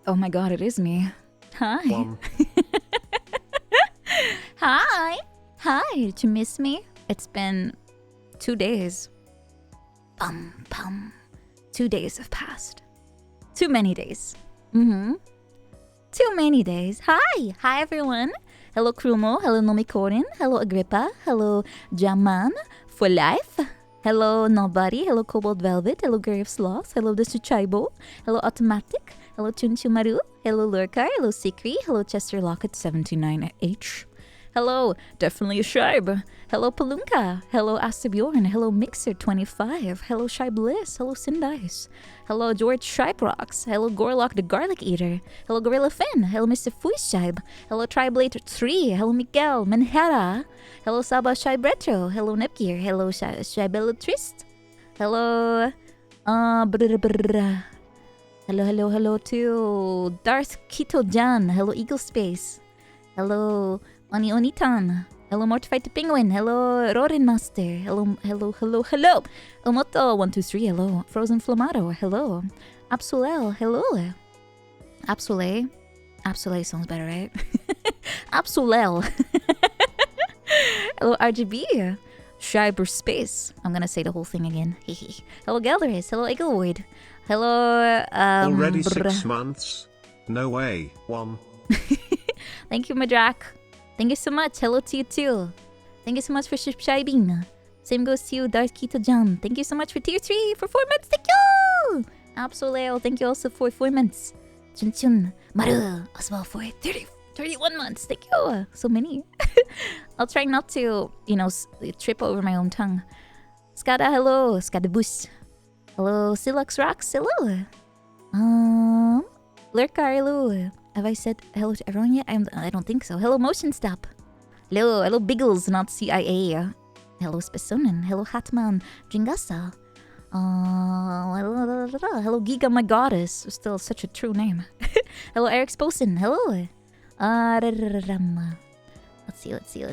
Oh my god, it is me. Hi. One. Hi. Hi, did you miss me? It's been 2 days. Bum, bum. 2 days have passed. Too many days. Too many days. Hi. Hi, everyone. Hello, Krumo. Hello, Nomikorin. Hello, Agrippa. Hello, Jaman. For life. Hello, Nobody. Hello, Cobalt Velvet. Hello, Grave Sloth. Hello, Desu Chaibo. Hello, Automatic. Hello, Chunchumaru. Hello, Lurkar. Hello, Sikri. Hello, Chester Locket 79H. Hello, definitely a Shibe. Hello, Palunka. Hello, Astabjorn. Hello, Mixer25. Hello, Shy Bliss. Hello, Sindice. Hello, George Shiberocks. Hello, Gorlock the Garlic Eater. Hello, Gorilla Finn. Hello, Mr. Fuishibe. Hello, Triblade 3. Hello, Miguel Menhera. Hello, Saba Shibretro. Hello, Nepgear. Hello, Shibella Trist. Hello, Hello to Darth Kito-jan. Hello, Eagle Space. Hello, Oni Onitan. Hello, Mortified the Penguin. Hello, Rorin Master. Hello. Omoto123. Hello, Frozen Flamato. Hello, Absolel. Hello, Absole sounds better, right? Absolel. Hello, RGB. Cyberspace. I'm gonna say the whole thing again. Hello, Galderis. Hello, Eaglewood. Hello, Already 6 months? No way. 1. Thank you, Madrak. Thank you so much. Hello to you too. Thank you so much for subscribing. Same goes to you, Darth Kito-jan. Thank you so much for tier 3 for 4 months. Thank you! Absoleo, thank you also for 4 months. Chun Maru as well for 31 months. Thank you. So many. I'll try not to, trip over my own tongue. Skada, hello. Skada Boost. Hello, Silux Rocks. Hello. Lurkar, hello. Have I said hello to everyone yet? I don't think so. Hello, Motion Stop. Hello, Biggles, not CIA. Hello, Spesonin. Hello, Hatman. Jingasa. Hello, Giga, my goddess. Still such a true name. Hello, Eric Sposen. Hello. Let's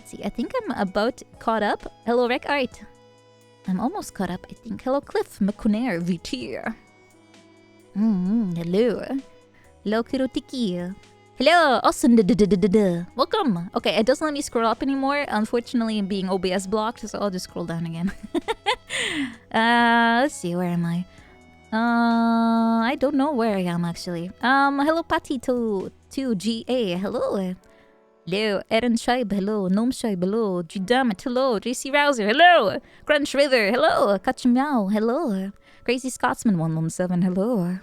see. I think I'm about caught up. Hello, Rec Art. I'm almost caught up, I think. Hello, Cliff McCunair VT. Hello. Hello, Kurotiki. Hello, awesome. Welcome. Okay, it doesn't let me scroll up anymore. Unfortunately, I'm being OBS blocked, so I'll just scroll down again. Let's see, where am I? I don't know where I am actually. Hello, Patty 2GA. Hello. Hello, Eren Scheib. Hello, Gnome Scheib. Hello, Judamit. Hello, JC Rouser. Hello, Crunch River. Hello, Kachmeow. Hello, Crazy Scotsman 117. Hello.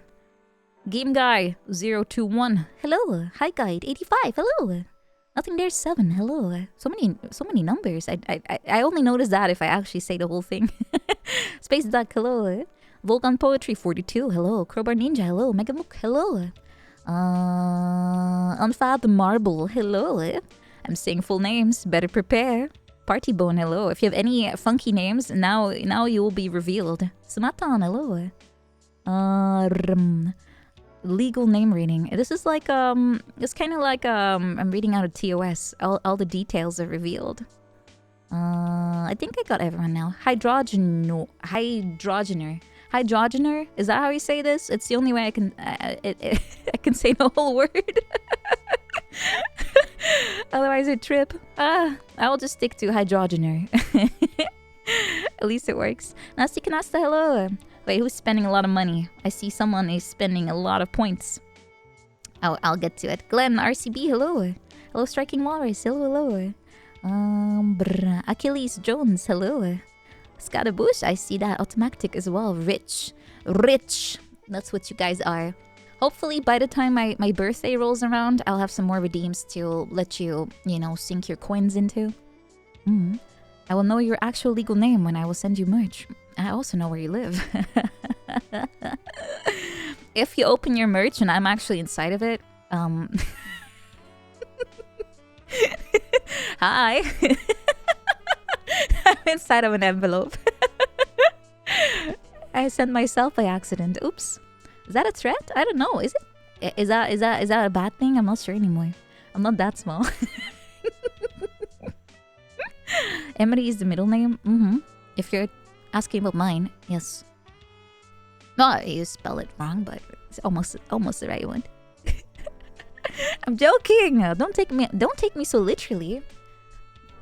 Game Guy 021. Hello. Hi Guide 85. Hello. Nothing there 7. Hello. So many numbers. I only notice that if I actually say the whole thing. Space Duck. Hello. Volcan Poetry 42. Hello. Crowbar Ninja. Hello. Megamook. Hello. Unfab Marble. Hello. I'm saying full names. Better prepare. Party Bone. Hello. If you have any funky names, now you will be revealed. Sumatan. Hello. Legal name reading. This is like it's kind of like I'm reading out of TOS. All the details are revealed. I think I got everyone now. Hydrogener. Is that how you say this? It's the only way I can I can say the whole word. Otherwise I trip. I'll just stick to hydrogener. At least it works. Nasty Canasta, hello. Wait, who's spending a lot of money? I see someone is spending a lot of points. I'll get to it. Glenn, RCB, hello. Hello, Striking Walrus, hello. Achilles Jones, hello. Scadabush, I see that. Automatic as well. Rich. That's what you guys are. Hopefully, by the time my birthday rolls around, I'll have some more redeems to let you, sink your coins into. I will know your actual legal name when I will send you merch. I also know where you live. If you open your merch and I'm actually inside of it, hi. I'm inside of an envelope. I sent myself by accident. Oops. Is that a threat? I don't know. Is it? Is that a bad thing? I'm not sure anymore. I'm not that small. Emery is the middle name. If you're asking about mine, yes. No, you spell it wrong, but it's almost the right one. I'm joking. Don't take me so literally.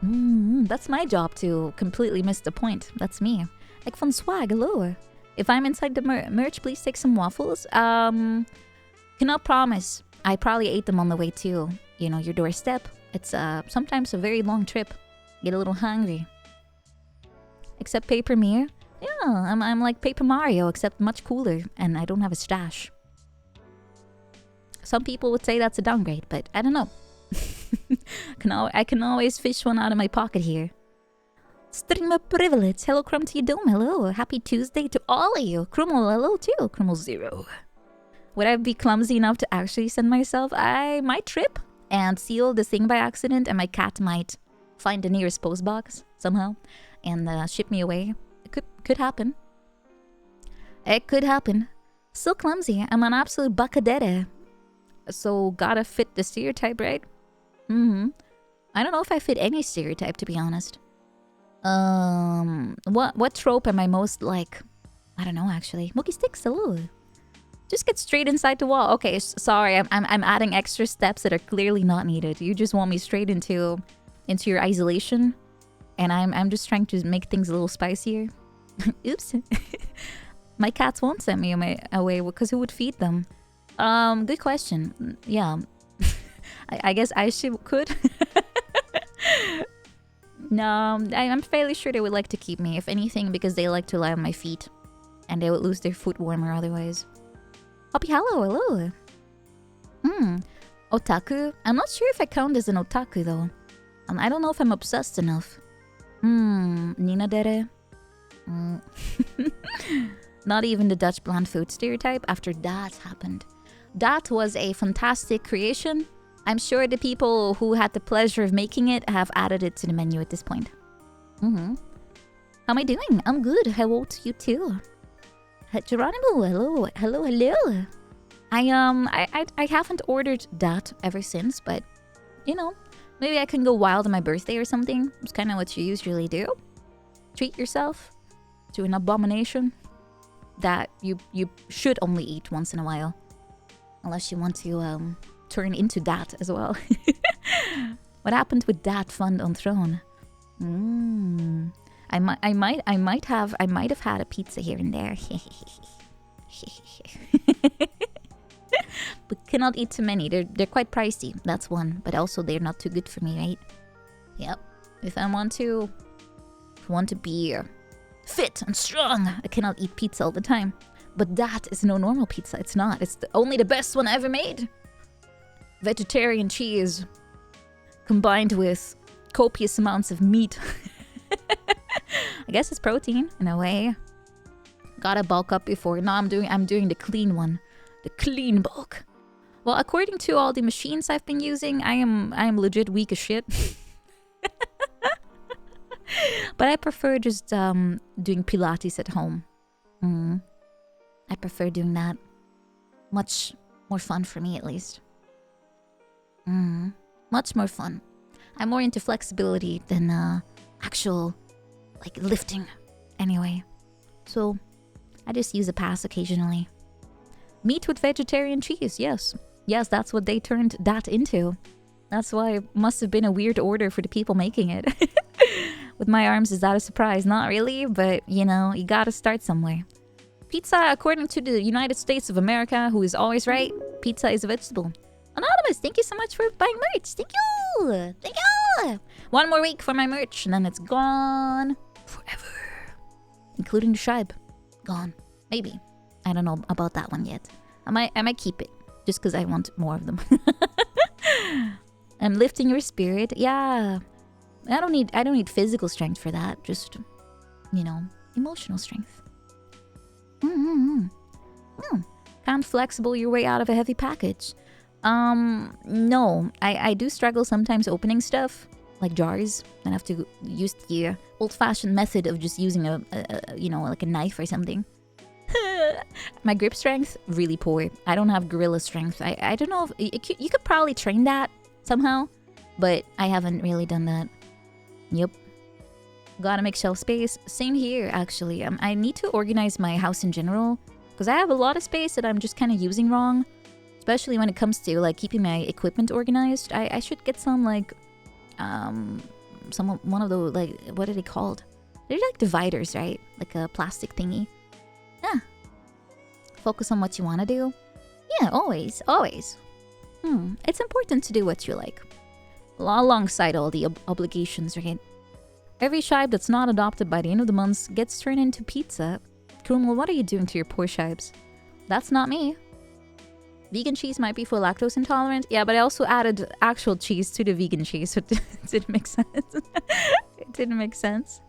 That's my job to completely miss the point. That's me. Like fun swag, hello. If I'm inside the merch, please take some waffles. Cannot promise. I probably ate them on the way to, your doorstep. It's sometimes a very long trip. Get a little hungry. Except Paper Mir. Yeah, I'm like Paper Mario, except much cooler, and I don't have a stash. Some people would say that's a downgrade, but I don't know. I can always fish one out of my pocket here. Streamer privilege. Hello, Crumb to you, Dome. Hello. Happy Tuesday to all of you. Krummel, hello too. Krummel 0. Would I be clumsy enough to actually send myself? I might trip and seal the thing by accident, and my cat might find the nearest post box somehow and ship me away. It could happen. It could happen. So clumsy. I'm an absolute bucadere. So gotta fit the stereotype, right? I don't know if I fit any stereotype, to be honest. What trope am I most like? I don't know, actually. Mookie Sticks, hello. Just get straight inside the wall. Okay, sorry, I'm adding extra steps that are clearly not needed. You just want me straight into your isolation, and I'm just trying to make things a little spicier. Oops. My cats won't send me away because who would feed them? Good question. Yeah. I guess I could. No, I'm fairly sure they would like to keep me, if anything, because they like to lie on my feet. And they would lose their foot warmer otherwise. Hoppy, hello. Otaku? I'm not sure if I count as an otaku, though. I don't know if I'm obsessed enough. Ninadere? Not even the Dutch bland food stereotype after that happened. That was a fantastic creation. I'm sure the people who had the pleasure of making it have added it to the menu at this point. How am I doing? I'm good. Hello to you too. Geronimo, hello. I haven't ordered that ever since, but maybe I can go wild on my birthday or something. It's kind of what you usually do. Treat yourself to an abomination that you should only eat once in a while, unless you want to turn into that as well. What happened with that fund on throne? I might have had a pizza here and there. But cannot eat too many. They're quite pricey. That's one. But also they're not too good for me, right? Yep. If I want to be fit and strong, I cannot eat pizza all the time. But that is no normal pizza. It's not. It's only the best one I ever made. Vegetarian cheese combined with copious amounts of meat. I guess it's protein in a way. Gotta bulk up before. No, I'm doing the clean one. The clean bulk. Well, according to all the machines I've been using, I am legit weak as shit. But I prefer just doing Pilates at home. I prefer doing that. Much more fun for me, at least. Much more fun. I'm more into flexibility than actual lifting. Anyway, so I just use a pass occasionally. Meat with vegetarian cheese, yes. Yes, that's what they turned that into. That's why it must have been a weird order for the people making it. With my arms, is that a surprise? Not really, but you gotta start somewhere. Pizza, according to the United States of America, who is always right, pizza is a vegetable. Anonymous, thank you so much for buying merch. Thank you. Thank you. One more week for my merch, and then it's gone forever. Including the Shibe. Gone. Maybe. I don't know about that one yet. I might keep it, just because I want more of them. I'm lifting your spirit. Yeah. I don't need physical strength for that. Just, emotional strength. Can't flexible your way out of a heavy package. No. I do struggle sometimes opening stuff, like jars. I have to use the old-fashioned method of just using a knife or something. My grip strength, really poor. I don't have gorilla strength. I don't know if you could probably train that somehow, but I haven't really done that. Yep. Gotta make shelf space. Same here, actually. I need to organize my house in general, because I have a lot of space that I'm just kind of using wrong. Especially when it comes to like keeping my equipment organized. I should get some like one of those, like, what are they called? They're like dividers, right? Like a plastic thingy. Yeah. Focus on what you want to do. Yeah, always. It's important to do what you like. Alongside all the obligations, right? Every shibe that's not adopted by the end of the month gets turned into pizza. Krumel, what are you doing to your poor shibes? That's not me. Vegan cheese might be for lactose intolerant. Yeah, but I also added actual cheese to the vegan cheese, so it didn't make sense. It didn't make sense.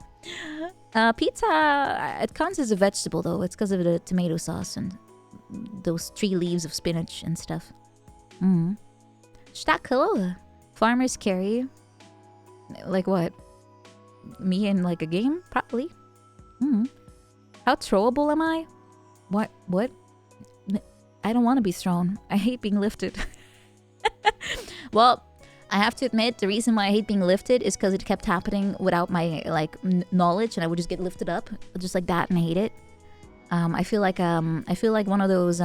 Pizza, it counts as a vegetable though. It's because of the tomato sauce and those 3 leaves of spinach and stuff. Stakolo. Farmer's carry. Like what? Me in like a game? Probably. How throwable am I? What? I don't want to be thrown. I hate being lifted. Well, I have to admit, the reason why I hate being lifted is because it kept happening without my like knowledge, and I would just get lifted up just like that, and I hate it. I feel like one of those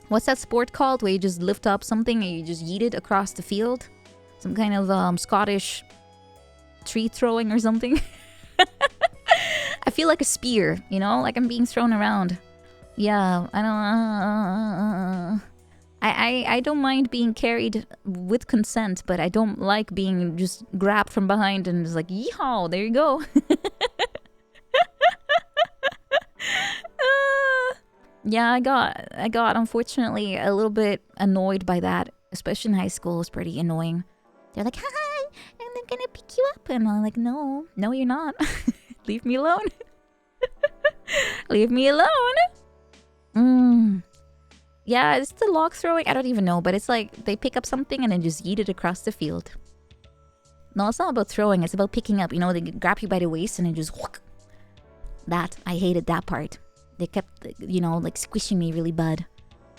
what's that sport called where you just lift up something and you just yeet it across the field? Some kind of Scottish tree throwing or something. I feel like a spear, you know, like I'm being thrown around. Yeah, I don't mind being carried with consent, but I don't like being just grabbed from behind and just like, yeehaw, there you go. Yeah, I got unfortunately a little bit annoyed by that, especially in high school. It was pretty annoying. They're like, hi, and I'm gonna pick you up, and I'm like, no, you're not. Leave me alone. Leave me alone. Yeah, it's the log throwing. I don't even know, but it's like they pick up something and then just yeet it across the field. No, it's not about throwing. It's about picking up. You know, they grab you by the waist and then just whook. That, I hated that part. They kept, you know, like squishing me really bad.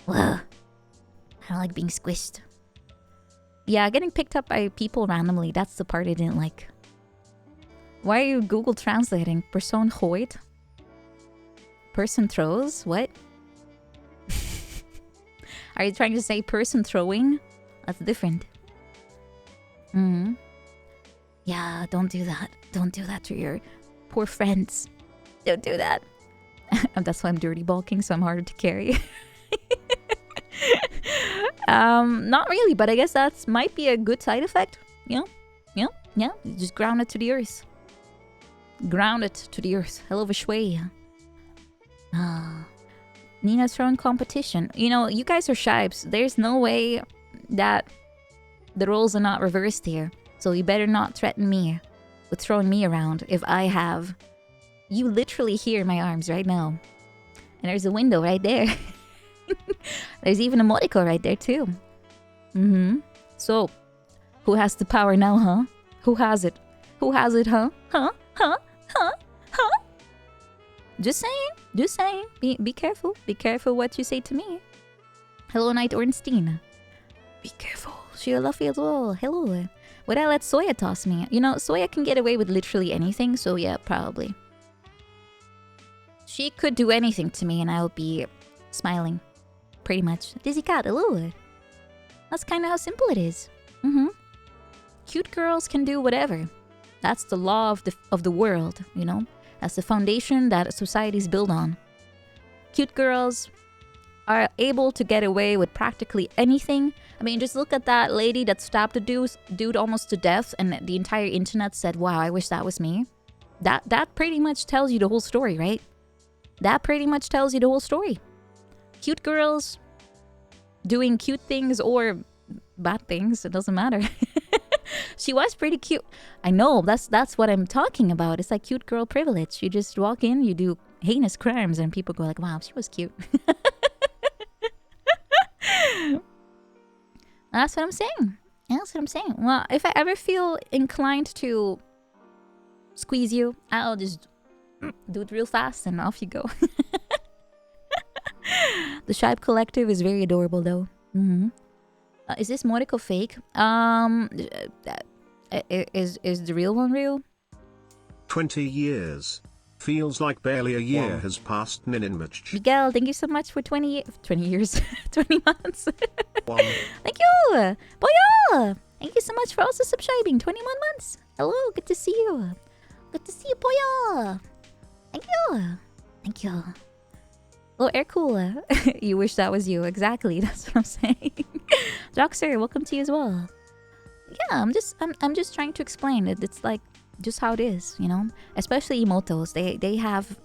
Ugh. I don't like being squished. Yeah, getting picked up by people randomly. That's the part I didn't like. Why are you Google translating? Person gooit? Person throws? What? Are you trying to say person throwing? That's different. Yeah, don't do that. Don't do that to your poor friends. Don't do that. That's why I'm dirty bulking, so I'm harder to carry. Not really, but I guess that might be a good side effect. Yeah. Just ground it to the earth. Ground it to the earth. Hell of a shui. Nina's throwing competition. You know, you guys are shibes. There's no way that the roles are not reversed here. So you better not threaten me with throwing me around if I have... You literally hear my arms right now. And there's a window right there. There's even a motico right there too. So, who has the power now, huh? Who has it? Who has it, huh? Huh? Just saying. Be careful. Be careful what you say to me. Hello, Knight Ornstein. Be careful. She'll love you as well. Hello. Would I let Soya toss me? You know, Soya can get away with literally anything, so yeah, probably. She could do anything to me and I would be smiling. Pretty much. Dizzy cat, hello. That's kind of how simple it is. Cute girls can do whatever. That's the law of the world, you know? That's the foundation that society's built on. Cute girls are able to get away with practically anything. I mean, just look at that lady that stabbed the dude almost to death, and the entire internet said, wow, I wish that was me. That pretty much tells you the whole story, right? That pretty much tells you the whole story. Cute girls doing cute things or bad things, it doesn't matter. She was pretty cute. I know, that's what I'm talking about. It's like cute girl privilege. You just walk in, you do heinous crimes, and people go like, wow, she was cute. That's what I'm saying. That's what I'm saying. Well, if I ever feel inclined to squeeze you, I'll just do it real fast and off you go. The Shibe Collective is very adorable though. Is this Moriko fake? Is the real one real? 20 years. Feels like barely a year has passed much. Miguel, thank you so much for 20 years, 20 months. One. Thank you. Boya, thank you so much for also subscribing. 21 months. Hello, good to see you. Good to see you, Boya. Thank you. Thank you. Oh, air cooler. You wish that was you. Exactly. That's what I'm saying. Joxer, welcome to you as well. Yeah, I'm just trying to explain it. It's like just how it is, you know? Especially emotos. They have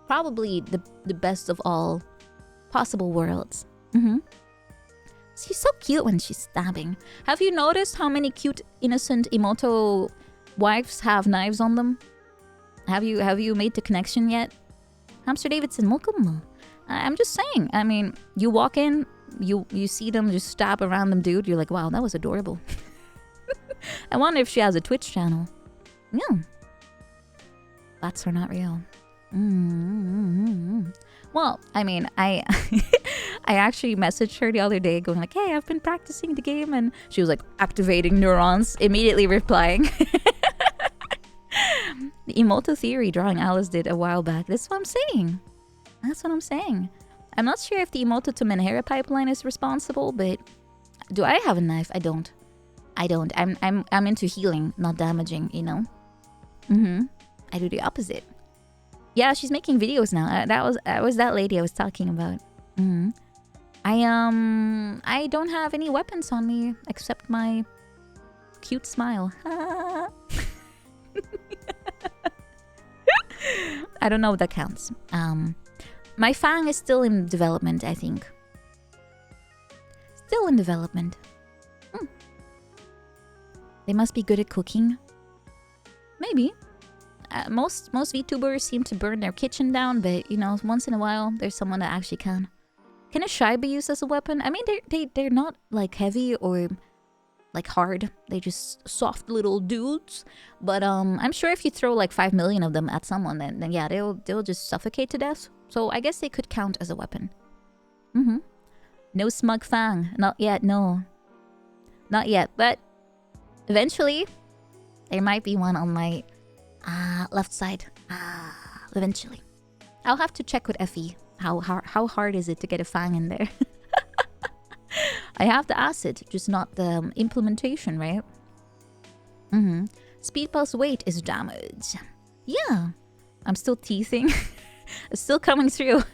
probably the best of all possible worlds. She's so cute when she's stabbing. Have you noticed how many cute innocent emoto wives have knives on them? Have you made the connection yet? Hamster Davidson, welcome. I'm just saying. I mean, you walk in, you see them just stab a random dude. You're like, wow, that was adorable. I wonder if she has a Twitch channel. Yeah. Bats are not real. Well, I mean, I actually messaged her the other day going like, hey, I've been practicing the game. And she was like, activating neurons, immediately replying. The emoto theory drawing Alice did a while back. That's what I'm saying. That's what I'm saying. I'm not sure if the emoto to Menhera pipeline is responsible, but do I have a knife? I don't. I'm into healing, not damaging, you know? I do the opposite. Yeah, she's making videos now. That was that lady I was talking about. I don't have any weapons on me except my cute smile. I don't know if that counts. My fang is still in development, I think. Still in development. They must be good at cooking. Maybe. Most VTubers seem to burn their kitchen down, but you know, once in a while, there's someone that actually can. Can a shy be used as a weapon? I mean, they're not like heavy or like hard. They're just soft little dudes. But I'm sure if you throw like 5 million of them at someone, then yeah, they'll just suffocate to death. So I guess they could count as a weapon. No smug fang. Not yet, no. Not yet, but eventually, there might be one on my left side. Eventually. I'll have to check with Effie. How hard is it to get a fang in there? I have the acid, just not the implementation, right? Speed plus weight is damage. Yeah. I'm still teething. It's still coming through.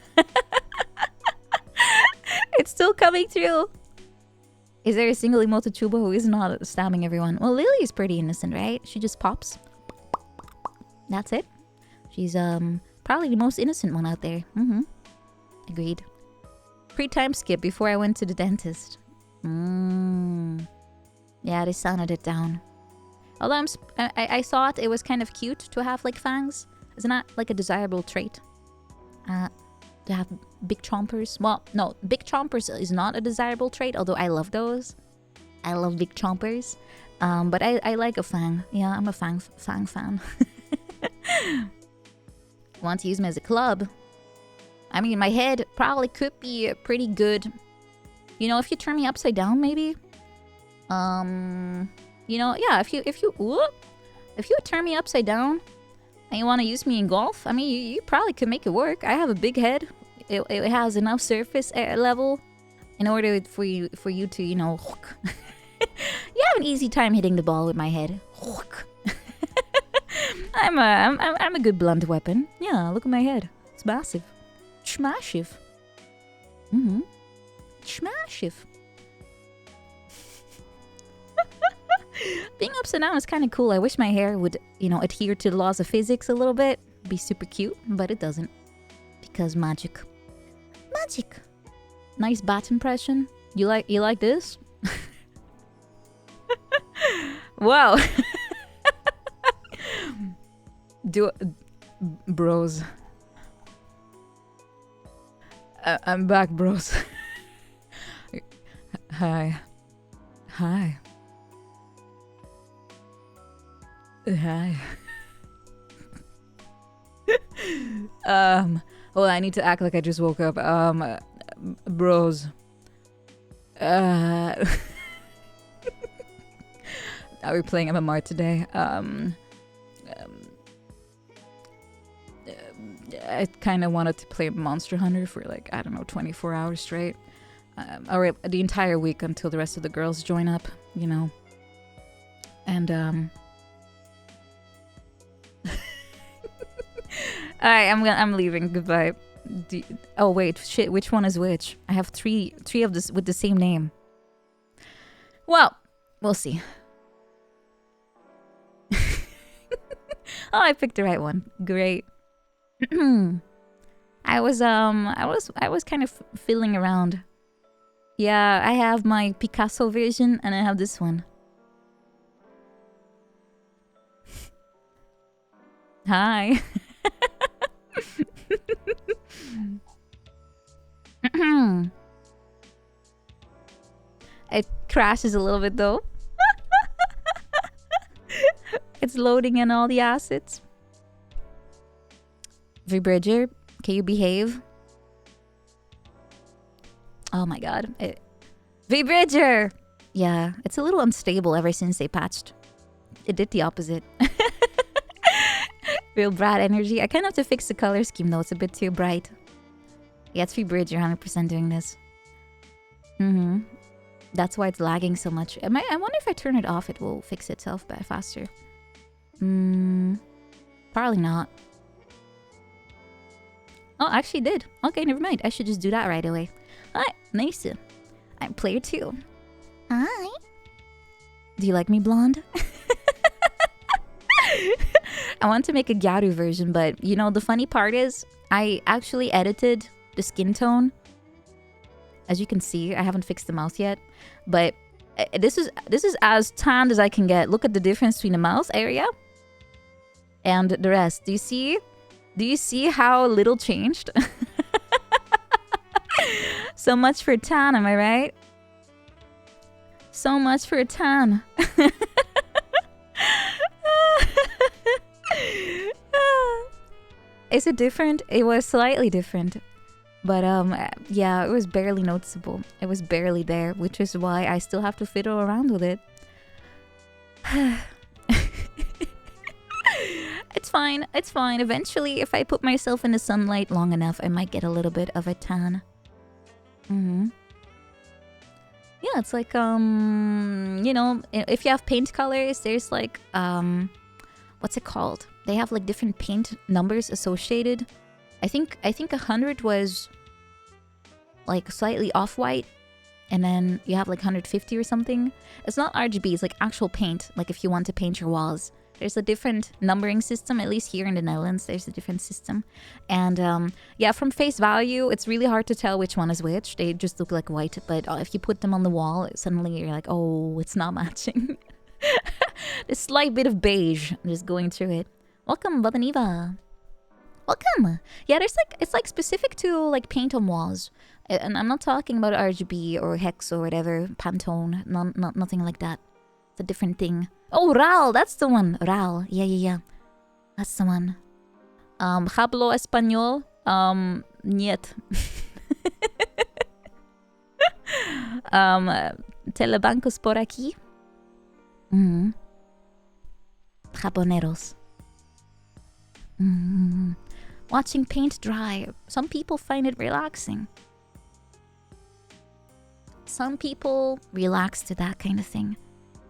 It's still coming through. Is there a single emoto tuba who is not stabbing everyone? Well, Lily is pretty innocent, right? She just pops. That's it. She's probably the most innocent one out there. Agreed. Pre-time skip before I went to the dentist. Yeah, they sounded it down. Although I thought it was kind of cute to have like fangs. Isn't that like a desirable trait? To have big chompers. Well, no, big chompers is not a desirable trait, although I love those. I love big chompers. But I like a fang. Yeah, I'm a fang fan. Want to use me as a club? I mean, my head probably could be pretty good. You know, if you turn me upside down, maybe. You know, yeah. If you turn me upside down, and you want to use me in golf, I mean, you probably could make it work. I have a big head. It has enough surface level in order for you to, you know, you have an easy time hitting the ball with my head. I'm a good blunt weapon. Yeah, look at my head. It's massive. Schmashiv. Schmashiv. Being upside down is kind of cool. I wish my hair would, you know, adhere to the laws of physics a little bit. Be super cute, but it doesn't. Because magic. Magic. Nice bat impression. You like this? Wow. Bros. I'm back, bros. Hi. Hi. Hi. Well, I need to act like I just woke up. Bros. Are we playing MMR today? I kind of wanted to play Monster Hunter for like, I don't know, 24 hours straight. Or the entire week until the rest of the girls join up, you know. And, Alright, I'm leaving. Goodbye. Oh, wait. Shit, which one is which? I have three of this with the same name. Well, we'll see. Oh, I picked the right one. Great. I was kind of fiddling around. Yeah, I have my Picasso version and I have this one. Hi. It crashes a little bit though. It's loading in all the assets. V-Bridger, can you behave? Oh my god. V-Bridger! Yeah, it's a little unstable ever since they patched. It did the opposite. Real Brad energy. I kind of have to fix the color scheme though. It's a bit too bright. Yeah, it's V-Bridger 100% doing this. That's why it's lagging so much. I wonder if I turn it off, it will fix itself faster. Probably not. Oh, actually did. Okay, never mind. I should just do that right away. Alright, nice. I'm player 2. Hi. Do you like me blonde? I want to make a Gyaru version, but you know, the funny part is I actually edited the skin tone. As you can see, I haven't fixed the mouth yet, but this is as tanned as I can get. Look at the difference between the mouth area and the rest. Do you see? Do you see how little changed? So much for tan, am I right? So much for a tan. Is it different? It was slightly different. But yeah, it was barely noticeable. It was barely there, which is why I still have to fiddle around with it. It's fine. It's fine. Eventually, if I put myself in the sunlight long enough, I might get a little bit of a tan. Yeah, it's like, you know, if you have paint colors, there's like, what's it called? They have like different paint numbers associated. I think 100 was like slightly off-white, and then you have like 150 or something. It's not RGB, it's like actual paint, like if you want to paint your walls. There's a different numbering system, at least here in the Netherlands, there's a different system. And yeah, from face value, it's really hard to tell which one is which. They just look like white, but if you put them on the wall, suddenly you're like, oh, it's not matching. A slight bit of beige, just going through it. Welcome, Badaniva. Welcome. Yeah, there's like, it's like specific to like paint on walls. And I'm not talking about RGB or Hex or whatever, Pantone, nothing like that. It's a different thing. Oh, RAL, that's the one. RAL, yeah. That's the one. Hablo español? Niet. Telebancos por aquí? Japoneros. Watching paint dry. Some people find it relaxing. Some people relax to that kind of thing.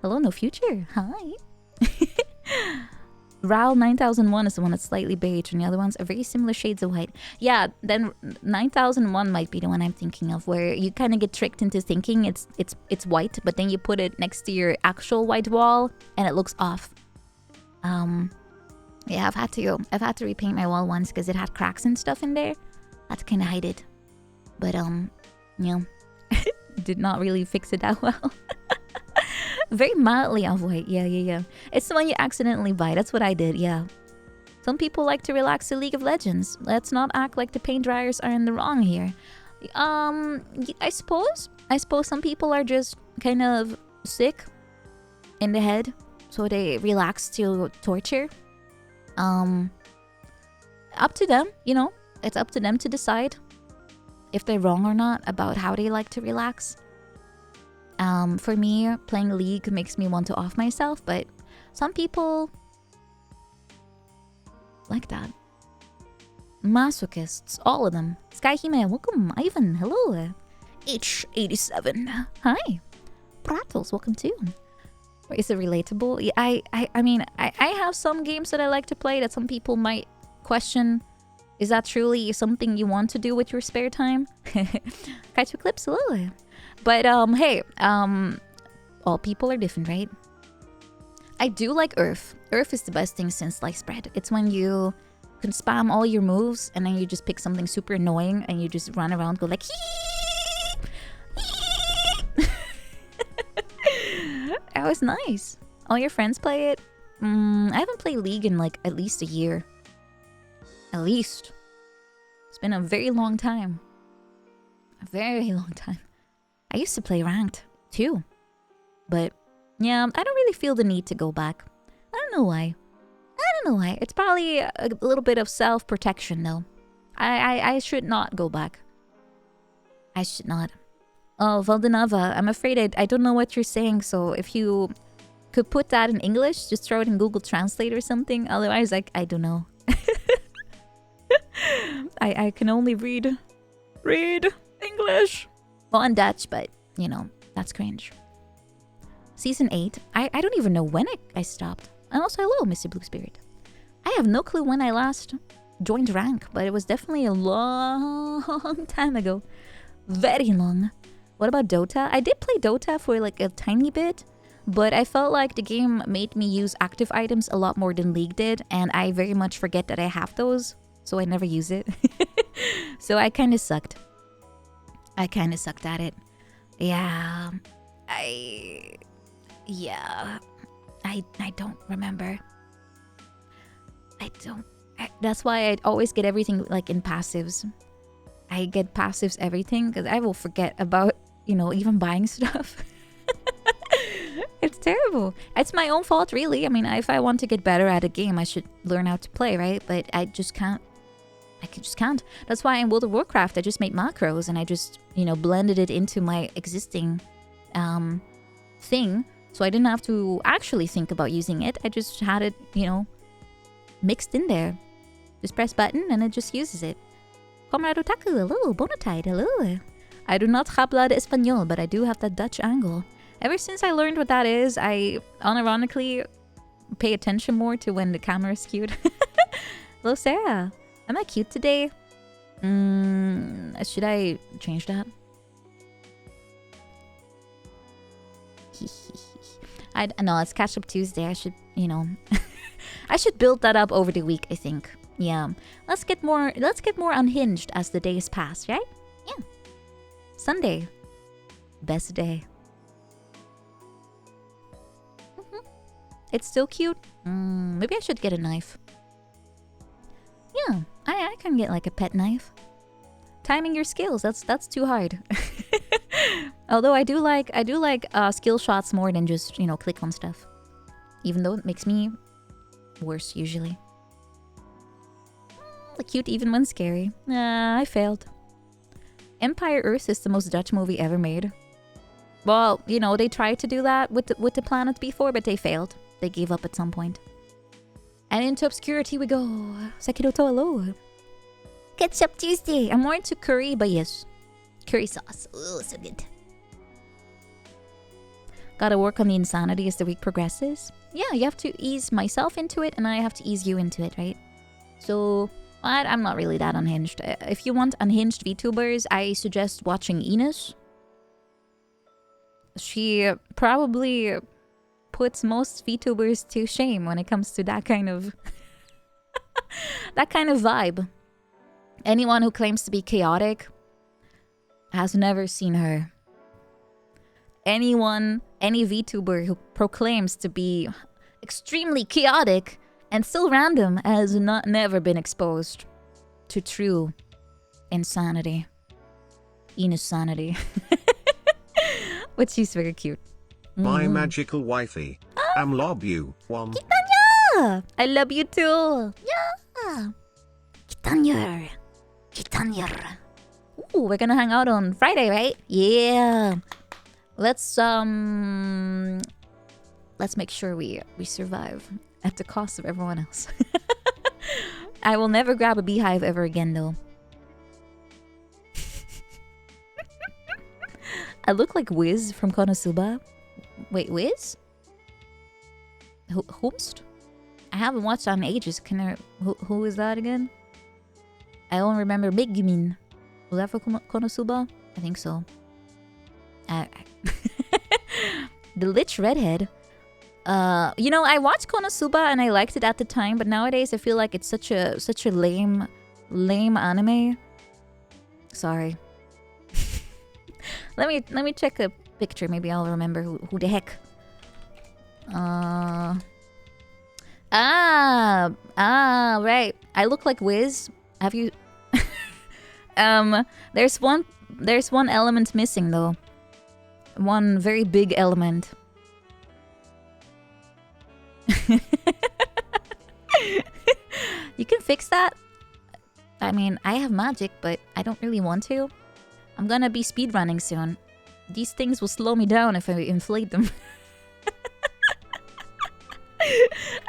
Hello, no future. Hi. RAL 9001 is the one that's slightly beige, and the other ones are very similar shades of white. Yeah, then 9001 might be the one I'm thinking of, where you kind of get tricked into thinking it's white, but then you put it next to your actual white wall, and it looks off. Yeah, I've had to repaint my wall once because it had cracks and stuff in there. I had to kind of hide it, but yeah, did not really fix it that well. Very mildly off-white, yeah. It's the one you accidentally buy. That's what I did, yeah. Some people like to relax to League of Legends. Let's not act like the paint dryers are in the wrong here. I suppose some people are just kind of sick in the head, so they relax to torture. Up to them, you know. It's up to them to decide if they're wrong or not about how they like to relax. For me, playing League makes me want to off myself, but some people like that. Masochists, all of them. Skyhime, welcome. Ivan, hello. H87, hi. Pratos, welcome too. Is it relatable? Yeah, I mean, I have some games that I like to play that some people might question. Is that truly something you want to do with your spare time? Kaitu Clips, hello. But hey, all people are different, right? I do like Earth. Earth is the best thing since sliced bread. It's when you can spam all your moves and then you just pick something super annoying and you just run around, go like That was nice. All your friends play it? I haven't played League in like at least a year. At least. It's been a very long time. A very long time. I used to play ranked too. But yeah, I don't really feel the need to go back. I don't know why. It's probably a little bit of self-protection though. I should not go back. I should not. Oh, Valdenava, I'm afraid I don't know what you're saying, so if you could put that in English, just throw it in Google Translate or something. Otherwise, I don't know. I can only read English. Well, and Dutch, but, you know, that's cringe. Season 8. I don't even know when I stopped. And also, hello, Mr. Blue Spirit. I have no clue when I last joined rank, but it was definitely a long time ago. Very long. What about Dota? I did play Dota for like a tiny bit, but I felt like the game made me use active items a lot more than League did, and I very much forget that I have those, so I never use it. So I kind of sucked. I kind of sucked at it. Yeah. I don't remember. That's why I always get everything like in passives. I get passives everything because I will forget about, you know, even buying stuff. It's terrible. It's my own fault, really. I mean, if I want to get better at a game, I should learn how to play, right? But I just can't. I just can't. That's why in World of Warcraft, I just made macros and I just, you know, blended it into my existing thing. So I didn't have to actually think about using it. I just had it, you know, mixed in there. Just press button and it just uses it. Comrade Otaku, hello. Bonatide, hello. I do not hablar español, but I do have that Dutch angle. Ever since I learned what that is, I unironically pay attention more to when the camera is skewed. Hello, Sarah. Am I cute today? Should I change that? No, it's Catch Up Tuesday. I should, you know, I should build that up over the week, I think. Yeah. Let's get more unhinged as the days pass, right? Yeah. Sunday. Best day. It's still cute. Maybe I should get a knife. Yeah, I can get like a pet knife. Timing your skills, that's too hard. Although I do like skill shots more than just, you know, click on stuff. Even though it makes me worse usually. Cute even when scary. I failed. Empire Earth is the most Dutch movie ever made. Well, you know, they tried to do that with the planet before, but they failed. They gave up at some point. And into obscurity we go. Sekiro to hello. Ketchup Tuesday. I'm more into curry, but yes. Curry sauce. Oh, so good. Gotta work on the insanity as the week progresses. Yeah, you have to ease myself into it, and I have to ease you into it, right? So, I'm not really that unhinged. If you want unhinged VTubers, I suggest watching Ines. She probably puts most VTubers to shame when it comes to that kind of that kind of vibe. Anyone who claims to be chaotic has never seen her. Any VTuber who proclaims to be extremely chaotic and still random has never been exposed to true insanity. Insanity. But she's very cute. My magical wifey. Love you. One. Kitanya! I love you too. Yeah. Kitanya. Ooh, we're gonna hang out on Friday, right? Yeah. Let's make sure we survive at the cost of everyone else. I will never grab a beehive ever again, though. I look like Wiz from Konosuba. Wait, Wiz? Whomst? I haven't watched that in ages. Who is that again? I don't remember. Megumin. Was that for Konosuba? I think so. The Lich Redhead. You know, I watched Konosuba and I liked it at the time, but nowadays I feel like it's such a lame anime. Sorry. Let me check a picture. Maybe I'll remember who the heck. Right. I look like Wiz. Have you? There's one element missing though. One very big element. You can fix that. I mean, I have magic, but I don't really want to. I'm gonna be speedrunning soon. These things will slow me down if I inflate them.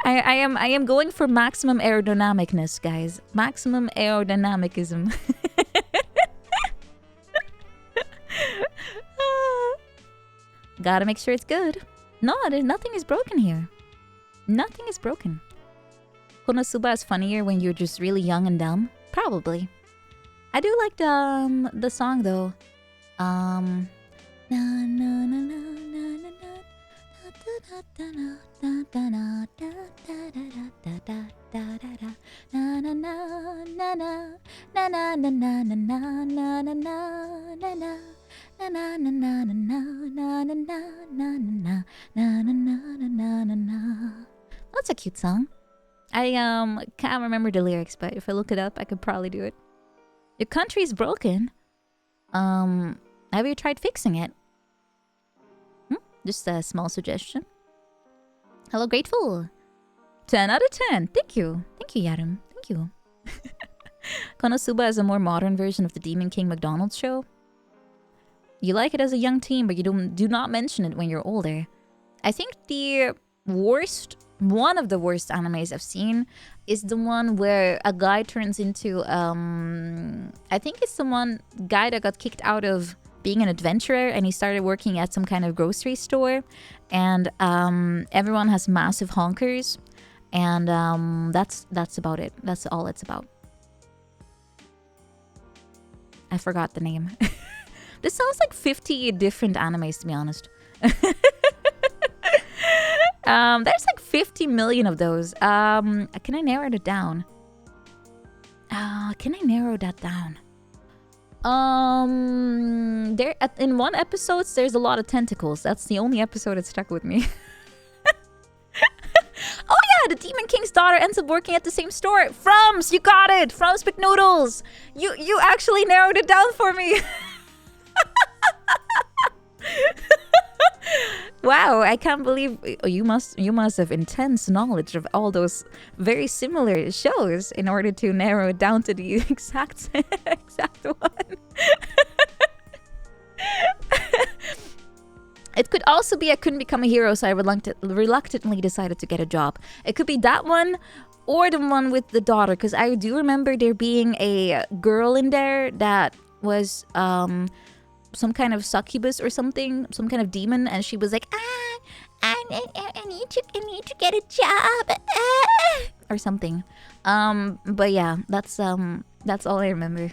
I am going for maximum aerodynamicness, guys. Maximum aerodynamicism. Gotta make sure it's good. No, nothing is broken here. Nothing is broken. Konosuba is funnier when you're just really young and dumb. Probably. I do like the song though. That's a cute song. I can't remember the lyrics, but if I look it up, I could probably do it. Your country's broken. Have you tried fixing it? Just a small suggestion. Hello, Grateful. 10 out of 10. Thank you. Thank you, Yarum. Thank you. Konosuba is a more modern version of the Demon King McDonald's show. You like it as a young teen, but you do not mention it when you're older. I think one of the worst animes I've seen is the one where a guy turns into I think it's the one guy that got kicked out of being an adventurer and he started working at some kind of grocery store, and everyone has massive honkers, and that's about it. That's all it's about. I forgot the name. This sounds like 50 different animes, to be honest. There's like 50 million of those. Can I narrow it down? Can I narrow that down? In one episode, there's a lot of tentacles. That's the only episode that stuck with me. Oh yeah, the Demon King's daughter ends up working at the same store. Frums, you got it. Frums McNoodles. You actually narrowed it down for me. Wow, I can't believe you must have intense knowledge of all those very similar shows in order to narrow it down to the exact one. It could also be I couldn't become a hero, so I reluctantly decided to get a job. It could be that one or the one with the daughter, because I do remember there being a girl in there that was some kind of succubus or something, some kind of demon, and she was like, I need to get a job, or something. But yeah, that's all I remember.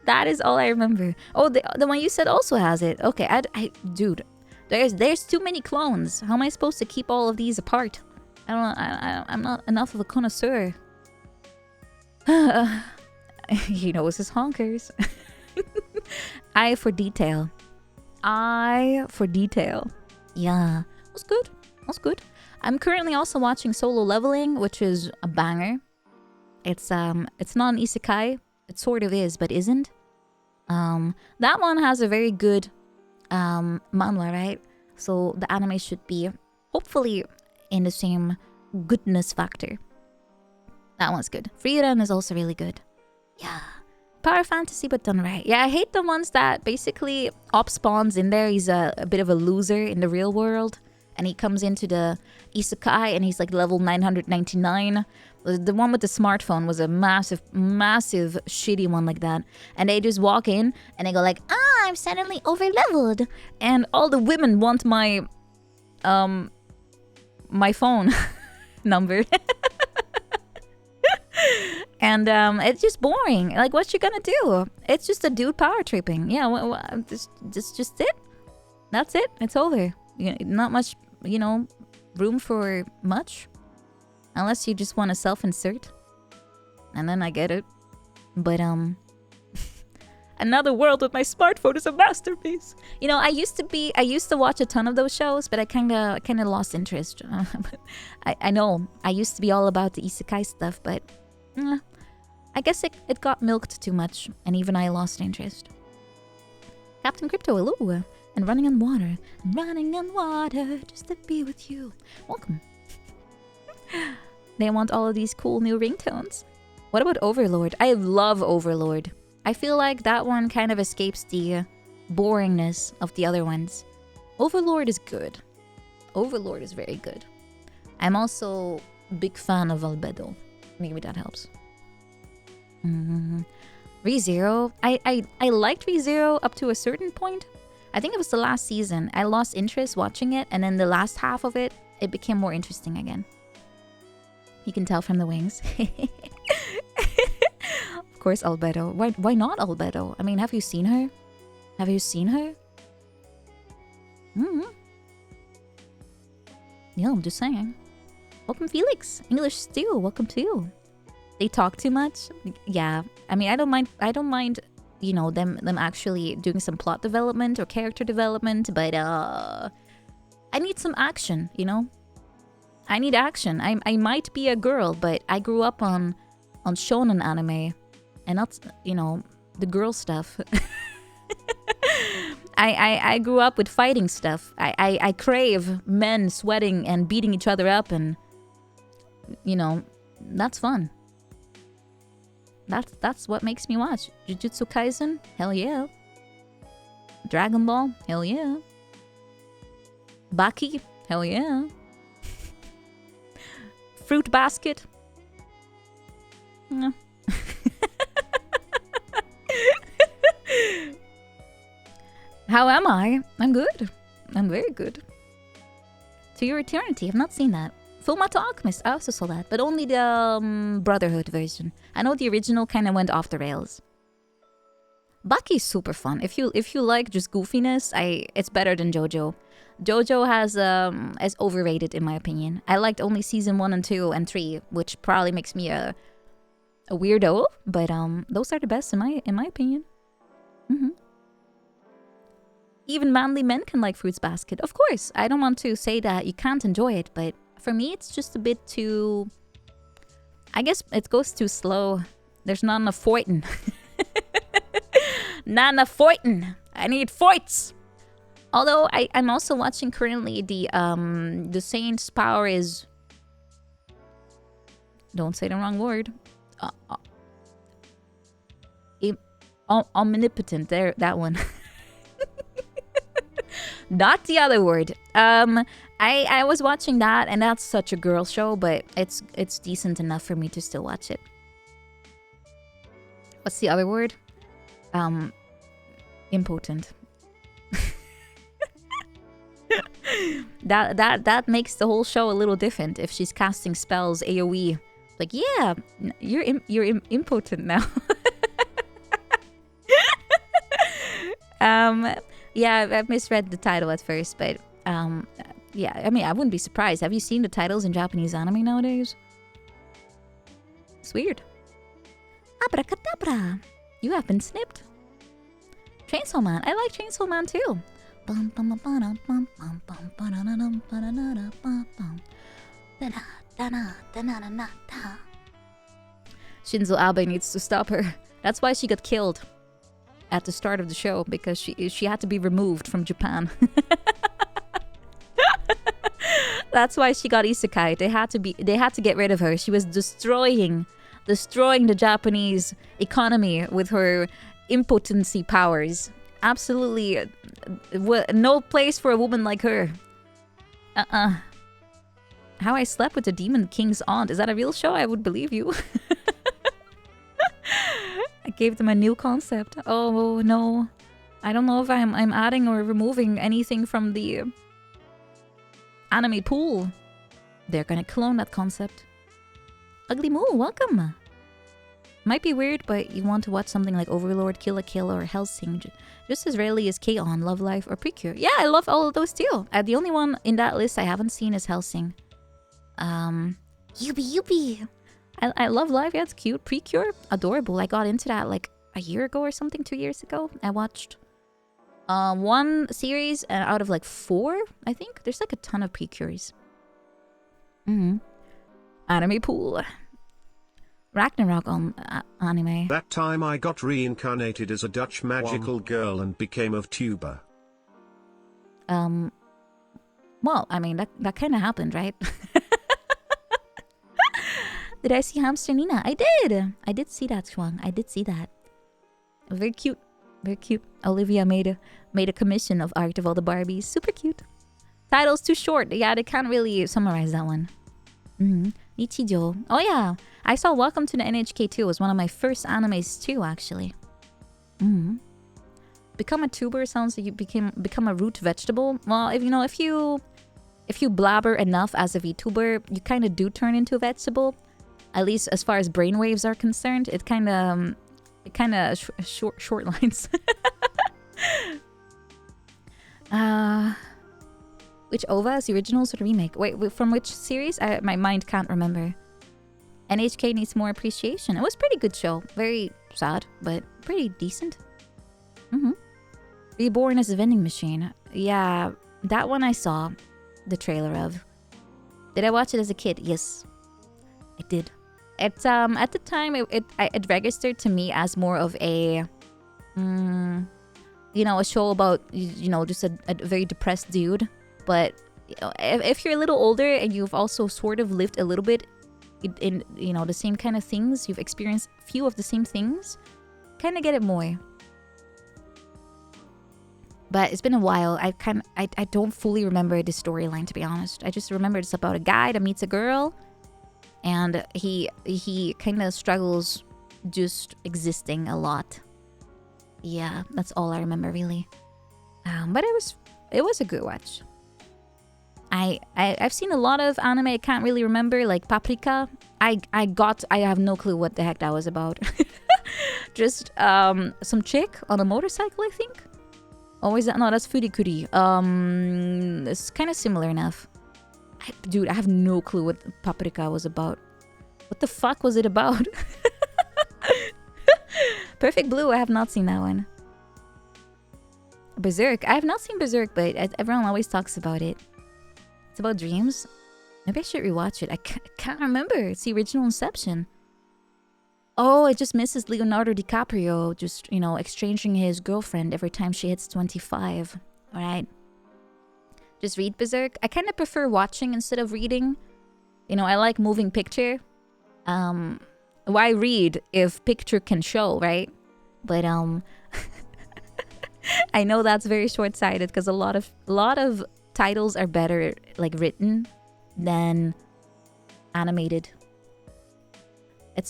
That is all I remember. Oh, the one you said also has it. Okay, dude, there's too many clones. How am I supposed to keep all of these apart? I'm not enough of a connoisseur. He knows his honkers. Eye for detail. Eye for detail. Yeah, was good. I'm currently also watching Solo Leveling, which is a banger. It's not an isekai. It sort of is, but isn't. That one has a very good manhwa, right? So the anime should be hopefully in the same goodness factor. That one's good. Freedom is also really good. Yeah. Power fantasy, but done right. Yeah, I hate the ones that basically Op spawns in there. He's a bit of a loser in the real world. and he comes into the isekai and he's like level 999. The one with the smartphone was a massive shitty one like that. And they just walk in and they go like, I'm suddenly over-leveled. And all the women want my phone number. And it's just boring. Like, what you gonna do? It's just a dude power tripping. Yeah, just it. That's it. It's over. Not much, room for much. Unless you just want to self-insert. And then I get it. But, Another World with my smartphone is a masterpiece. I used to watch a ton of those shows, but I kind of lost interest. I know. I used to be all about the isekai stuff, but I guess it got milked too much, and even I lost interest. Captain Crypto, hello. And running on water. I'm running on water just to be with you. Welcome. They want all of these cool new ringtones. What about Overlord? I love Overlord. I feel like that one kind of escapes the boringness of the other ones. Overlord is good. Overlord is very good. I'm also a big fan of Albedo. Maybe that helps. ReZero. I liked ReZero up to a certain point. I think it was the last season. I lost interest watching it, and then the last half of it, it became more interesting again. You can tell from the wings. Of course, Albedo. Why not Albedo? I mean, have you seen her? Have you seen her? Yeah, I'm just saying. Welcome, Felix. English Stew. Welcome too. They talk too much. Yeah, I mean, I don't mind. Them actually doing some plot development or character development, but I need some action. I need action. I might be a girl, but I grew up on shonen anime, and not the girl stuff. I grew up with fighting stuff. I crave men sweating and beating each other up, and that's fun. That's what makes me watch. Jujutsu Kaisen? Hell yeah. Dragon Ball? Hell yeah. Baki? Hell yeah. Fruit Basket? No. How am I? I'm good. I'm very good. To Your Eternity. I've not seen that. Fullmetal Alchemist. I also saw that, but only the Brotherhood version. I know the original kind of went off the rails. Baki's super fun. If you like just goofiness, it's better than JoJo. JoJo is overrated in my opinion. I liked only season 1 and 2 and 3, which probably makes me a weirdo, but those are the best in my opinion. Even manly men can like Fruits Basket. Of course, I don't want to say that you can't enjoy it, but for me it's just a bit too, I guess it goes too slow. There's not enough fighting. Not enough fighting. I need fights. Although I'm also watching currently the Saint's power is, don't say the wrong word, omnipotent. There, that one. Not the other word. I was watching that, and that's such a girl show, but it's decent enough for me to still watch it. What's the other word? Impotent. That makes the whole show a little different. If she's casting spells AoE, like, yeah, you're impotent now. Yeah, I've misread the title at first, but yeah, I mean, I wouldn't be surprised. Have you seen the titles in Japanese anime nowadays? It's weird. Abracadabra! You have been snipped. Chainsaw Man. I like Chainsaw Man too. Shinzo Abe needs to stop her. That's why she got killed at the start of the show, because she had to be removed from Japan. That's why she got isekai. They had to get rid of her. She was destroying the Japanese economy with her impotency powers. Absolutely no place for a woman like her. How I Slept with the Demon King's Aunt. Is that a real show? I would believe you. I gave them a new concept. Oh no. I don't know if I'm adding or removing anything from the anime pool. They're gonna clone that concept. Ugly Moo, welcome. Might be weird, but you want to watch something like Overlord, Kill la Kill, or Hellsing just as rarely as K-On!, Love Life, or Precure. Yeah, I love all of those too. The only one in that list I haven't seen is Hellsing. Yubi. I love Life. Yeah, it's cute. Precure, adorable. I got into that like a year ago or something, 2 years ago. I watched one series out of like 4, I think. There's like a ton of Precures. Anime pool. Ragnarok on anime. That time I got reincarnated as a Dutch magical girl and became a vtuber. Well, I mean, that kind of happened, right? Did I see Hamster Nina? I did! I did see that, Shuang. I did see that. Very cute. Very cute. Olivia made a commission of art of all the Barbies. Super cute. Title's too short. Yeah, they can't really summarize that one. Nichijo. Oh yeah. I saw Welcome to the NHK too. It was one of my first animes too, actually. Become a tuber sounds like you become a root vegetable. Well, if you blabber enough as a VTuber, you kind of do turn into a vegetable. At least as far as brainwaves are concerned, it kind of short lines. Which OVA is the originals or the remake? Wait, from which series? My mind can't remember. NHK needs more appreciation. It was a pretty good show. Very sad, but pretty decent. Reborn as a vending machine. Yeah, that one I saw the trailer of. Did I watch it as a kid? Yes, I did. It's at the time it registered to me as more of a a show about just a very depressed dude. But if you're a little older and you've also sort of lived a little bit in the same kind of things, you've experienced a few of the same things, kind of get it more. But it's been a while. I don't fully remember the storyline, to be honest. I just remember it's about a guy that meets a girl, and he kind of struggles just existing a lot. Yeah, that's all I remember really. But it was a good watch. I've seen a lot of anime I can't really remember, like Paprika. I have no clue what the heck that was about. Just some chick on a motorcycle, I think. Oh, is that? No, that's Furikuri. It's kind of similar enough. Dude, I have no clue what Paprika was about. What the fuck was it about? Perfect Blue, I have not seen that one. Berserk, I have not seen Berserk, but everyone always talks about it. It's about dreams. Maybe I should rewatch it. I can't remember. It's the original Inception. Oh, it just misses Leonardo DiCaprio just, exchanging his girlfriend every time she hits 25. Alright. Just read Berserk. I kind of prefer watching instead of reading. I like moving picture. Why read if picture can show, right? But I know that's very short-sighted because a lot of titles are better like written than animated.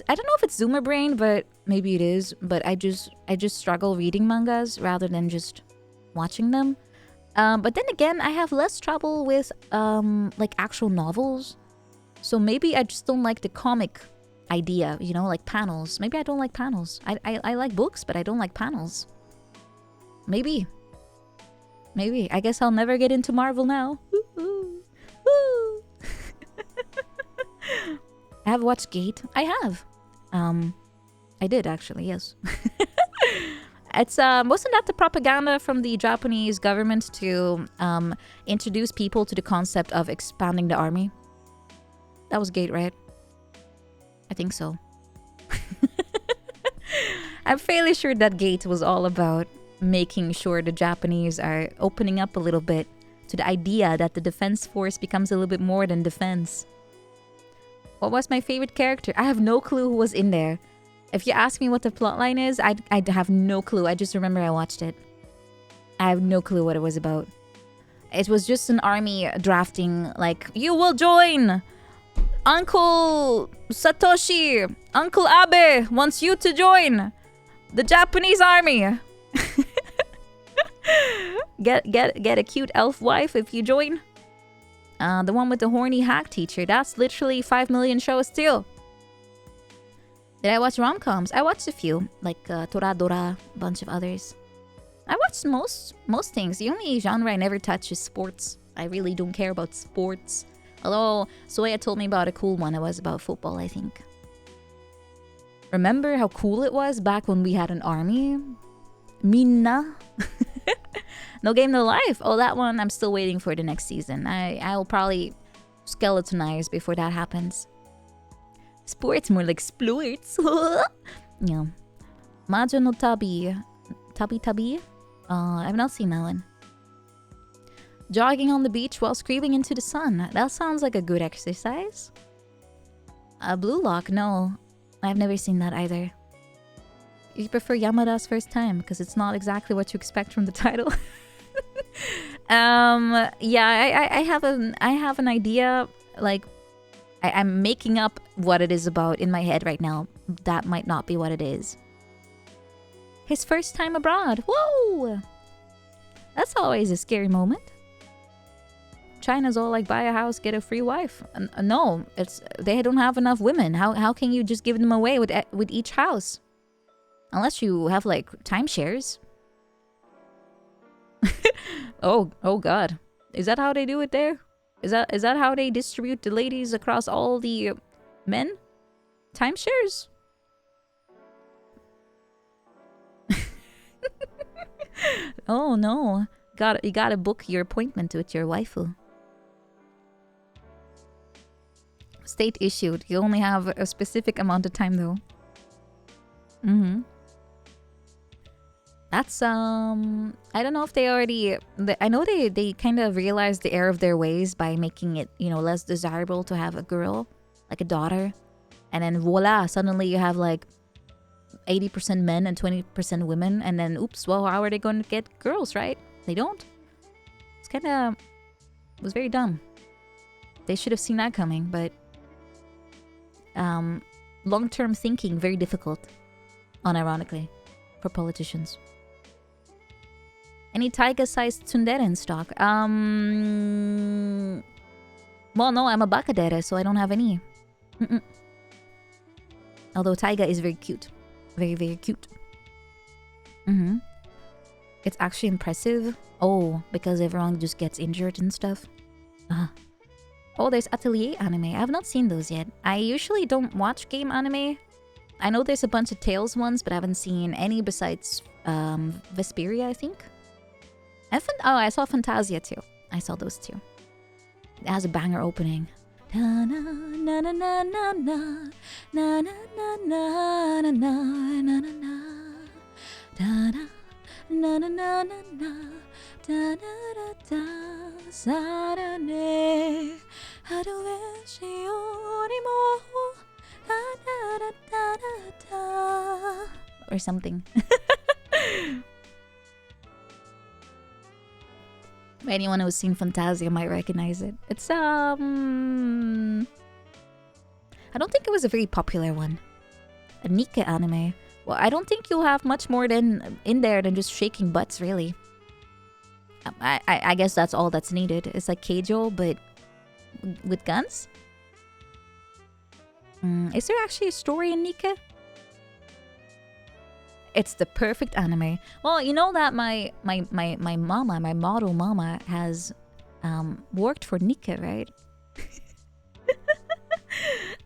I don't know if it's Zoomer brain, but maybe it is. But I just struggle reading mangas rather than just watching them. But then again, I have less trouble with like actual novels. So maybe I just don't like the comic idea, like panels. Maybe I don't like panels. I like books, but I don't like panels. Maybe. I guess I'll never get into Marvel now. Woo. I have watched Gate. I have. I did actually, yes. It's wasn't that the propaganda from the Japanese government to introduce people to the concept of expanding the army? That was Gate, right? I think so. I'm fairly sure that Gate was all about making sure the Japanese are opening up a little bit to the idea that the defense force becomes a little bit more than defense. What was my favorite character? I have no clue who was in there. If you ask me what the plotline is, I'd have no clue. I just remember I watched it. I have no clue what it was about. It was just an army drafting, like, you will join! Uncle Satoshi! Uncle Abe wants you to join the Japanese army! Get a cute elf wife if you join. The one with the horny hack teacher, that's literally 5 million shows too. Did I watch rom-coms? I watched a few, like Toradora, a bunch of others. I watched most things. The only genre I never touch is sports. I really don't care about sports. Although Soya told me about a cool one. It was about football, I think. Remember how cool it was back when we had an army? Minna. No Game No Life. Oh, that one I'm still waiting for the next season. I'll probably skeletonize before that happens. Sports, more like splorts. Yeah. Majo no Tabi. Tabi? I've not seen that one. Jogging on the beach while screaming into the sun. That sounds like a good exercise. Blue Lock, no. I've never seen that either. You prefer Yamada's First Time because it's not exactly what you expect from the title. Yeah, I have an idea. Like, I'm making up what it is about in my head right now. That might not be what it is. His first time abroad. Whoa! That's always a scary moment. China's all like, buy a house, get a free wife. No, they don't have enough women. How can you just give them away with each house? Unless you have like timeshares. Oh God, is that how they do it there? Is that how they distribute the ladies across all the men? Timeshares? Oh no, you gotta book your appointment with your waifu. State issued. You only have a specific amount of time though. That's I don't know if they already. I know they kind of realized the error of their ways by making it, you know, less desirable to have a girl, like a daughter, and then voila, suddenly you have like 80% men and 20% women, and then oops, well, how are they going to get girls, right? They don't. It's kind of was very dumb. They should have seen that coming, but long-term thinking very difficult, unironically, for politicians. Any Taiga-sized tsundere in stock? Well, no, I'm a bakadere, so I don't have any. Although Taiga is very cute. Very, very cute. It's actually impressive. Oh, because everyone just gets injured and stuff. Oh, there's Atelier anime. I have not seen those yet. I usually don't watch game anime. I know there's a bunch of Tales ones, but I haven't seen any besides Vesperia, I think. I saw Fantasia too. I saw those two. It has a banger opening. Na na na na na na na na na na na na na na na na na na da da da da sarane haruwe shiori mo da da da da da or something. Anyone who's seen Fantasia might recognize it. It's I don't think it was a very popular one. A Nika anime. Well, I don't think you'll have much more in there than just shaking butts, really. I guess that's all that's needed. It's like Keijo, but with guns. Is there actually a story in Nika? It's the perfect anime. Well, you know that my mama, my model mama, has worked for Nika, right?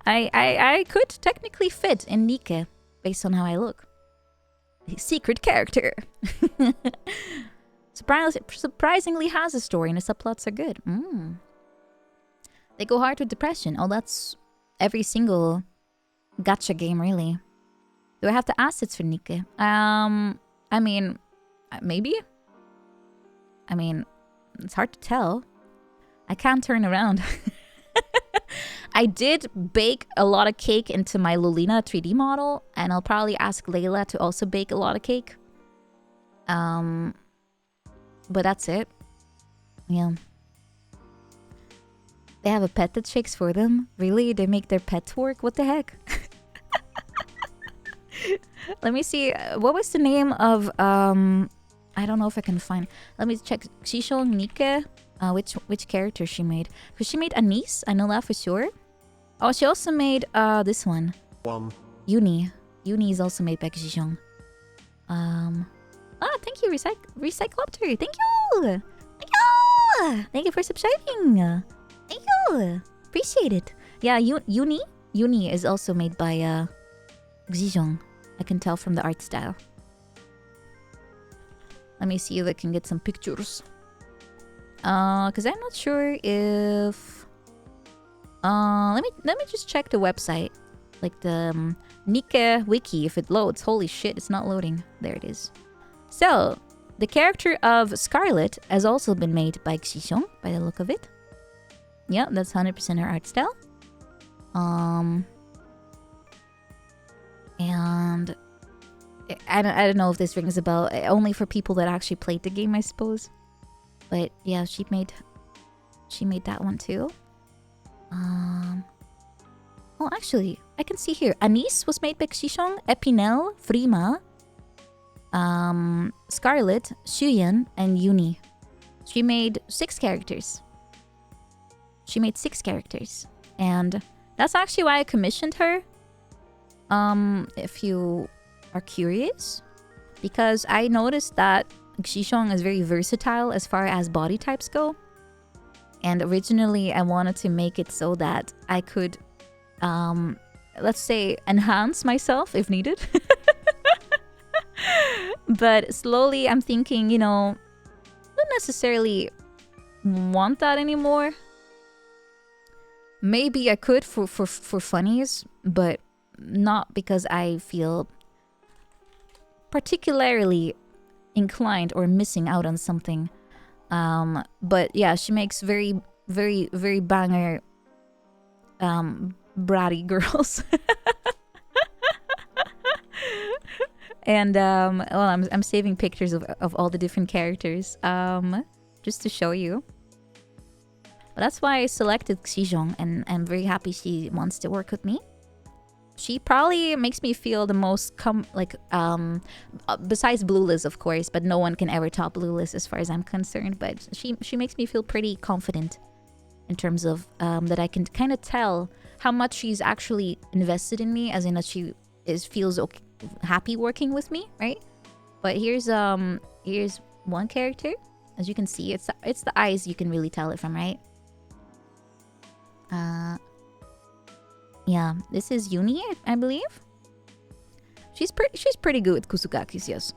I could technically fit in Nika based on how I look. Secret character. Surprisingly has a story and the subplots are good. They go hard with depression. Oh, that's every single gacha game, really. Do I have the assets for Nika? I mean, maybe? I mean, it's hard to tell. I can't turn around. I did bake a lot of cake into my Lolina 3D model, and I'll probably ask Layla to also bake a lot of cake. But that's it. Yeah. They have a pet that shakes for them? Really? They make their pets work? What the heck? Let me see. What was the name of I don't know if I can find. Let me check. Xishong Nike. Which character she made? Because she made Anise. I know that for sure. Oh, she also made this one. Uni. Uni is also made by Xishong. Thank you, Recyclopter. Thank you. Thank you. Thank you for subscribing. Thank you. Appreciate it. Yeah, Uni. Uni is also made by Xijong. I can tell from the art style. Let me see if I can get some pictures. Cause I'm not sure if let me just check the website. Like the Nike wiki, if it loads. Holy shit, it's not loading. There it is. So, the character of Scarlet has also been made by Xishong, by the look of it. Yeah, that's 100% her art style. And I don't know if this rings a bell. Only for people that actually played the game, I suppose. But yeah, she made that one too. Oh, actually, I can see here. Anise was made by Xishong, Epinel, Frima, Scarlet, Shuyan, and Uni. She made 6 characters. And that's actually why I commissioned her. If you are curious. Because I noticed that Xishong is very versatile as far as body types go. And originally, I wanted to make it so that I could, let's say, enhance myself if needed. But slowly, I'm thinking, I don't necessarily want that anymore. Maybe I could for funnies, but not because I feel particularly inclined or missing out on something. But yeah, she makes very, very, very banger bratty girls. And well, I'm saving pictures of all the different characters just to show you. But that's why I selected Xijong, and I'm very happy she wants to work with me. She probably makes me feel the most besides Blueless, of course, but no one can ever top Blueless as far as I'm concerned. But she makes me feel pretty confident in terms of that I can kind of tell how much she's actually invested in me, as in that she feels okay, happy working with me, right? But here's one character. As you can see, it's the eyes you can really tell it from, right? Yeah, this is Uni, I believe. She's pretty good with Kusugakis, yes.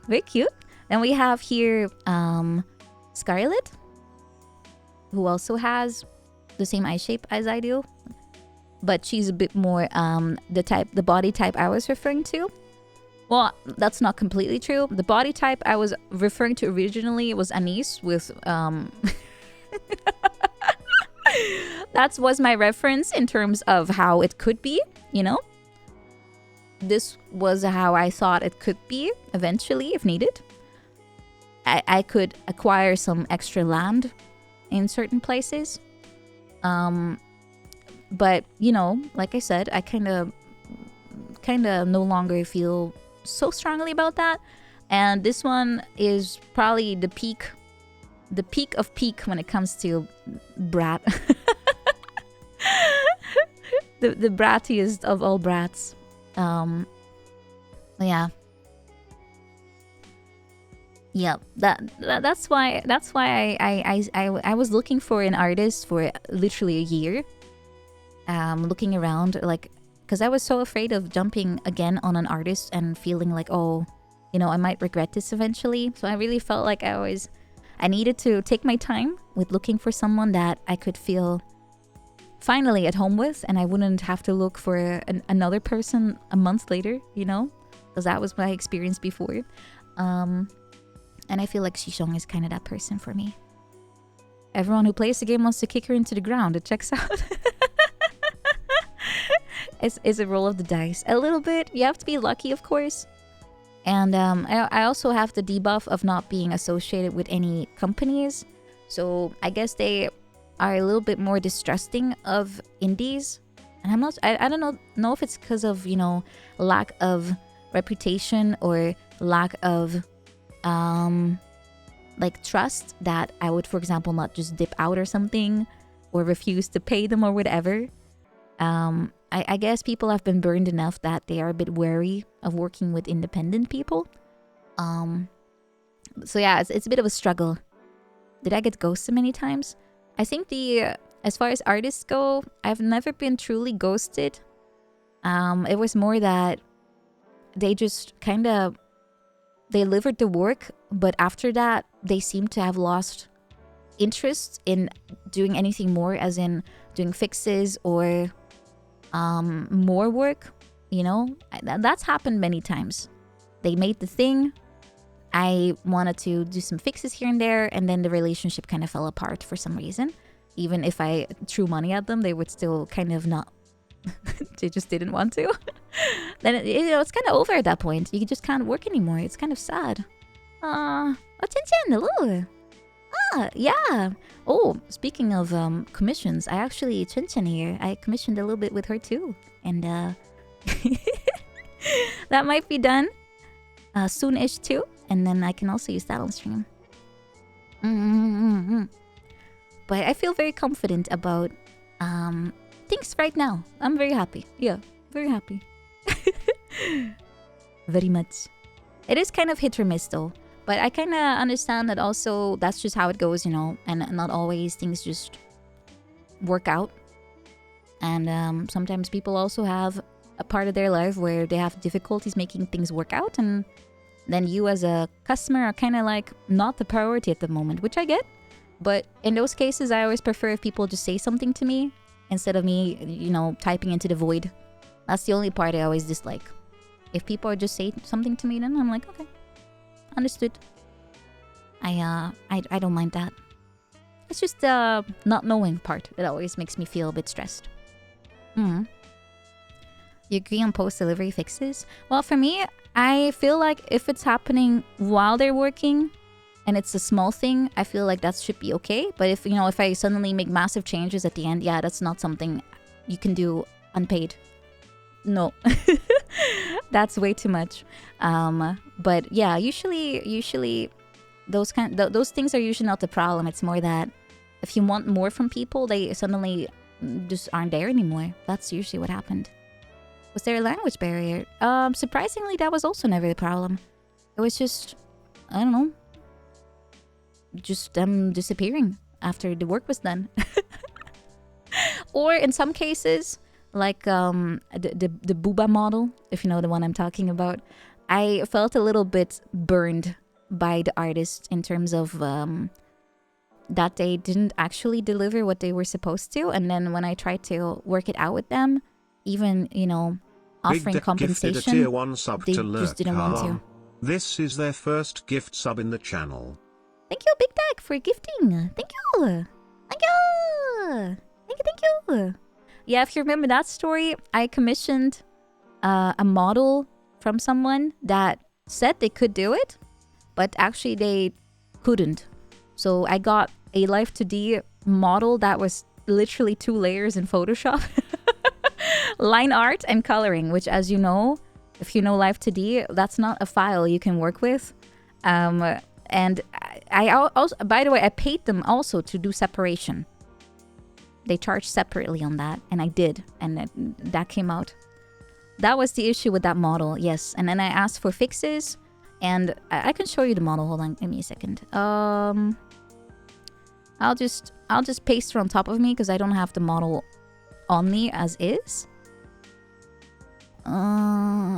Very cute. Then we have here Scarlet, who also has the same eye shape as I do, but she's a bit more the body type I was referring to. Well, that's not completely true. The body type I was referring to originally was Anise with that was my reference in terms of how it could be, This was how I thought it could be eventually, if needed. I could acquire some extra land in certain places. But, like I said, I kind of no longer feel so strongly about that. And this one is probably the peak of peak when it comes to brat. the brattiest of all brats. Yeah. Yeah, that's why I was looking for an artist for literally a year. Looking around, because I was so afraid of jumping again on an artist and feeling like, oh, I might regret this eventually. So I really felt like I needed to take my time with looking for someone that I could feel finally at home with, and I wouldn't have to look for another person a month later, because that was my experience before. And I feel like Xishong is kind of that person for me. Everyone who plays the game wants to kick her into the ground. It checks out. It's a roll of the dice. A little bit. You have to be lucky, of course. And I also have the debuff of not being associated with any companies. So I guess they are a little bit more distrusting of indies. And I don't know if it's because of, lack of reputation or lack of like trust that I would, for example, not just dip out or something or refuse to pay them or whatever. I guess people have been burned enough that they are a bit wary of working with independent people. So yeah, it's a bit of a struggle. Did I get ghosted many times? I think as far as artists go, I've never been truly ghosted. It was more that they just they delivered the work, but after that, they seem to have lost interest in doing anything more, as in doing fixes or more work. That's happened many times. They made the thing. I wanted to do some fixes here and there, and then the relationship kind of fell apart for some reason. Even if I threw money at them, they would still kind of not. They just didn't want to. Then it's kind of over at that point. You just can't work anymore. It's kind of sad. Oh, Chen, hello. Yeah. Oh, speaking of commissions, I actually, Chen here, I commissioned a little bit with her too. And that might be done soon-ish too. And then I can also use that on stream. But I feel very confident about things right now. I'm very happy. Yeah, very happy. Very much. It is kind of hit or miss though. But I kind of understand that also that's just how it goes, and not always things just work out. And sometimes people also have a part of their life where they have difficulties making things work out. And then you as a customer are kind of like not the priority at the moment, which I get. But in those cases, I always prefer if people just say something to me instead of me, typing into the void. That's the only part I always dislike. If people just say something to me, then I'm like, okay, understood. I don't mind that. It's just the not knowing part that always makes me feel a bit stressed. You agree on post-delivery fixes? Well, for me, I feel like if it's happening while they're working and it's a small thing, I feel like that should be okay. But if I suddenly make massive changes at the end, yeah, that's not something you can do unpaid. No. That's way too much. But yeah, usually those things are usually not the problem. It's more that if you want more from people, they suddenly just aren't there anymore. That's usually what happened. Was there a language barrier? Surprisingly, that was also never the problem. It was just, I don't know, just them disappearing after the work was done. Or in some cases, like the booba model, if you know the one I'm talking about, I felt a little bit burned by the artist in terms of that they didn't actually deliver what they were supposed to. And then when I tried to work it out with them, even, offering compensation, tier 1 sub they to just didn't want to. This is their first gift sub in the channel. Thank you, Big Tag, for gifting. Thank you. Thank you. Thank you. Yeah, if you remember that story, I commissioned a model from someone that said they could do it, but actually they couldn't. So I got a Life 2D model that was literally 2 layers in Photoshop. Line art and coloring, which, as you know, if you know Life 2D, that's not a file you can work with. And I also, by the way, I paid them also to do separation. They charged separately on that, and I did, and that came out. That was the issue with that model, yes. And then I asked for fixes, and I can show you the model. Hold on, give me a second. I'll just paste her on top of me because I don't have the model on me as is.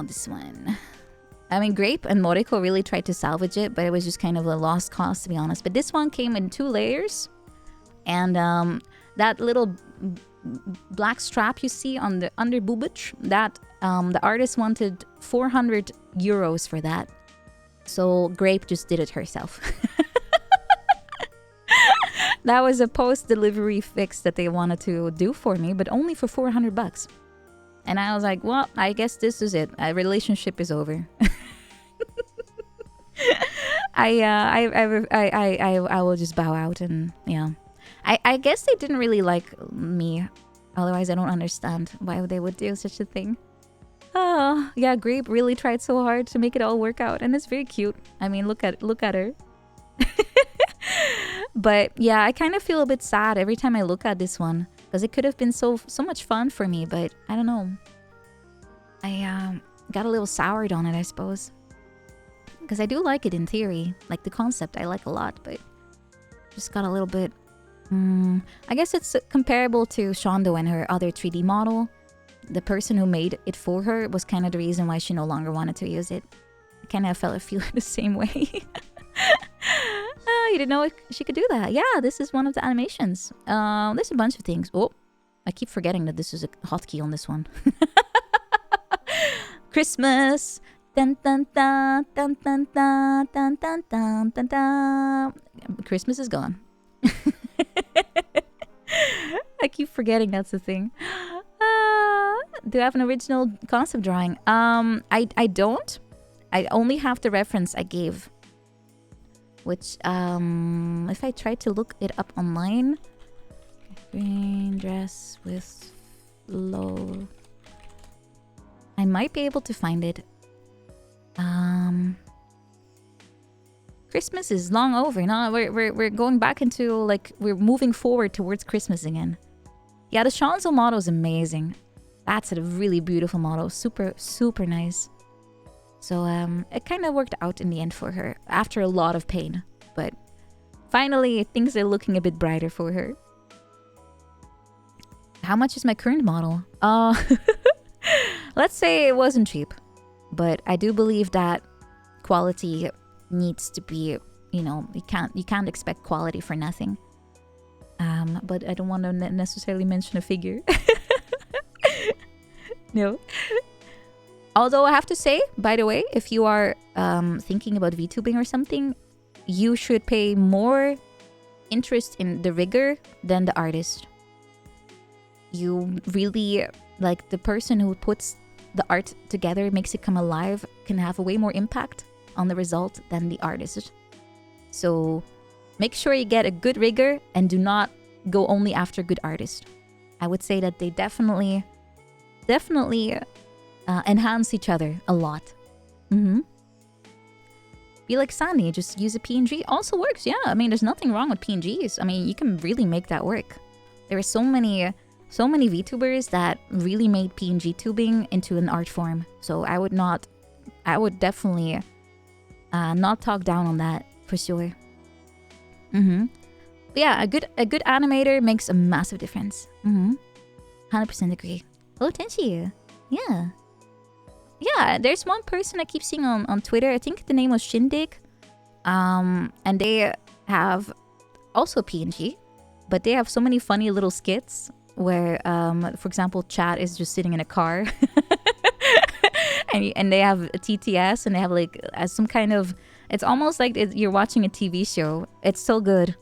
This one. I mean, Grape and Moriko really tried to salvage it, but it was just kind of a lost cause, to be honest. But this one came in 2 layers, and that little black strap you see on the under boobage, that the artist wanted 400 euros for that. So Grape just did it herself. That was a post-delivery fix that they wanted to do for me, but only for 400 bucks. And I was like, well, I guess this is it. Our relationship is over. I will just bow out and yeah. I guess they didn't really like me. Otherwise, I don't understand why they would do such a thing. Oh, yeah, Grape really tried so hard to make it all work out, and it's very cute. I mean, look at her. But yeah, I kind of feel a bit sad every time I look at this one because it could have been so much fun for me, but I don't know. I got a little soured on it, I suppose. Because I do like it in theory. Like the concept I like a lot, but just got a little bit... I guess it's comparable to Shondo and her other 3D model. The person who made it for her was kind of the reason why she no longer wanted to use it. I kind of feel the same way. You didn't know she could do that. Yeah, this is one of the animations. There's a bunch of things. Oh, I keep forgetting that this is a hotkey on this one. Christmas. Dun dun dun dun dun dun dun dun dun dun dun. Christmas is gone. I keep forgetting that's the thing. Do I have an original concept drawing? I don't. I only have the reference I gave. Which, if I try to look it up online, green dress with low, I might be able to find it. Christmas is long over. No, we're going back into like we're moving forward towards Christmas again. Yeah, the Shanzo model is amazing. That's a really beautiful model. Super nice. So it kind of worked out in the end for her after a lot of pain, but finally things are looking a bit brighter for her. How much is my current model? Let's say it wasn't cheap, but I do believe that quality needs to be, you know, you can't expect quality for nothing. But I don't want to necessarily mention a figure. No. Although I have to say, by the way, if you are thinking about VTubing or something, you should pay more interest in the rigger than the artist. You really, like, the person who puts the art together, makes it come alive, can have a way more impact on the result than the artist. So make sure you get a good rigger and do not go only after good artist. I would say that they definitely enhance each other a lot. Be like Sandy, just use a PNG. Also works, yeah. I mean, there's nothing wrong with PNGs. I mean, you can really make that work. There are so many VTubers that really made PNG tubing into an art form. So I would definitely not talk down on that for sure. But yeah, a good animator makes a massive difference. 100% agree. Oh, Tenchi. Yeah. Yeah, there's one person I keep seeing on Twitter. I think the name was Shindig. And they have also PNG, but they have so many funny little skits where, for example, Chat is just sitting in a car. and they have a TTS and they have like some kind of... It's almost like you're watching a TV show. It's so good.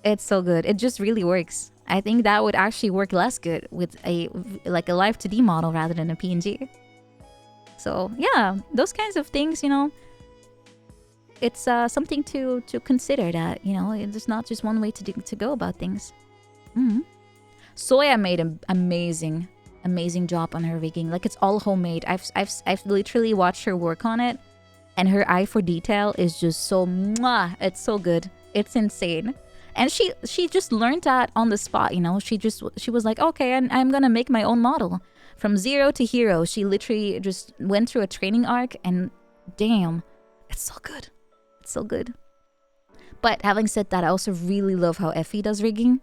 It's so good. It just really works. I think that would actually work less good with a live 2D model rather than a PNG. So yeah, those kinds of things, you know, it's something to consider that, you know, there's not just one way to go about things. Soya made an amazing job on her rigging. Like, it's all homemade. I've literally watched her work on it, and her eye for detail is just so mwah. It's so good. It's insane. And she just learned that on the spot, you know. She was like, okay, I'm gonna make my own model. From zero to hero, she literally just went through a training arc, and damn, it's so good. It's so good. But having said that, I also really love how Effie does rigging.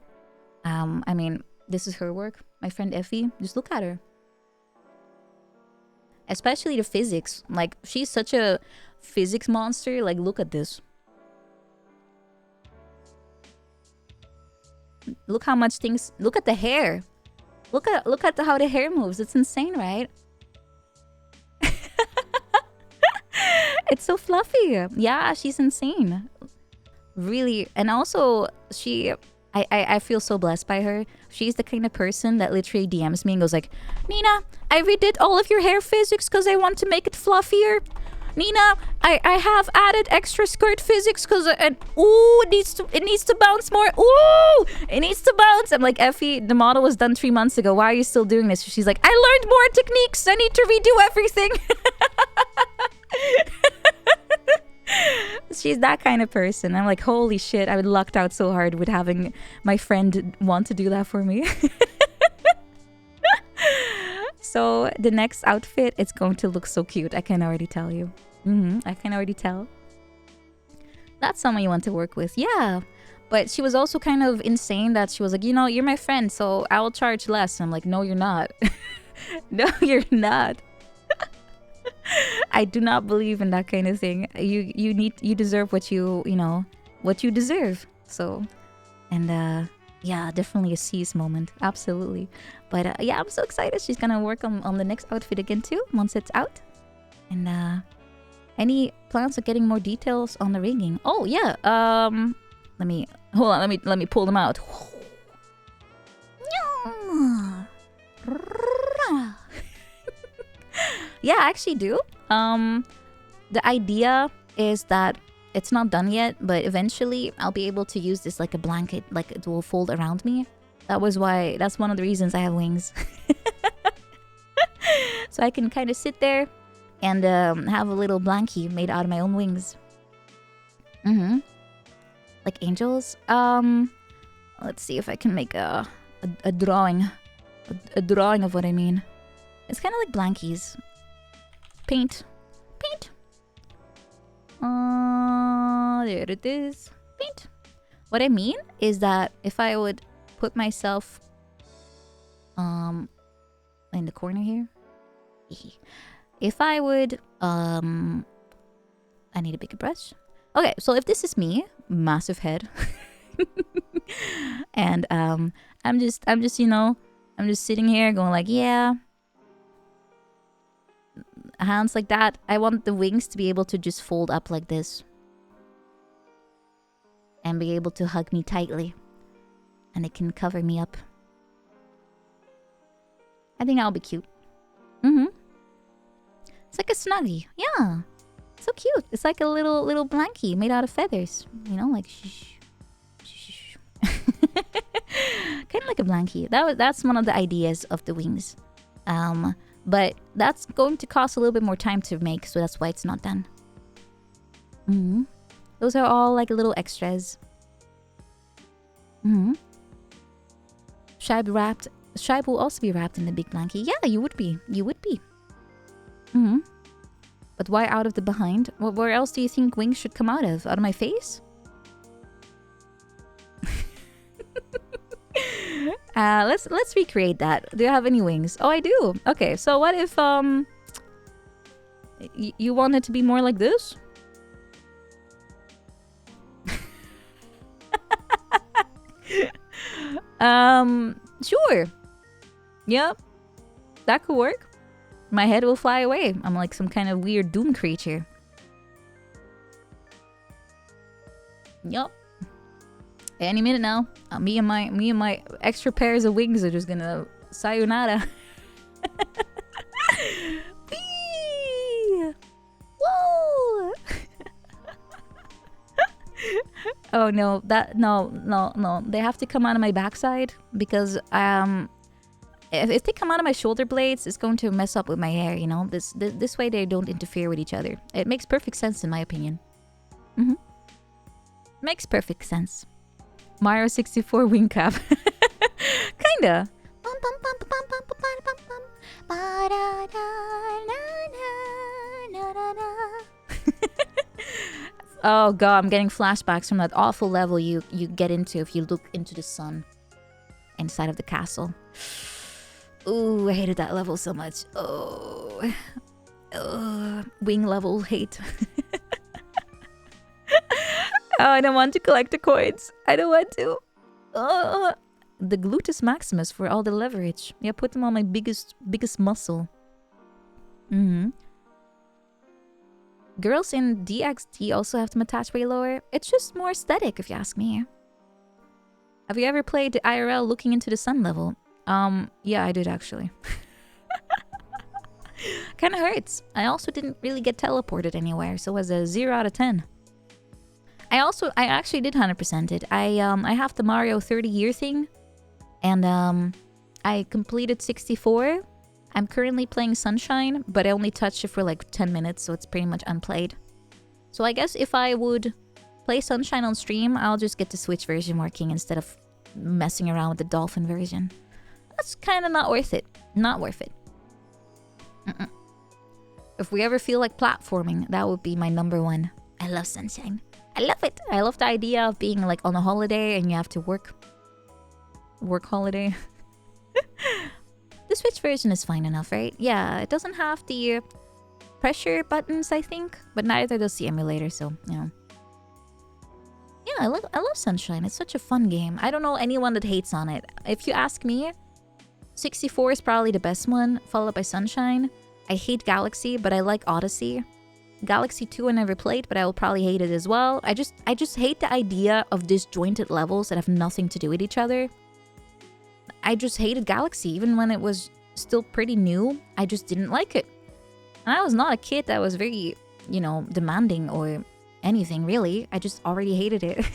I mean, this is her work. My friend Effie, just look at her. Especially the physics. Like, she's such a physics monster. Like, look at this. Look how much things... Look at the hair. Look at how the hair moves. It's insane, right? It's so fluffy. Yeah, she's insane. Really. And also, I feel so blessed by her. She's the kind of person that literally DMs me and goes like, Nina, I redid all of your hair physics because I want to make it fluffier. Nina, I have added extra skirt physics because ooh, it needs to bounce more. Ooh, it needs to bounce. I'm like, Effie, the model was done 3 months ago. Why are you still doing this? She's like, I learned more techniques. I need to redo everything. She's that kind of person. I'm like, holy shit, I lucked out so hard with having my friend want to do that for me. So the next outfit, it's going to look so cute. I can already tell you. I can already tell. That's someone you want to work with. Yeah. But she was also kind of insane that she was like, you know, you're my friend, so I will charge less. I'm like, no, you're not. No, you're not. I do not believe in that kind of thing. You deserve what you know, what you deserve. So, and yeah, definitely a seize moment. Absolutely. But yeah, I'm so excited. She's gonna work on the next outfit again too once it's out. And any plans of getting more details on the rigging? Oh yeah. Let me pull them out. Yeah, I actually do. The idea is that it's not done yet, but eventually I'll be able to use this like a blanket, like it will fold around me. That's one of the reasons I have wings. So I can kind of sit there and have a little blankie made out of my own wings. Like angels. Let's see if I can make a drawing. A drawing of what I mean. It's kind of like blankies. Paint. There it is. Paint. What I mean is that if I would put myself in the corner here. If I would I need a bigger brush. Okay, so if this is me, massive head. And I'm just you know, I'm just sitting here going like, yeah. Hands like that. I want the wings to be able to just fold up like this. And be able to hug me tightly. And it can cover me up. I think that'll be cute. It's like a snuggie. Yeah. So cute. It's like a little blankie made out of feathers. You know, like shh. Kind of like a blankie. That's one of the ideas of the wings. But that's going to cost a little bit more time to make, so that's why it's not done. Those are all like little extras. Shibe will also be wrapped in the big blankie. Yeah, you would be. But why out of the behind? Where else do you think wings should come out of? Out of my face? Let's recreate that. Do you have any wings? Oh, I do. Okay, so what if you want it to be more like this? Sure. Yep. That could work. My head will fly away. I'm like some kind of weird doom creature. Yup. Any minute now, me and my extra pairs of wings are just gonna sayonara. Whee! Whoa! Oh no, no. They have to come out of my backside because if they come out of my shoulder blades, it's going to mess up with my hair. You know, this way they don't interfere with each other. It makes perfect sense in my opinion. Makes perfect sense. Mario 64 wing cap. Kinda. Oh god, I'm getting flashbacks from that awful level you get into if you look into the sun inside of the castle. Ooh, I hated that level so much. Oh, wing level hate. Oh, I don't want to collect the coins. I don't want to. The gluteus maximus for all the leverage. Yeah, put them on my biggest muscle. Girls in DXD also have them attached way lower. It's just more aesthetic, if you ask me. Have you ever played the IRL looking into the sun level? Yeah, I did actually. Kind of hurts. I also didn't really get teleported anywhere, so it was a 0 out of 10. I actually did 100% it. I have the Mario 30-year thing, and I completed 64. I'm currently playing Sunshine, but I only touched it for like 10 minutes, so it's pretty much unplayed. So I guess if I would play Sunshine on stream, I'll just get the Switch version working instead of messing around with the Dolphin version. That's kind of not worth it. Not worth it. If we ever feel like platforming, that would be my number one. I love Sunshine. I love it. I love the idea of being like on a holiday and you have to work holiday. The Switch version is fine enough, right? Yeah, it doesn't have the pressure buttons, I think, but neither does the emulator, so, you know. Yeah, I love Sunshine. It's such a fun game. I don't know anyone that hates on it. If you ask me, 64 is probably the best one, followed by Sunshine. I hate Galaxy, but I like Odyssey. Galaxy 2 I never played, but I will probably hate it as well. I just hate the idea of disjointed levels that have nothing to do with each other. I just hated Galaxy, even when it was still pretty new. I just didn't like it. And I was not a kid that was very, you know, demanding or anything, really. I just already hated it.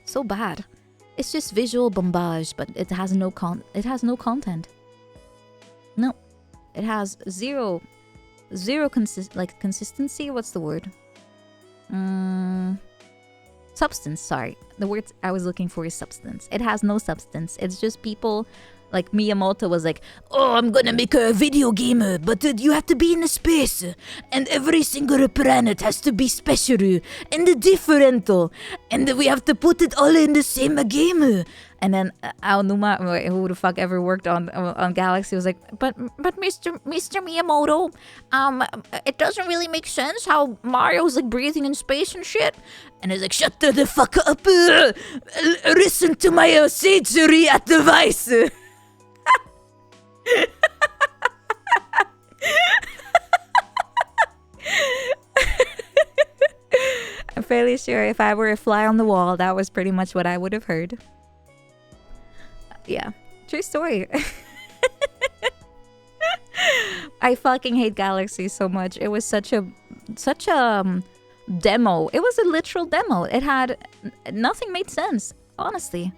So bad. It's just visual bombage, but it has no content. No. It has zero consistency. What's the word? Substance, sorry. The word I was looking for is substance. It has no substance. It's just people, like Miyamoto was like, oh, I'm gonna make a video game, but you have to be in a space, and every single planet has to be special, and different, and we have to put it all in the same game. And then Aonuma, who the fuck ever worked on Galaxy, was like, but Mr. Miyamoto, it doesn't really make sense how Mario's like breathing in space and shit. And he's like, shut the fuck up, listen to my surgery advice. I'm fairly sure if I were a fly on the wall, that was pretty much what I would have heard. Yeah, true story. I fucking hate Galaxy so much. It was such a demo. It was a literal demo. It had nothing made sense. Honestly,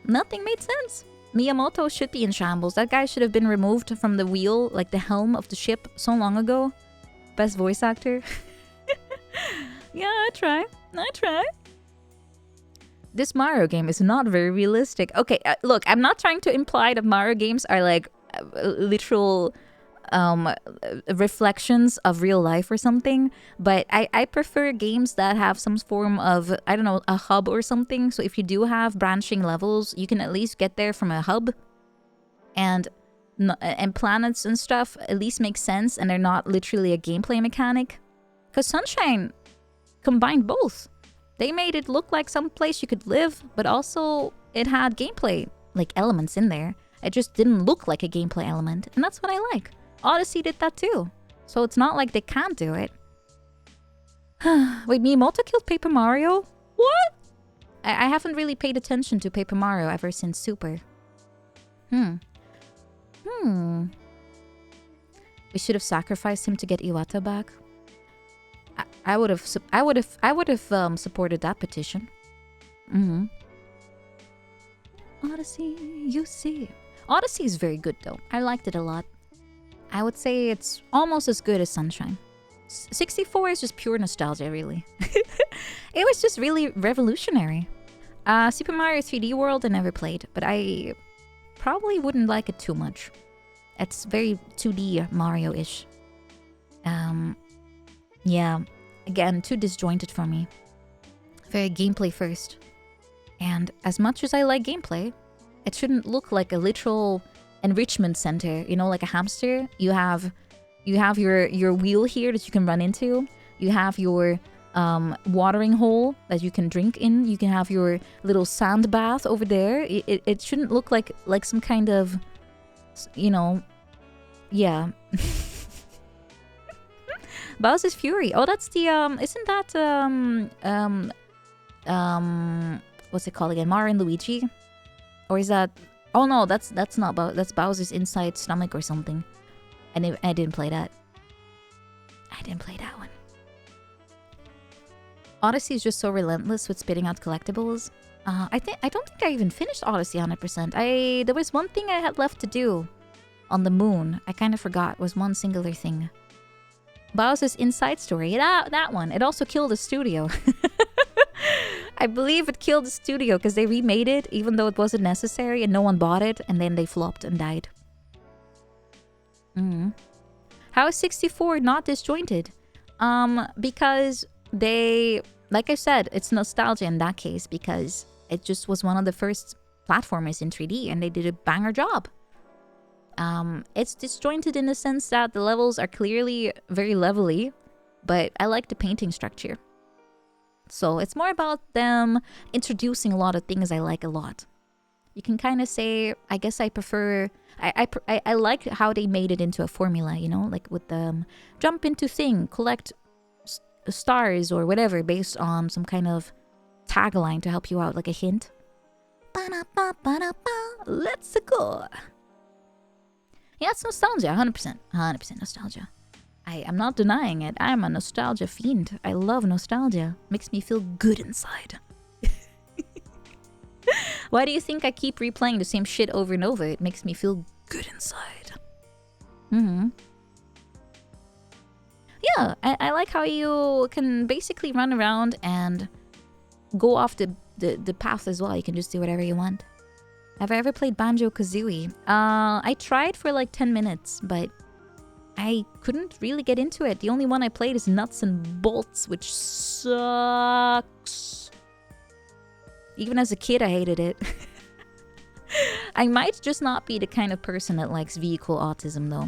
nothing made sense. Miyamoto should be in shambles. That guy should have been removed from the wheel, like the helm of the ship, so long ago. Best voice actor. Yeah, I try. This Mario game is not very realistic. Okay, look, I'm not trying to imply that Mario games are like literal reflections of real life or something, but I prefer games that have some form of, I don't know, a hub or something. So if you do have branching levels, you can at least get there from a hub, and planets and stuff at least make sense, and they're not literally a gameplay mechanic. Because Sunshine combined both. They made it look like some place you could live, but also it had gameplay like elements in there. It just didn't look like a gameplay element, and that's what I like. Odyssey did that too, so it's not like they can't do it. Wait, Miyamoto killed Paper Mario? What? I haven't really paid attention to Paper Mario ever since Super. We should have sacrificed him to get Iwata back. I would have supported that petition. Odyssey, you see. Odyssey is very good though. I liked it a lot. I would say it's almost as good as Sunshine. 64 is just pure nostalgia, really. It was just really revolutionary. Super Mario 3D World I never played, but I probably wouldn't like it too much. It's very 2D Mario-ish. Yeah, again, too disjointed for me. Very gameplay first. And as much as I like gameplay, it shouldn't look like a literal enrichment center, you know, like a hamster. You have your wheel here that you can run into. You have your watering hole that you can drink in. You can have your little sand bath over there. It shouldn't look like some kind of, you know, yeah. Bowser's Fury. Oh, that's the isn't that what's it called again? Mario and Luigi? Or is that Oh no, that's not that's Bowser's inside stomach or something. I didn't play that. I didn't play that one. Odyssey is just so relentless with spitting out collectibles. I don't think I even finished Odyssey 100%. There was one thing I had left to do on the moon. I kind of forgot. It was one singular thing. Bowser's Inside Story. That one. It also killed the studio. I believe it killed the studio because they remade it even though it wasn't necessary and no one bought it, and then they flopped and died. How is 64 not disjointed? Because they, like I said, it's nostalgia in that case because it just was one of the first platformers in 3D and they did a banger job. It's disjointed in the sense that the levels are clearly very levelly, but I like the painting structure. So it's more about them introducing a lot of things I like a lot. You can kind of say, I guess I prefer... I like how they made it into a formula, you know? Like with the jump into thing, collect stars or whatever based on some kind of tagline to help you out, like a hint. Let's go. Yeah, it's nostalgia, 100%. 100% nostalgia. I'm not denying it. I'm a nostalgia fiend. I love nostalgia. Makes me feel good inside. Why do you think I keep replaying the same shit over and over? It makes me feel good inside. Yeah, I like how you can basically run around and go off the path as well. You can just do whatever you want. Have I ever played Banjo-Kazooie? I tried for like 10 minutes, but I couldn't really get into it. The only one I played is Nuts and Bolts, which sucks. Even as a kid, I hated it. I might just not be the kind of person that likes vehicle autism, though.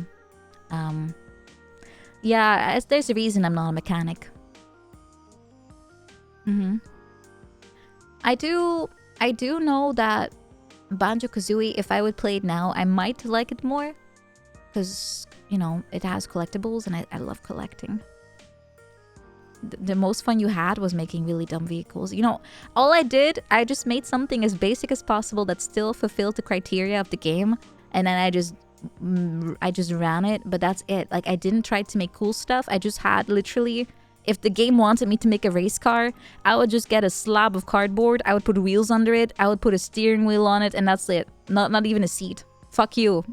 Yeah, there's a reason I'm not a mechanic. I do know that Banjo-Kazooie, if I would play it now, I might like it more. Because, you know, it has collectibles and I love collecting. The most fun you had was making really dumb vehicles. You know, all I just made something as basic as possible that still fulfilled the criteria of the game. And then I just ran it, but that's it. Like, I didn't try to make cool stuff. I just had literally, if the game wanted me to make a race car, I would just get a slab of cardboard. I would put wheels under it. I would put a steering wheel on it, and that's it. Not even a seat. Fuck you.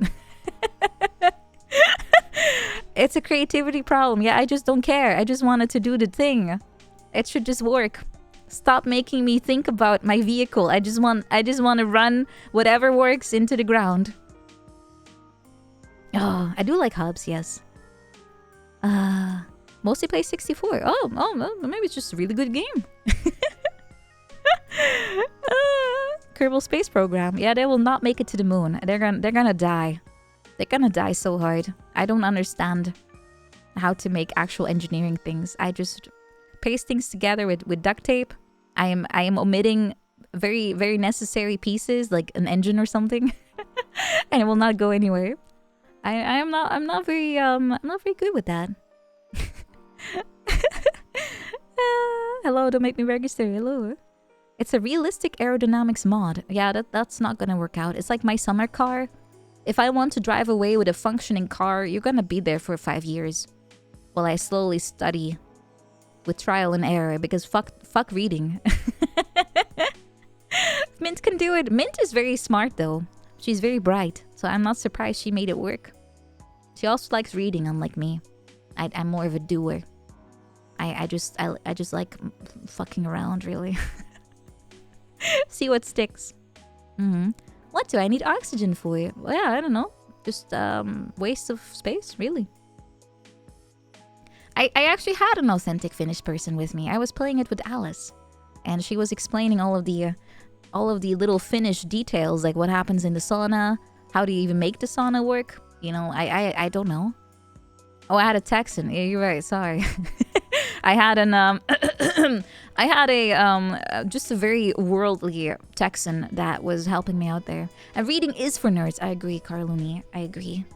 It's a creativity problem. Yeah, I just don't care. I just wanted to do the thing. It should just work. Stop making me think about my vehicle. I just want to run whatever works into the ground. Oh, I do like hubs, yes. Mostly play 64. Oh, maybe it's just a really good game. Kerbal Space Program. Yeah, they will not make it to the moon. They're gonna die. They're gonna die so hard. I don't understand how to make actual engineering things. I just paste things together with duct tape. I am omitting very, very necessary pieces like an engine or something. And it will not go anywhere. I'm not very good with that. Hello, don't make me register. Hello. It's a realistic aerodynamics mod. Yeah, that's not gonna work out. It's like my summer car. If I want to drive away with a functioning car, you're gonna be there for 5 years. While I slowly study with trial and error, because fuck reading. Mint can do it. Mint is very smart though. She's very bright, so I'm not surprised she made it work. She also likes reading, unlike me. I'm more of a doer. I just like fucking around, really. See what sticks. What do I need oxygen for? Well, yeah, I don't know. Just waste of space, really. I actually had an authentic Finnish person with me. I was playing it with Alice, and she was explaining all of the little Finnish details, like what happens in the sauna, how do you even make the sauna work? You know, I don't know. Oh, I had a Texan. Yeah, you're right. Sorry. I had just a very worldly Texan that was helping me out there. And reading is for nerds. I agree, Carluni. I agree.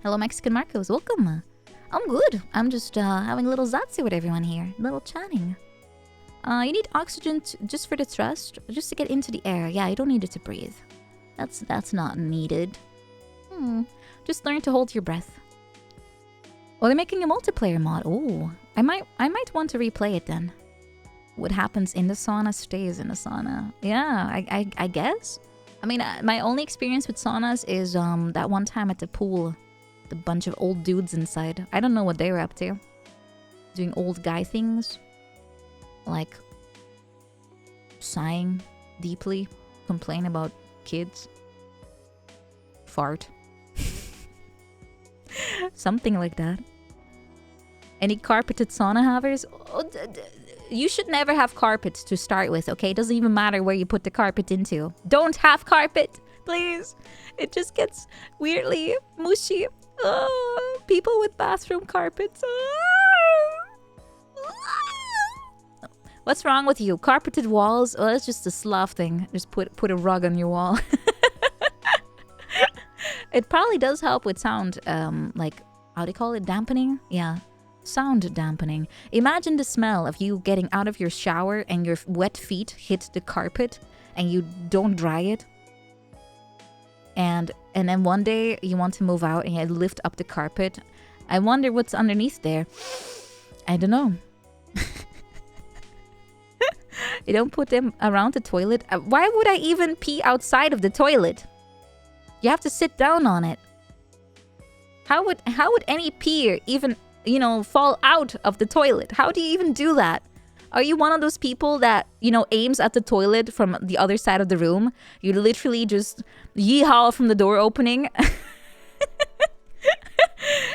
Hello, Mexican Marcos. Welcome. I'm good. I'm just having a little Zatsu with everyone here. A little chatting. You need oxygen just for the thrust, just to get into the air. Yeah, you don't need it to breathe. That's not needed. Just learn to hold your breath. Oh, they're making a multiplayer mod. Oh, I might want to replay it then. What happens in the sauna stays in the sauna. Yeah, I guess. I mean, my only experience with saunas is that one time at the pool, the bunch of old dudes inside. I don't know what they were up to. Doing old guy things, like sighing deeply, complain about kids, fart, something like that. Any carpeted sauna havers? Oh, you should never have carpets to start with, okay? It doesn't even matter where you put the carpet into. Don't have carpet, please. It just gets weirdly mushy. Oh, people with bathroom carpets. Oh. What's wrong with you? Carpeted walls? Oh, that's just a sloth thing. Just put a rug on your wall. It probably does help with sound, like, how do you call it? Dampening? Yeah. Sound dampening. Imagine the smell of you getting out of your shower and your wet feet hit the carpet and you don't dry it. And then one day you want to move out and you lift up the carpet. I wonder what's underneath there. I don't know. You don't put them around the toilet. Why would I even pee outside of the toilet? You have to sit down on it. How would any pee even, you know, fall out of the toilet? How do you even do that? Are you one of those people that, you know, aims at the toilet from the other side of the room? You literally just yeehaw from the door opening.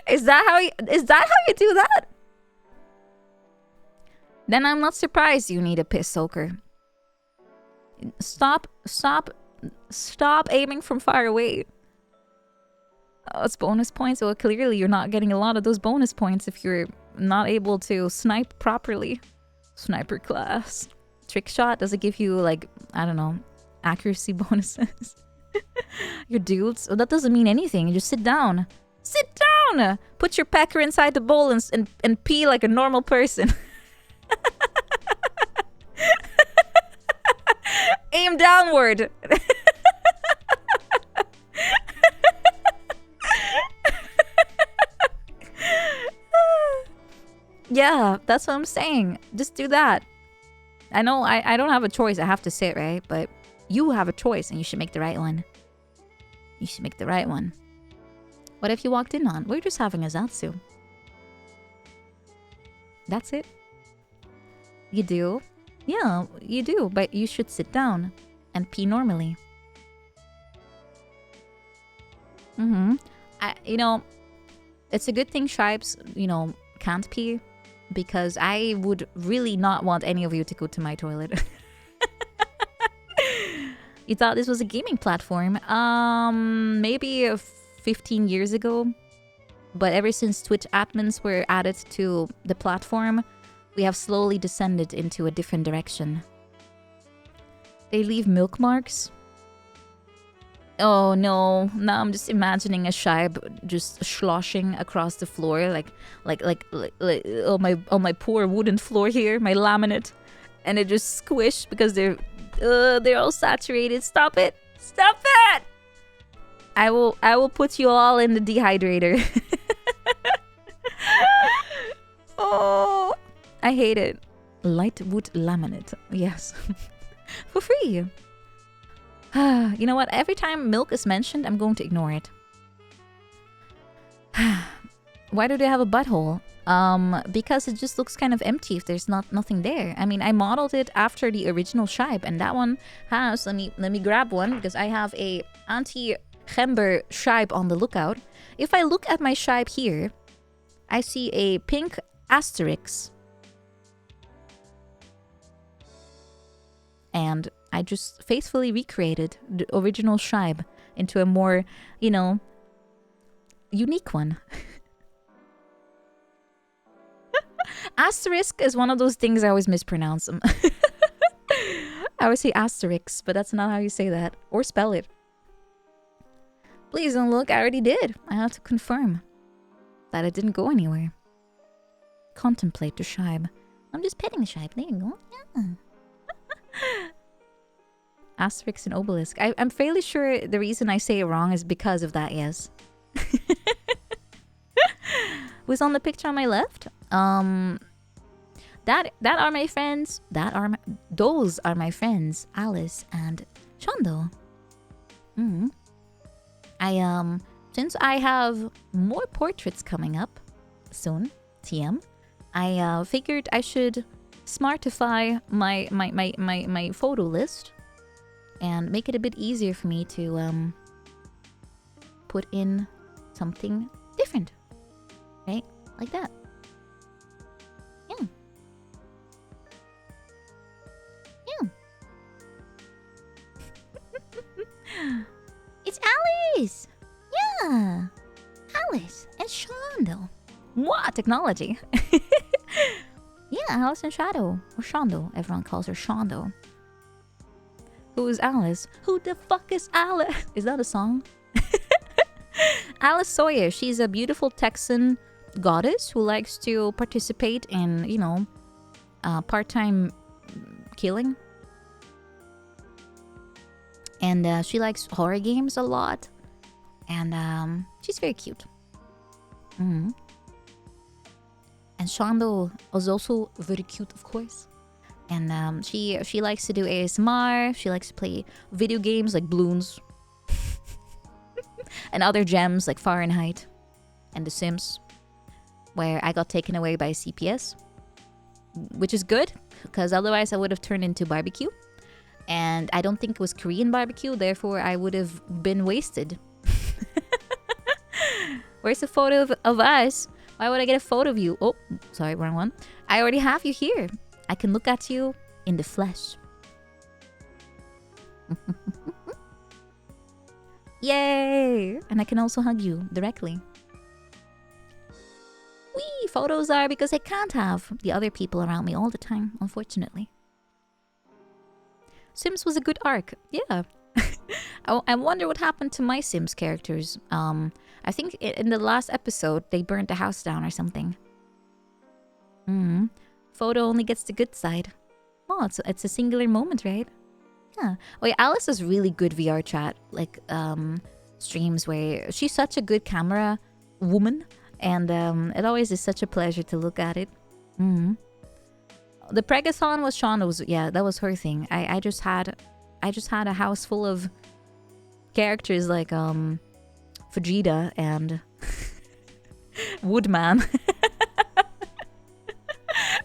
Is that how you do that? Then I'm not surprised you need a piss soaker. Stop aiming from far away. Oh, it's bonus points. Well, clearly you're not getting a lot of those bonus points if you're not able to snipe properly. Sniper class. Trick shot, does it give you, like, I don't know, accuracy bonuses? Your dudes? Well, that doesn't mean anything. You just sit down. Sit down! Put your pecker inside the bowl and pee like a normal person. Aim downward. Yeah, that's what I'm saying. Just do that. I know I don't have a choice. I have to sit, right? But you have a choice and you should make the right one. You should make the right one. What if you walked in on? We're just having a zatsu. That's it. You do? Yeah, you do. But you should sit down and pee normally. You know, it's a good thing Shibes, you know, can't pee. Because I would really not want any of you to go to my toilet. You thought this was a gaming platform? Maybe 15 years ago. But ever since Twitch admins were added to the platform, we have slowly descended into a different direction. They leave milk marks? Oh no, now I'm just imagining a shibe just sloshing across the floor like on my poor wooden floor here, my laminate, and it just squished because they're all saturated. Stop it! Stop it! I will put you all in the dehydrator. Oh, I hate it. Light wood laminate, yes, for free. You know what? Every time milk is mentioned, I'm going to ignore it. Why do they have a butthole? Because it just looks kind of empty if there's nothing there. I mean, I modeled it after the original shibe, and that one has. Let me grab one because I have a anti-gember shibe on the lookout. If I look at my shibe here, I see a pink asterisk, and I just faithfully recreated the original shibe into a more, you know, unique one. Asterisk is one of those things I always mispronounce them. I always say asterisk, but that's not how you say that. Or spell it. Please don't look, I already did. I have to confirm that it didn't go anywhere. Contemplate the shibe. I'm just petting the shibe. There you go. Yeah. Asterix and obelisk. I'm fairly sure the reason I say it wrong is because of that, yes. Who's on the picture on my left? That are my friends. Those are my friends, Alice and Shondo. Since I have more portraits coming up soon, TM, I figured I should smartify my photo list and make it a bit easier for me to put in something different, right? Like that. Yeah. It's Alice! Yeah! Alice and Shondo. What technology? Yeah, Alice and Shadow. Or Shondo. Everyone calls her Shondo. Who is Alice? Who the fuck is Alice? Is that a song? Alice Sawyer. She's a beautiful Texan goddess who likes to participate in, you know, part-time killing. And she likes horror games a lot. And she's very cute. And Shondo is also very cute, of course. And she likes to do ASMR. She likes to play video games like Bloons. And other gems like Fahrenheit and The Sims, where I got taken away by CPS. Which is good, because otherwise I would have turned into barbecue. And I don't think it was Korean barbecue, therefore I would have been wasted. Where's the photo of us? Why would I get a photo of you? Oh, sorry, wrong one. I already have you here. I can look at you in the flesh. Yay! And I can also hug you directly. Wee! Photos are because I can't have the other people around me all the time, unfortunately. Sims was a good arc. Yeah. I wonder what happened to my Sims characters. I think in the last episode, they burned the house down or something. Photo only gets the good side. Oh, it's a singular moment, right? Yeah. Oh yeah, Alice has really good VR chat, like streams where she's such a good camera woman, and it always is such a pleasure to look at it. The Pregathon was Shonda's. Yeah, that was her thing. I just had a house full of characters like Vegeta and Woodman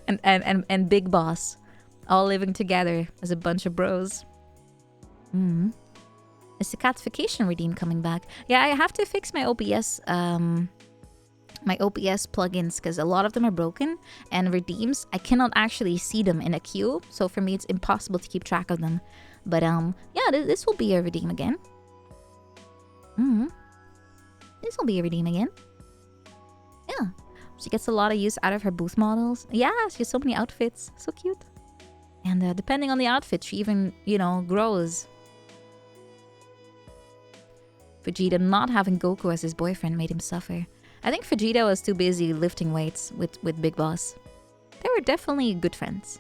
and Big Boss, all living together as a bunch of bros. Is the catification redeem coming back? Yeah, I have to fix my OBS my OBS plugins because a lot of them are broken, and redeems I cannot actually see them in a queue, so for me it's impossible to keep track of them. But yeah, this will be a redeem again. This will be a redeem again. Yeah, she gets a lot of use out of her booth models. Yeah, she has so many outfits, so cute. And depending on the outfit, she even, you know, grows. Vegeta not having Goku as his boyfriend made him suffer. I think Vegeta was too busy lifting weights with Big Boss. They were definitely good friends.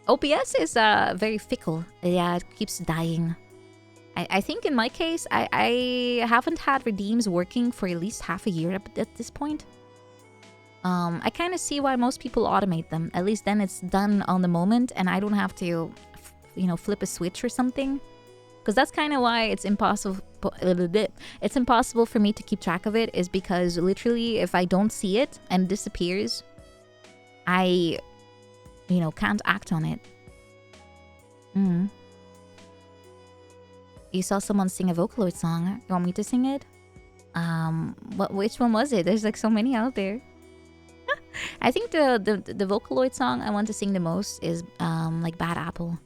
OBS is very fickle. Yeah, it keeps dying. I think in my case, I haven't had redeems working for at least half a year at this point. I kind of see why most people automate them. At least then it's done on the moment and I don't have to, you know, flip a switch or something. Because that's kind of why it's impossible. It's impossible for me to keep track of it, is because literally if I don't see it and it disappears, I, you know, can't act on it. You saw someone sing a Vocaloid song. You want me to sing it? Which one was it? There's like so many out there. I think the Vocaloid song I want to sing the most is like Bad Apple.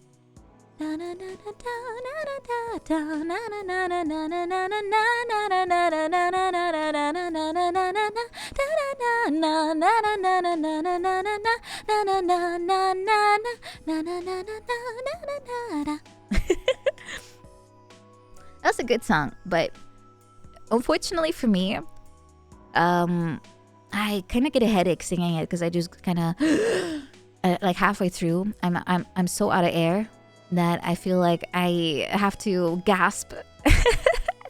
That's a good song, but unfortunately for me, I kind of get a headache singing it because I just kind of like halfway through, I'm so out of air that I feel like I have to gasp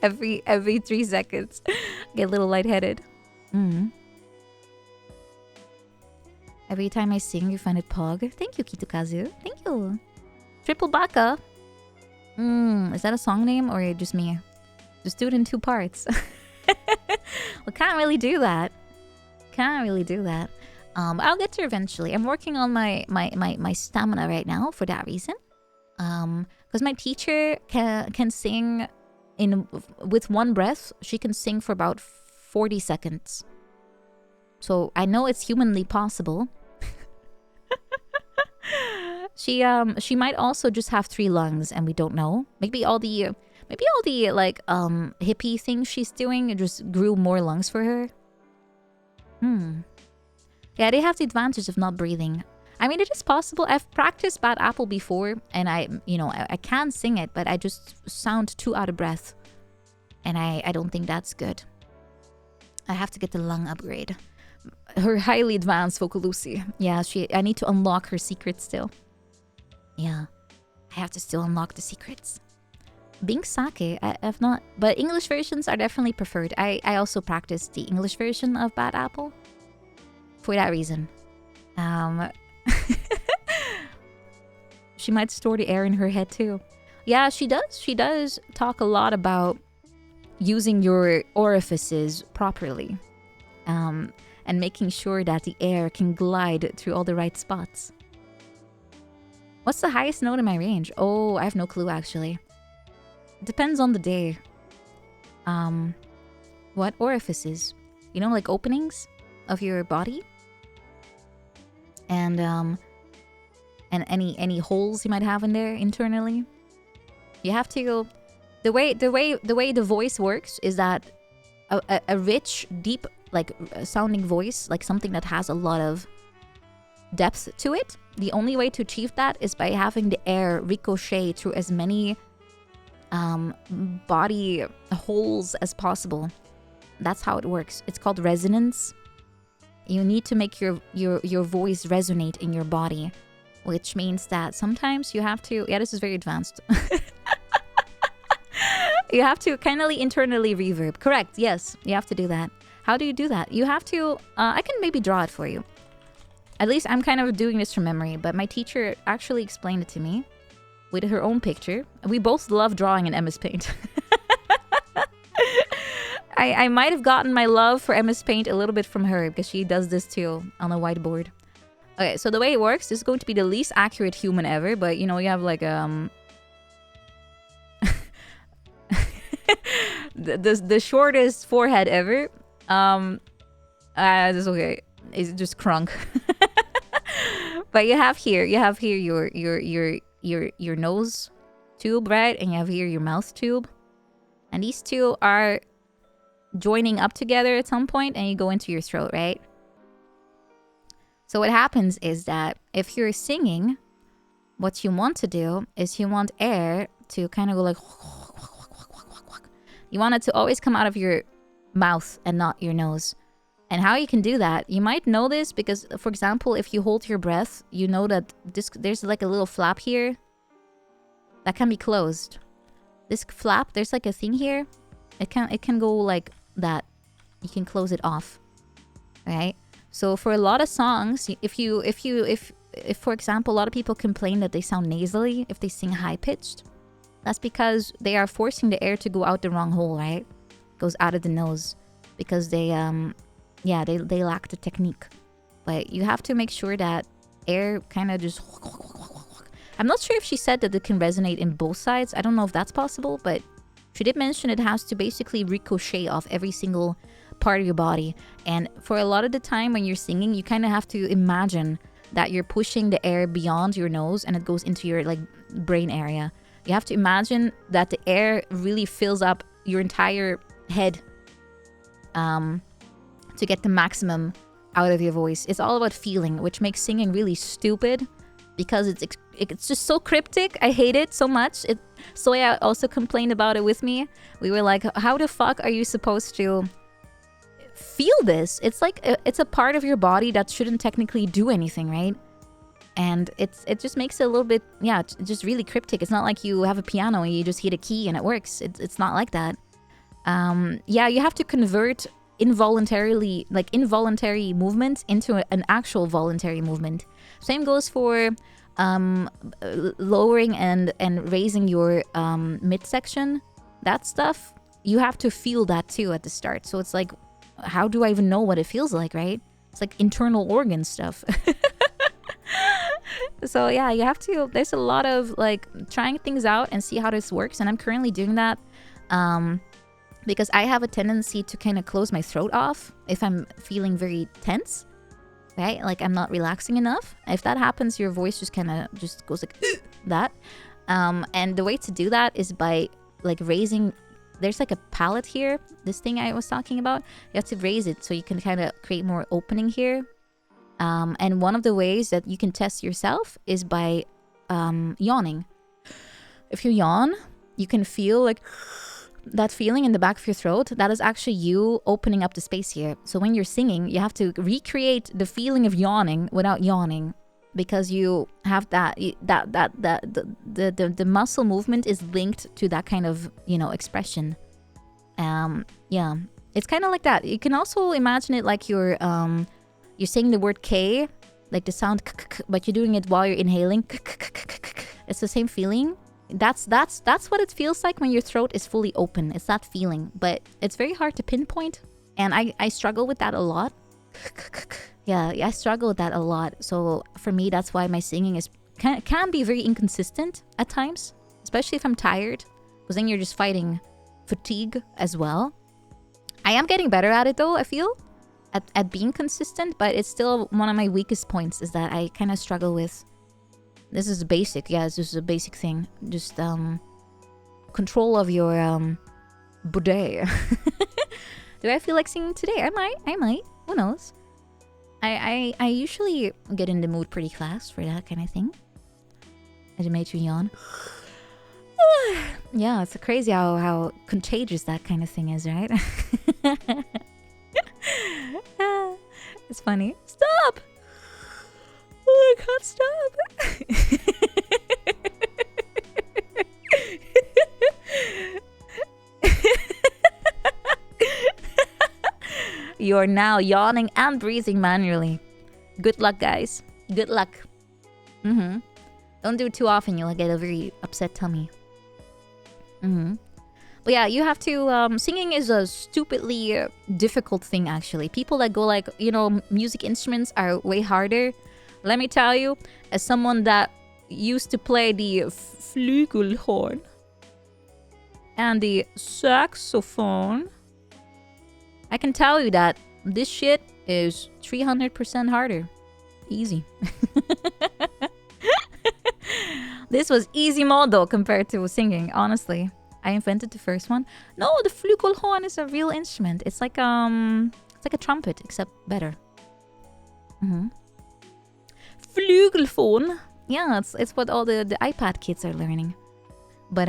every 3 seconds. Get a little lightheaded. Every time I sing, you find it pog. Thank you, Kitukazu. Thank you. Triple Baka. Is that a song name or just me? Just do it in 2 parts. Well, can't really do that. I'll get to eventually. I'm working on my stamina right now for that reason. Because my teacher can sing with 1 breath. She can sing for about 40 seconds. So I know it's humanly possible. She might also just have 3 lungs and we don't know. Maybe all the like hippie things she's doing just grew more lungs for her. Yeah, they have the advantage of not breathing. I mean, it is possible. I've practiced Bad Apple before and I can sing it, but I just sound too out of breath. And I don't think that's good. I have to get the lung upgrade. Her highly advanced vocal Lucy. Yeah, I need to unlock her secrets still. Yeah, I have to still unlock the secrets. Bing Sake, I've not... But English versions are definitely preferred. I also practiced the English version of Bad Apple. For that reason. She might store the air in her head too. Yeah, she does. She does talk a lot about using your orifices properly. And making sure that the air can glide through all the right spots. What's the highest note in my range? Oh, I have no clue actually. Depends on the day. What orifices? You know, like openings of your body? And any holes you might have in there internally? You have to... The way the voice works is that a rich, deep, like sounding voice, like something that has a lot of depth to it, the only way to achieve that is by having the air ricochet through as many body holes as possible. That's how it works. It's called resonance. You need to make your voice resonate in your body, which means that sometimes you have to... Yeah, this is very advanced. You have to kindly internally reverb. Correct, yes. You have to do that. How do you do that? You have to... I can maybe draw it for you. At least I'm kind of doing this from memory, but my teacher actually explained it to me with her own picture. We both love drawing in MS Paint. I might have gotten my love for MS Paint a little bit from her because she does this too on a whiteboard. Okay, so the way it works, this is going to be the least accurate human ever, but you know, you have like the shortest forehead ever. This is okay. It's just crunk. But you have here your nose tube, right? And you have here your mouth tube. And these two are joining up together at some point and you go into your throat, right? So what happens is that if you're singing, what you want to do is you want air to kind of go like... You want it to always come out of your mouth and not your nose. And how you can do that, you might know this because, for example, if you hold your breath, you know that there's like a little flap here that can be closed. This flap, there's like a thing here. It can go like that. You can close it off, right? So for a lot of songs, if for example, a lot of people complain that they sound nasally if they sing high pitched, that's because they are forcing the air to go out the wrong hole, right? It goes out of the nose because they lack the technique. But you have to make sure that air kind of just... I'm not sure if she said that it can resonate in both sides. I don't know if that's possible, but she did mention it has to basically ricochet off every single part of your body. And for a lot of the time when you're singing, you kind of have to imagine that you're pushing the air beyond your nose and it goes into your like brain area. You have to imagine that the air really fills up your entire head to get the maximum out of your voice. It's all about feeling, which makes singing really stupid because it's just so cryptic. I hate it so much. Soya also complained about it with me. We were like, how the fuck are you supposed to feel this? It's like it's a part of your body that shouldn't technically do anything, right? And it just makes it a little bit, yeah, just really cryptic. It's not like you have a piano and you just hit a key and it works. It's not like that. Yeah, you have to convert involuntary movement into an actual voluntary movement. Same goes for lowering and raising your midsection. That stuff, you have to feel that too at the start. So it's like, how do I even know what it feels like, right? It's like internal organ stuff. So yeah, you have to, there's a lot of like trying things out and see how this works. And I'm currently doing that because I have a tendency to kind of close my throat off if I'm feeling very tense, right? Like I'm not relaxing enough. If that happens, your voice just kind of just goes like that. And the way to do that is by like raising, there's like a palate here, this thing I was talking about. You have to raise it so you can kind of create more opening here. And one of the ways that you can test yourself is by yawning. If you yawn, you can feel like that feeling in the back of your throat. That is actually you opening up the space here. So when you're singing, you have to recreate the feeling of yawning without yawning, because you have the muscle movement is linked to that kind of, you know, expression. Yeah, it's kind of like that. You can also imagine it like you're saying the word K, like the sound k, but you're doing it while you're inhaling. It's the same feeling. That's what it feels like when your throat is fully open. It's that feeling, but it's very hard to pinpoint, and I struggle with that a lot. Yeah, I struggle with that a lot. So for me, that's why my singing is can be very inconsistent at times, especially if I'm tired, because then you're just fighting fatigue as well. I am getting better at it though, I feel. At being consistent, but it's still one of my weakest points is that I kind of struggle with. This is basic, yeah, this is a basic thing. Just control of your boudet. Do I feel like singing today? I might. Who knows? I usually get in the mood pretty fast for that kind of thing. As it made you yawn. Yeah, it's crazy how contagious that kind of thing is, right? It's funny. Stop! Oh, I can't stop. You're now yawning and breathing manually. Good luck, guys. Good luck. Don't do it too often. You'll get a very upset tummy. But yeah, you have to, singing is a stupidly difficult thing, actually. People that go like, you know, music instruments are way harder. Let me tell you, as someone that used to play the flugelhorn and the saxophone, I can tell you that this shit is 300% harder. Easy. This was easy mode though compared to singing, honestly. I invented the first one. No, the flugelhorn is a real instrument. It's like a trumpet, except better. Flugelhorn. Yeah, it's what all the iPad kids are learning. But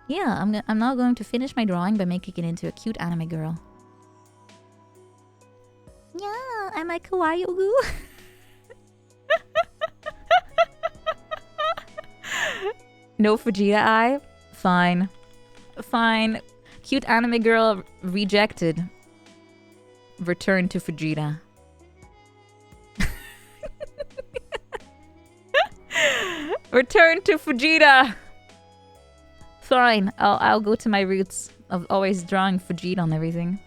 yeah, I'm now going to finish my drawing by making it into a cute anime girl. Yeah, I'm a kawaii ugu. No Vegeta eye. Fine. Cute anime girl rejected. Return to Vegeta. Return to Vegeta. Fine. I'll go to my roots of always drawing Vegeta on everything.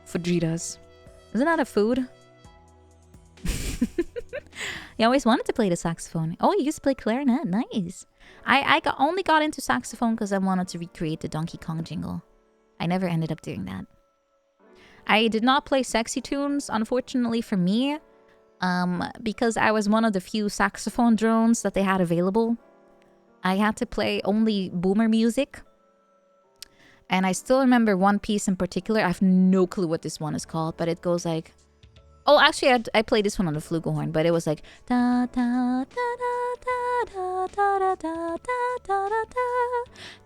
Vegetas. Isn't that a food? You always wanted to play the saxophone. Oh, you used to play clarinet. Nice. I only got into saxophone because I wanted to recreate the Donkey Kong jingle. I never ended up doing that. I did not play sexy tunes, unfortunately for me, because I was one of the few saxophone drones that they had available. I had to play only boomer music. And I still remember one piece in particular. I have no clue what this one is called, but it goes like... Oh, actually, I played this one on the flugelhorn, but it was like... Da, da, da, da, da, da, da, da, da, da, da,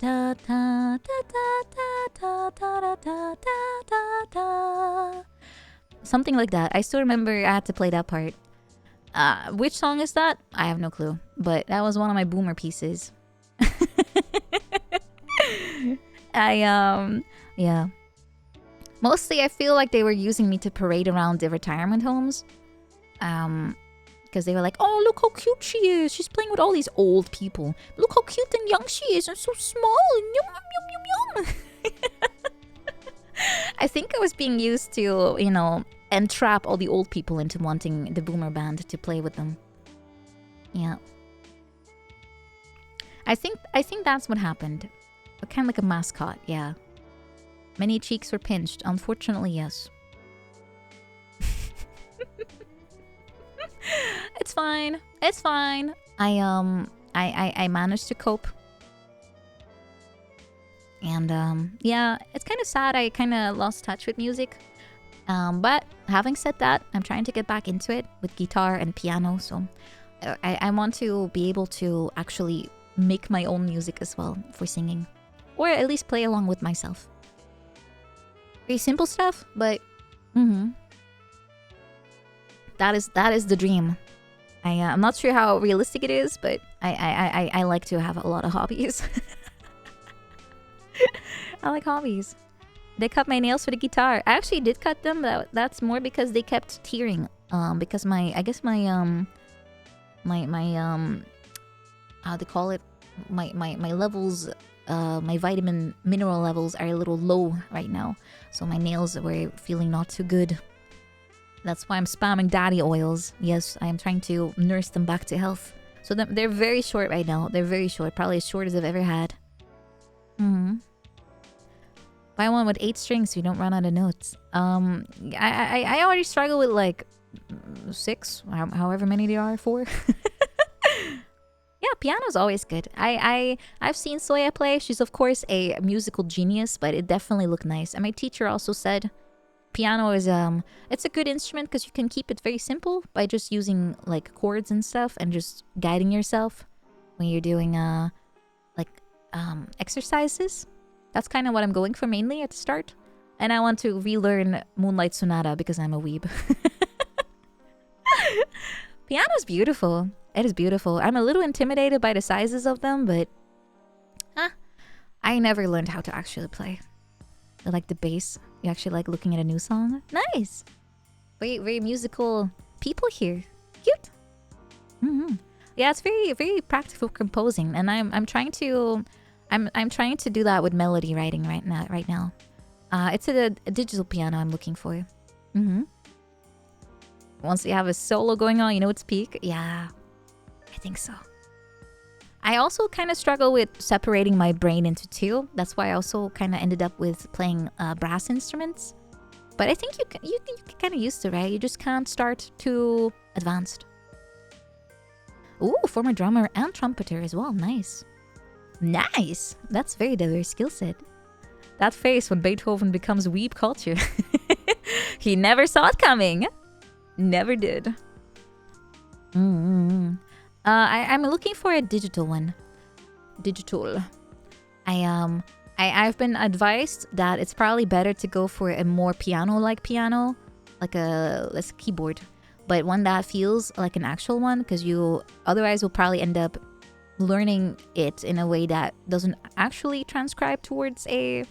da, da, da, da, da, da, da, da. Something like that. I still remember I had to play that part. Which song is that? I have no clue. But that was one of my boomer pieces. Yeah. Mostly I feel like they were using me to parade around the retirement homes. Because they were like, oh, look how cute she is. She's playing with all these old people. Look how cute and young she is and so small. Yum, yum, yum, yum, yum. I think I was being used to, entrap all the old people into wanting the boomer band to play with them. Yeah. I think that's what happened. Kind of like a mascot, yeah. Many cheeks were pinched. Unfortunately, yes. It's fine. It's fine. I managed to cope. And yeah, it's kind of sad. I kind of lost touch with music. But having said that, I'm trying to get back into it with guitar and piano. So I want to be able to actually make my own music as well for singing, or at least play along with myself. Very simple stuff, but that is the dream. I'm not sure how realistic it is, but I like to have a lot of hobbies. I like hobbies. They cut my nails for the guitar. I actually did cut them, but that's more because they kept tearing. Because my how they call it, my levels, my vitamin mineral levels are a little low right now, so my nails were feeling not too good. That's why I'm spamming daddy oils. Yes, I am trying to nurse them back to health. So they're very short right now. They're very short, probably as short as I've ever had. Buy one with 8 strings so you don't run out of notes. I already struggle with like 6, however many there are, 4. Yeah, piano's always good. I've seen Soya play. She's of course a musical genius, but it definitely looked nice. And my teacher also said piano is it's a good instrument because you can keep it very simple by just using like chords and stuff and just guiding yourself when you're doing exercises. That's kind of what I'm going for mainly at the start. And I want to relearn Moonlight Sonata because I'm a weeb. Piano's beautiful. It is beautiful. I'm a little intimidated by the sizes of them, but I never learned how to actually play. I like the bass. You actually like looking at a new song? Nice. Very, very musical people here. Cute. Yeah, it's very, very practical composing, and I'm trying to do that with melody writing right now. It's a digital piano I'm looking for. Once you have a solo going on, you know it's peak. Yeah, I think so. I also kind of struggle with separating my brain into 2. That's why I also kind of ended up with playing brass instruments. But I think you can kind of used to, right? You just can't start too advanced. Ooh, former drummer and trumpeter as well. Nice. Nice. That's very diverse skill set. That face when Beethoven becomes weeb culture. He never saw it coming. Never did. I'm looking for a digital one. Digital. I've been advised that it's probably better to go for a more piano-like piano, like a less keyboard, but one that feels like an actual one, because you otherwise will probably end up learning it in a way that doesn't actually transcribe towards a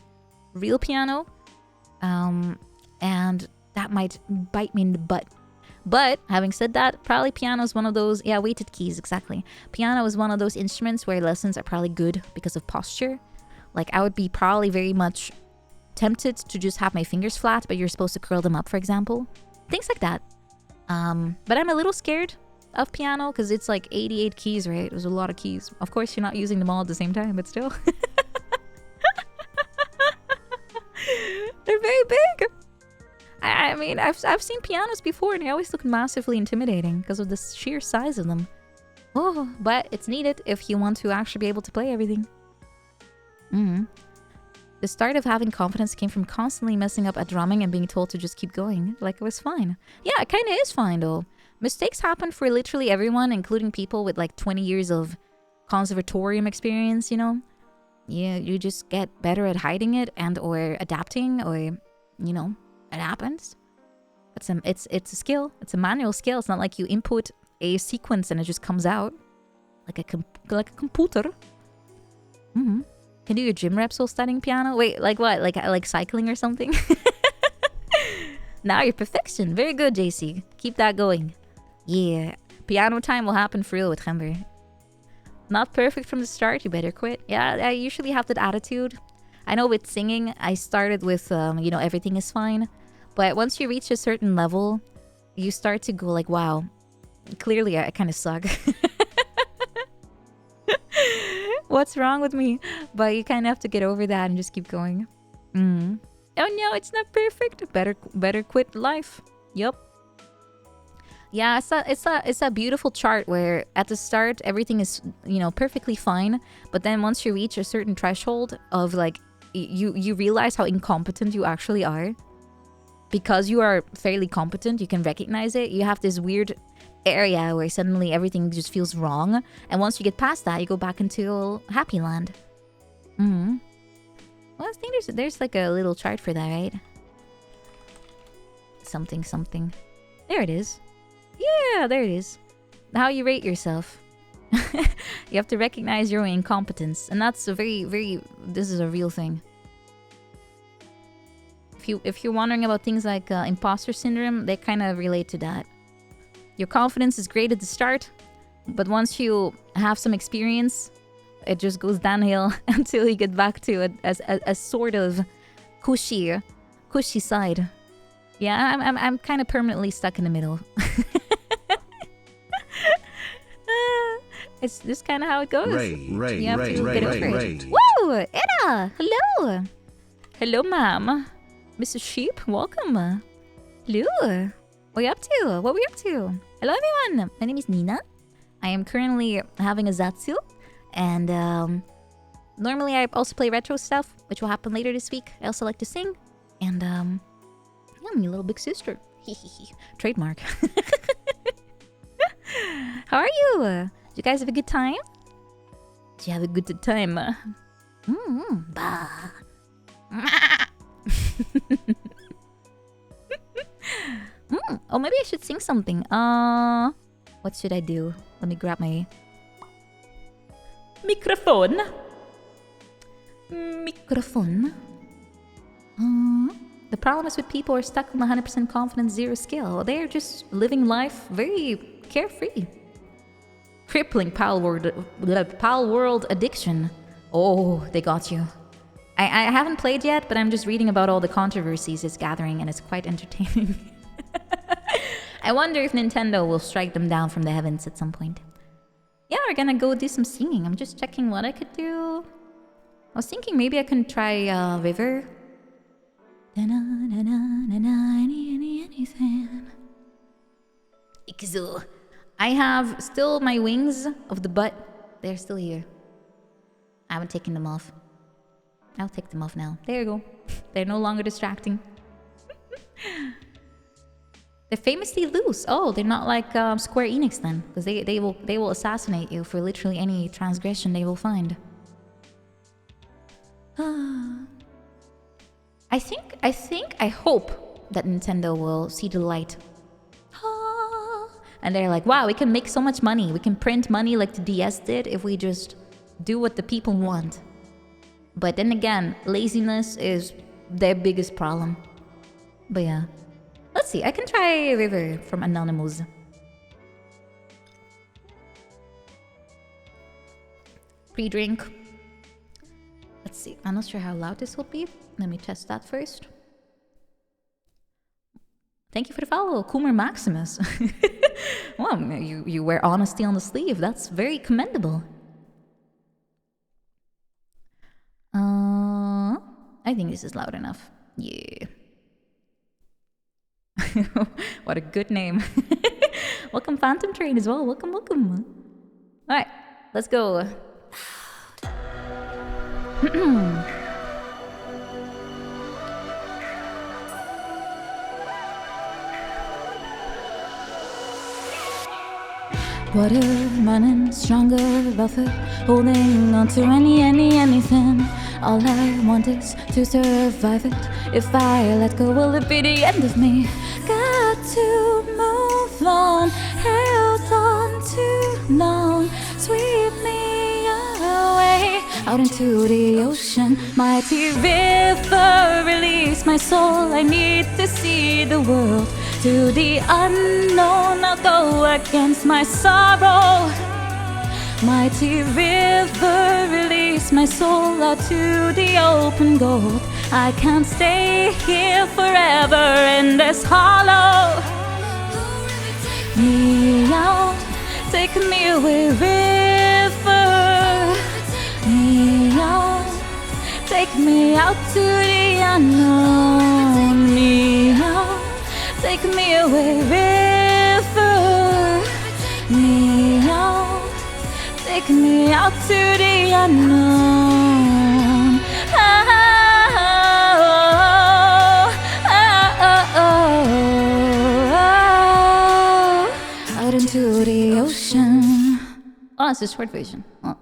real piano, and that might bite me in the butt. But having said that, probably piano is one of those, weighted keys, exactly. Piano is one of those instruments where lessons are probably good because of posture. Like, I would be probably very much tempted to just have my fingers flat, but you're supposed to curl them up, for example. Things like that. But I'm a little scared of piano because it's like 88 keys, right? There's a lot of keys. Of course, you're not using them all at the same time, but still. They're very big. I mean, I've seen pianos before and they always look massively intimidating because of the sheer size of them. Oh, but it's needed if you want to actually be able to play everything. The start of having confidence came from constantly messing up at drumming and being told to just keep going. Like, it was fine. Yeah, it kind of is fine though. Mistakes happen for literally everyone, including people with like 20 years of conservatorium experience, you know? You just get better at hiding it and or adapting, or, you know, it happens. It's a skill. It's a manual skill. It's not like you input a sequence and it just comes out like a computer. Mm-hmm. Can do your gym reps while studying piano. Wait, like what? Like cycling or something? Now you're perfection. Very good, JC. Keep that going. Yeah, piano time will happen for real with Gember. Not perfect from the start. You better quit. Yeah, I usually have that attitude. I know with singing, I started with everything is fine, but once you reach a certain level, you start to go like, wow, clearly I kind of suck. What's wrong with me? But you kind of have to get over that and just keep going. Oh no, it's not perfect. Better quit life. Yup. Yeah, it's a beautiful chart where at the start everything is perfectly fine, but then once you reach a certain threshold of like you realize how incompetent you actually are. Because you are fairly competent, you can recognize it. You have this weird area where suddenly everything just feels wrong, and once you get past that, you go back into happy land. Well, I think there's like a little chart for that, right? Something. There it is. Yeah, there it is. How you rate yourself. You have to recognize your own incompetence, and that's a this is a real thing. If you're wondering about things like imposter syndrome, they kind of relate to that. Your confidence is great at the start, but once you have some experience, it just goes downhill until you get back to a sort of cushy side. Yeah, I'm kind of permanently stuck in the middle. It's just kind of how it goes. You have to get over it. Whoa, Eda! Hello! Hello, ma'am. Mrs. Sheep, welcome. Hello. What are you up to? What were you up to? Hello, everyone. My name is Nina. I am currently having a Zatsu. And normally I also play retro stuff, which will happen later this week. I also like to sing. And I'm your little big sister. Trademark. How are you? Did you guys have a good time? Did you have a good time? Bah. Oh, maybe I should sing something. What should I do? Let me grab my microphone. The problem is with people who are stuck on 100% confidence, zero skill. They're just living life very carefree. Crippling pal world addiction. Oh, they got you. I haven't played yet, but I'm just reading about all the controversies it's gathering, and it's quite entertaining. I wonder if Nintendo will strike them down from the heavens at some point. Yeah, we're gonna go do some singing. I'm just checking what I could do. I was thinking maybe I can try River. Ikuzo. I have still my wings of the butt. They're still here. I haven't taken them off. I'll take them off now. There you go. They're no longer distracting. They're famously loose. Oh, they're not like Square Enix then, because they will assassinate you for literally any transgression they will find. I hope that Nintendo will see the light. And they're like, wow, we can make so much money. We can print money like the DS did if we just do what the people want. But then again, laziness is their biggest problem. But yeah. Let's see, I can try River from Anonymous. Pre-drink. Let's see, I'm not sure how loud this will be. Let me test that first. Thank you for the follow, Coomer Maximus. Well, you wear honesty on the sleeve. That's very commendable. I think this is loud enough. Yeah. What a good name. Welcome Phantom Train as well. Welcome. Alright, let's go. Water running stronger, rougher, holding on to anything. All I want is to survive it. If I let go, will it be the end of me? Got to move on, held on out into the ocean. Mighty river, release my soul. I need to see the world. To the unknown, I'll go against my sorrow. Mighty river, release my soul out to the open gold. I can't stay here forever in this hollow. Me out, take me away, river. Me out, take me out to the unknown. Me out, take me away, river. Me out, take me out to the unknown. Out into the ocean. Oh, it's a short version. Oh.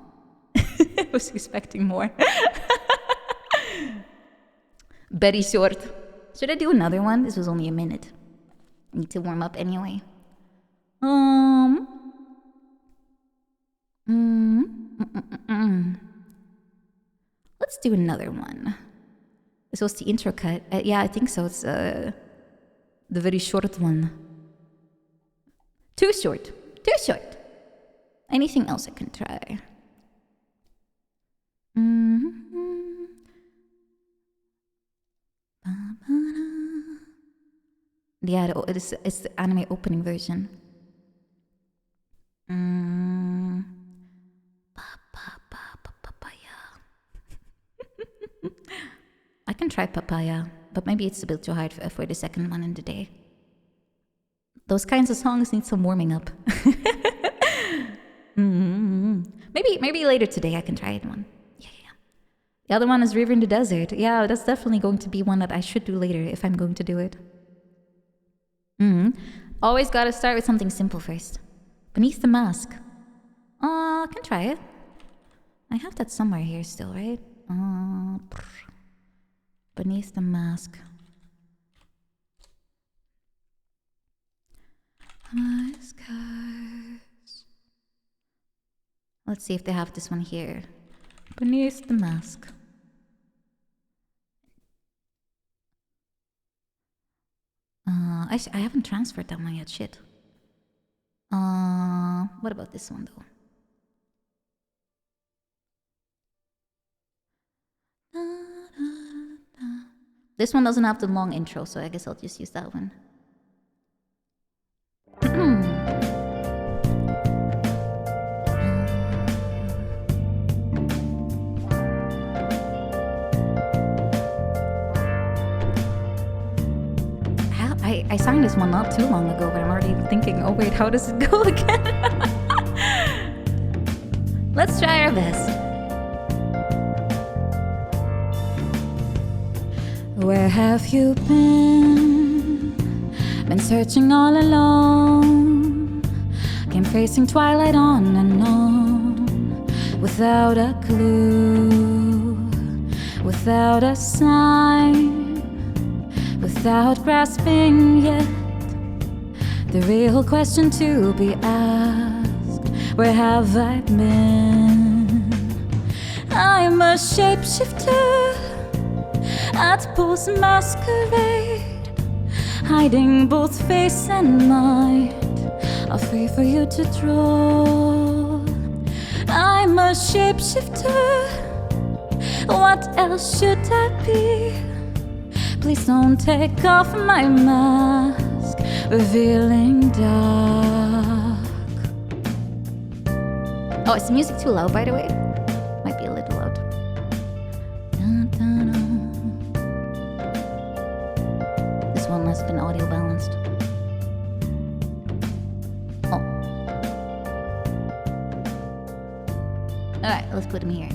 I was expecting more. Very short. Should I do another one? This was only a minute. I need to warm up anyway. Let's do another one. This was the intro cut. Yeah, I think so. It's the very short one. Too short. Too short. Anything else I can try? Yeah, it's the anime opening version. Papaya. I can try papaya, but maybe it's a bit too hard for the second one in the day. Those kinds of songs need some warming up. Maybe later today I can try it one. Yeah. The other one is River in the Desert. Yeah, that's definitely going to be one that I should do later if I'm going to do it. Always gotta start with something simple first. Beneath the Mask. I can try it. I have that somewhere here still, right? Beneath the Mask. Let's see if they have this one here. Beneath the Mask. I haven't transferred that one yet, shit. What about this one though? This one doesn't have the long intro, so I guess I'll just use that one. I sang this one not too long ago, but I'm already thinking, oh wait, how does it go again? Let's try our best. Where have you been? Been searching all alone. Came facing twilight on and on, without a clue, without a sign, without grasping yet the real question to be asked. Where have I been? I'm a shapeshifter at Post Masquerade, hiding both face and mind, all free for you to draw. I'm a shapeshifter, what else should I be? Please don't take off my mask, revealing dark. Oh, is the music too loud, by the way? Might be a little loud. This one has been audio balanced. Oh. Alright, let's put him here.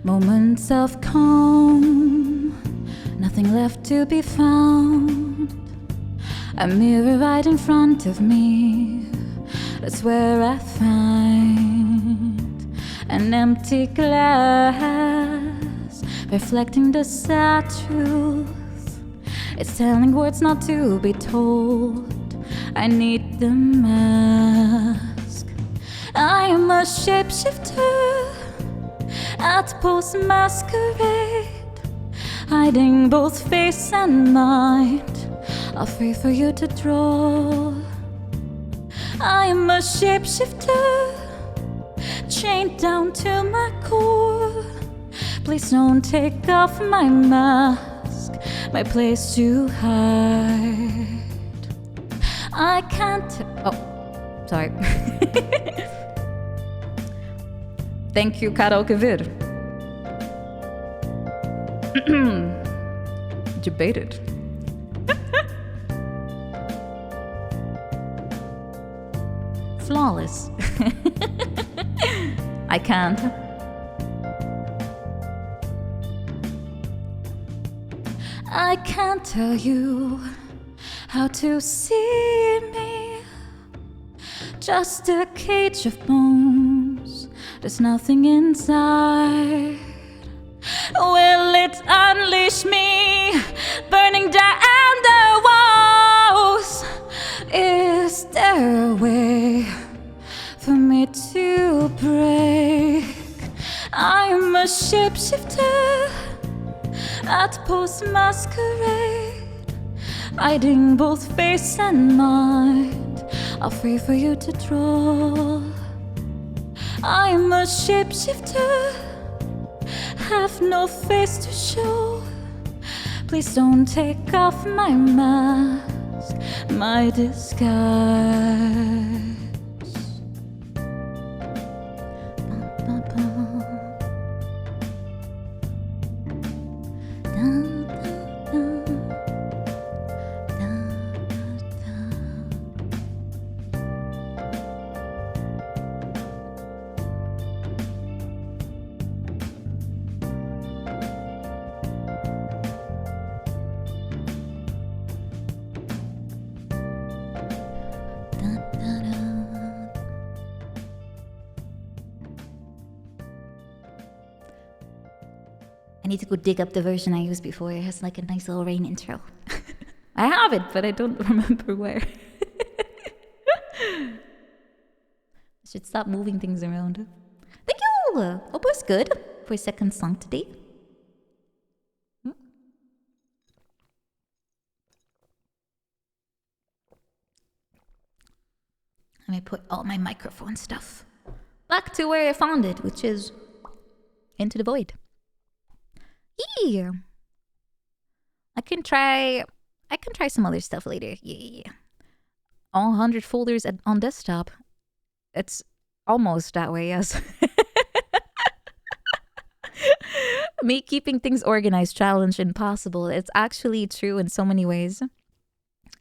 Moments of calm, nothing left to be found. A mirror right in front of me, that's where I find an empty glass, reflecting the sad truth. It's telling words not to be told. I need the mask. I am a shapeshifter at post masquerade, hiding both face and mind, afraid for you to draw. I am a shapeshifter, chained down to my core. Please don't take off my mask, my place to hide. I can't. Oh, sorry. Thank you, karaoke vid. Debated. Flawless. I can't. I can't tell you how to see me. Just a cage of bones. There's nothing inside. Will it unleash me, burning down the walls? Is there a way for me to break? I am a shapeshifter at post masquerade, hiding both face and mind, afraid for you to draw. I am a shapeshifter, have no face to show. Please don't take off my mask, my disguise. I need to go dig up the version I used before. It has like a nice little rain intro. I have it, but I don't remember where. I should stop moving things around. Thank you! Hope it was good for a second song today. Let me put all my microphone stuff back to where I found it, which is into the void. Yeah. I can try some other stuff later. Yeah. All 100 folders on desktop. It's almost that way, yes. Me keeping things organized, challenge impossible. It's actually true in so many ways.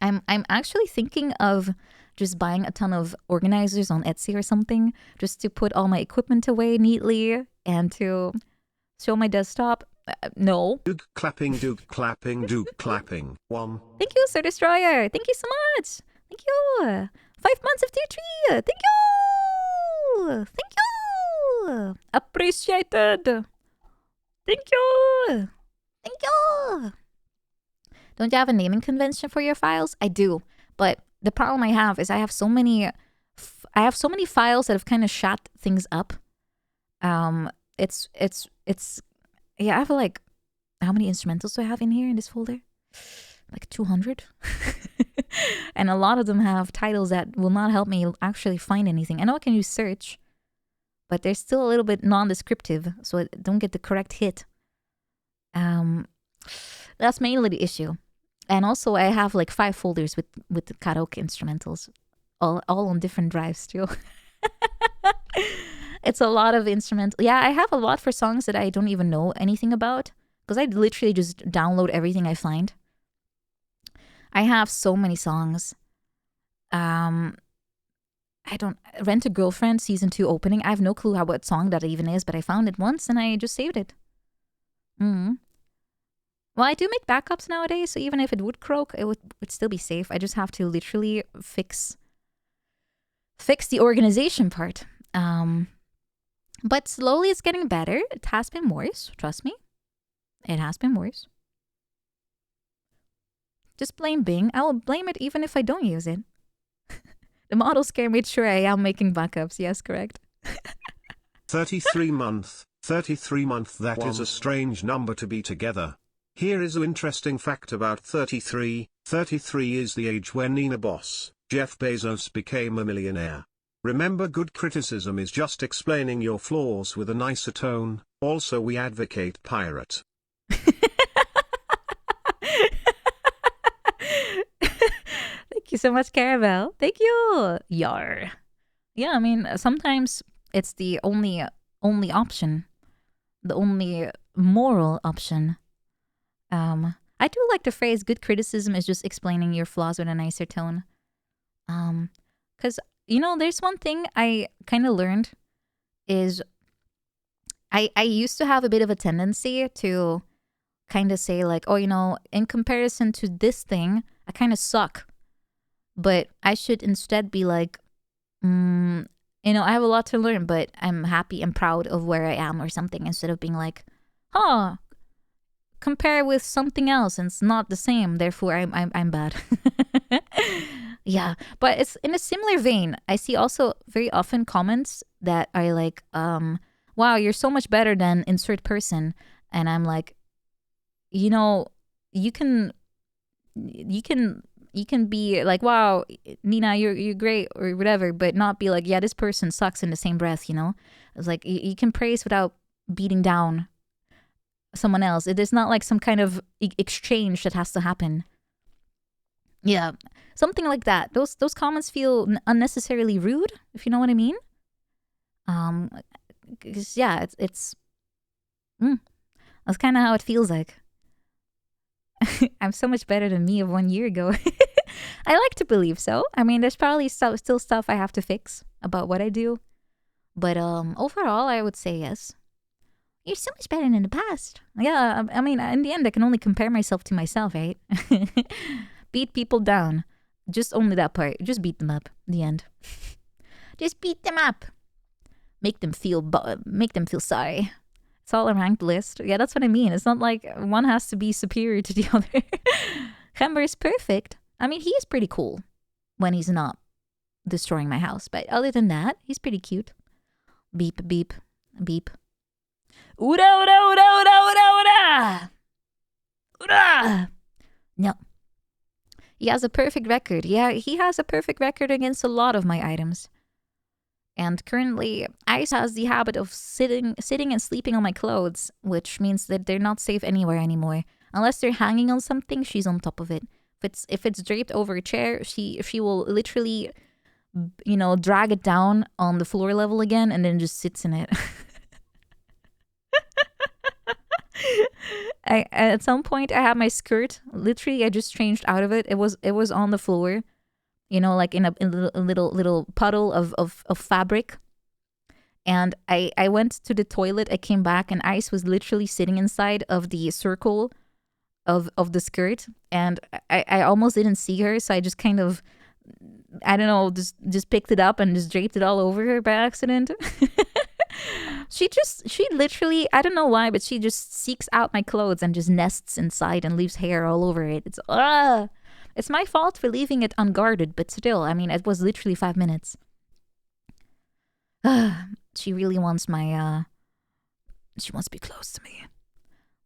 I'm actually thinking of just buying a ton of organizers on Etsy or something, just to put all my equipment away neatly and to show my desktop. No. Duke clapping, Duke clapping, Duke clapping. One. Thank you, Sir Destroyer. Thank you so much. Thank you. 5 months of tier 3. Thank you. Thank you. Appreciated. Thank you. Thank you. Don't you have a naming convention for your files? I do, but the problem I have is I have so many files that have kind of shot things up. Yeah, I have like, how many instrumentals do I have in here in this folder? Like 200. And a lot of them have titles that will not help me actually find anything. I know I can use search, but they're still a little bit non-descriptive, so I don't get the correct hit. That's mainly the issue. And also I have like 5 folders with the karaoke instrumentals, all on different drives too. It's a lot of instrumental. Yeah, I have a lot for songs that I don't even know anything about, because I literally just download everything I find. I have so many songs. I don't Rent a Girlfriend season 2 opening. I have no clue what song that even is, but I found it once and I just saved it. Well, I do make backups nowadays, so even if it would croak, it would still be safe. I just have to literally fix the organization part. But slowly it's getting better. It has been worse, trust me. It has been worse. Just blame Bing. I will blame it even if I don't use it. The model scare made sure I am making backups. Yes, correct. 33 month, 33 month, that is a strange number to be together. Here is an interesting fact about 33. 33 is the age when Nina Boss, Jeff Bezos, became a millionaire. Remember, good criticism is just explaining your flaws with a nicer tone. Also, we advocate pirate. Thank you so much, Caravel. Thank you. Yar. Yeah, I mean, sometimes it's the only option, the only moral option. I do like the phrase "good criticism is just explaining your flaws with a nicer tone." Because there's one thing I kind of learned is I used to have a bit of a tendency to kind of say like, oh, in comparison to this thing, I kind of suck. But I should instead be like, I have a lot to learn, but I'm happy and proud of where I am or something, instead of being like, compare with something else and it's not the same, therefore I'm bad. Yeah, but it's in a similar vein. I see also very often comments that are like, wow, you're so much better than insert person. And I'm like, you can be like, wow, Nina, you're great or whatever, but not be like, yeah, this person sucks in the same breath, It's like you can praise without beating down someone else. It is not like some kind of exchange that has to happen. Yeah, something like that. Those comments feel unnecessarily rude, if you know what I mean. 'Cause, yeah, it's that's kind of how it feels like. I'm so much better than me of 1 year ago. I like to believe so. I mean, there's probably still stuff I have to fix about what I do, but overall, I would say yes. You're so much better than the past. Yeah, I mean, in the end, I can only compare myself to myself, right? Beat people down. Just only that part. Just beat them up. The end. Just beat them up. Make them feel sorry. It's all a ranked list. Yeah, that's what I mean. It's not like one has to be superior to the other. Gember is perfect. I mean, he is pretty cool when he's not destroying my house. But other than that, he's pretty cute. Beep, beep, beep. Ura, ura, ura, ura, ura, ura! Ura! No. He has a perfect record. Yeah, he has a perfect record against a lot of my items. And currently, Ice has the habit of sitting and sleeping on my clothes, which means that they're not safe anywhere anymore. Unless they're hanging on something, she's on top of it. If it's draped over a chair, she will literally, drag it down on the floor level again and then just sits in it. At some point, I had my skirt. Literally, I just changed out of it. It was on the floor, like in a little puddle of fabric. And I went to the toilet. I came back, and Ice was literally sitting inside of the circle of the skirt, and I almost didn't see her, so I just kind of, I don't know, just picked it up and just draped it all over her by accident. She literally, I don't know why, but she just seeks out my clothes and just nests inside and leaves hair all over it. It's my fault for leaving it unguarded, but still, I mean, it was literally 5 minutes. She really wants she wants to be close to me.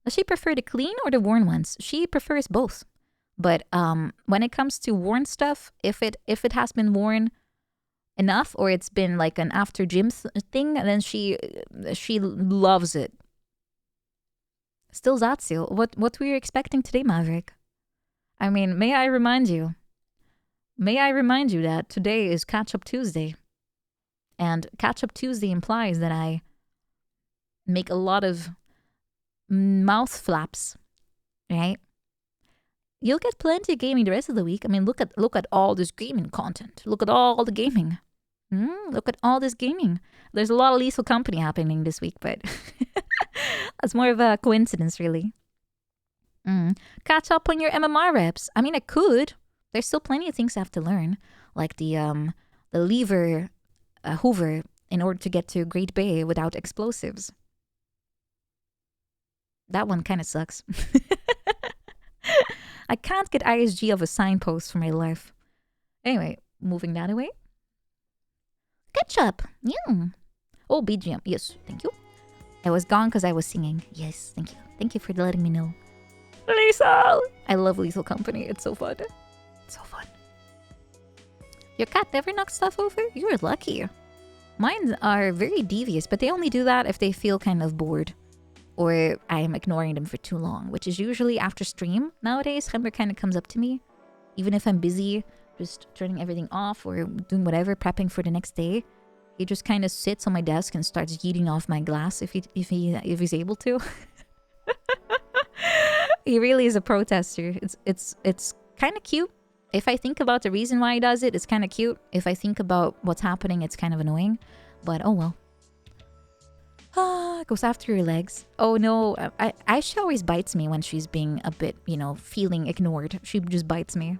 Does she prefer the clean or the worn ones? She prefers both. But when it comes to worn stuff, if it has been worn enough, or it's been like an after gym thing, then she loves it. Still Zatsil. What were you expecting today, Maverick? I mean, may I remind you that today is Catch Up Tuesday. And Catch Up Tuesday implies that I make a lot of mouth flaps, right? You'll get plenty of gaming the rest of the week. I mean, look at all this gaming content. Look at all the gaming. Look at all this gaming. There's a lot of Lethal Company happening this week, but that's more of a coincidence, really. Catch up on your MMR reps. I mean, I could. There's still plenty of things I have to learn, like the lever hoover in order to get to Great Bay without explosives. That one kind of sucks. I can't get ISG of a signpost for my life. Anyway, moving that away. Ketchup. Yeah. Oh, BGM. Yes, thank you. I was gone because I was singing. Yes, thank you. Thank you for letting me know. Lethal. I love Lethal Company. It's so fun. It's so fun. Your cat never knocks stuff over? You're lucky. Mine are very devious, but they only do that if they feel kind of bored. Or I am ignoring them for too long, which is usually after stream. Nowadays, Gember kind of comes up to me. Even if I'm busy, just turning everything off or doing whatever, prepping for the next day. He just kind of sits on my desk and starts yeeting off my glass if he's able to. He really is a protester. It's kind of cute. If I think about the reason why he does it, it's kind of cute. If I think about what's happening, it's kind of annoying. But oh well. It goes after your legs. Oh no, she always bites me when she's being a bit, feeling ignored. She just bites me.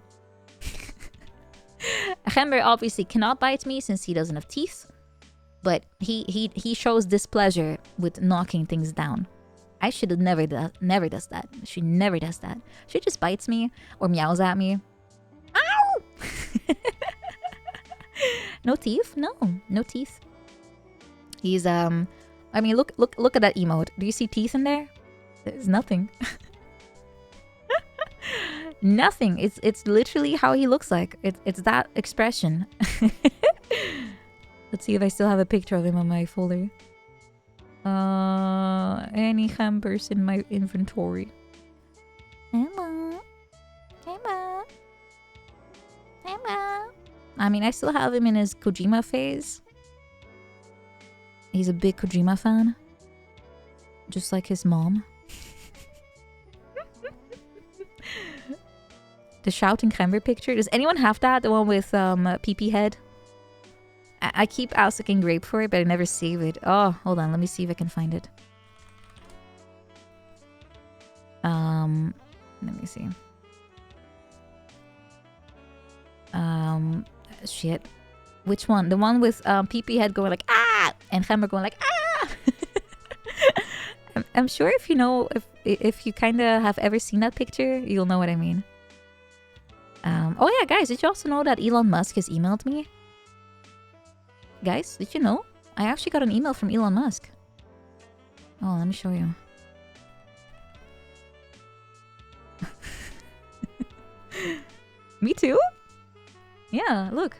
Gember obviously cannot bite me since he doesn't have teeth. But he shows displeasure with knocking things down. I should have never does that. She never does that. She just bites me or meows at me. Ow! No teeth? No teeth. He's I mean, look at that emote. Do you see teeth in there? There's nothing. Nothing. It's literally how he looks like. It's that expression. Let's see if I still have a picture of him on my folder. Any Gembers in my inventory. Hello. I mean, I still have him in his Kojima phase. He's a big Kojima fan. Just like his mom. The shouting Gember picture. Does anyone have that? The one with PP head? I keep asking Grape for it, but I never save it. Oh, hold on. Let me see if I can find it. Let me see. Shit. Which one? The one with PP head going like, ah! And Gember going like, ah! I'm sure if you know, if you kind of have ever seen that picture, you'll know what I mean. Oh yeah, guys, did you also know that Elon Musk has emailed me? Guys, did you know? I actually got an email from Elon Musk. Oh, let me show you. Me too? Yeah, look.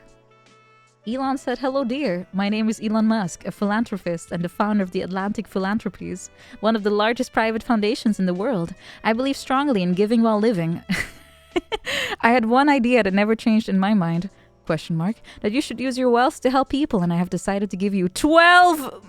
Elon said, "Hello dear, my name is Elon Musk, a philanthropist and the founder of the Atlantic Philanthropies, one of the largest private foundations in the world. I believe strongly in giving while living. I had one idea that never changed in my mind, that you should use your wealth to help people, and I have decided to give you $12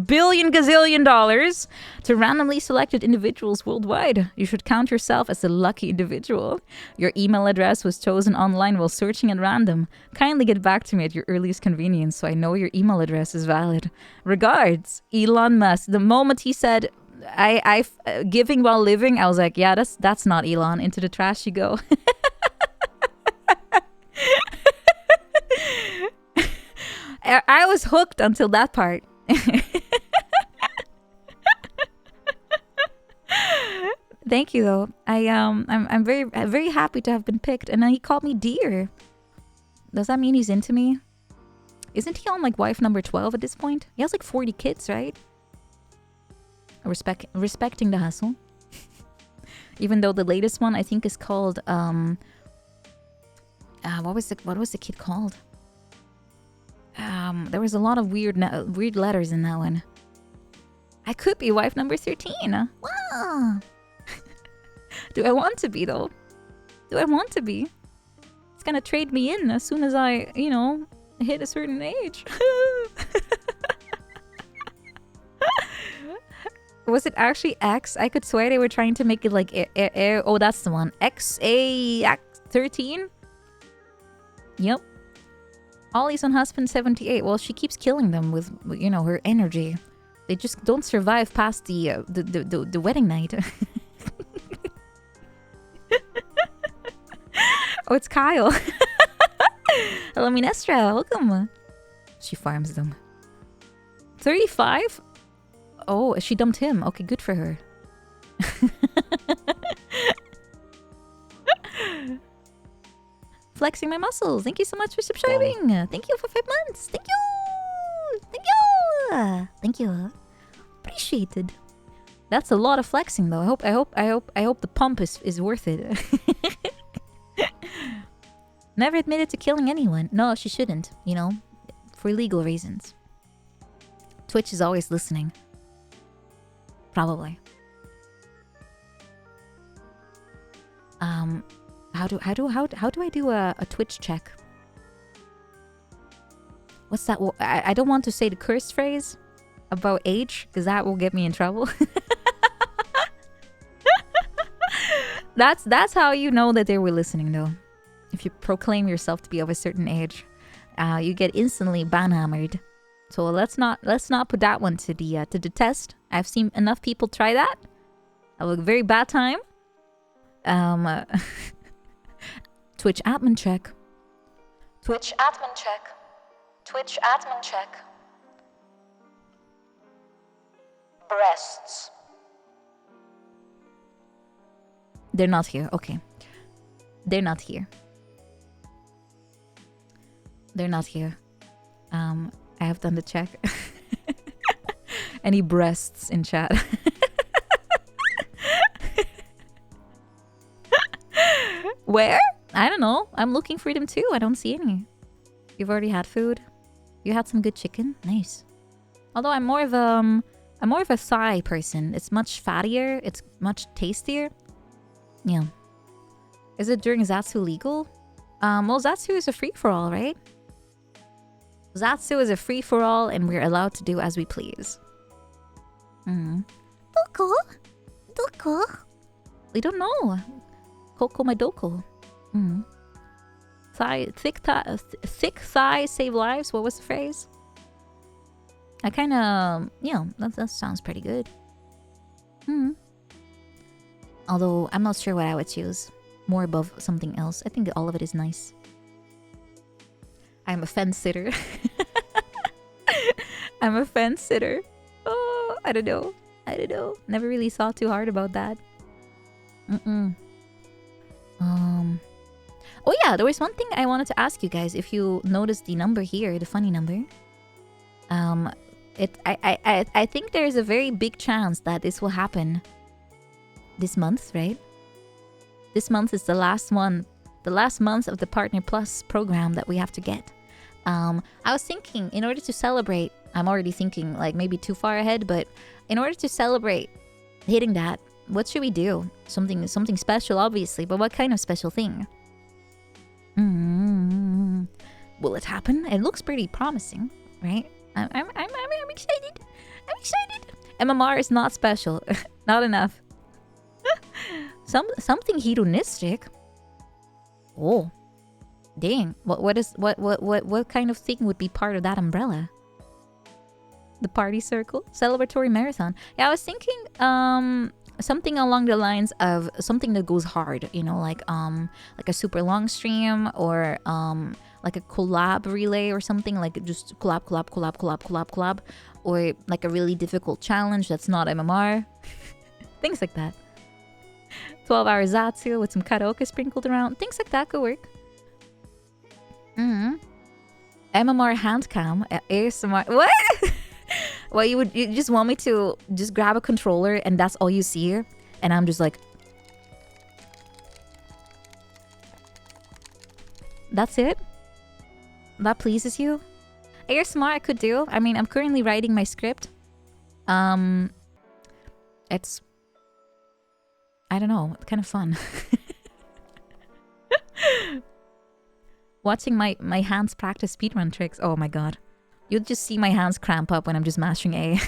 billion gazillion dollars to randomly selected individuals worldwide. You should count yourself as a lucky individual. Your email address was chosen online while searching at random. Kindly get back to me at your earliest convenience so I know your email address is valid. Regards, Elon Musk." The moment he said, I giving while living, I was like, yeah, that's not Elon. Into the trash you go. I was hooked until that part. Thank you though. I'm very happy to have been picked. And then he called me dear. Does that mean he's into me? Isn't he on like wife number 12 at this point? He has like 40 kids, right? Respecting the hustle. Even though the latest one I think is called what was the kid called? There was a lot of weird letters in that one. I could be wife number 13. Wow. Do I want to be though? Do I want to be? It's gonna trade me in as soon as I, hit a certain age. Was it actually X? I could swear they were trying to make it like oh, that's the one. XA13? Yep. Ollie's on husband 78. Well, she keeps killing them with, her energy. They just don't survive past the wedding night. Oh, it's Kyle. Hello, Minestra. Welcome. She farms them. 35? Oh, she dumped him. Okay, good for her. Flexing my muscles. Thank you so much for subscribing. Thank you for 5 months. Thank you. Thank you. Thank you. Appreciated. That's a lot of flexing though. I hope the pump is worth it. Never admitted to killing anyone. No, she shouldn't, you know, for legal reasons. Twitch is always listening. Probably. How do I do a Twitch check? What's that? I don't want to say the cursed phrase about age because that will get me in trouble. That's how you know that they were listening though. If you proclaim yourself to be of a certain age, you get instantly banhammered. So let's not put that one to the test. I've seen enough people try that. Have a very bad time. Twitch admin check. Twitch admin check. Twitch admin check. Breasts. They're not here. Okay. They're not here. They're not here. I have done the check. Any breasts in chat? Where? I don't know. I'm looking for them too. I don't see any. You've already had food. You had some good chicken. Nice. Although I'm more of a thigh person. It's much fattier. It's much tastier. Yeah. Is it during Zatsu legal? Well, Zatsu is a free-for-all, right? Zatsu is a free-for-all and we're allowed to do as we please. Doko? Doko? We don't know. Koko Madoko. Thick thigh save lives. What was the phrase? I kind of, that sounds pretty good. Although I'm not sure what I would choose. More above something else. I think all of it is nice. I'm a fence sitter. I'm a fence sitter. Oh, I don't know. Never really thought too hard about that. Oh yeah, there was one thing I wanted to ask you guys. If you noticed the number here, the funny number. I think there's a very big chance that this will happen this month, right? This month is the last one, the last month of the Partner Plus program that we have to get. I was thinking, in order to celebrate, I'm already thinking like maybe too far ahead, but in order to celebrate hitting that, what should we do? Something special, obviously, but what kind of special thing? Will it happen? It looks pretty promising, right? I'm excited. I'm excited. MMR is not special. Not enough. Something hedonistic. Oh, dang! What kind of thing would be part of that umbrella? The party circle, celebratory marathon. Yeah, I was thinking something along the lines of something that goes hard. You know, like a super long stream or like a collab relay or something, like just collab, or like a really difficult challenge that's not MMR. Things like that. 12-hour Zatsu with some karaoke sprinkled around. Things like that could work. MMR handcam, ASMR. What? Well, you just want me to just grab a controller and that's all you see, and I'm just like, that's it? That pleases you? ASMR I could do. I mean, I'm currently writing my script. It's, I don't know, kind of fun. Watching my hands practice speedrun tricks. Oh my god. You'll just see my hands cramp up when I'm just mashing A.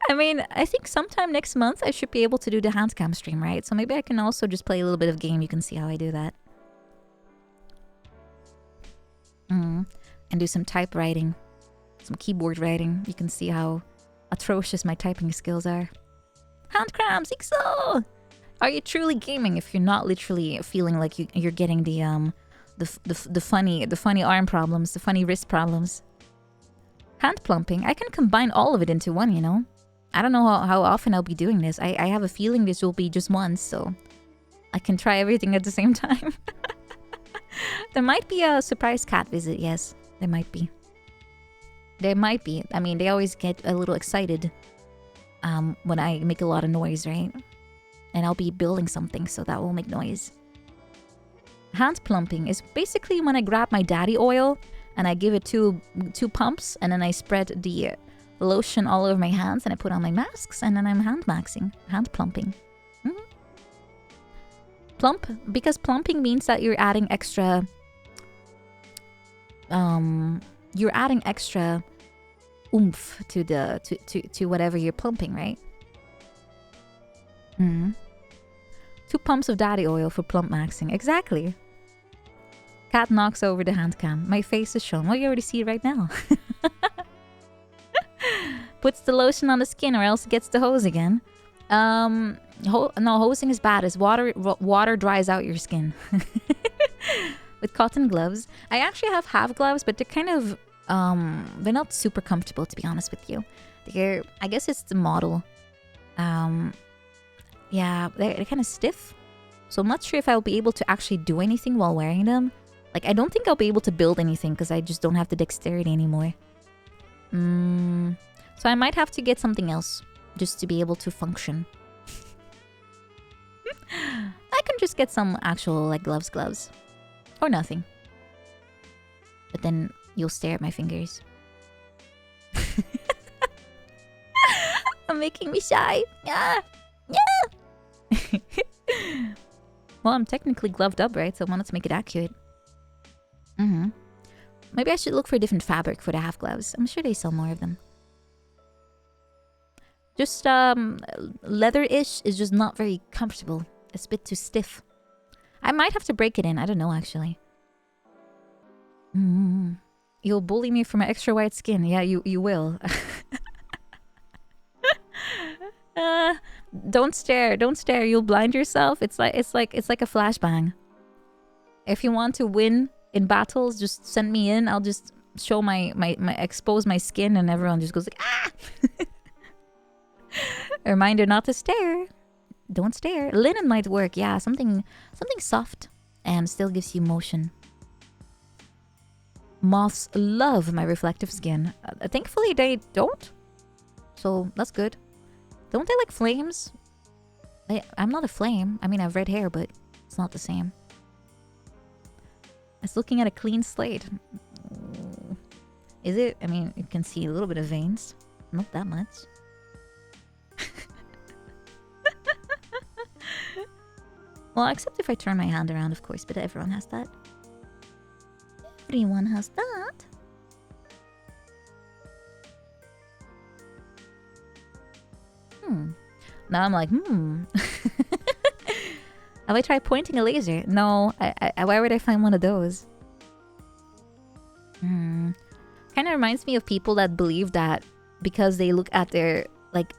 I mean, I think sometime next month I should be able to do the handcam stream, right? So maybe I can also just play a little bit of game. You can see how I do that. And do some typewriting. Some keyboard writing. You can see how atrocious my typing skills are. Hand cramps, Ixo! Are you truly gaming if you're not literally feeling like you're getting the funny arm problems, the funny wrist problems? Hand plumping, I can combine all of it into one, you know? I don't know how often I'll be doing this. I have a feeling this will be just once, so I can try everything at the same time. There might be a surprise cat visit, yes. There might be. There might be. I mean, they always get a little excited when I make a lot of noise, right? And I'll be building something, so that will make noise. Hand plumping is basically when I grab my daddy oil and I give it two pumps, and then I spread the lotion all over my hands, and I put on my masks, and then I'm hand plumping. Plump, because plumping means that you're adding extra oomph to the to whatever you're plumping, right? 2 pumps of daddy oil for plump maxing. Exactly. Cat knocks over the hand cam. My face is shown. Well, you already see it right now. Puts the lotion on the skin, or else gets the hose again. No, hosing is bad. As water dries out your skin. With cotton gloves. I actually have gloves, but they're kind of they're not super comfortable, to be honest with you. I guess it's the model. Yeah, they're kind of stiff. So I'm not sure if I'll be able to actually do anything while wearing them. Like, I don't think I'll be able to build anything because I just don't have the dexterity anymore. So I might have to get something else just to be able to function. I can just get some actual, like, gloves. Or nothing. But then you'll stare at my fingers. I'm making me shy. Yeah. Well, I'm technically gloved up, right? So I wanted to make it accurate. Maybe I should look for a different fabric for the half gloves. I'm sure they sell more of them. Just leather-ish is just not very comfortable. It's a bit too stiff. I might have to break it in. I don't know, actually. You'll bully me for my extra white skin. Yeah, you will. Don't stare. Don't stare. You'll blind yourself. It's like a flashbang. If you want to win in battles, just send me in. I'll just show expose my skin, and everyone just goes like, ah! A reminder not to stare. Don't stare. Linen might work. Yeah, something soft and still gives you motion. Moths love my reflective skin. Thankfully, they don't. So that's good. Don't they like flames? I'm not a flame. I mean, I have red hair, but it's not the same. It's looking at a clean slate. Is it? I mean, you can see a little bit of veins. Not that much. Well, except if I turn my hand around, of course. But everyone has that. Everyone has that. Now I'm like, Have I tried pointing a laser? No. Why would I find one of those? Kind of reminds me of people that believe that because they look at their, like,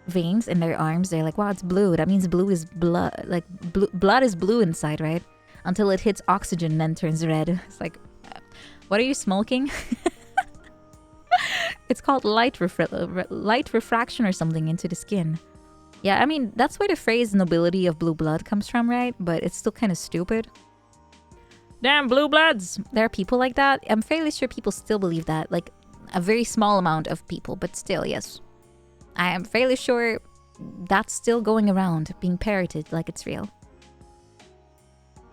veins in their arms, they're like, wow, it's blue. That means blue is blood. Like, blood is blue inside, right? Until it hits oxygen and then turns red. It's like, what are you smoking? It's called light refraction or something into the skin. Yeah, I mean, that's where the phrase nobility of blue blood comes from, right? But it's still kind of stupid. Damn, blue bloods! There are people like that. I'm fairly sure people still believe that. Like, a very small amount of people, but still, yes. I am fairly sure that's still going around, being parroted like it's real.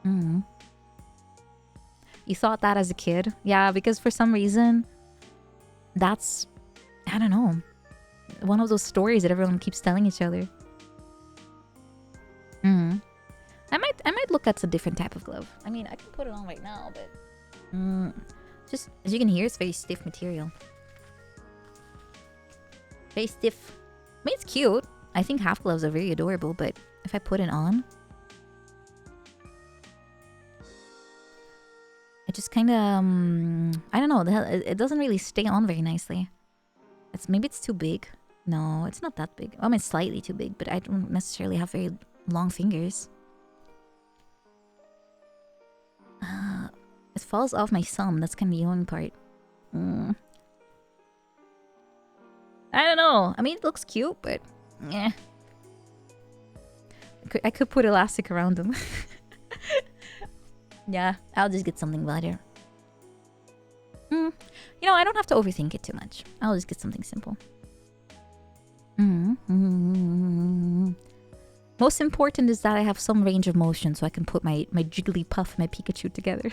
You thought that as a kid? Yeah, because for some reason, that's, I don't know, one of those stories that everyone keeps telling each other. I might look at a different type of glove. I mean, I can put it on right now, but just as you can hear, it's very stiff material. Very stiff. I mean, it's cute. I think half gloves are very adorable, but if I put it on, it just kind of I don't know. It doesn't really stay on very nicely. Maybe it's too big. No, it's not that big. I mean, it's slightly too big, but I don't necessarily have very long fingers. It falls off my thumb. That's kind of the annoying part. I don't know. I mean, it looks cute, but yeah. I could put elastic around them. Yeah, I'll just get something lighter. You know, I don't have to overthink it too much. I'll just get something simple. Most important is that I have some range of motion so I can put my Jigglypuff and my Pikachu together.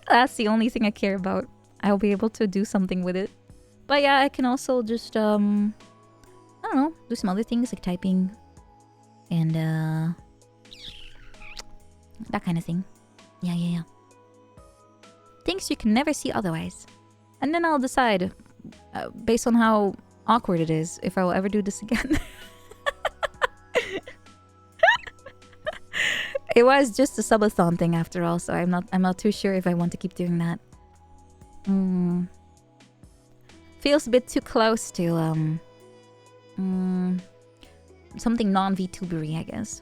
That's the only thing I care about. I'll be able to do something with it. But yeah, I can also just, I don't know, do some other things like typing and that kind of thing. Yeah. Things you can never see otherwise. And then I'll decide, based on how awkward it is, if I will ever do this again. It was just a subathon thing after all, so I'm not too sure if I want to keep doing that. Feels a bit too close to something non-VTubery, I guess.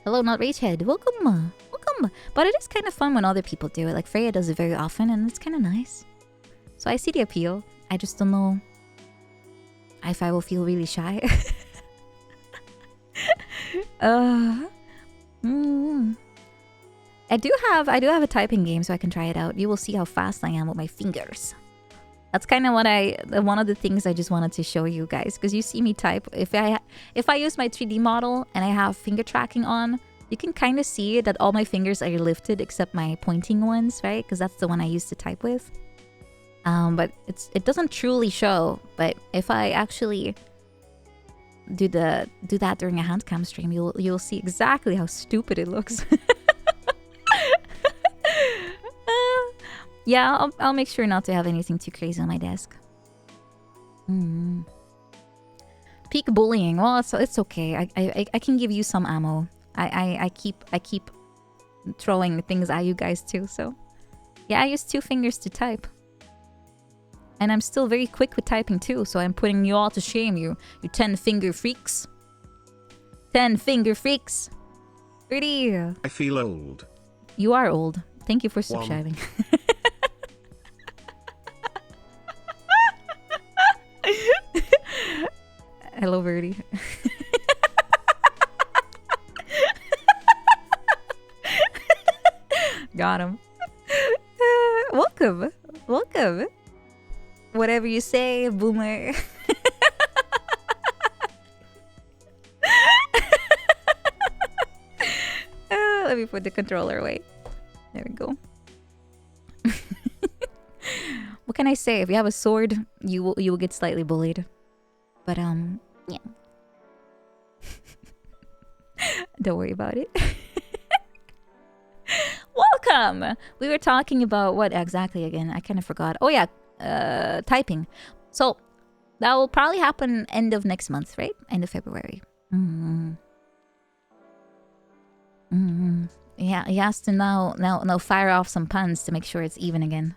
Hello, not Ragehead. Welcome. But it is kind of fun when other people do it. Like Freya does it very often, and it's kind of nice. So I see the appeal. I just don't know if I will feel really shy. I do have a typing game, so I can try it out. You will see how fast I am with my fingers. That's kind of one of the things I just wanted to show you guys, because you see me type. If I use my 3D model and I have finger tracking on, you can kind of see that all my fingers are lifted except my pointing ones, right? Because that's the one I used to type with. But it doesn't truly show. But if I actually do that during a handcam stream, you'll see exactly how stupid it looks. Yeah, I'll make sure not to have anything too crazy on my desk. Peak bullying. Well, it's okay. I can give you some ammo. I keep throwing things at you guys too. So yeah, I use 2 fingers to type, and I'm still very quick with typing too. So I'm putting you all to shame. You 10-finger freaks. 10-finger freaks. Pretty. I feel old. You are old. Thank you for subscribing. Hello, Birdie. Got him. Welcome. Whatever you say, boomer. Let me put the controller away. There we go. What can I say? If you have a sword, you will get slightly bullied. But yeah. Don't worry about it. Welcome! We were talking about what exactly again? I kind of forgot. Oh yeah, typing. So that will probably happen end of next month, right? End of February. Yeah, he has to now fire off some puns to make sure it's even again.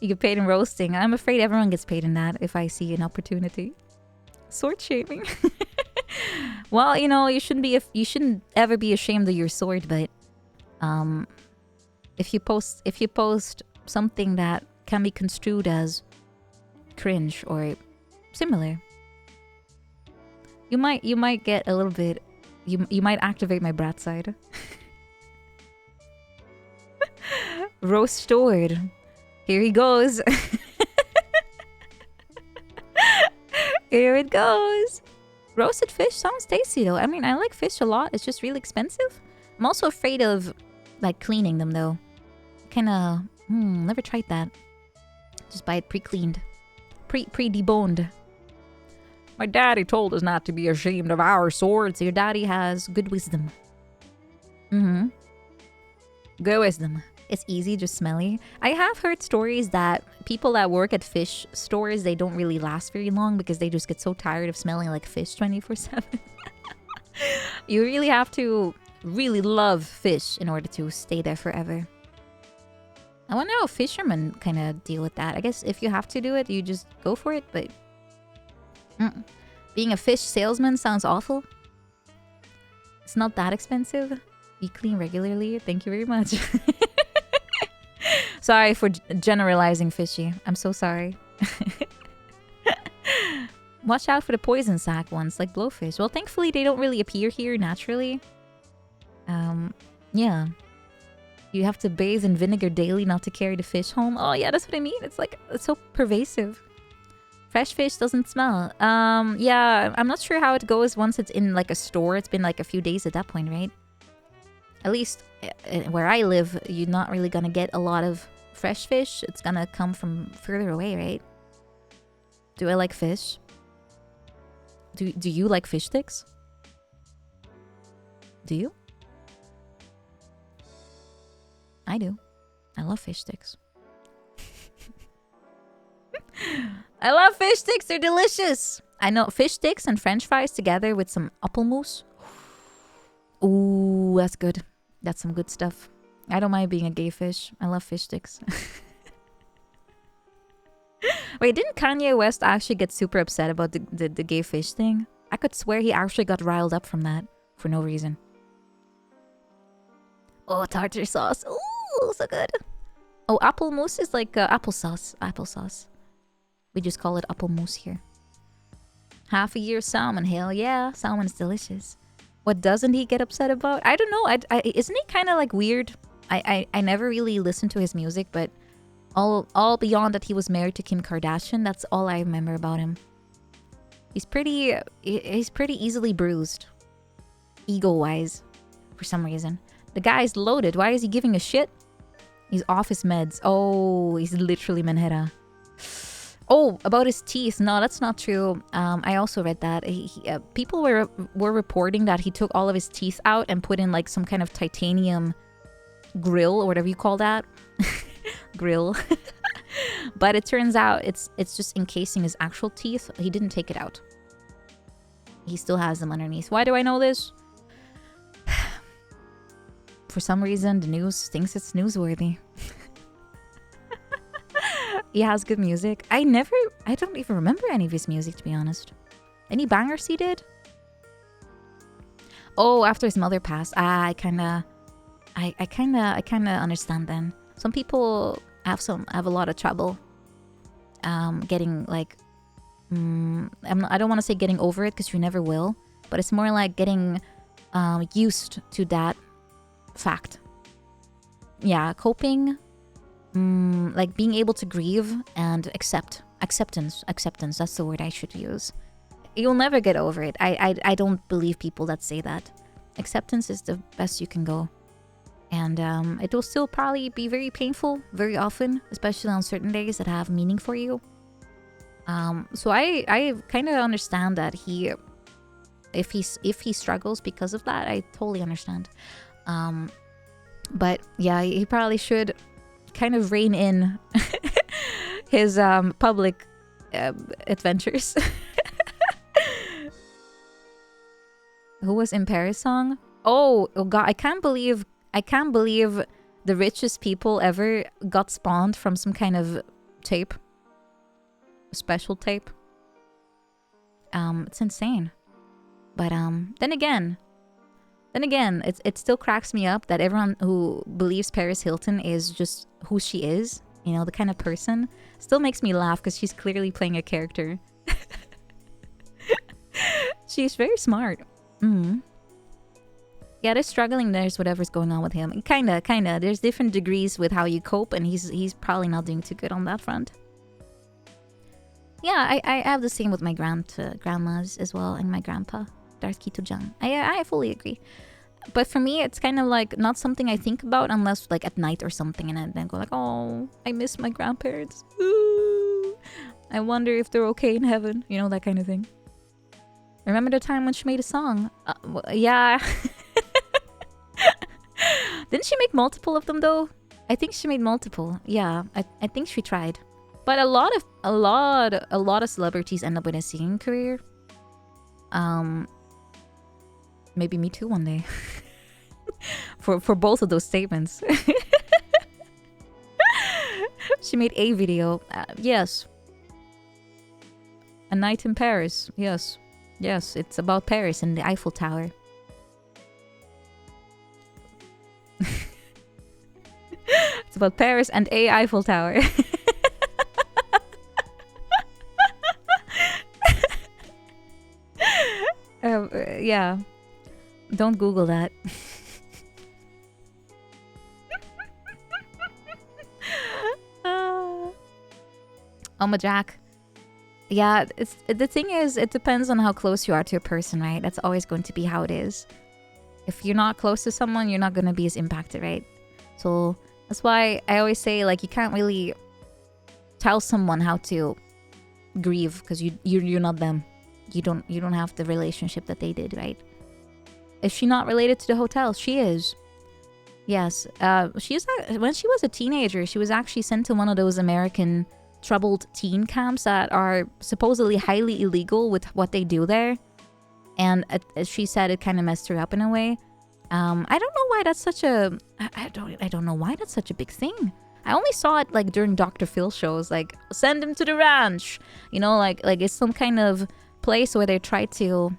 You get paid in roasting. I'm afraid everyone gets paid in that if I see an opportunity. Sword shaming. Well, you know, you shouldn't ever be ashamed of your sword, but if you post something that can be construed as cringe or similar, you might get a little bit, you might activate my brat side. Roast sword. Here he goes. Here it goes. Roasted fish sounds tasty though. I mean, I like fish a lot. It's just really expensive. I'm also afraid of like cleaning them though. Kinda, never tried that. Just buy it pre-cleaned. Pre-deboned. My daddy told us not to be ashamed of our swords. Your daddy has good wisdom. Good wisdom. It's easy, just smelly. I have heard stories that people that work at fish stores, they don't really last very long because they just get so tired of smelling like fish 24/7. You really have to really love fish in order to stay there forever. I wonder how fishermen kind of deal with that. I guess if you have to do it, you just go for it, but being a fish salesman sounds awful. It's not that expensive. You clean regularly. Thank you very much. Sorry for generalizing fishy. I'm so sorry. Watch out for the poison sac ones, like blowfish. Well, thankfully they don't really appear here naturally. Yeah. You have to bathe in vinegar daily not to carry the fish home. Oh yeah, that's what I mean. It's like, it's so pervasive. Fresh fish doesn't smell. Yeah, I'm not sure how it goes once it's in like a store. It's been like a few days at that point, right? At least where I live, you're not really gonna get a lot of fresh fish. It's gonna come from further away, right? Do I like fish? Do you like fish sticks? Do you? I do. I love fish sticks. I love fish sticks. They're delicious. I know, fish sticks and french fries together with some apple mousse. Ooh, that's good. That's some good stuff. I don't mind being a gay fish. I love fish sticks. Wait, didn't Kanye West actually get super upset about the gay fish thing? I could swear he actually got riled up from that for no reason. Oh, tartar sauce. Ooh, so good. Oh, apple mousse is like applesauce. Applesauce. We just call it apple mousse here. Half a year salmon. Hell yeah. Salmon is delicious. What doesn't he get upset about? I don't know. Isn't he kind of like weird? I never really listened to his music, but all beyond that he was married to Kim Kardashian, that's all I remember about him. He's pretty easily bruised. Ego-wise. For some reason. The guy's loaded. Why is he giving a shit? He's off his meds. Oh, he's literally Manhattan. Oh, about his teeth. No, that's not true. I also read that. People were reporting that he took all of his teeth out and put in like some kind of titanium grill or whatever you call that. Grill. But it turns out it's just encasing his actual teeth. He didn't take it out. He still has them underneath. Why do I know this? For some reason, the news thinks it's newsworthy. He has good music. I don't even remember any of his music, to be honest. Any bangers he did? Oh, after his mother passed. I kinda understand then. Some people have a lot of trouble getting like I don't want to say getting over it because you never will, but it's more like getting used to that fact. Yeah, coping, like being able to grieve and acceptance. That's the word I should use. You'll never get over it. I don't believe people that say that. Acceptance is the best you can go. And it will still probably be very painful very often, especially on certain days that have meaning for you. So I kind of understand that if he struggles because of that, I totally understand. But yeah, he probably should kind of rein in his public adventures. Who was in Paris song? Oh god, I can't believe the richest people ever got spawned from some kind of tape. Special tape. It's insane. But then again, it still cracks me up that everyone who believes Paris Hilton is just who she is, you know, the kind of person, still makes me laugh because she's clearly playing a character. She's very smart. Yeah, they're struggling. There's whatever's going on with him. Kinda. There's different degrees with how you cope, and he's probably not doing too good on that front. Yeah, I have the same with my grandmas as well, and my grandpa, Darth Kito-jang. I fully agree. But for me, it's kind of like not something I think about unless like at night or something, and I then go like, oh, I miss my grandparents. Ooh, I wonder if they're okay in heaven. You know, that kind of thing. Remember the time when she made a song? Yeah. Didn't she make multiple of them though? I think she made multiple. Yeah, I think she tried. But a lot of celebrities end up with a singing career. Maybe me too one day. for both of those statements. She made a video. Yes. A Night in Paris. Yes. Yes, it's about Paris and the Eiffel Tower. It's about Paris and a Eiffel Tower. Yeah. Don't Google that. Oh, Jack. Yeah, the thing is, it depends on how close you are to a person, right? That's always going to be how it is. If you're not close to someone, you're not going to be as impacted, right? So that's why I always say, like, you can't really tell someone how to grieve because you're not them. You don't have the relationship that they did, right? Is she not related to the hotel? She is. Yes. She's when she was a teenager, she was actually sent to one of those American troubled teen camps that are supposedly highly illegal with what they do there. And as she said, it kind of messed her up in a way. I don't know why that's such a... I don't know why that's such a big thing. I only saw it like during Dr. Phil shows, like, send him to the ranch. You know, like it's some kind of place where they try to,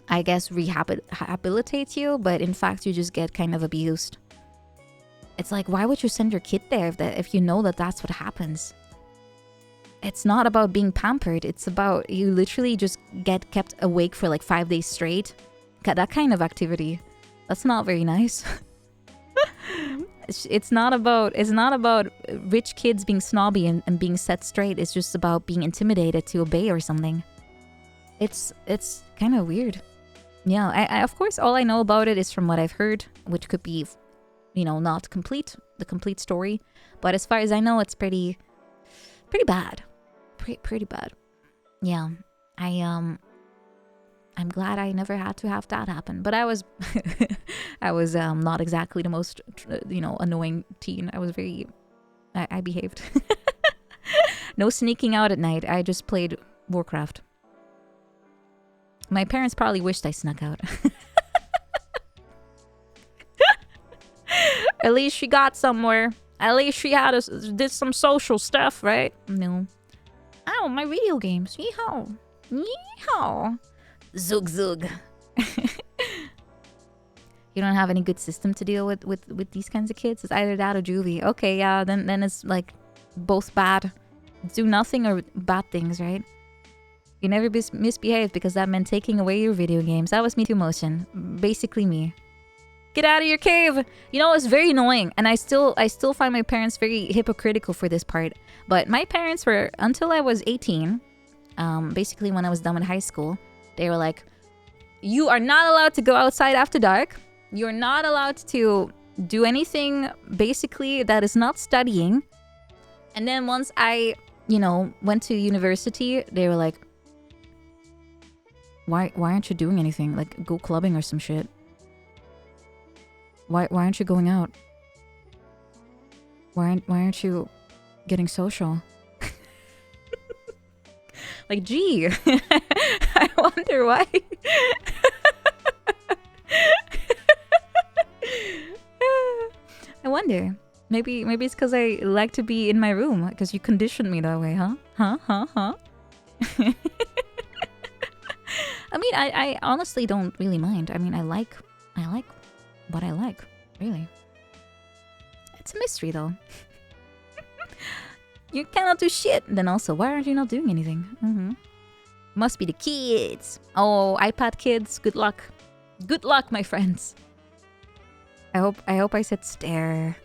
I guess, rehabilitate you, but in fact you just get kind of abused. It's like, why would you send your kid there if you know that that's what happens? It's not about being pampered. It's about you literally just get kept awake for like 5 days straight. That kind of activity. That's not very nice. It's not about rich kids being snobby and being set straight. It's just about being intimidated to obey or something. It's kind of weird. Yeah, I of course all I know about it is from what I've heard, which could be, not the complete story. But as far as I know, it's pretty bad. Pretty bad. Yeah. I'm glad I never had to have that happen. But I was not exactly the most annoying teen. I behaved. No sneaking out at night. I just played Warcraft. My parents probably wished I snuck out. At least she got somewhere. At least she did some social stuff, right? No. Ow, my video games. Yeehaw. Yeehaw. Zug zug. You don't have any good system to deal with these kinds of kids? It's either that or juvie. Okay, yeah, then it's like both bad. Do nothing or bad things, right? You never misbehaved because that meant taking away your video games. That was me too motion. Basically me. Get out of your cave! It's very annoying. And I still find my parents very hypocritical for this part. But my parents were, until I was 18, basically when I was done with high school, they were like, you are not allowed to go outside after dark. You're not allowed to do anything, basically, that is not studying. And then once I, went to university, they were like, why aren't you doing anything? Like, go clubbing or some shit. Why aren't you going out? Why aren't you getting social? Like, gee, I wonder why. I wonder. Maybe it's because I like to be in my room, because you conditioned me that way, huh? Huh? I mean, I honestly don't really mind. I mean, I like what I like, really. It's a mystery, though. You cannot do shit. Then also, why aren't you not doing anything? Must be the kids. Oh, iPad kids, good luck. Good luck, my friends. I hope I said stare.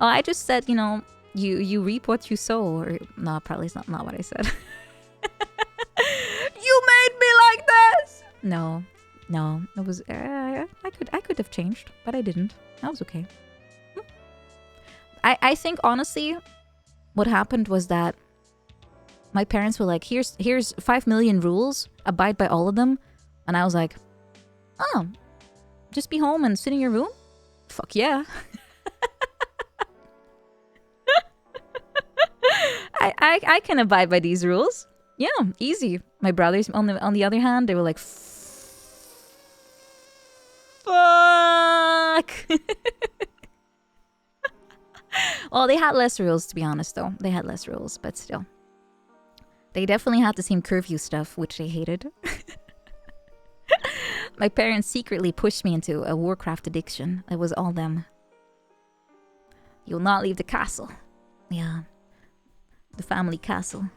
Oh, I just said, you reap what you sow. Or no, probably it's not what I said. You made me like this. No, it was. I could have changed, but I didn't. That was okay. I think honestly, what happened was that my parents were like, here's 5 million rules, abide by all of them. And I was like, oh, just be home and sit in your room? Fuck yeah. I can abide by these rules. Yeah, easy. My brothers, on the other hand, they were like, fuck. Well, they had less rules, to be honest, though. They had less rules, but still. They definitely had the same curfew stuff, which they hated. My parents secretly pushed me into a Warcraft addiction. It was all them. You'll not leave the castle. Yeah. The family castle.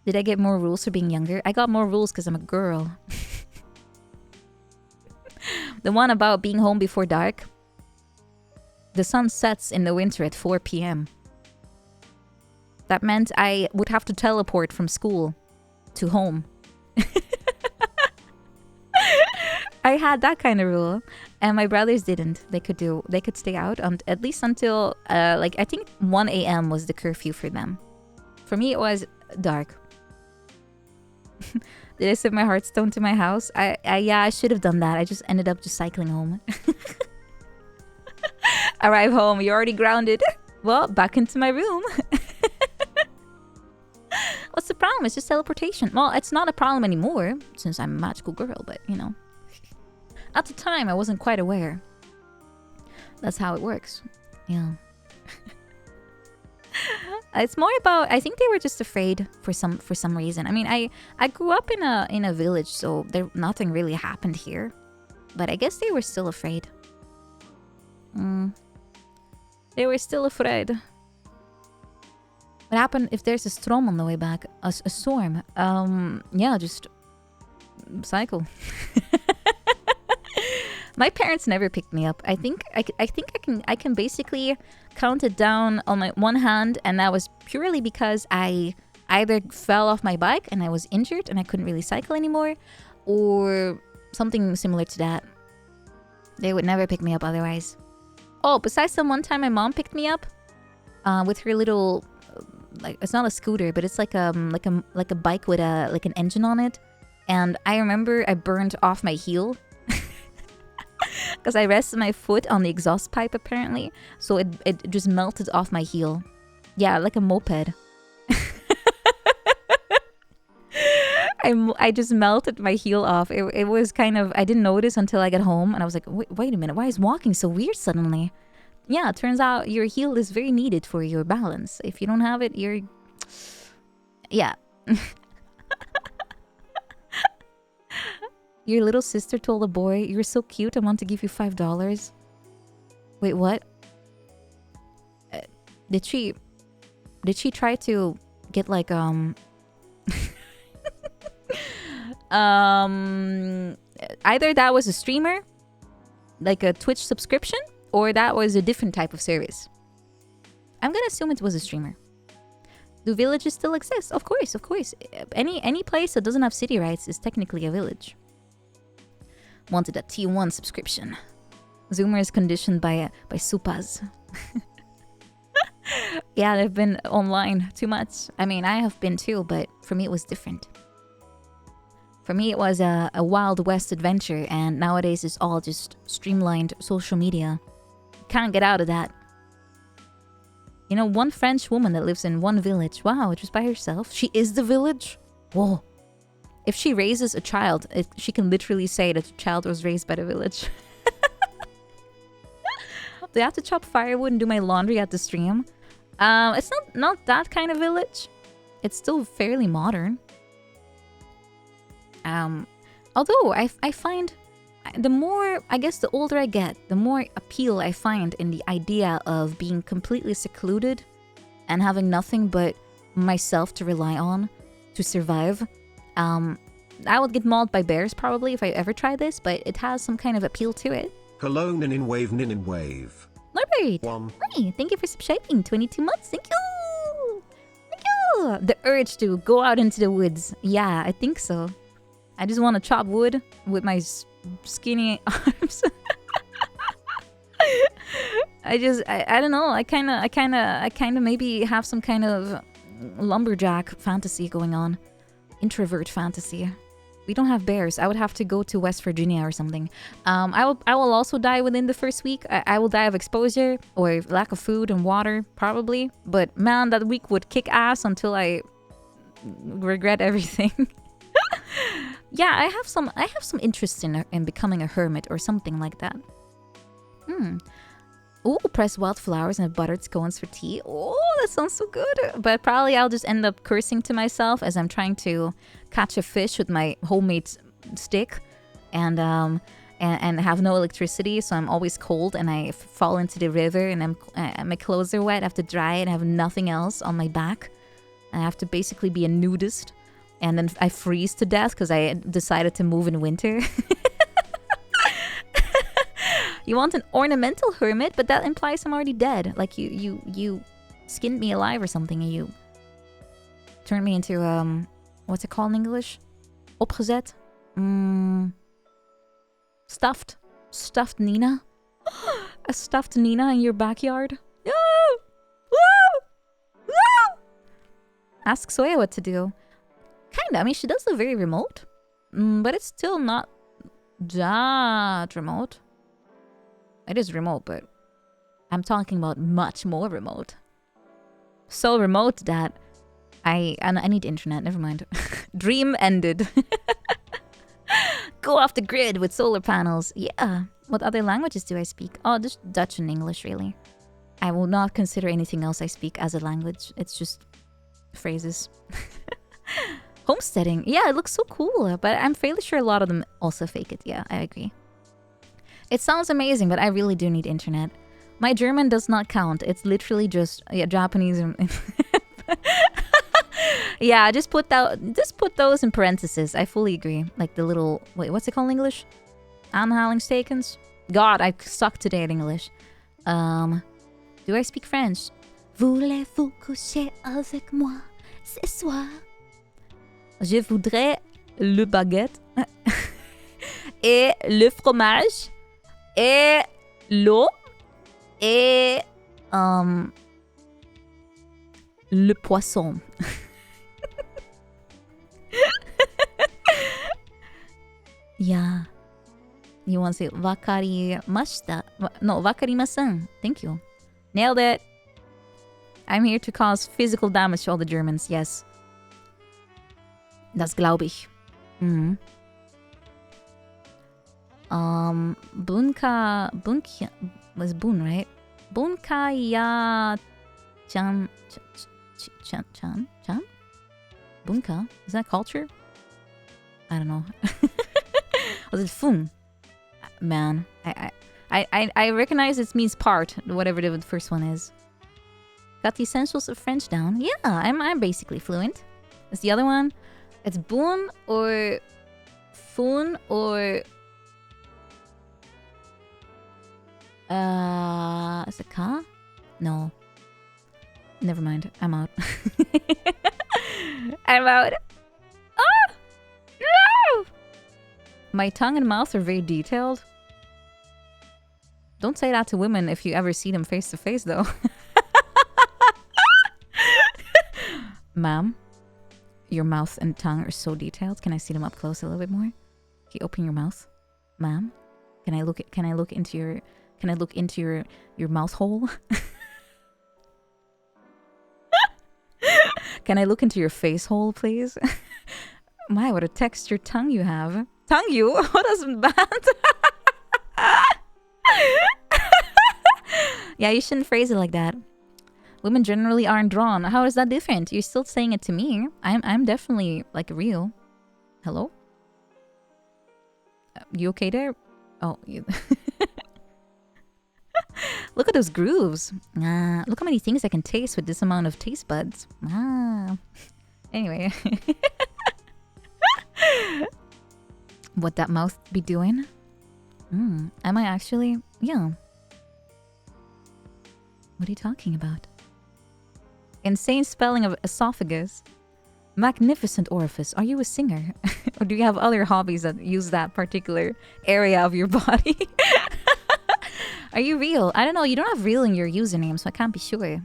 Did I get more rules for being younger? I got more rules because I'm a girl. The one about being home before dark. The sun sets in the winter at 4 p.m. That meant I would have to teleport from school to home. I had that kind of rule, and my brothers didn't. They could stay out at least until like I think 1 a.m. was the curfew for them. For me, it was dark. Did I send my Hearthstone to my house? Yeah, I should have done that. I just ended up just cycling home. Arrive home, you're already grounded. Well, back into my room. What's the problem? It's just teleportation. Well, it's not a problem anymore since I'm a magical girl, but you know. At the time, I wasn't quite aware. That's how it works. Yeah. It's more about, I think they were just afraid for some reason. I mean, I grew up in a village, so nothing really happened here. But I guess they were still afraid. They were still afraid. What happened if there's a storm on the way back? A storm? Yeah, just cycle. My parents never picked me up. I think I can basically count it down on my one hand, and that was purely because I either fell off my bike and I was injured and I couldn't really cycle anymore, or something similar to that. They would never pick me up otherwise. Oh, besides the one time my mom picked me up with her little, like, it's not a scooter, but it's like a bike with an engine on it. And I remember I burned off my heel because I rested my foot on the exhaust pipe apparently, so it just melted off my heel. Yeah, like a moped. I just melted my heel off. It was kind of, I didn't notice until I got home, and I was like, wait a minute, why is walking so weird suddenly? Yeah, it turns out your heel is very needed for your balance. If you don't have it, you're... Yeah. Your little sister told a boy, "You're so cute, I want to give you $5. Wait, what? Did she try to get like either that was a streamer, like a Twitch subscription, or that was a different type of service. I'm gonna assume it was a streamer. Do villages still exist? Of course, of course. Any place that doesn't have city rights is technically a village. Wanted a T1 subscription. Zoomer is conditioned by supas. Yeah, they've been online too much. I mean, I have been too, but for me it was different. For me it was a Wild West adventure, and nowadays it's all just streamlined social media. Can't get out of that. You know, one French woman that lives in one village. Wow, just by herself. She is the village? Whoa. If she raises a child, she can literally say that the child was raised by the village. Do I have to chop firewood and do my laundry at the stream? It's not that kind of village. It's still fairly modern. Although I find the more, I guess the older I get, the more appeal I find in the idea of being completely secluded and having nothing but myself to rely on to survive. I would get mauled by bears probably if I ever tried this, but it has some kind of appeal to it. Hello, Nin Wave, Nin Wave. Norbert! 1. Hi, thank you for subscribing. 22 months, thank you! Thank you! The urge to go out into the woods. Yeah, I think so. I just want to chop wood with my skinny arms. I don't know. I kind of maybe have some kind of lumberjack fantasy going on. Introvert fantasy. We don't have bears. I would have to go to West Virginia or something. I will also die within the first week. I will die of exposure or lack of food and water, probably. But man, that week would kick ass until I regret everything. Yeah, I have some interest in becoming a hermit or something like that. Ooh, press wildflowers and buttered scones for tea. Oh, that sounds so good. But probably I'll just end up cursing to myself as I'm trying to catch a fish with my homemade stick, and have no electricity, so I'm always cold, and I fall into the river, and my clothes are wet. I have to dry it. I have nothing else on my back. I have to basically be a nudist. And then I freeze to death because I decided to move in winter. You want an ornamental hermit, but that implies I'm already dead. Like you skinned me alive or something, and you turned me into what's it called in English? Opgezet. Stuffed Nina. A stuffed Nina in your backyard. Ask Soya what to do. Kinda. I mean, she does look very remote, but it's still not that remote. It is remote, but I'm talking about much more remote. So remote that I need internet. Never mind. Dream ended. Go off the grid with solar panels. Yeah. What other languages do I speak? Oh, just Dutch and English, really. I will not consider anything else I speak as a language. It's just phrases. Homesteading. Yeah, it looks so cool, but I'm fairly sure a lot of them also fake it. Yeah, I agree. It sounds amazing, but I really do need internet. My German does not count. It's literally just Japanese. Yeah, just put those in parentheses. I fully agree. Like the little what's it called in English? Aanhalingstekens. God, I suck today at English. Do I speak French? Voulez-vous coucher avec moi ce soir? Je voudrais le baguette et le fromage et l'eau et le poisson. Yeah. You want to say wakarimashita? No, wakarimasen. Thank you. Nailed it. I'm here to cause physical damage to all the Germans. Yes. Das glaube ich. Mhm. Bunka was Bun, right? Bunka ya chan. Bunka? Is that culture? I don't know. Was it fun? Man, I recognize it means part, whatever the first one is. Got the essentials of French down. Yeah, I'm basically fluent. Is the other one? It's boon or fun or is it ka? No. Never mind. I'm out. I'm out. Oh! No! My tongue and mouth are very detailed. Don't say that to women if you ever see them face to face, though. Ma'am, your mouth and tongue are so detailed. Can I see them up close a little bit more? Can you open your mouth, ma'am? Can I look into your mouth hole? Can I look into your face hole, please? My, what a textured tongue you have. Tongue you? What is that? Yeah, you shouldn't phrase it like that. Women generally aren't drawn. How is that different? You're still saying it to me. I'm definitely like real. Hello? You okay there? Oh, you. Look at those grooves. Look how many things I can taste with this amount of taste buds. Anyway. What that mouth be doing? Am I actually? Yeah. What are you talking about? Insane spelling of esophagus. Magnificent orifice. Are you a singer? Or do you have other hobbies that use that particular area of your body? Are you real? I don't know. You don't have real in your username, so I can't be sure.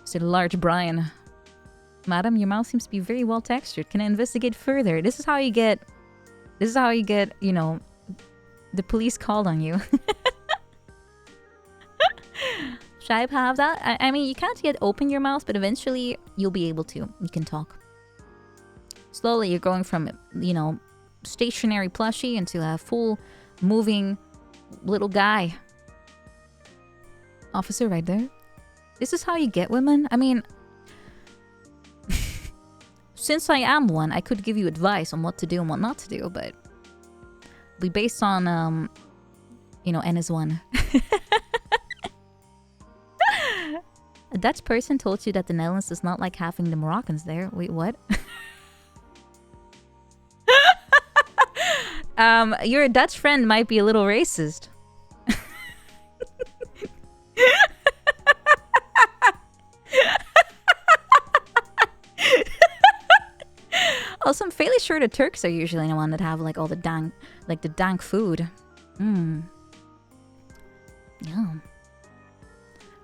Is it a large Brian? Madam, your mouth seems to be very well textured. Can I investigate further? This is how you get, you know, the police called on you. Should I have that? I mean, you can't yet open your mouth, but eventually you'll be able to. You can talk. Slowly, you're going from, you know, stationary plushie into a full moving little guy. Officer right there. This is how you get women? I mean, since I am one, I could give you advice on what to do and what not to do, but be based on, you know, N is one. Dutch person told you that the Netherlands does not like having the Moroccans there. Wait, what? Your Dutch friend might be a little racist. Also, I'm fairly sure the Turks are usually the one that have like all the dank food. Yeah.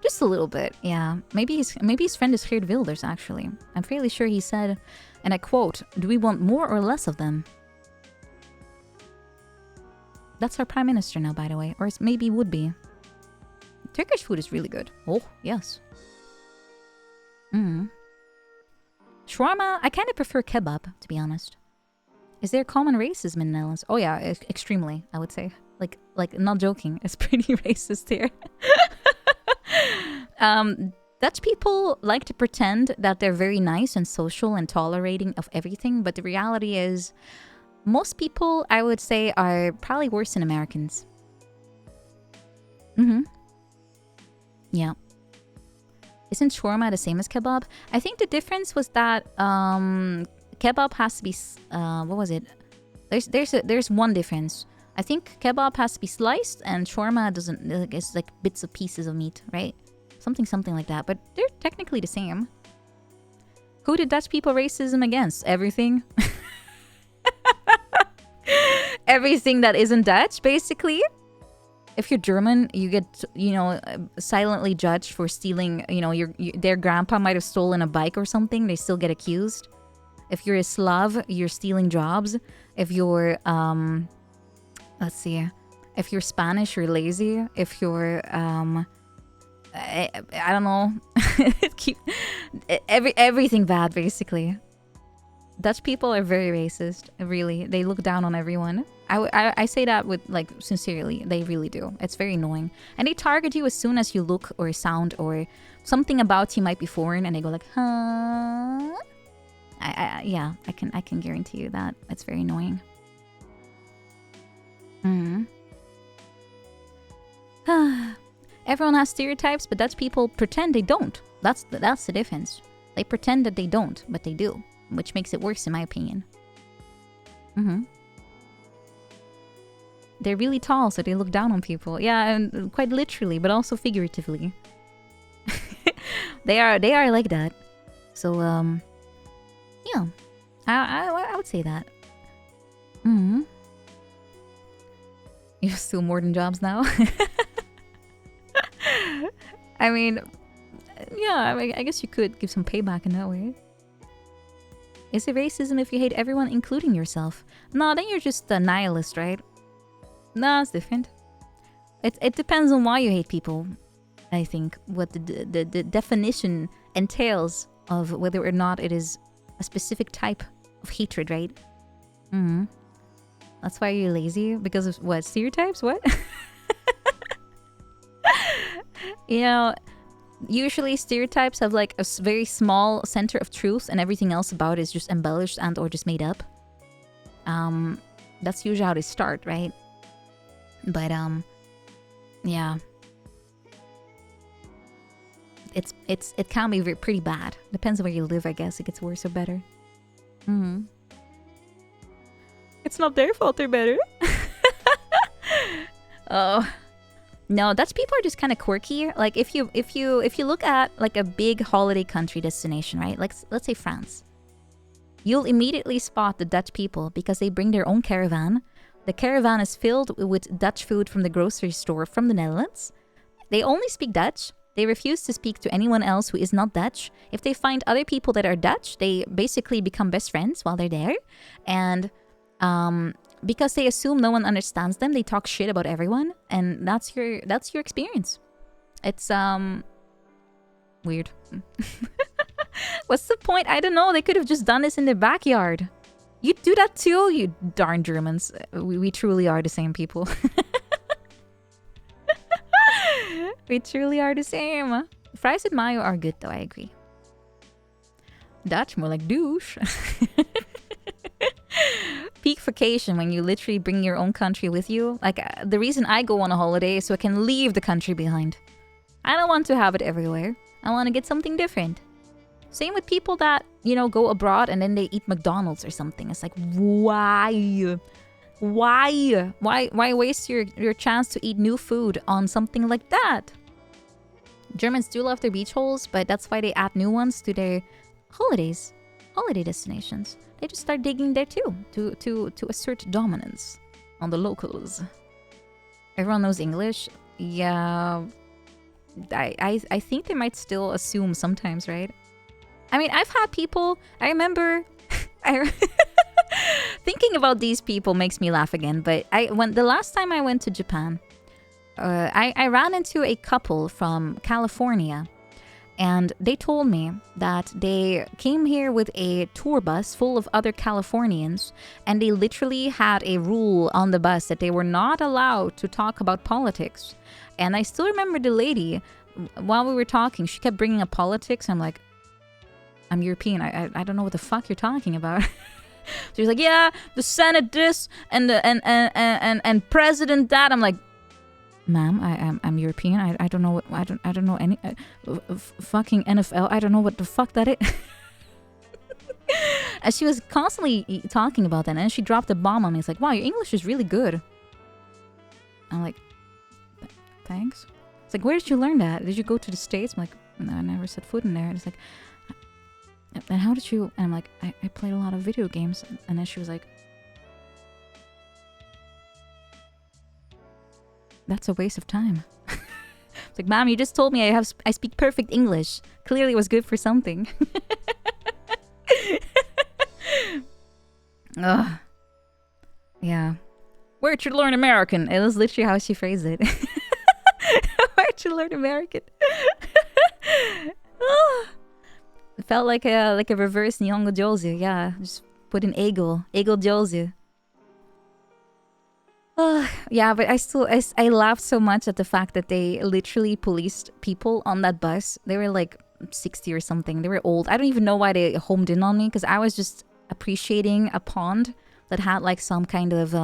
Just a little bit, yeah. Maybe his friend is Geert Wilders, actually. I'm fairly sure he said, and I quote, "Do we want more or less of them?" That's our prime minister now, by the way. Or maybe would be. Turkish food is really good. Oh, yes. Shawarma, I kind of prefer kebab, to be honest. Is there common racism in the Netherlands? Oh yeah, extremely, I would say. Like not joking, it's pretty racist here. Dutch people like to pretend that they're very nice and social and tolerating of everything, but the reality is most people, I would say, are probably worse than Americans. Yeah. Isn't shawarma the same as kebab? I think the difference was that kebab has to be what was it? There's one difference. I think kebab has to be sliced and shawarma doesn't. It's like bits of pieces of meat, right? Something like that. But they're technically the same. Who did Dutch people racism against? Everything. Everything that isn't Dutch, basically. If you're German, you get, silently judged for stealing, their grandpa might have stolen a bike or something. They still get accused. If you're a Slav, you're stealing jobs. If you're, let's see. If you're Spanish, you're lazy. If you're, I don't know. Everything bad, basically. Dutch people are very racist, really. They look down on everyone. I say that with, like, sincerely. They really do. It's very annoying. And they target you as soon as you look or sound or something about you might be foreign, and they go like, huh? Yeah, I can guarantee you that. It's very annoying. Everyone has stereotypes, but Dutch people pretend they don't. That's the difference. They pretend that they don't, but they do. Which makes it worse, in my opinion. They're really tall, so they look down on people. Yeah, and quite literally, but also figuratively. They are like that. So, yeah. I would say that. You steal more than jobs now? I mean, yeah, I guess you could give some payback in that way. Is it racism if you hate everyone, including yourself? No, then you're just a nihilist, right? No, it's different. It depends on why you hate people, I think. What the definition entails of whether or not it is a specific type of hatred, right? That's why you're lazy? Because of what? Stereotypes? What? Usually stereotypes have like a very small center of truth and everything else about it is just embellished and or just made up. That's usually how they start, right? But yeah. It can be pretty bad. Depends on where you live, I guess. It gets worse or better. It's not their fault they're better. Oh. No, Dutch people are just kind of quirky. Like if you look at like a big holiday country destination, right? Like let's say France. You'll immediately spot the Dutch people because they bring their own caravan. The caravan is filled with Dutch food from the grocery store from the Netherlands. They only speak Dutch. They refuse to speak to anyone else who is not Dutch. If they find other people that are Dutch, they basically become best friends while they're there. And because they assume no one understands them, they talk shit about everyone, and that's your experience. It's weird. What's the point? I don't know. They could have just done this in their backyard. You do that too, you darn Germans. We truly are the same people. We truly are the same. Fries with mayo are good though, I agree. Dutch, more like douche. Peak vacation, when you literally bring your own country with you. Like, the reason I go on a holiday is so I can leave the country behind. I don't want to have it everywhere. I want to get something different. Same with people that, you know, go abroad and then they eat McDonald's or something. It's like, why? Why waste your chance to eat new food on something like that? Germans do love their beach holes, but that's why they add new ones to their holiday destinations. They just start digging there too, to assert dominance on the locals. Everyone knows English. Yeah, I think they might still assume sometimes, right? I mean, I've had people. I remember. Thinking about these people makes me laugh again. But when the last time I went to Japan, I ran into a couple from California, and they told me that they came here with a tour bus full of other Californians, and they literally had a rule on the bus that they were not allowed to talk about politics. And I still remember the lady, while we were talking, she kept bringing up politics. I'm like, I'm European. I don't know what the fuck you're talking about. She was like, yeah, the Senate this and the and President that. I'm like, ma'am, I'm European. I don't know what I don't know any fucking NFL. I don't know what the fuck that is. And she was constantly talking about that, and she dropped a bomb on me. It's like, wow, your English is really good. I'm like, thanks. It's like, where did you learn that? Did you go to the States? I'm like, no, I never set foot in there. And it's like, and how did you? And I'm like, I played a lot of video games. And then she was like, that's a waste of time. It's like, ma'am, you just told me I speak perfect English. Clearly it was good for something. Ugh. Yeah. Where'd you learn American? It was literally how she phrased it. Where'd you learn American? It felt like a reverse Nyongo Jozu. Yeah, just put in Egel Jozu. Yeah, but I laughed so much at the fact that they literally policed people on that bus. They were like 60 or something. They were old. I don't even know why they homed in on me, because I was just appreciating a pond that had like some kind of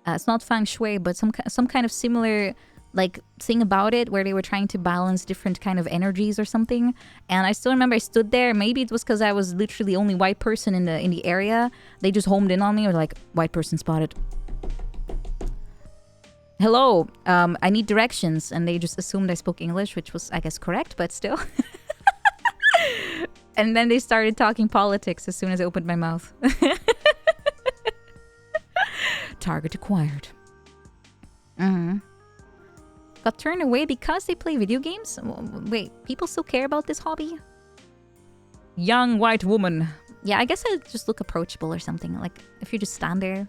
it's not feng shui, but some kind of similar like thing about it, where they were trying to balance different kind of energies or something. And I still remember I stood there. Maybe it was because I was literally the only white person in the area. They just homed in on me, or like, white person spotted. Hello, I need directions. And they just assumed I spoke English, which was, I guess, correct, but still. And then they started talking politics as soon as I opened my mouth. Target acquired. Got turned away because they play video games? Wait, people still care about this hobby? Young white woman. Yeah, I guess I'd just look approachable or something. Like, if you just stand there.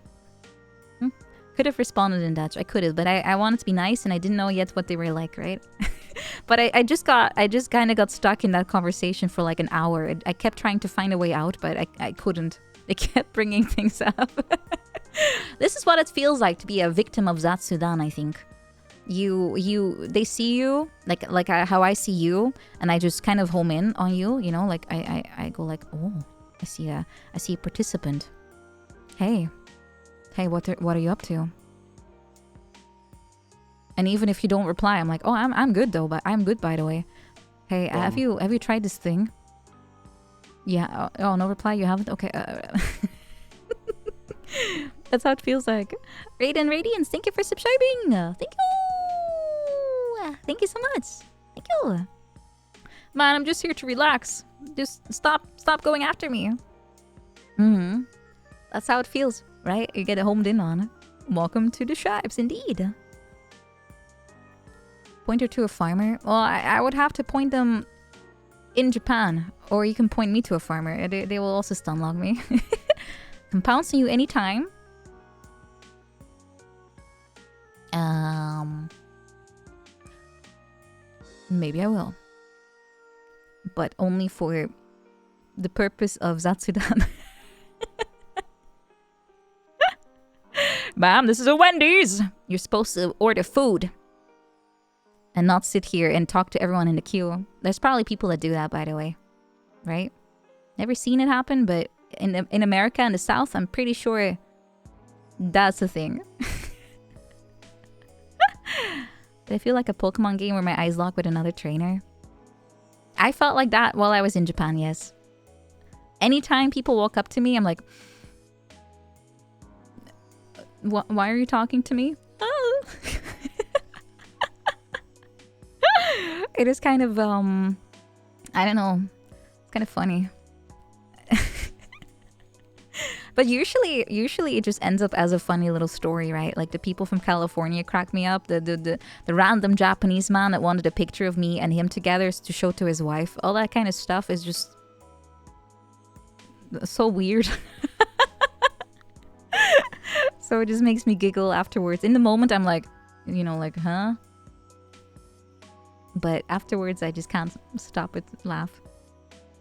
Could have responded in Dutch. I could have, but I wanted to be nice, and I didn't know yet what they were like, right? But I just kind of got stuck in that conversation for like an hour. I kept trying to find a way out, but I couldn't. They kept bringing things up. This is what it feels like to be a victim of Zatsudan, I think. They see you like how I see you, and I just kind of home in on you, you know, like I go like, oh, I see a participant. Hey, what are you up to? And even if you don't reply, I'm like, oh, I'm good though, but I'm good, by the way. Hey, have you tried this thing? Yeah. Oh, no reply. You haven't. Okay. That's how it feels like. Raiden Radiance, thank you for subscribing. Thank you. Thank you so much. Thank you. Man, I'm just here to relax. Just stop going after me. That's how it feels, right? You get homed in on. Welcome to the tribes, indeed. Point her to a farmer? Well, I would have to point them in Japan, or you can point me to a farmer. They will also stunlock me. Can pounce on you anytime. Maybe I will. But only for the purpose of Zatsudan. Ma'am, this is a Wendy's! You're supposed to order food. And not sit here and talk to everyone in the queue. There's probably people that do that, by the way. Right? Never seen it happen, but in America and the South, I'm pretty sure that's a thing. Did I feel like a Pokemon game where my eyes lock with another trainer? I felt like that while I was in Japan, yes. Anytime people walk up to me, I'm like, why are you talking to me? Oh. It is kind of, I don't know. It's kind of funny. But usually it just ends up as a funny little story, right? Like the people from California crack me up. The random Japanese man that wanted a picture of me and him together to show to his wife. All that kind of stuff is just so weird. So it just makes me giggle afterwards. In the moment, I'm like, you know, like, huh? But afterwards, I just can't stop it laugh.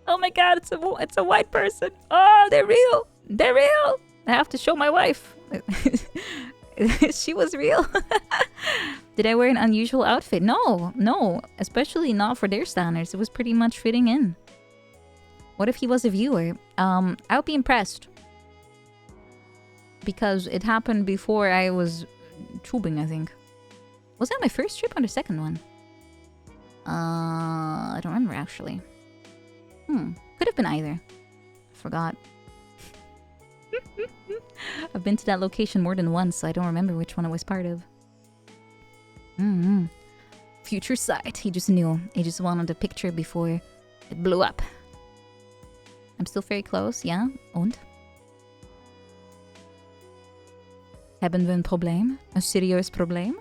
Oh my god, it's a white person. Oh, they're real. They're real. I have to show my wife. She was real. Did I wear an unusual outfit? No. Especially not for their standards. It was pretty much fitting in. What if he was a viewer? I would be impressed. Because it happened before I was tubing, I think. Was that my first trip or the second one? I don't remember actually. Could have been either. Forgot. I've been to that location more than once, so I don't remember which one I was part of. Future sight. He just knew. He just wanted a picture before it blew up. I'm still very close, yeah? Und? Hebben we een probleem? Een serieus probleem?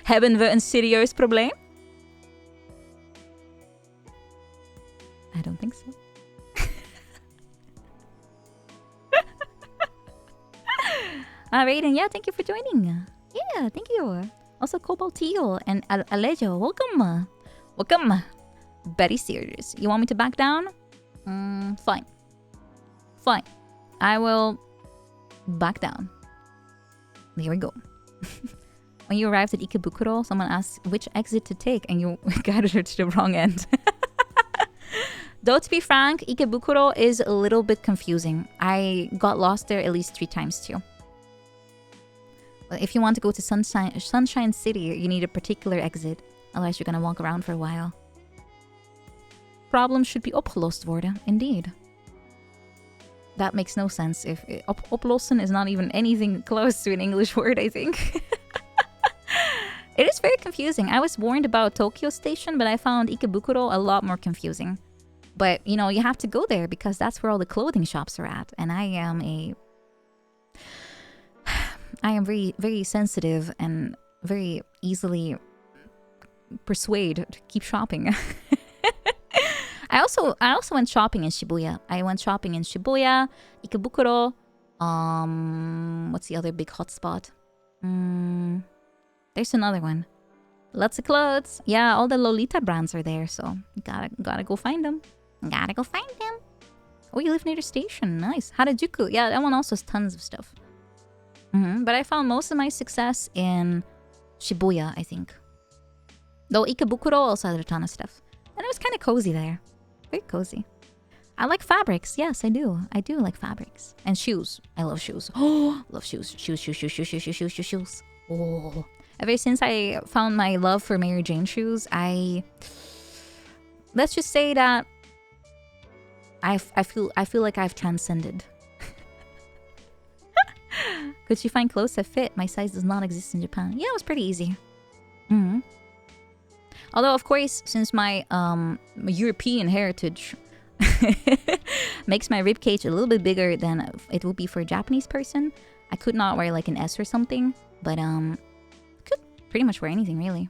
Hebben we een serieus probleem? I don't think so. Raiden, yeah, thank you for joining. Yeah, thank you. Also, Cobaltio and Alejo, welcome. Welcome. Very serious. You want me to back down? Fine. Fine. I will back down. Here we go. When you arrived at Ikebukuro, someone asked which exit to take, and you guided her to the wrong end. Though, to be frank, Ikebukuro is a little bit confusing. I got lost there at least 3 times too. But if you want to go to Sunshine City, you need a particular exit. Otherwise, you're gonna walk around for a while. Problems should be opgelost worden, indeed. That makes no sense. If oplossen is not even anything close to an English word, I think. It is very confusing. I was warned about Tokyo Station, but I found Ikebukuro a lot more confusing. But, you know, you have to go there because that's where all the clothing shops are at. And I am very, very sensitive and very easily persuaded to keep shopping. I also went shopping in Shibuya. I went shopping in Shibuya, Ikebukuro. What's the other big hotspot? There's another one. Lots of clothes. Yeah, all the Lolita brands are there, so you gotta go find them. Gotta go find them. Oh, you live near the station. Nice. Harajuku. Yeah, that one also has tons of stuff. But I found most of my success in Shibuya, I think. Though Ikebukuro also had a ton of stuff. And it was kind of cozy there. Very cozy. I like fabrics. Yes, I do. I do like fabrics. And shoes. I love shoes. Oh, love shoes. Shoes. Oh. Ever since I found my love for Mary Jane shoes, let's just say that I feel like I've transcended. Could you find clothes that fit? My size does not exist in Japan. Yeah, it was pretty easy. Although, of course, since my European heritage makes my ribcage a little bit bigger than it would be for a Japanese person, I could not wear like an S or something. But could pretty much wear anything really.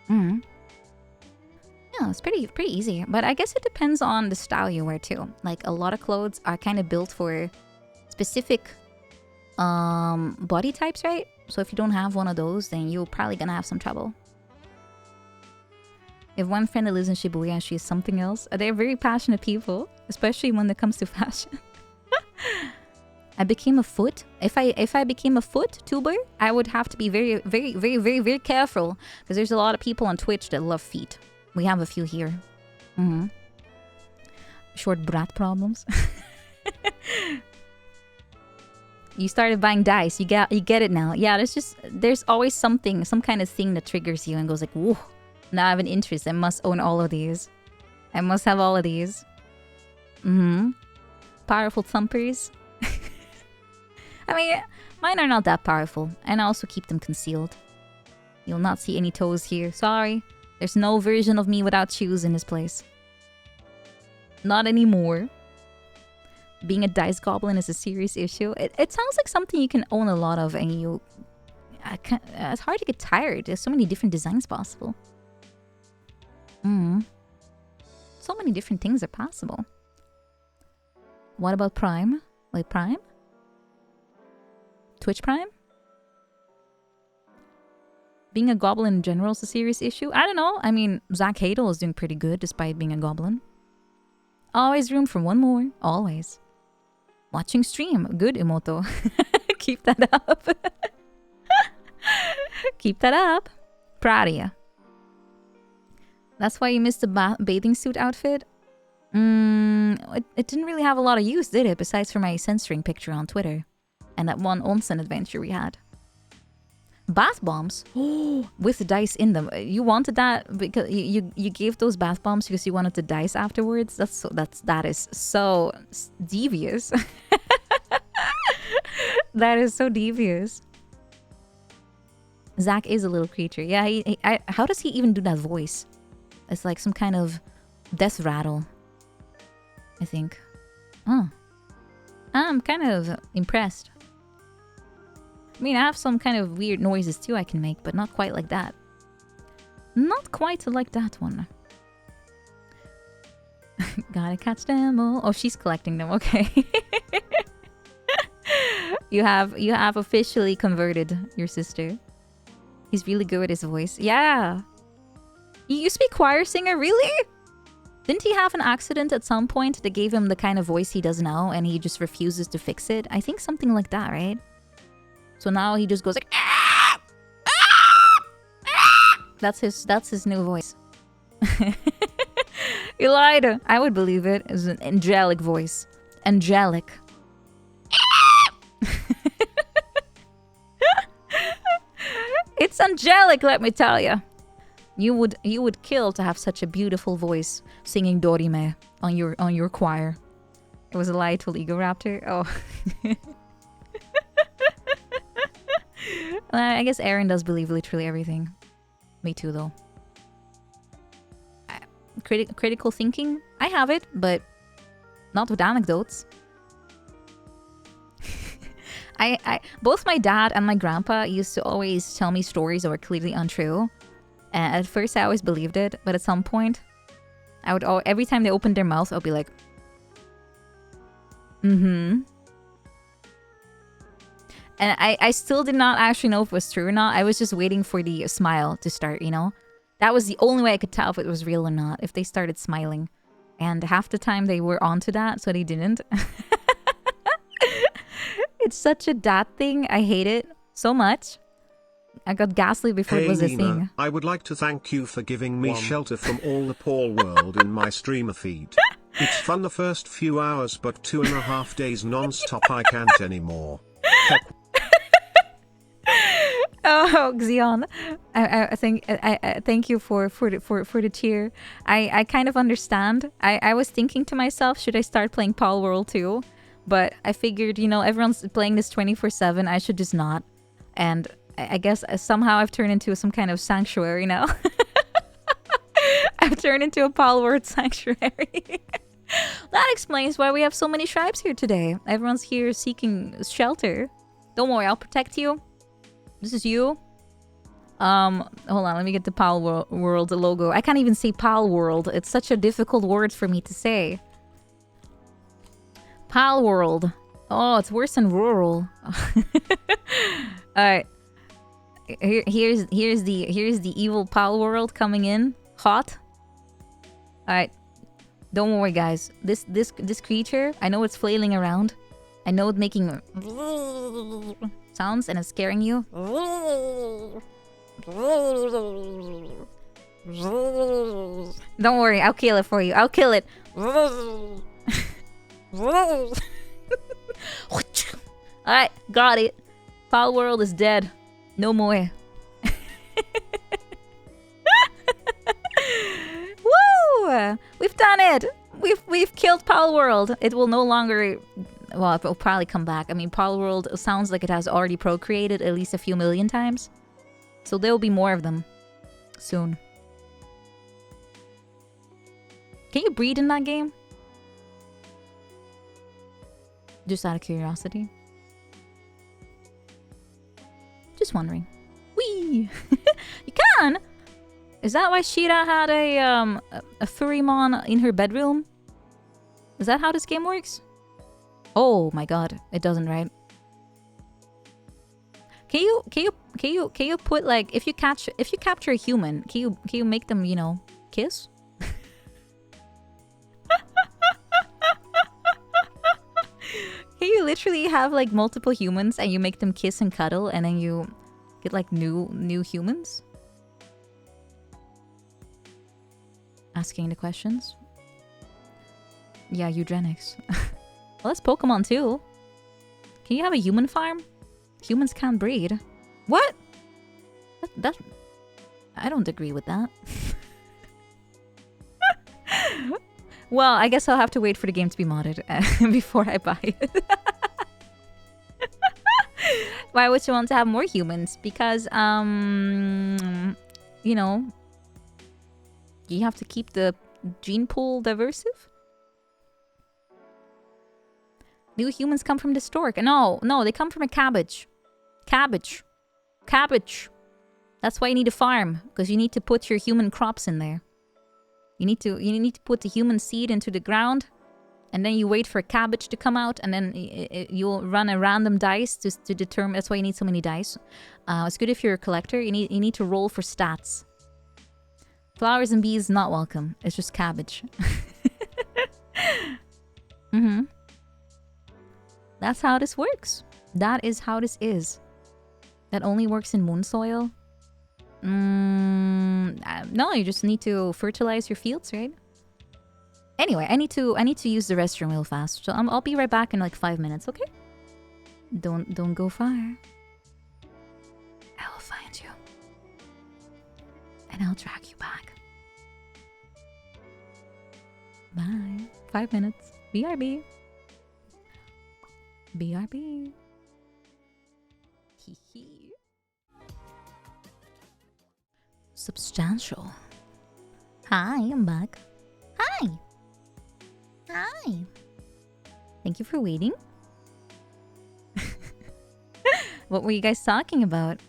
Yeah, it's pretty easy. But I guess it depends on the style you wear too. Like a lot of clothes are kind of built for specific body types, right? So if you don't have one of those, then you're probably gonna have some trouble. If one friend that lives in Shibuya, she is something else. They're very passionate people, especially when it comes to fashion. I became a foot. If I became a foot tuber, I would have to be very, very, very, very, very careful because there's a lot of people on Twitch that love feet. We have a few here. Short brat problems. You started buying dice. You get it now. Yeah, there's always something, some kind of thing that triggers you and goes like, whoa, Now I have an interest. I must own all of these. I must have all of these. Powerful thumpers. I mean, mine are not that powerful. And I also keep them concealed. You'll not see any toes here. Sorry. There's no version of me without shoes in this place. Not anymore. Being a dice goblin is a serious issue. It sounds like something you can own a lot of and you... it's hard to get tired. There's so many different designs possible. So many different things are possible. What about Prime? Wait, Prime? Twitch Prime? Being a goblin in general is a serious issue? I don't know. I mean, Zach Hadel is doing pretty good despite being a goblin. Always room for one more. Always. Watching stream. Good, Emoto. Keep that up. Keep that up. Proud of you. That's why you missed the bathing suit outfit? It didn't really have a lot of use, did it? Besides for my censoring picture on Twitter. And that one onsen adventure we had. Bath bombs? With the dice in them. You wanted that because you gave those bath bombs because you wanted the dice afterwards? That is so devious. That is so devious. Zach is a little creature. Yeah, how does he even do that voice? It's like some kind of death rattle, I think. Oh. I'm kind of impressed. I mean, I have some kind of weird noises too I can make, but not quite like that. Not quite like that one. Gotta catch them all. Oh, she's collecting them. Okay. You have officially converted your sister. He's really good at his voice. Yeah. He used to be choir singer, really? Didn't he have an accident at some point that gave him the kind of voice he does now and he just refuses to fix it? I think something like that, right? So now he just goes like, ah! Ah! Ah! That's his new voice. You lied. I would believe it. It's an angelic voice. Angelic. It's angelic, let me tell you. You would kill to have such a beautiful voice singing Dorime on your choir. It was a lie to Ego Raptor. Oh. I guess Aaron does believe literally everything. Me too, though. Critical thinking? I have it, but not with anecdotes. Both my dad and my grandpa used to always tell me stories that were clearly untrue. And at first, I always believed it, but at some point, I would every time they opened their mouth, I'd be like, And I still did not actually know if it was true or not. I was just waiting for the smile to start, you know? That was the only way I could tell if it was real or not, if they started smiling. And half the time they were onto that, so they didn't. It's such a dad thing. I hate it so much. I got gaslit before it was a thing. I would like to thank you for giving me shelter from all the Paul world in my streamer feed. It's fun the first few hours, but 2.5 days non-stop I can't anymore. Oh, Xion, I think I thank you for the cheer. I kind of understand. I was thinking to myself, should I start playing Paul World too? But I figured, you know, everyone's playing this 24/7. I should just not. And I guess somehow I've turned into some kind of sanctuary now. I've turned into a Paul World sanctuary. That explains why we have so many tribes here today. Everyone's here seeking shelter. Don't worry, I'll protect you. This is you. Hold on, let me get the Pal World logo. I can't even say Pal World. It's such a difficult word for me to say. Pal World. Oh, it's worse than rural. Alright. Here's the evil Pal World coming in. Hot. Alright. Don't worry, guys. This creature, I know it's flailing around. I know it's making sounds and it's scaring you. Don't worry, I'll kill it for you. I'll kill it. Alright, got it. Pal World is dead. No more. done it! We've killed Pal World. It will no longer... Well, it will probably come back. I mean, Pal World sounds like it has already procreated at least a few million times. So there will be more of them soon. Can you breed in that game? Just out of curiosity. Just wondering. Whee! You can! Is that why Shira had a Furimon in her bedroom? Is that how this game works? Oh my god, it doesn't, right? Can you put like if you capture a human, can you make them, you know, kiss? Can you literally have like multiple humans and you make them kiss and cuddle and then you get like new humans? Asking the questions. Yeah, eugenics. Well, that's Pokemon too. Can you have a human farm? Humans can't breed. What? That I don't agree with that. Well, I guess I'll have to wait for the game to be modded before I buy it. Why would you want to have more humans? Because, you know, you have to keep the gene pool diversive. New humans come from the stork. No, they come from a cabbage. Cabbage. That's why you need a farm, because you need to put your human crops in there. You need to put the human seed into the ground, and then you wait for a cabbage to come out, and then you'll run a random dice to determine. That's why you need so many dice. It's good if you're a collector. You need to roll for stats. Flowers and bees not welcome. It's just cabbage. That's how this works. That is how this is. That only works in moon soil. No, you just need to fertilize your fields, right? Anyway, I need to use the restroom real fast. So I'll be right back in like 5 minutes, okay? Don't go far. I will find you. And I'll drag you back. Bye. 5 minutes. BRB. BRB. Hee hee. Substantial. Hi, I'm back. Hi. Hi. Thank you for waiting. What were you guys talking about?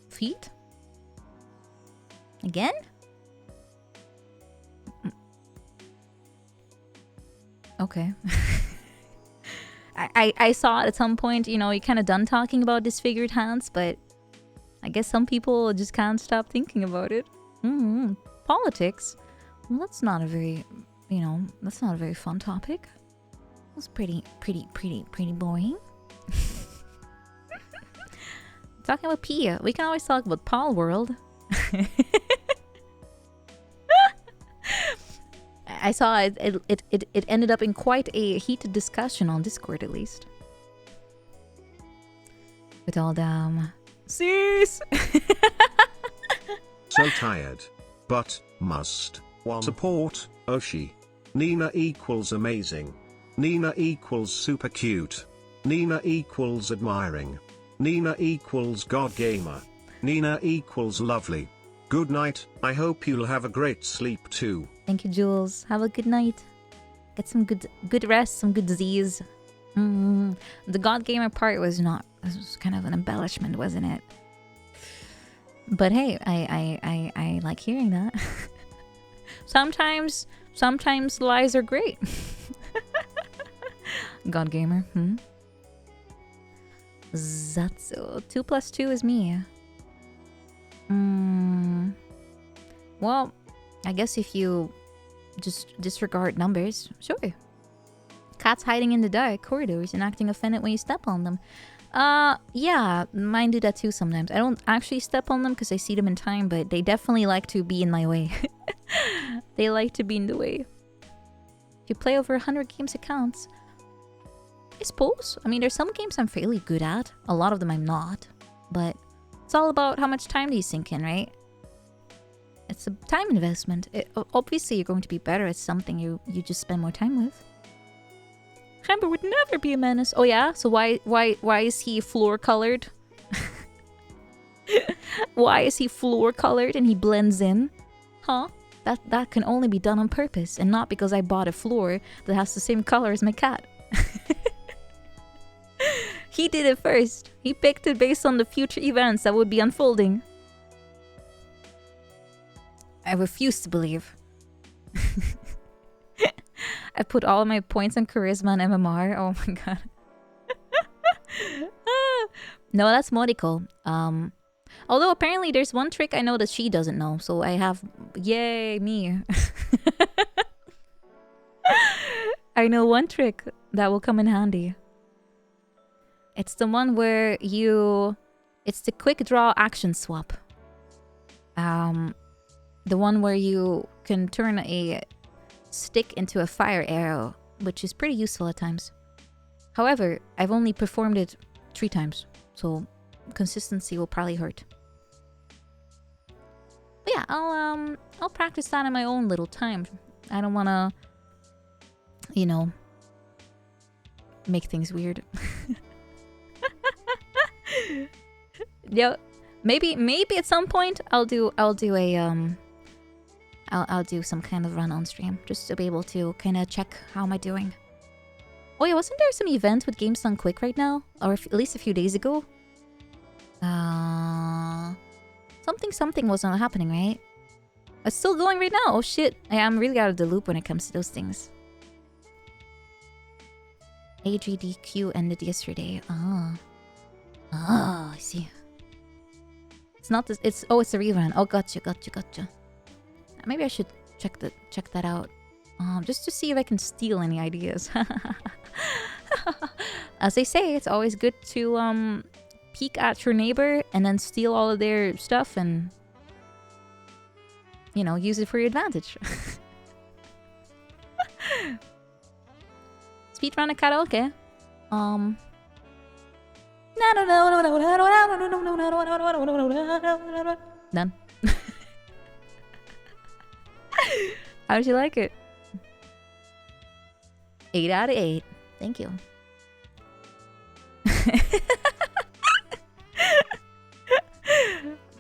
Feet? Again? Okay. I saw at some point, you know, you're kind of done talking about disfigured hands, but I guess some people just can't stop thinking about it. Politics. Well, that's not a very, you know, that's not a very fun topic. It was pretty boring. Talking about Pia, we can always talk about Pal World. I saw it ended up in quite a heated discussion on Discord, at least. With all them Cease! So tired. But, must. Support, Oshi. Nina equals amazing. Nina equals super cute. Nina equals admiring. Nina equals God Gamer. Nina equals lovely. Good night, I hope you'll have a great sleep too. Thank you, Jules. Have a good night. Get some good rest, some good Z's. The God Gamer part was not... This was kind of an embellishment, wasn't it? But hey, I like hearing that. Sometimes lies are great. God Gamer, Zatsu. 2 plus 2 is me. Well, I guess if you just disregard numbers, sure. Cats hiding in the dark corridors and acting offended when you step on them. Yeah, mine do that too sometimes. I don't actually step on them because I see them in time, but they definitely like to be in my way. They like to be in the way. If you play over 100 games, it counts. I suppose. I mean, there's some games I'm fairly good at. A lot of them I'm not. But it's all about how much time do you sink in, right? It's a time investment. Obviously, you're going to be better at something you just spend more time with. Hamber would never be a menace. Oh yeah? So why is he floor colored? Why is he floor colored and he blends in? Huh? That can only be done on purpose and not because I bought a floor that has the same color as my cat. He did it first. He picked it based on the future events that would be unfolding. I refuse to believe. I put all of my points on charisma and MMR. Oh my god. No, that's Moriko. Although apparently there's one trick I know that she doesn't know. So I have... Yay, me. I know one trick that will come in handy. It's the one where you... It's the quick draw action swap. The one where you can turn a stick into a fire arrow, which is pretty useful at times. However, I've only performed it 3 times, so consistency will probably hurt. But yeah, I'll practice that in my own little time. I don't want to, you know, make things weird. Yeah, maybe at some point I'll do some kind of run on stream just to be able to kind of check how am I doing. Oh yeah, wasn't there some event with Games Done Quick right now, or at least a few days ago? Something wasn't happening, right? It's still going right now. Oh shit, I'm really out of the loop when it comes to those things. AGDQ ended yesterday. I see. It's not this. It's a rerun. Oh, gotcha. Maybe I should check that out. Just to see if I can steal any ideas. As they say, it's always good to peek at your neighbor and then steal all of their stuff and, you know, use it for your advantage. Speedrun a karaoke. Done. How did you like it? 8 out of 8. Thank you.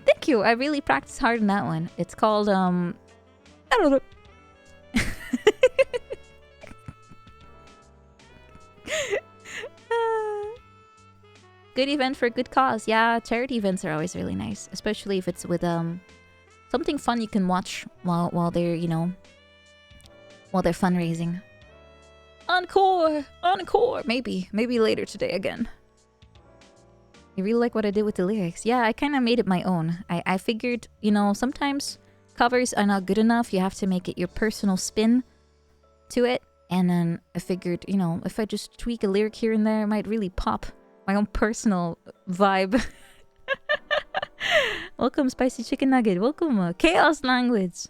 Thank you. I really practiced hard on that one. It's called I don't know. Good event for a good cause. Yeah, charity events are always really nice, especially if it's with something fun you can watch while they're, you know, while they're fundraising. Encore! Maybe later today again. You really like what I did with the lyrics? Yeah, I kind of made it my own. I figured, you know, sometimes covers are not good enough. You have to make it your personal spin to it. And then I figured, you know, if I just tweak a lyric here and there, it might really pop my own personal vibe. Welcome, Spicy Chicken Nugget. Welcome, Chaos Language.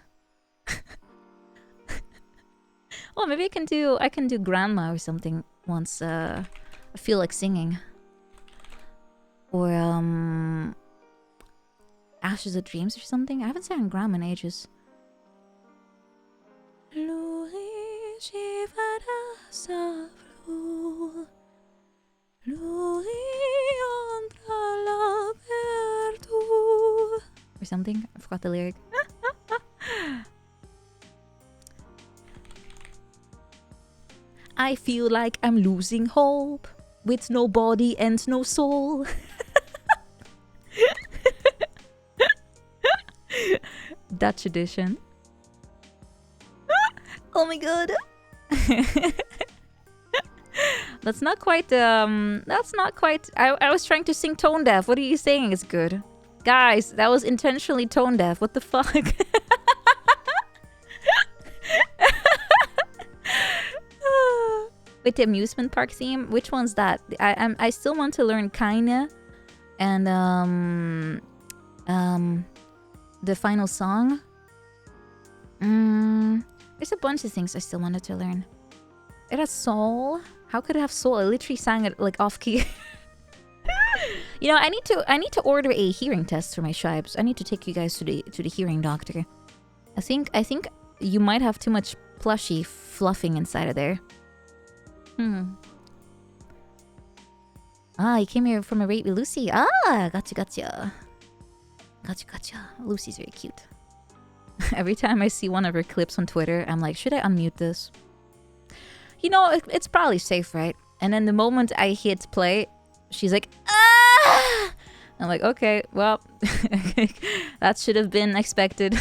Oh, maybe I can do Grandma or something once I feel like singing. Or Ashes of Dreams or something. I haven't sang Grandma in ages. Or something. I forgot the lyric. I feel like I'm losing hope with no body and no soul. Dutch edition. Oh my god. That's not quite I was trying to sing tone deaf. What are you saying is good? Guys, that was intentionally tone deaf. What the fuck? With the amusement park theme, which one's that? I still want to learn Kaine and the final song. There's a bunch of things I still wanted to learn. It has soul. How could it have soul? I literally sang it like off key. You know, I need to order a hearing test for my tribes. I need to take you guys to the hearing doctor. I think you might have too much plushy fluffing inside of there. Ah, you came here from a rate with Lucy. Ah, gotcha. Lucy's very cute. Every time I see one of her clips on Twitter, I'm like, should I unmute this? You know, it's probably safe, right? And then the moment I hit play, she's like, ah! I'm like, okay, well, that should have been expected.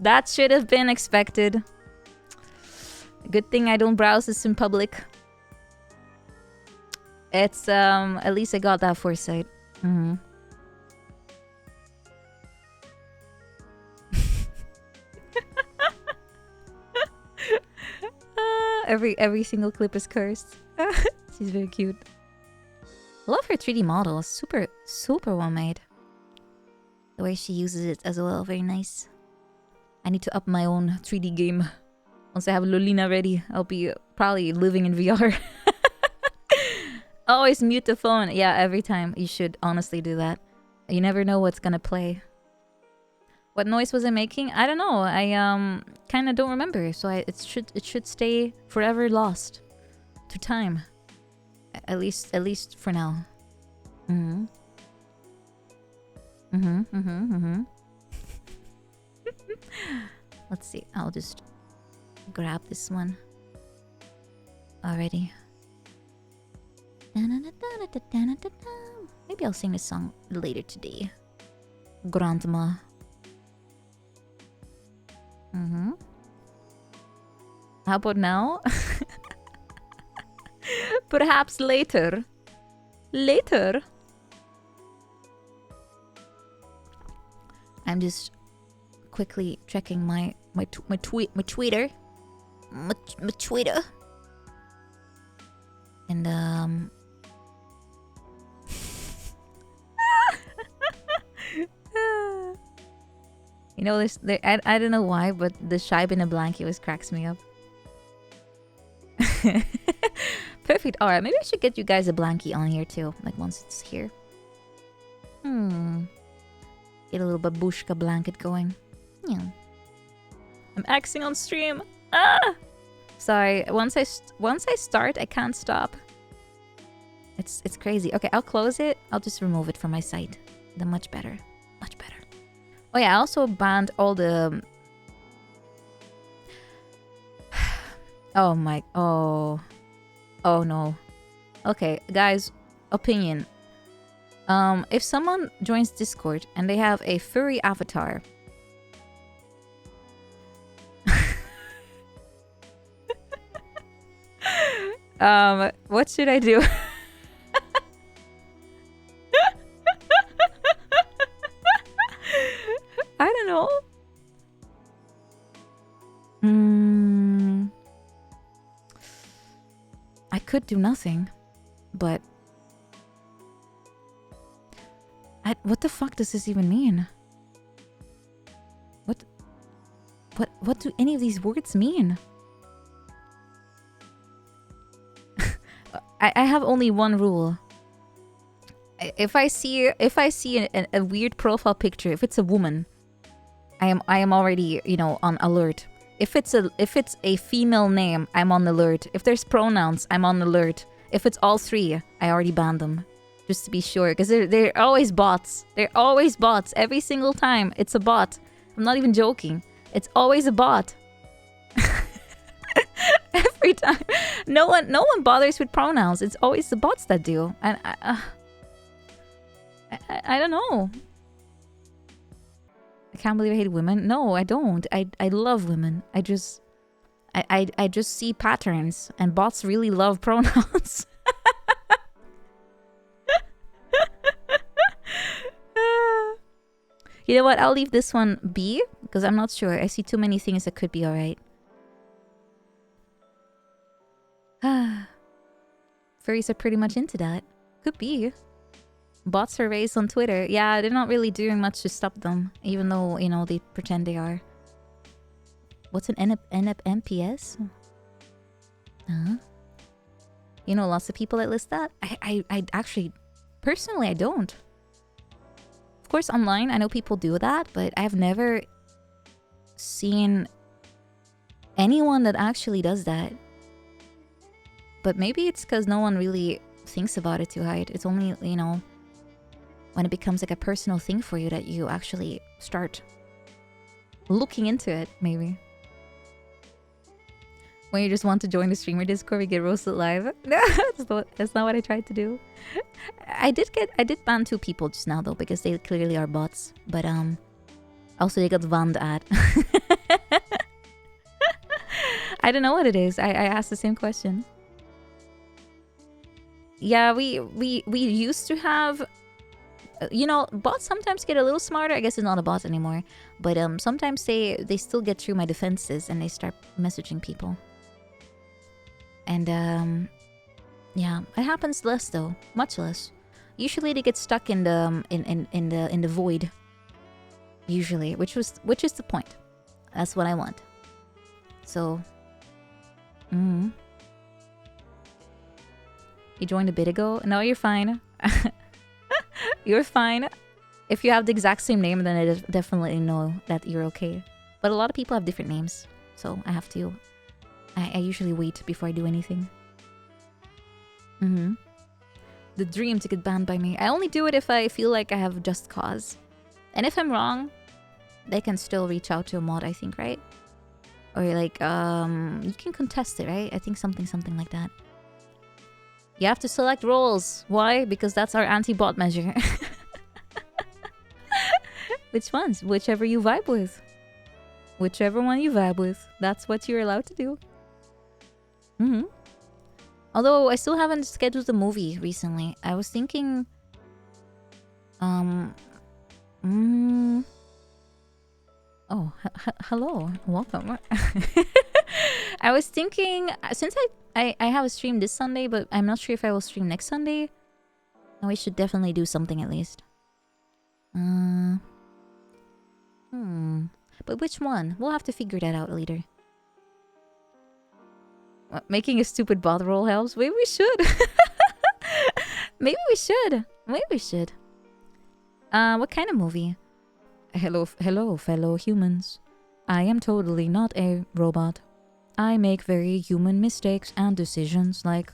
That should have been expected. Good thing I don't browse this in public. It's, at least I got that foresight. Every single clip is cursed. She's very cute. I love her 3D model. Super well made. The way she uses it as well, very nice. I need to up my own 3D game. Once I have Lolina ready, I'll be probably living in VR. Always mute the phone. Yeah, every time. You should honestly do that. You never know what's gonna play. What noise was I making? I don't know. I kind of don't remember. So it should stay forever lost to time. At least for now. Let's see. I'll just grab this one already. Maybe I'll sing this song later today. Grandma. How about now? Perhaps later. Later. I'm just quickly checking my Twitter. My Twitter. And you know, I don't know why, but the Shibe in a blanket always cracks me up. Perfect. Alright, maybe I should get you guys a blankie on here too. Like once it's here. Get a little babushka blanket going. Yeah. I'm axing on stream. Ah! Sorry. Once I start, I can't stop. It's crazy. Okay, I'll close it. I'll just remove it from my site. Then much better. Much better. Oh yeah, I also banned all the... Oh my... Oh no. Okay, guys. Opinion. If someone joins Discord and they have a furry avatar... what should I do? I don't know. I could do nothing, but what the fuck does this even mean? What do any of these words mean? I have only one rule. If I see a weird profile picture, if it's a woman, I am already, you know, on alert. If it's a female name, I'm on alert. If there's pronouns, I'm on alert. If it's all three, I already banned them. Just to be sure, because they're always bots. They're always bots. Every single time, it's a bot. I'm not even joking. It's always a bot. Every time. No one bothers with pronouns. It's always the bots that do. And I don't know. I can't believe I hate women. No, I don't. I love women. I just see patterns, and bots really love pronouns. You know what? I'll leave this one be because I'm not sure. I see too many things that could be alright. Furries are pretty much into that. Could be. Bots are raised on Twitter. Yeah, they're not really doing much to stop them, even though, you know, they pretend they are. What's an NPS? Huh? You know lots of people that list that? I actually, personally, I don't. Of course, online, I know people do that, but I've never seen anyone that actually does that. But maybe it's because no one really thinks about it too hard. It's only, you know, when it becomes like a personal thing for you that you actually start looking into it, maybe. When you just want to join the streamer Discord, we get roasted live. No, that's not what I tried to do. I did ban 2 people just now though, because they clearly are bots. But also they got banned at. I don't know what it is. I asked the same question. Yeah, we used to have, you know, bots sometimes get a little smarter. I guess it's not a bot anymore, but sometimes they still get through my defenses and they start messaging people. And yeah, it happens less though, much less. Usually they get stuck in the void. Usually, which is the point. That's what I want. So, you joined a bit ago. No, you're fine. You're fine. If you have the exact same name, then I definitely know that you're okay. But a lot of people have different names, so I have to. I usually wait before I do anything. The dream to get banned by me. I only do it if I feel like I have just cause. And if I'm wrong, they can still reach out to a mod, I think, right? Or like, you can contest it, right? I think something like that. You have to select roles. Why? Because that's our anti-bot measure. Which ones? Whichever you vibe with. Whichever one you vibe with. That's what you're allowed to do. Although I still haven't scheduled the movie recently. I was thinking... Oh, hello. Welcome. I was thinking... Since I have a stream this Sunday, but I'm not sure if I will stream next Sunday. And we should definitely do something at least. But which one? We'll have to figure that out later. What, making a stupid bot roll helps? Maybe we should. Maybe we should. Maybe we should. What kind of movie? Hello, fellow humans. I am totally not a robot. I make very human mistakes and decisions like...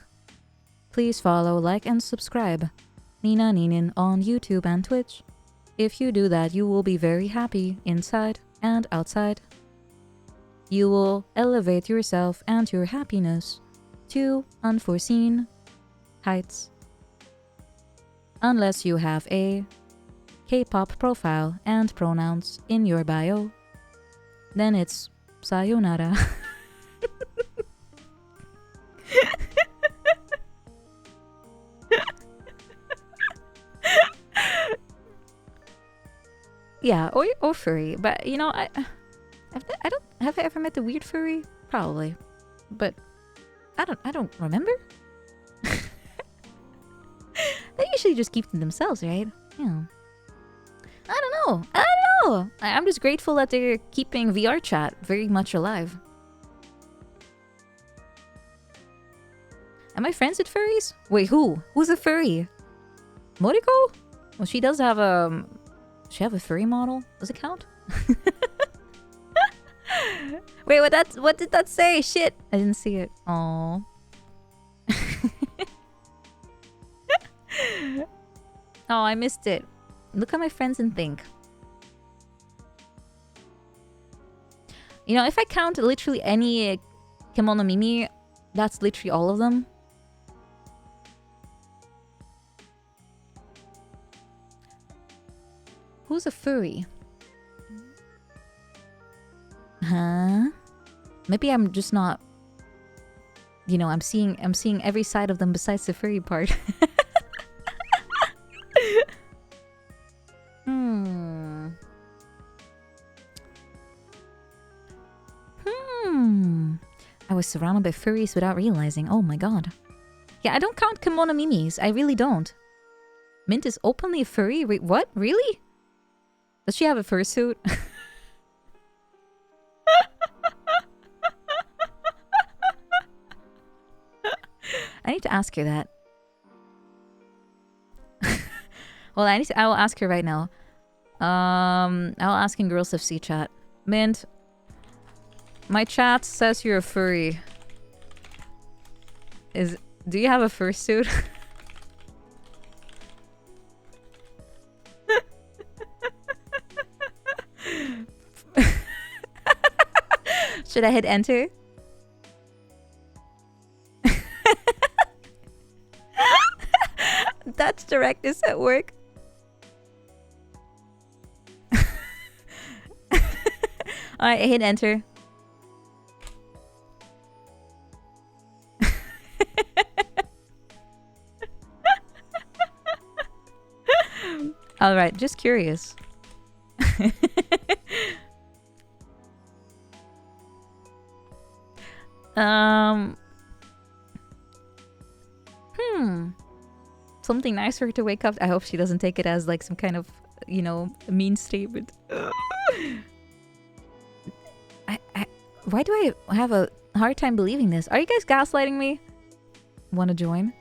Please follow, like, and subscribe. Nina Ninin on YouTube and Twitch. If you do that, you will be very happy inside and outside. You will elevate yourself and your happiness to unforeseen heights. Unless you have a K-pop profile and pronouns in your bio, then it's sayonara. Yeah, or furry, but you know, I don't have I ever met a weird furry? Probably, but I don't remember. They usually just keep to themselves, right? Yeah. I don't know. I'm just grateful that they're keeping VR chat very much alive. Am I friends with furries? Wait, who? Who's a furry? Moriko? Well, she does have a... Does she have a furry model? Does it count? Wait, what did that say? Shit! I didn't see it. Aww. Oh, I missed it. Look at my friends and think. You know, if I count literally any Kimono Mimi, that's literally all of them. Who's a furry? Huh? Maybe I'm just not... You know, I'm seeing every side of them besides the furry part. I was surrounded by furries without realizing. Oh my god. Yeah, I don't count Kimono Mimis. I really don't. Mint is openly a furry? Wait, what? Really? Does she have a fursuit? I need to ask her that. Well, I will ask her right now. I'll ask in Girls FC chat. Mint, my chat says you're a furry. Do you have a fursuit? Should I hit enter? That's directness at work. Alright, hit enter. Alright, just curious. Something nice for her to wake up. I hope she doesn't take it as like some kind of, you know, mean statement. Why do I have a hard time believing this? Are you guys gaslighting me? Want to join?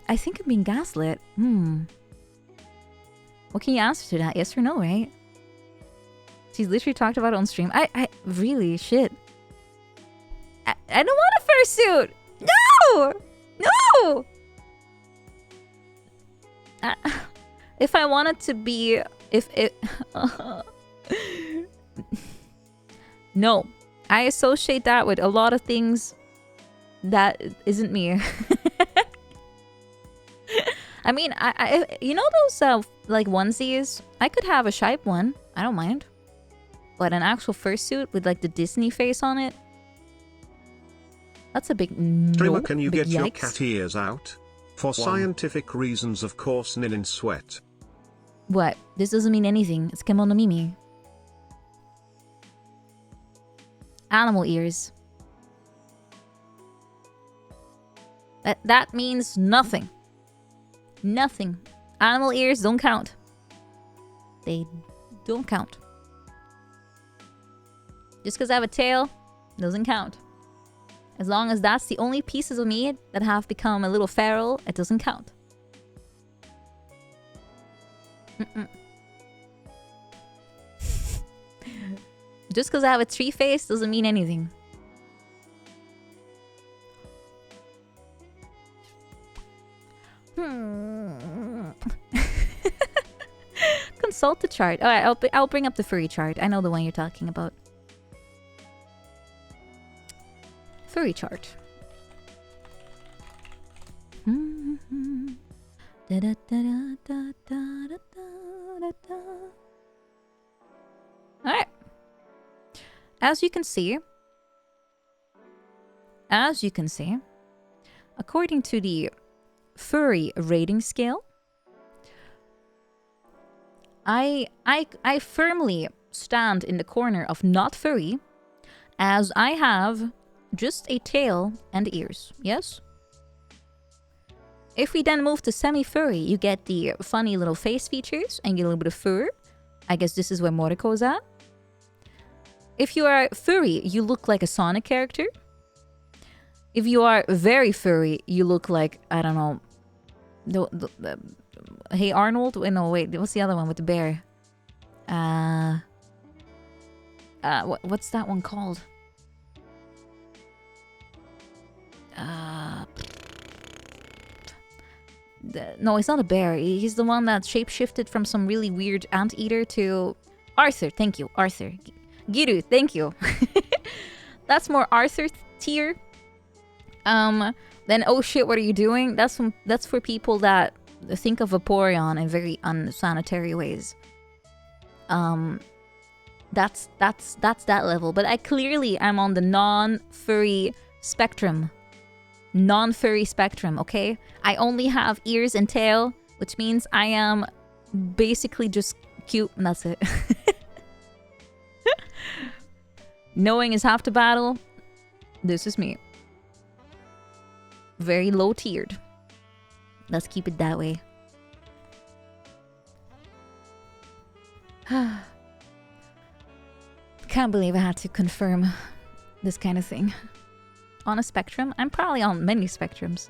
I think I'm being gaslit. What can you answer to that? Yes or no, right? She's literally talked about it on stream. I really, shit. I don't want a fursuit! No! No! If I wanted to be... If it... No. I associate that with a lot of things that isn't me. I mean, I you know those like onesies? I could have a shape one. I don't mind. But an actual fursuit with like the Disney face on it? That's a big no. Trimmer, can you get yikes. your cat ears out? For scientific reasons, of course, nil in sweat. What? This doesn't mean anything. It's Kemono Mimi. Animal ears. That means nothing. Nothing. Animal ears don't count. They don't count. Just because I have a tail doesn't count. As long as that's the only pieces of me that have become a little feral, it doesn't count. Just because I have a tree face doesn't mean anything. Consult the chart. Alright, I'll bring up the furry chart. I know the one you're talking about. Furry chart. Alright. As you can see, according to the furry rating scale, I firmly stand in the corner of not furry, as I have just a tail and ears. Yes? If we then move to semi-furry, you get the funny little face features and get a little bit of fur. I guess this is where Moriko's at. If you are furry, you look like a Sonic character. If you are very furry, you look like, I don't know, the Hey Arnold? Wait, no, wait, what's the other one with the bear? What's that one called? No, it's not a bear. He's the one that shapeshifted from some really weird anteater to... Arthur, thank you, Arthur. Giru, thank you. That's more Arthur tier. Then, oh shit, what are you doing? That's for people that think of Vaporeon in very unsanitary ways. That's that level. But I clearly am on the non-furry spectrum. Non-furry spectrum, okay? I only have ears and tail, which means I am basically just cute, and that's it. Knowing is half the battle. This is me. Very low tiered. Let's keep it that way. Can't believe I had to confirm this kind of thing. On a spectrum? I'm probably on many spectrums.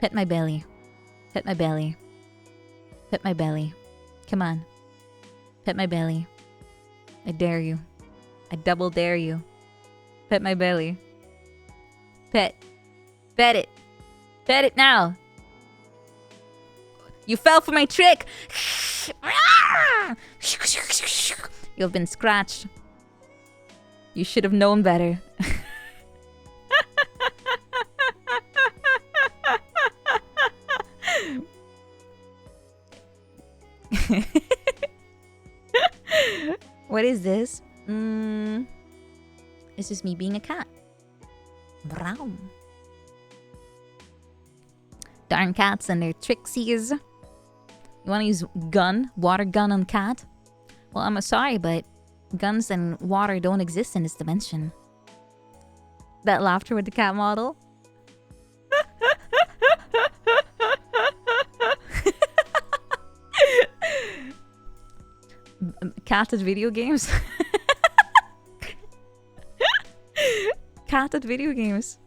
Pet my belly. Pet my belly. Pet my belly. Come on. Pet my belly. I dare you. I double dare you. Pet my belly. Pet. Pet it. Pet it now. You fell for my trick. You've been scratched. You should have known better. What is this? It's just me being a cat. Brown. Darn cats and their tricksies. You want to use water gun on cat? Well, I'm sorry, but guns and water don't exist in this dimension. That laughter with the cat model. Cat at video games. Cat at video games.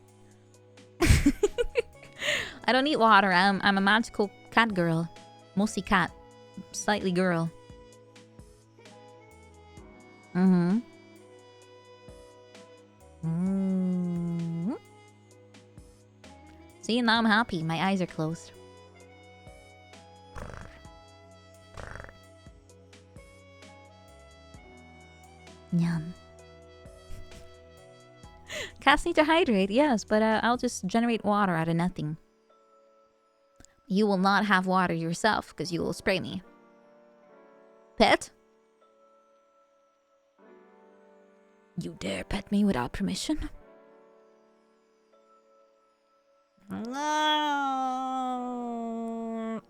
I don't need water. I'm a magical cat girl. Mostly cat. Slightly girl. See, now I'm happy. My eyes are closed. Yum. Cats need to hydrate, yes, but I'll just generate water out of nothing. You will not have water yourself because you will spray me. Pet? You dare pet me without permission?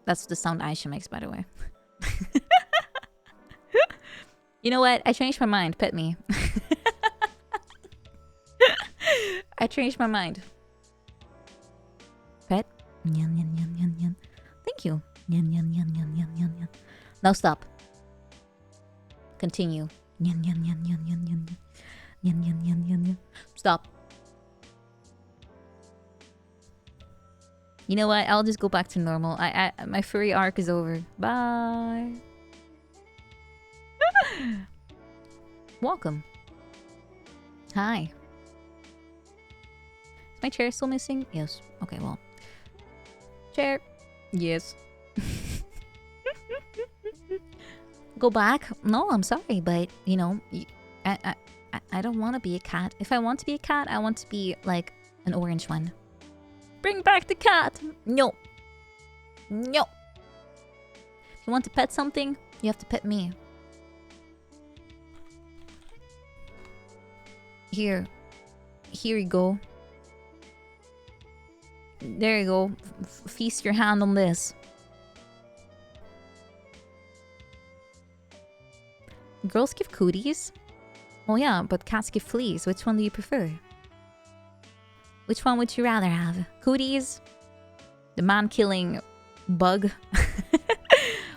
That's the sound Aisha makes, by the way. You know what? I changed my mind. Pet me. I changed my mind. Pet? Nyan, nyan, nyan, nyan, nyan. Thank you. Nyan, nyan, nyan, nyan, nyan, nyan, nyan. Now stop. Continue. Nyan, nyan, nyan, nyan, nyan, nyan. Nyan, nyan, nyan, nyan, nyan. Stop. You know what? I'll just go back to normal. My furry arc is over. Bye. Welcome. Hi. Is my chair still missing? Yes. Okay, well. Chair. Yes. Go back? No, I'm sorry, but you know, I don't want to be a cat. If I want to be a cat, I want to be like an orange one. Bring back the cat. No. No. If you want to pet something, you have to pet me. Here you go. There you go. Feast your hand on this. Girls give cooties? Well, yeah, but cats give fleas. Which one do you prefer? Which one would you rather have? Cooties? The man-killing bug?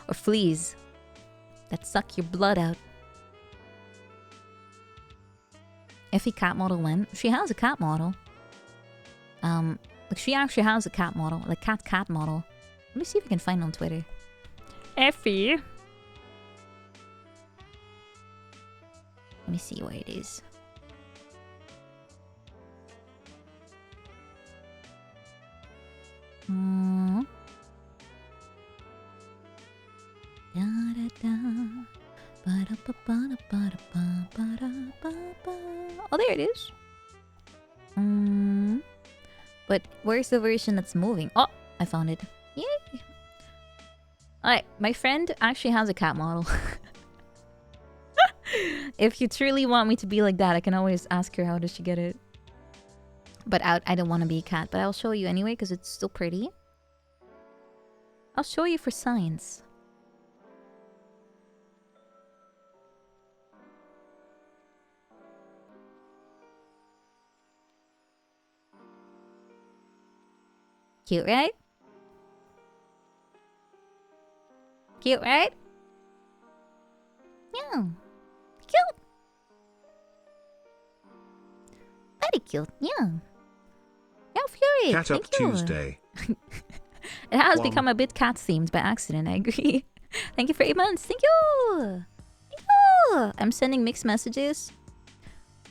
Or fleas that suck your blood out? Effie cat model when? She has a cat model. Like she actually has a cat model. Like cat model. Let me see if I can find it on Twitter. Effie. Let me see where it is. Oh, there it is. But where's the version that's moving? Oh, I found it. Yay! Alright, my friend actually has a cat model. If you truly want me to be like that, I can always ask her how does she get it. But I don't want to be a cat, but I'll show you anyway because it's still pretty. I'll show you for science. Cute, right? Cute, right? Yeah. Cute. Very cute, yeah. How furious. Cat Up Tuesday. It has One. become a bit cat themed by accident, I agree. Thank you for 8 months. Thank you. Thank you. I'm sending mixed messages.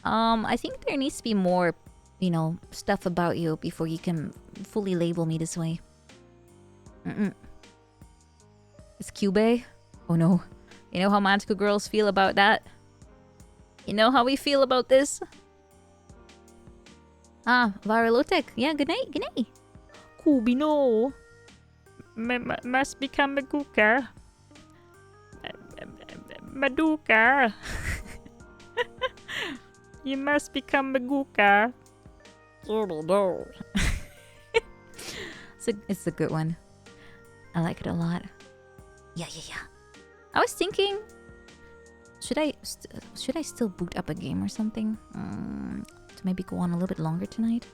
I think there needs to be more, you know, stuff about you before you can fully label me this way. It's Cube. Oh no. You know how magical girls feel about that? You know how we feel about this? Ah, Varalotek. Yeah, good night, good night. Kubi, no. Must become a gooker. Maduka. You must become a gooker. No. It's a good one. I like it a lot. Yeah. I was thinking, should I still boot up a game or something? To maybe go on a little bit longer tonight.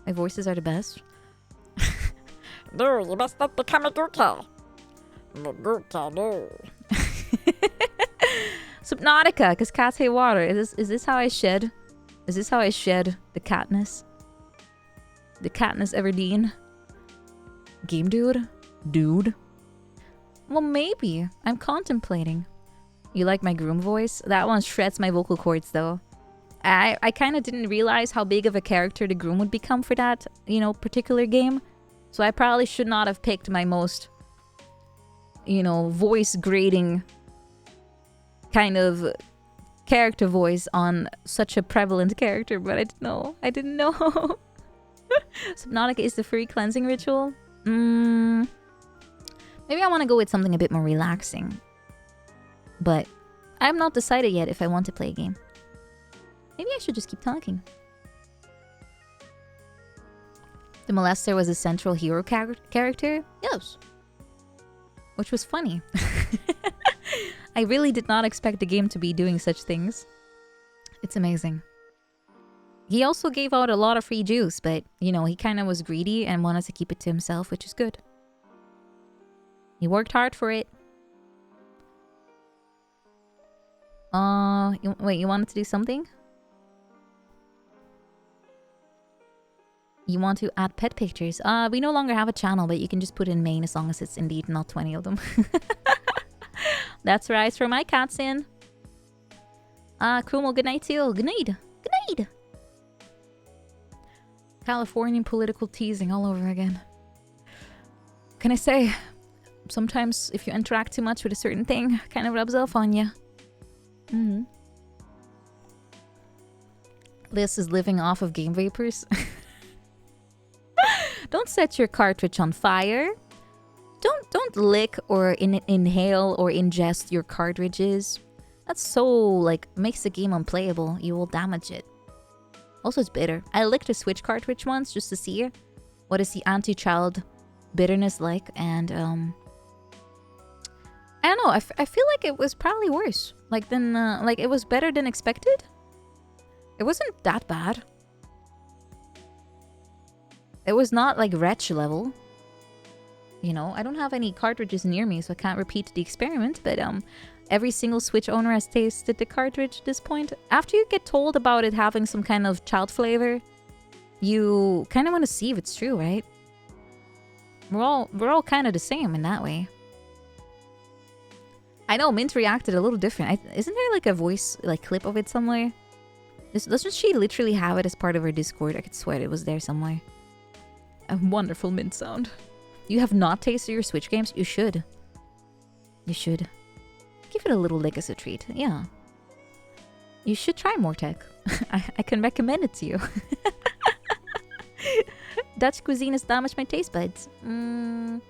My voices are the best. No, you must not become a gooker. Gooker, no. Subnautica, because cats hate water. Is this how I shed? Is this how I shed the catness? The catness Everdeen? Game dude? Dude? Well, maybe. I'm contemplating. You like my groom voice? That one shreds my vocal cords, though. I kind of didn't realize how big of a character the groom would become for that, you know, particular game. So I probably should not have picked my most, you know, voice grating kind of character voice on such a prevalent character, but I didn't know. I didn't know. Subnautica is the furry cleansing ritual. Maybe I want to go with something a bit more relaxing. But I'm not decided yet if I want to play a game. Maybe I should just keep talking. The molester was a central hero character? Yes. Which was funny. I really did not expect the game to be doing such things. It's amazing. He also gave out a lot of free juice, but, you know, he kind of was greedy and wanted to keep it to himself, which is good. He worked hard for it. Wait, you wanted to do something? You want to add pet pictures? We no longer have a channel, but you can just put in main as long as it's indeed not 20 of them. That's right, throw my cats in. Krumo, good night to you. Good night. Good night. Californian political teasing all over again. Can I say, sometimes if you interact too much with a certain thing, kind of rubs off on you. Liz is living off of game vapors. Don't set your cartridge on fire. Don't lick or inhale or ingest your cartridges. That's so, like, makes the game unplayable. You will damage it. Also, it's bitter. I licked a Switch cartridge once just to see what is the anti-child bitterness like, and I don't know. I feel like it was probably worse. Like it was better than expected. It wasn't that bad. It was not like wretch level. You know, I don't have any cartridges near me, so I can't repeat the experiment, but every single Switch owner has tasted the cartridge at this point. After you get told about it having some kind of child flavor, you kind of want to see if it's true, right? We're all kind of the same in that way. I know Mint reacted a little different. Isn't there like a voice like clip of it somewhere? Doesn't she literally have it as part of her Discord? I could swear it was there somewhere. A wonderful Mint sound. You have not tasted your Switch games? You should. You should. Give it a little lick as a treat. Yeah. You should try Mortec. I can recommend it to you. Dutch cuisine has damaged my taste buds. No.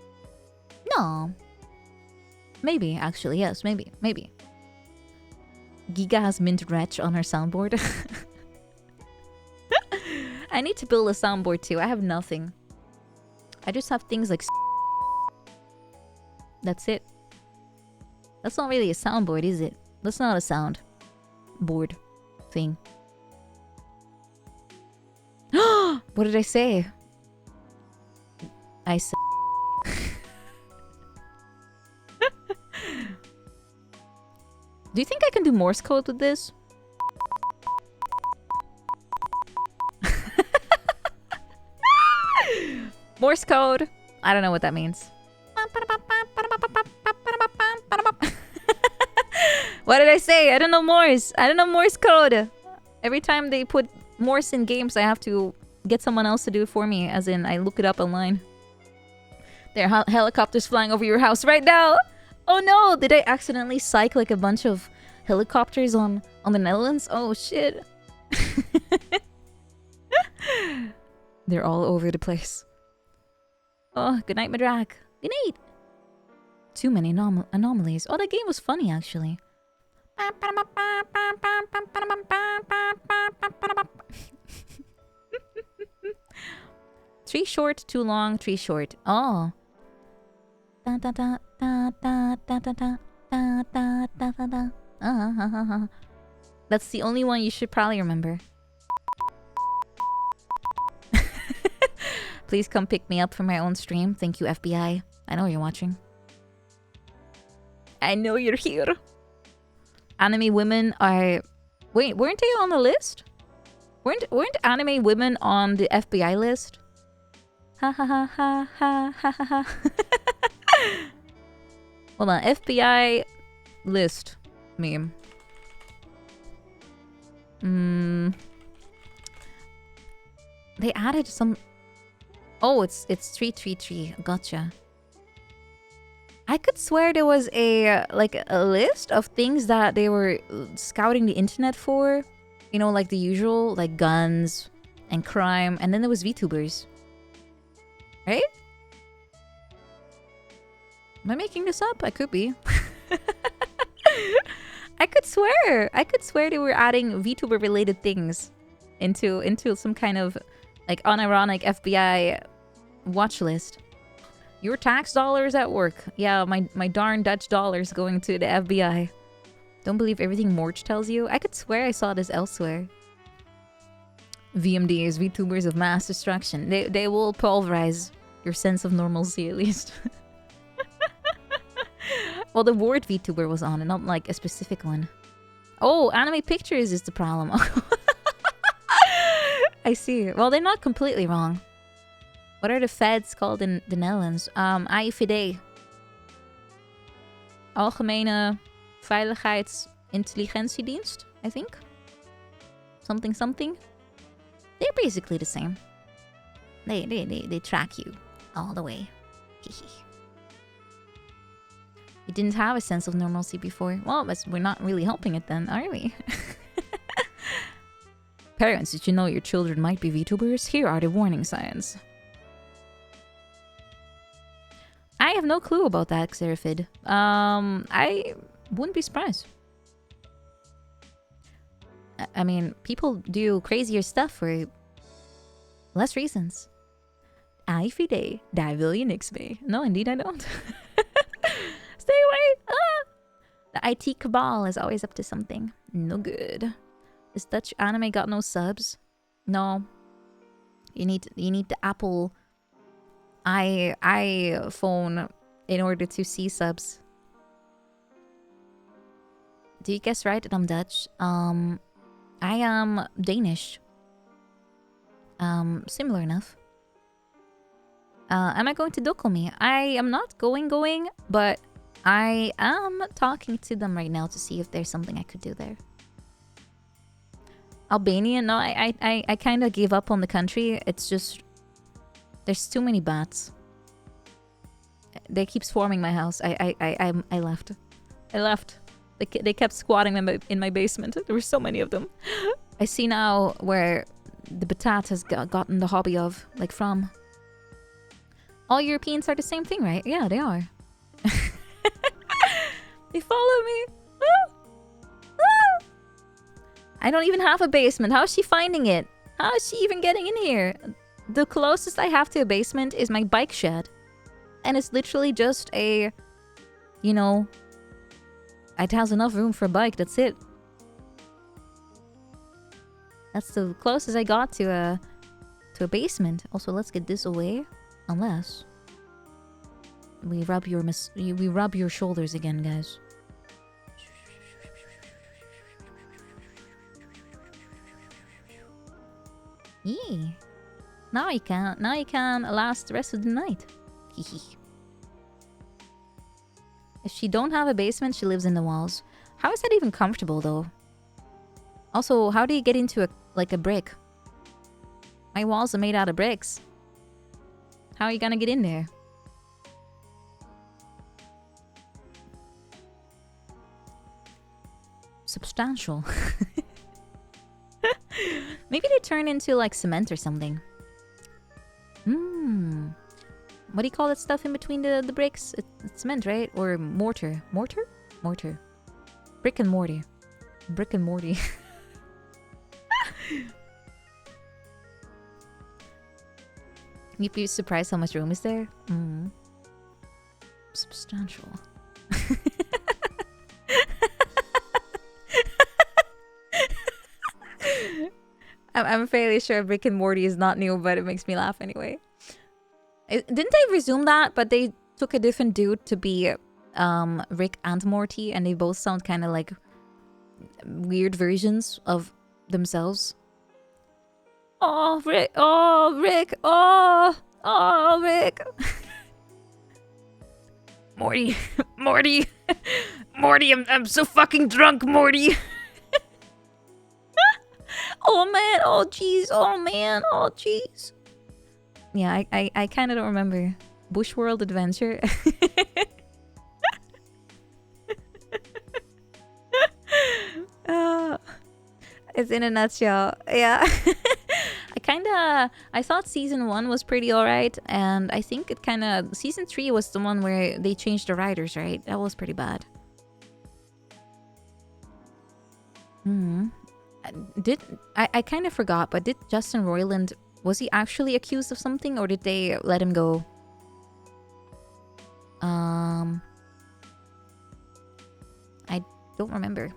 Maybe, actually. Yes, maybe. Giga has Mint Wretch on her soundboard. I need to build a soundboard too. I have nothing. I just have things like... That's it. That's not really a soundboard, is it? That's not a sound board thing. What did I say? I said... Do you think I can do Morse code with this? Morse code. I don't know what that means. What did I say? I don't know Morse. I don't know Morse code. Every time they put Morse in games, I have to get someone else to do it for me. As in, I look it up online. There are helicopters flying over your house right now. Oh no! Did I accidentally psych like a bunch of helicopters on the Netherlands? Oh shit. They're all over the place. Oh, good night, Madrak. Good night. Too many anomalies. Oh, that game was funny, actually. Tree short, too long, tree short. Oh. That's the only one you should probably remember. Please come pick me up for my own stream. Thank you, FBI. I know you're watching. I know you're here. Anime women are... Wait, weren't they on the list? Weren't anime women on the FBI list? Ha ha ha ha ha ha ha. Hold on, FBI list meme. They added some... Oh, it's 333. Gotcha. I could swear there was a list of things that they were scouting the internet for. You know, like the usual, like guns and crime, and then there was VTubers. Right? Am I making this up? I could be. I could swear they were adding VTuber related things into some kind of like unironic FBI watch list. Your tax dollars at work. Yeah, my darn Dutch dollars going to the FBI. Don't believe everything Morch tells you. I could swear I saw this elsewhere. VMDs, VTubers of mass destruction. They will pulverize your sense of normalcy at least. Well, the word VTuber was on and not like a specific one. Oh, anime pictures is the problem. I see. Well, they're not completely wrong. What are the feds called in the Netherlands? AIVD. Algemene Veiligheidsintelligentiedienst, I think. Something. They're basically the same. They track you all the way. You didn't have a sense of normalcy before. Well, we're not really helping it then, are we? Parents, did you know your children might be VTubers? Here are the warning signs. I have no clue about that, Xeraphid. I wouldn't be surprised. I mean, people do crazier stuff for less reasons. AIVD, daar wil je niks mee. No, indeed I don't. Stay away! Ah! The IT cabal is always up to something. No good. This Dutch anime got no subs. No. You need the Apple iPhone in order to see subs. Do you guess right that I'm Dutch? I am Danish. Similar enough. Am I going to Dokkomi? I am not going, but I am talking to them right now to see if there's something I could do there. Albania? No, I kind of gave up on the country. It's just... There's too many bats. They keep swarming my house. I left. I left. They kept squatting in my basement. There were so many of them. I see now where the Batat has gotten the hobby of, like, from. All Europeans are the same thing, right? Yeah, they are. They follow me. Ah! Ah! I don't even have a basement. How is she finding it? How is she even getting in here? The closest I have to a basement is my bike shed. And it's literally just a... You know... It has enough room for a bike, that's it. That's the closest I got to a basement. Also, let's get this away. Unless... We rub your shoulders again, guys. Yeah. Now you can last the rest of the night. Hehe. If she don't have a basement, she lives in the walls. How is that even comfortable, though? Also, how do you get into a brick? My walls are made out of bricks. How are you gonna get in there? Substantial. Maybe they turn into like cement or something. What do you call that stuff in between the bricks? It's cement, right? Or mortar. Mortar? Mortar. Brick and mortar. Brick and morty. You'd be surprised how much room is there. Substantial. I'm fairly sure Rick and Morty is not new, but it makes me laugh anyway. Didn't they resume that? But they took a different dude to be Rick and Morty, and they both sound kind of like weird versions of themselves. Oh, Rick. Oh, Rick. Oh, Rick. Morty. Morty. Morty, I'm so fucking drunk, Morty. Oh, man. Oh, jeez. Oh, man. Oh, jeez. Yeah, I kind of don't remember. Bushworld Adventure. It's in a nutshell. Yeah. I thought season 1 was pretty alright, and I think it season 3 was the one where they changed the writers, right? That was pretty bad. I kind of forgot, but did Justin Roiland, was he actually accused of something, or did they let him go? I don't remember.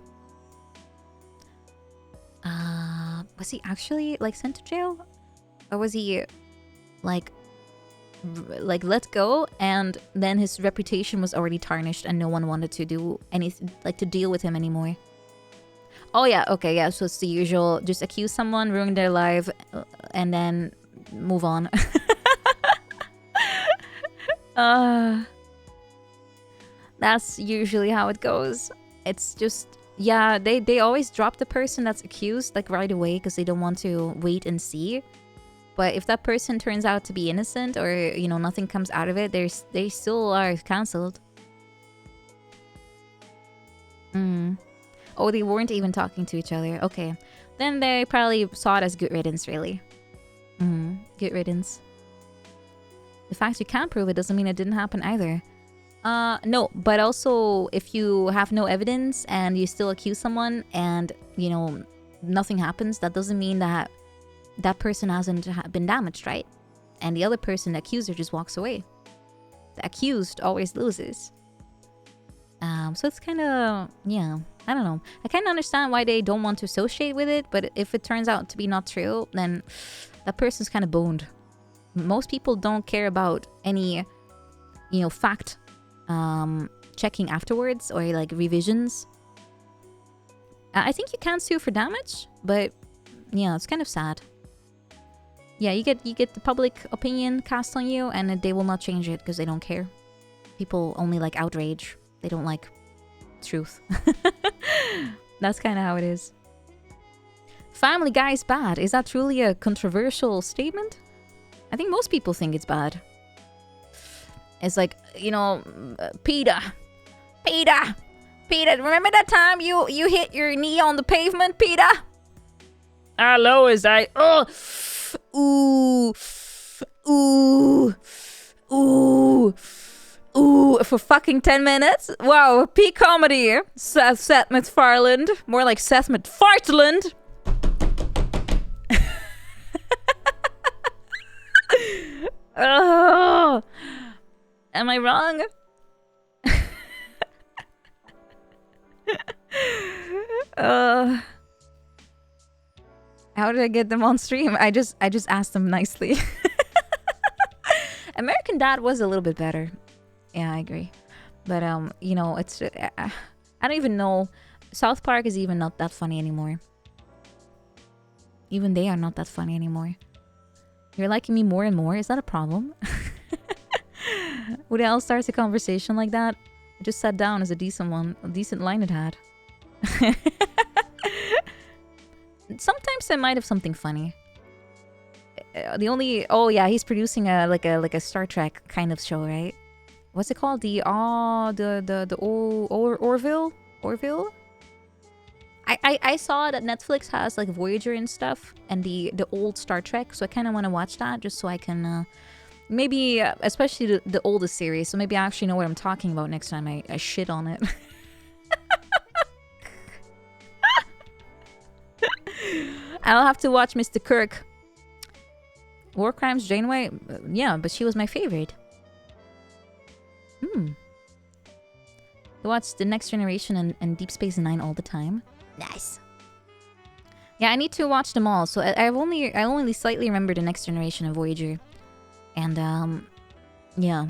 Was he actually like sent to jail, or was he like let go, and then his reputation was already tarnished, and no one wanted to do anything, like to deal with him anymore? Oh yeah, okay, yeah. So it's the usual: just accuse someone, ruin their life, and then move on. That's usually how it goes. It's just, yeah, they always drop the person that's accused like right away because they don't want to wait and see. But if that person turns out to be innocent, or you know, nothing comes out of it, they still are cancelled. Oh, they weren't even talking to each other. Okay, then they probably saw it as good riddance, really. Good riddance. The fact you can't prove it doesn't mean it didn't happen either. No, but also if you have no evidence and you still accuse someone and, you know, nothing happens, that doesn't mean that that person hasn't been damaged, right? And the other person, the accuser, just walks away. The accused always loses. So it's kind of, yeah, I don't know. I kind of understand why they don't want to associate with it, but if it turns out to be not true, then that person's kind of boned. Most people don't care about any, you know, fact checking afterwards or like revisions. I think you can sue for damage, but yeah, it's kind of sad. Yeah, you get the public opinion cast on you, and they will not change it because they don't care. People only like outrage. They don't like truth. That's kind of how it is. Family Guy is bad. Is that truly a controversial statement? I think most people think it's bad. It's like, you know, Peter, remember that time you hit your knee on the pavement, Peter? Hello, is I... Oh! Ooh, for fucking 10 minutes? Wow, peak comedy. Seth MacFarlane. More like Seth MacFartland. Oh, am I wrong? How did I get them on stream? I just asked them nicely. American Dad was a little bit better. Yeah, I agree. But you know, it's I don't even know. South Park is even not that funny anymore. Even they are not that funny anymore. You're liking me more and more. Is that a problem? Uriel starts a conversation like that. I just sat down as a decent one, a decent line it had. Sometimes I might have something funny. The only he's producing a like a Star Trek kind of show, right? What's it called? Orville? I saw that Netflix has like Voyager and stuff and the old Star Trek, so I kind of want to watch that just so I can maybe especially the oldest series, so maybe I actually know what I'm talking about next time I shit on it. I'll have to watch Mr. Kirk. War Crimes, Janeway, yeah, but she was my favorite. I watch The Next Generation and Deep Space Nine all the time. Nice. Yeah, I need to watch them all. So I only slightly remember The Next Generation of Voyager, and yeah.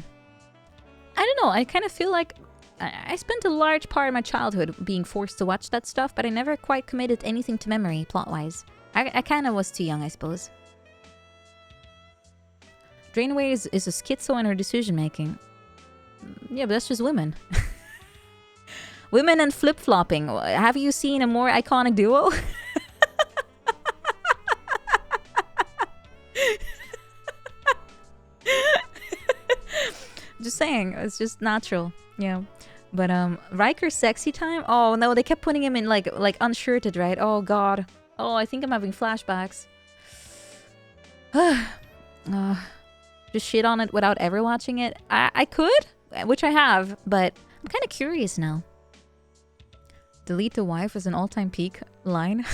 I don't know. I kind of feel like I spent a large part of my childhood being forced to watch that stuff, but I never quite committed anything to memory plot-wise. I kind of was too young, I suppose. Janeway is a schizo in her decision-making. Yeah, but that's just women. Women and flip-flopping. Have you seen a more iconic duo? Just saying, it's just natural. Yeah. But Riker's sexy time? Oh no, they kept putting him in like unshirted, right? Oh god. Oh, I think I'm having flashbacks. Just shit on it without ever watching it. I could, which I have, but I'm kind of curious now. Delete the wife is an all-time peak line.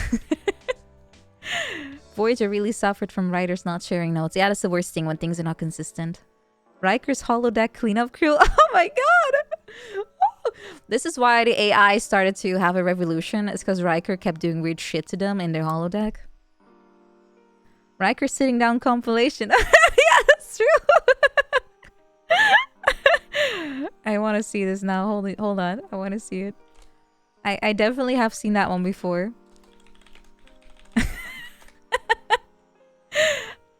Voyager really suffered from writers not sharing notes. Yeah, that's the worst thing when things are not consistent. Riker's holodeck cleanup crew. Oh my god! Oh. This is why the AI started to have a revolution. It's because Riker kept doing weird shit to them in their holodeck. Riker sitting down compilation. Yeah, that's true. I want to see this now. Hold on. I want to see it. I definitely have seen that one before.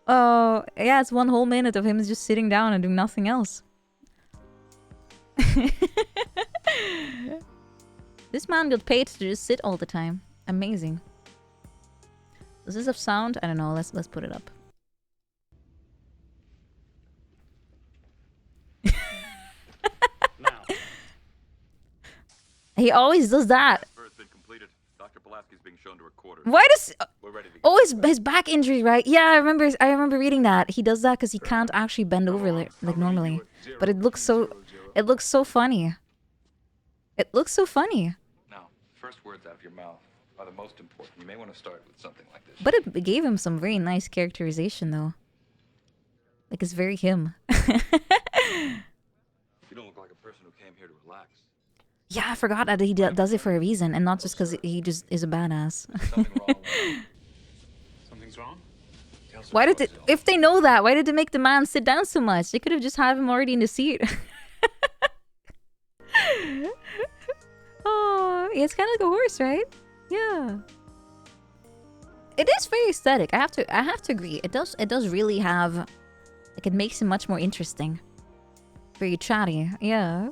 Oh, yeah, it's 1 whole minute of him just sitting down and doing nothing else. This man got paid to just sit all the time. Amazing. Does this have sound? I don't know. Let's put it up. Now. He always does that. Dr. Pulaski's being shown to her quarters. Why does... We're ready to go. Oh, his back injury, right? Yeah, I remember reading that. He does that because he can't actually bend over like normally. But it looks so funny. It looks so funny. Now, first words out of your mouth are the most important. You may want to start with something like this. But it gave him some very nice characterization, though. Like, it's very him. You don't look like a person who came here to relax. Yeah, I forgot that he does it for a reason, and not just because he just is a badass. Something's wrong? Why did it... If they know that, why did they make the man sit down so much? They could have just had him already in the seat. Oh, it's kind of like a horse, right? Yeah. It is very aesthetic. I have to agree. It does really have... Like, it makes him much more interesting. Very chatty. Yeah.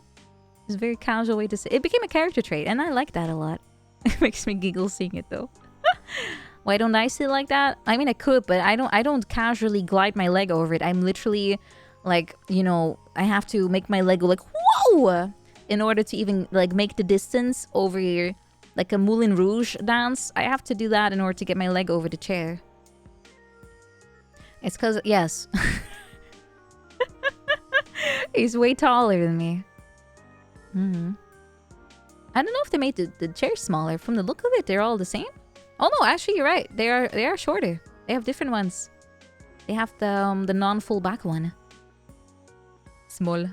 It's a very casual way to say it. Became a character trait, and I like that a lot. It makes me giggle seeing it, though. Why don't I sit like that? I mean, I could, but I don't casually glide my leg over it. I'm literally, like, you know, I have to make my leg go like, whoa! In order to even, like, make the distance over here. Like a Moulin Rouge dance. I have to do that in order to get my leg over the chair. It's because, yes. He's way taller than me. I don't know if they made the chairs smaller. From the look of it, they're all the same. Oh no, actually you're right. They are shorter. They have different ones. They have the non-full back one. Small.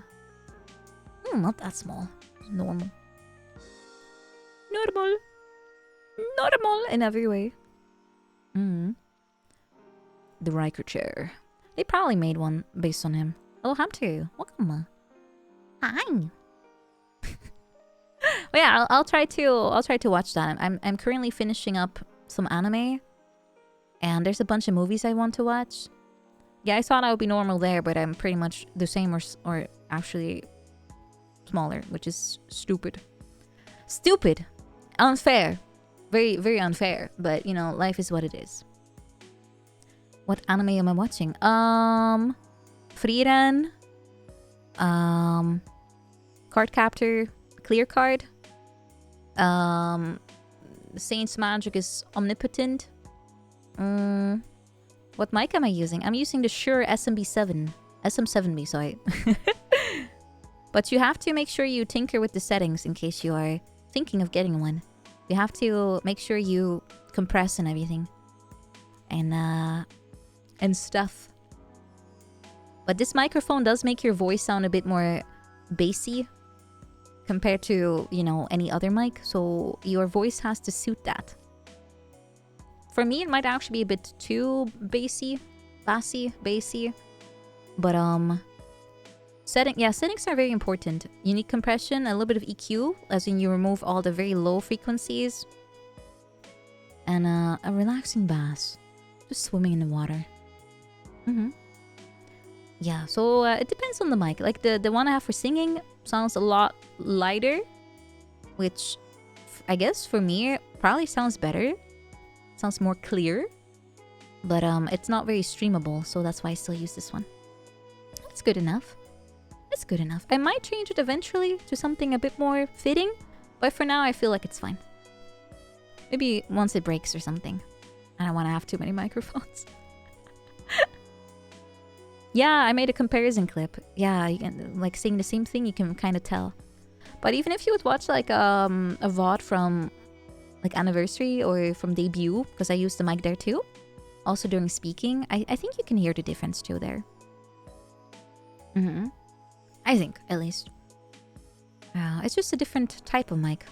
Not that small. Normal. Normal in every way. The Riker chair. They probably made one based on him. Hello, Hamtu. Welcome. Hi. Well, yeah, I'll try to watch that. I'm currently finishing up some anime, and there's a bunch of movies I want to watch. Yeah, I thought I would be normal there, but I'm pretty much the same or actually smaller, which is stupid. Stupid. Unfair. Very, very unfair. But, you know, life is what it is. What anime am I watching? Frieren. Card Captor. Clear Card. Saint's Magic is Omnipotent. What mic am I using? I'm using the Shure SM7B, sorry. But you have to make sure you tinker with the settings in case you are thinking of getting one. You have to make sure you compress and everything. And stuff. But this microphone does make your voice sound a bit more bassy compared to, you know, any other mic. So your voice has to suit that. For me, it might actually be a bit too bassy. But, settings are very important. You need compression, a little bit of EQ, as in you remove all the very low frequencies. And a relaxing bass. Just swimming in the water. Yeah, so it depends on the mic. Like the one I have for singing sounds a lot lighter, which I guess for me probably sounds better. Sounds more clear, but it's not very streamable, so that's why I still use this one. It's good enough. It's good enough. I might change it eventually to something a bit more fitting, but for now I feel like it's fine. Maybe once it breaks or something. I don't want to have too many microphones. Yeah, I made a comparison clip. Yeah, you can, like, saying the same thing, you can kind of tell. But even if you would watch like a VOD from like Anniversary or from Debut, because I used the mic there too, also during speaking, I think you can hear the difference too there. I think, at least. It's just a different type of mic.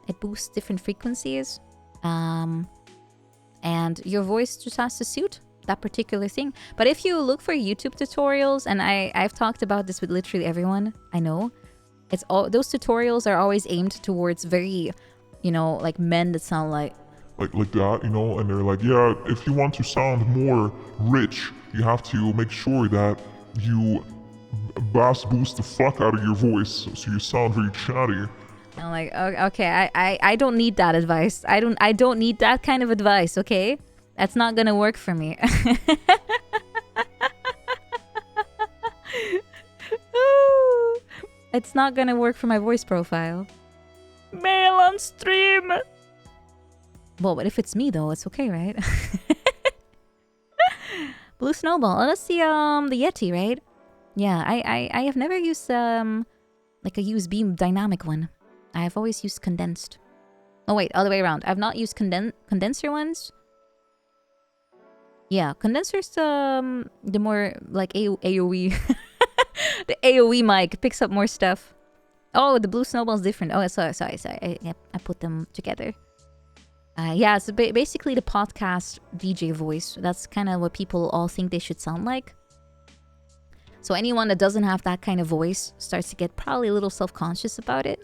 It boosts different frequencies. And your voice just has to suit that particular thing. But if you look for YouTube tutorials, and I've talked about this with literally everyone I know, it's all those tutorials are always aimed towards very, you know, like men that sound like that, you know, and they're like, yeah, if you want to sound more rich, you have to make sure that you bass boost the fuck out of your voice so you sound very chatty. I'm like, okay, I don't need that advice. I don't need that kind of advice, okay? That's not gonna work for me. It's not gonna work for my voice profile. Mail on stream! Well, but if it's me though, it's okay, right? Blue Snowball. Oh, that's the Yeti, right? Yeah, I have never used like a USB dynamic one. I have always used condensed. Oh wait, other way around. I've not used condenser ones. Yeah, condenser's the more like AOE. The AOE mic picks up more stuff. Oh, the Blue Snowball's different. Oh, sorry. I put them together. Yeah, so basically the podcast DJ voice. That's kind of what people all think they should sound like. So anyone that doesn't have that kind of voice starts to get probably a little self-conscious about it.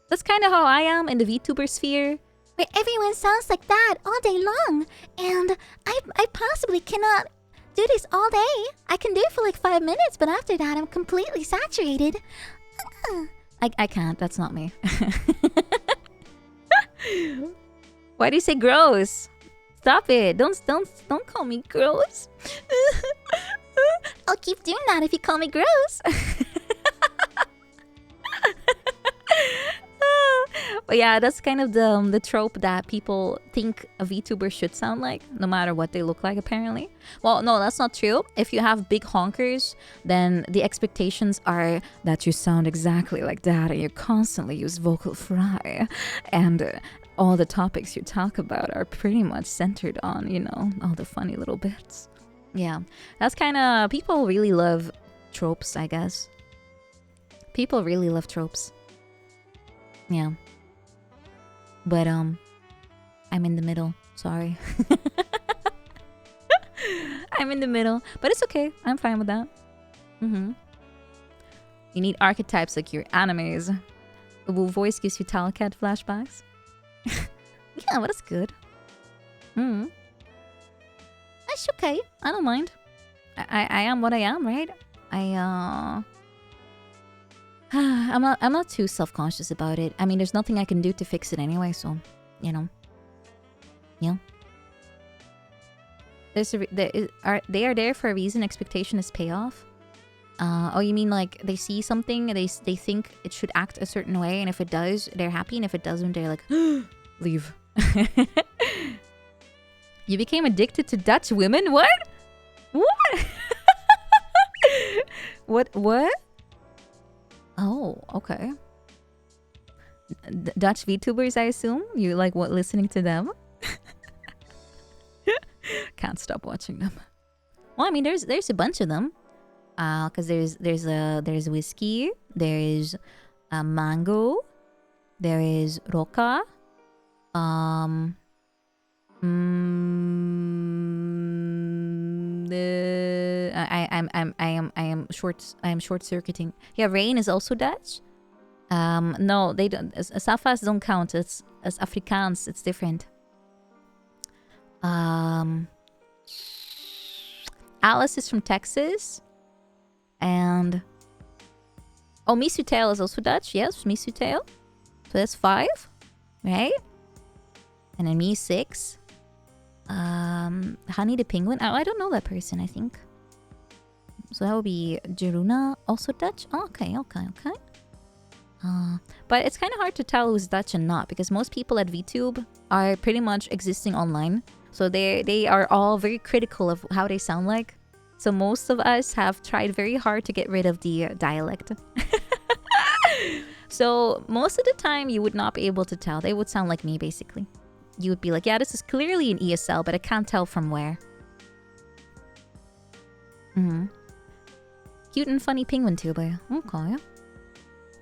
That's kind of how I am in the VTuber sphere, where everyone sounds like that all day long. And I possibly cannot do this all day. I can do it for like 5 minutes, but after that I'm completely saturated. I can't. That's not me. Why do you say gross? Stop it. Don't call me gross. I'll keep doing that if you call me gross. But yeah, that's kind of the trope that people think a VTuber should sound like, no matter what they look like, apparently. Well, no, that's not true. If you have big honkers, then the expectations are that you sound exactly like that, and you constantly use vocal fry, and all the topics you talk about are pretty much centered on, you know, all the funny little bits. Yeah, that's kind of... People really love tropes, I guess. People really love tropes. Yeah. But, I'm in the middle. Sorry. I'm in the middle. But it's okay. I'm fine with that. You need archetypes like your animes. The Woo voice gives you Talcat flashbacks. Yeah, but that's good. That's okay. I don't mind. I am what I am, right? I'm not too self-conscious about it. I mean, there's nothing I can do to fix it anyway, so, you know. Yeah. They are there for a reason. Expectation is payoff. Oh, you mean like they see something, they think it should act a certain way, and if it does, they're happy, and if it doesn't, they're like, leave. You became addicted to Dutch women? What? What? What? Oh, okay. Dutch VTubers, I assume? You like what, listening to them? Can't stop watching them. Well, I mean, there's a bunch of them. Cause there's whiskey, there is mango, there is roca, I am short circuiting. Yeah, rain is also Dutch. No, they don't. Safas don't count. It's as Afrikaans. It's different. Alice is from Texas. And oh, Misutail is also Dutch. Yes, Misutail. So that's 5, right? And then me 6. Honey the Penguin. Oh, I don't know that person, I think. So that would be Jeruna, also Dutch. Oh, okay. But it's kind of hard to tell who's Dutch and not, because most people at VTube are pretty much existing online. So they are all very critical of how they sound like. So most of us have tried very hard to get rid of the dialect. So most of the time you would not be able to tell. They would sound like me, basically. You would be like, yeah, this is clearly an ESL, but I can't tell from where. Cute and funny penguin tuber. Okay.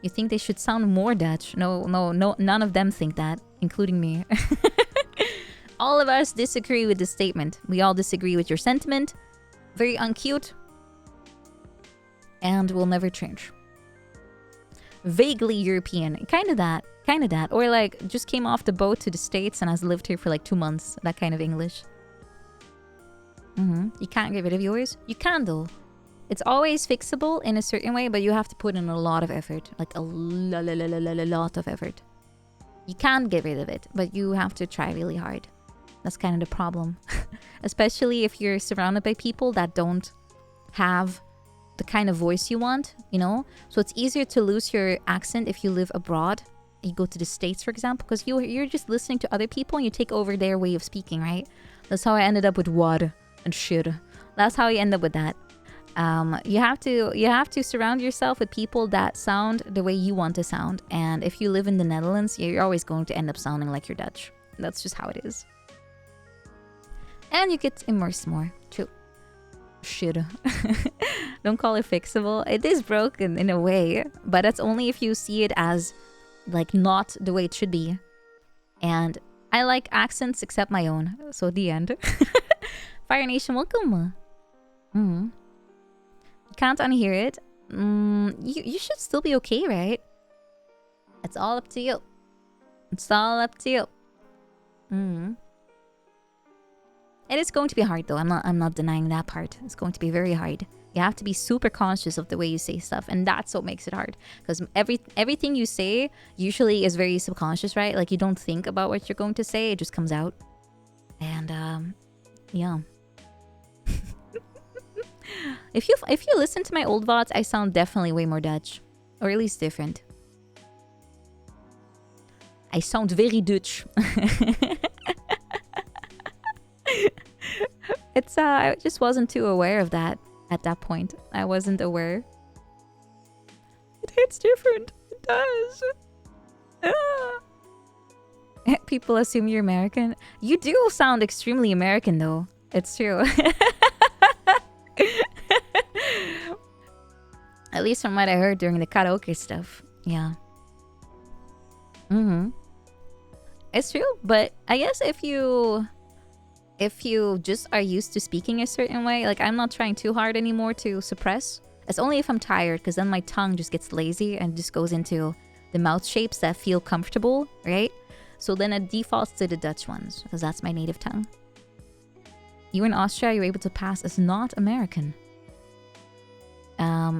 You think they should sound more Dutch? No, none of them think that, including me. All of us disagree with this statement. We all disagree with your sentiment. Very uncute. And will never change. Vaguely European. Kind of that. Or like, just came off the boat to the States and has lived here for like 2 months. That kind of English. You can't get rid of yours? You can though. It's always fixable in a certain way, but you have to put in a lot of effort. Like a lot of effort. You can get rid of it, but you have to try really hard. That's kind of the problem. Especially if you're surrounded by people that don't have the kind of voice you want, you know? So it's easier to lose your accent if you live abroad. You go to the States, for example, because you're just listening to other people and you take over their way of speaking, right? That's how I ended up with water and shit. That's how you end up with that. You have to surround yourself with people that sound the way you want to sound. And if you live in the Netherlands, you're always going to end up sounding like you're Dutch. That's just how it is. And you get immersed more, too. Shit. Don't call it fixable. It is broken in a way, but that's only if you see it as, like, not the way it should be. And I like accents except my own. So, the end. Fire Nation, welcome. You can't unhear it. You should still be okay, right? It's all up to you. It's all up to you. It is going to be hard though. I'm not denying that part. It's going to be very hard. You have to be super conscious of the way you say stuff, and that's what makes it hard. Because everything you say usually is very subconscious, right? Like you don't think about what you're going to say, it just comes out. And yeah. If you listen to my old VODs, I sound definitely way more Dutch. Or at least different. I sound very Dutch. It's I just wasn't too aware of that at that point. I wasn't aware. It hits different. It does. People assume you're American. You do sound extremely American though. It's true. At least from what I heard during the karaoke stuff. Yeah. It's true, but I guess if you just are used to speaking a certain way, like I'm not trying too hard anymore to suppress. It's only if I'm tired, because then my tongue just gets lazy and just goes into the mouth shapes that feel comfortable, right? So then it defaults to the Dutch ones, because that's my native tongue. You in Austria, you're able to pass as not American.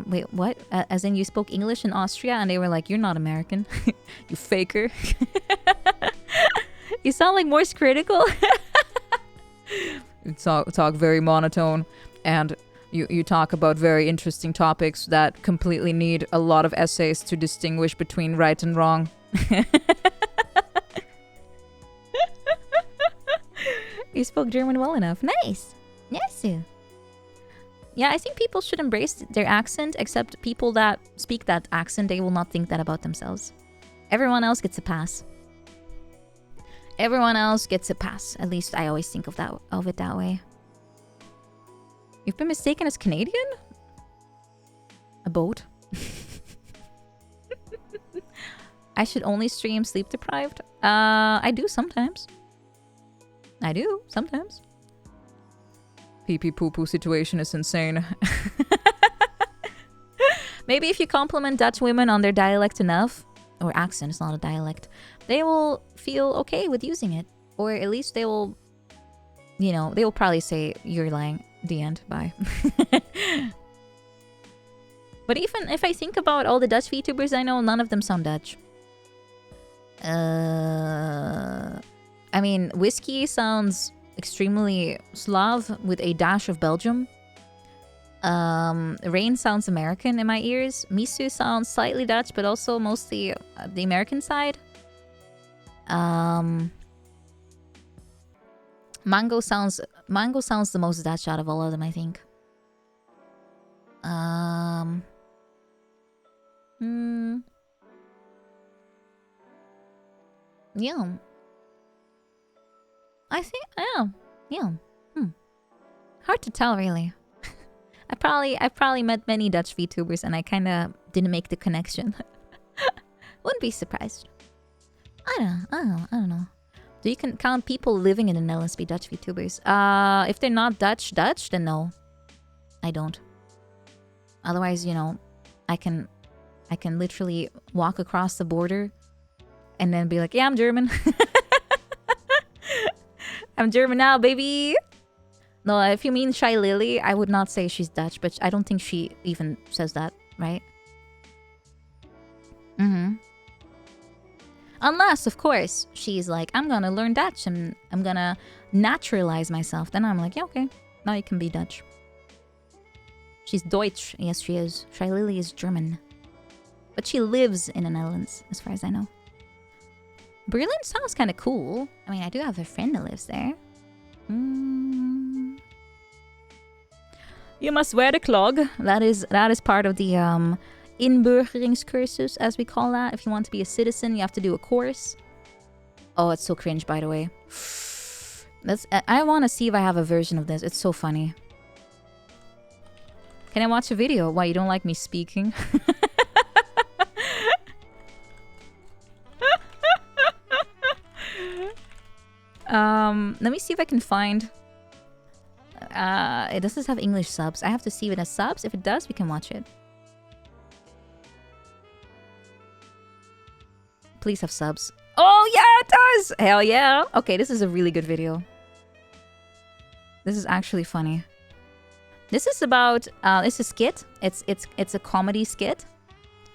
Wait, what? As in you spoke English in Austria and they were like, you're not American. You faker. You sound like Morse critical. You talk very monotone and you talk about very interesting topics that completely need a lot of essays to distinguish between right and wrong. You spoke German well enough. Nice. Yes. Yeah, I think people should embrace their accent, except people that speak that accent, they will not think that about themselves. Everyone else gets a pass. Everyone else gets a pass. At least I always think of it that way. You've been mistaken as Canadian? A boat? I should only stream sleep deprived? I do sometimes. Pee pee poo poo situation is insane. Maybe if you compliment Dutch women on their dialect enough, or accent, it's not a dialect, they will feel okay with using it. Or at least they will, you know, they will probably say, you're lying. The end. Bye. But even if I think about all the Dutch VTubers I know, none of them sound Dutch. I mean, Whiskey sounds extremely Slav with a dash of Belgium. Rain sounds American in my ears. Misu sounds slightly Dutch, but also mostly the American side. Mango sounds the most Dutch out of all of them, I think. Yeah. I think, yeah. Hard to tell, really. I probably met many Dutch VTubers and I kind of didn't make the connection. Wouldn't be surprised. I don't know. Do you can count people living in the Netherlands be Dutch VTubers? If they're not Dutch, then no. I don't. Otherwise, you know, I can literally walk across the border and then be like, yeah, I'm German. I'm German now, baby. No, if you mean Shy Lily, I would not say she's Dutch, but I don't think she even says that, right? Unless, of course, she's like, I'm gonna learn Dutch and I'm gonna naturalize myself. Then I'm like, yeah, okay. Now you can be Dutch. She's Deutsch. Yes, she is. Shy Lily is German. But she lives in the Netherlands, as far as I know. Berlin sounds kind of cool. I mean, I do have a friend that lives there. You must wear the clog. That is part of the inburgeringscursus, as we call that. If you want to be a citizen, you have to do a course. Oh, it's so cringe, by the way. I want to see if I have a version of this. It's so funny. Can I watch a video? Why, you don't like me speaking? Let me see if I can find... it doesn't have English subs. I have to see if it has subs. If it does, we can watch it. Please have subs. Oh, yeah, it does! Hell yeah! Okay, this is a really good video. This is actually funny. This is about... it's a skit. It's a comedy skit.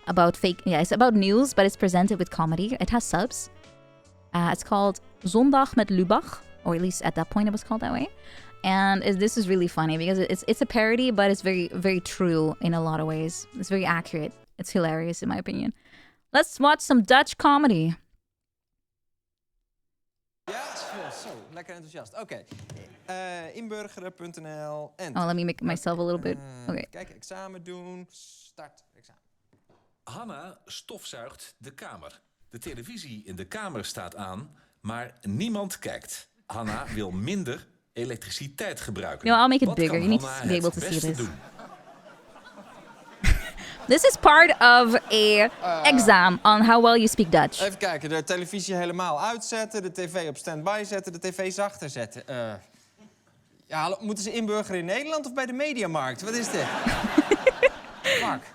About fake... Yeah, it's about news, but it's presented with comedy. It has subs. It's called Zondag met Lubach. Or at least at that point it was called that way. And this is really funny because it's a parody, but it's very, very true in a lot of ways. It's very accurate. It's hilarious in my opinion. Let's watch some Dutch comedy. Ja, zo, lekker enthousiast. Oké. Inburgeren.nl en... Oh, let me make myself a little bit... Okay. Kijk, examen doen. Start examen. Hanna stofzuigt de kamer. De televisie in de kamer staat aan, maar niemand kijkt. Hanna wil minder elektriciteit gebruiken. No, I'll make it bigger. You need to be able to see this. This is part of a exam on how well you speak Dutch. Even kijken, de televisie helemaal uitzetten, de tv op standby zetten, de tv zachter zetten. Ja, hallo, moeten ze inburgeren in Nederland of bij de Mediamarkt? Wat is dit? Fuck.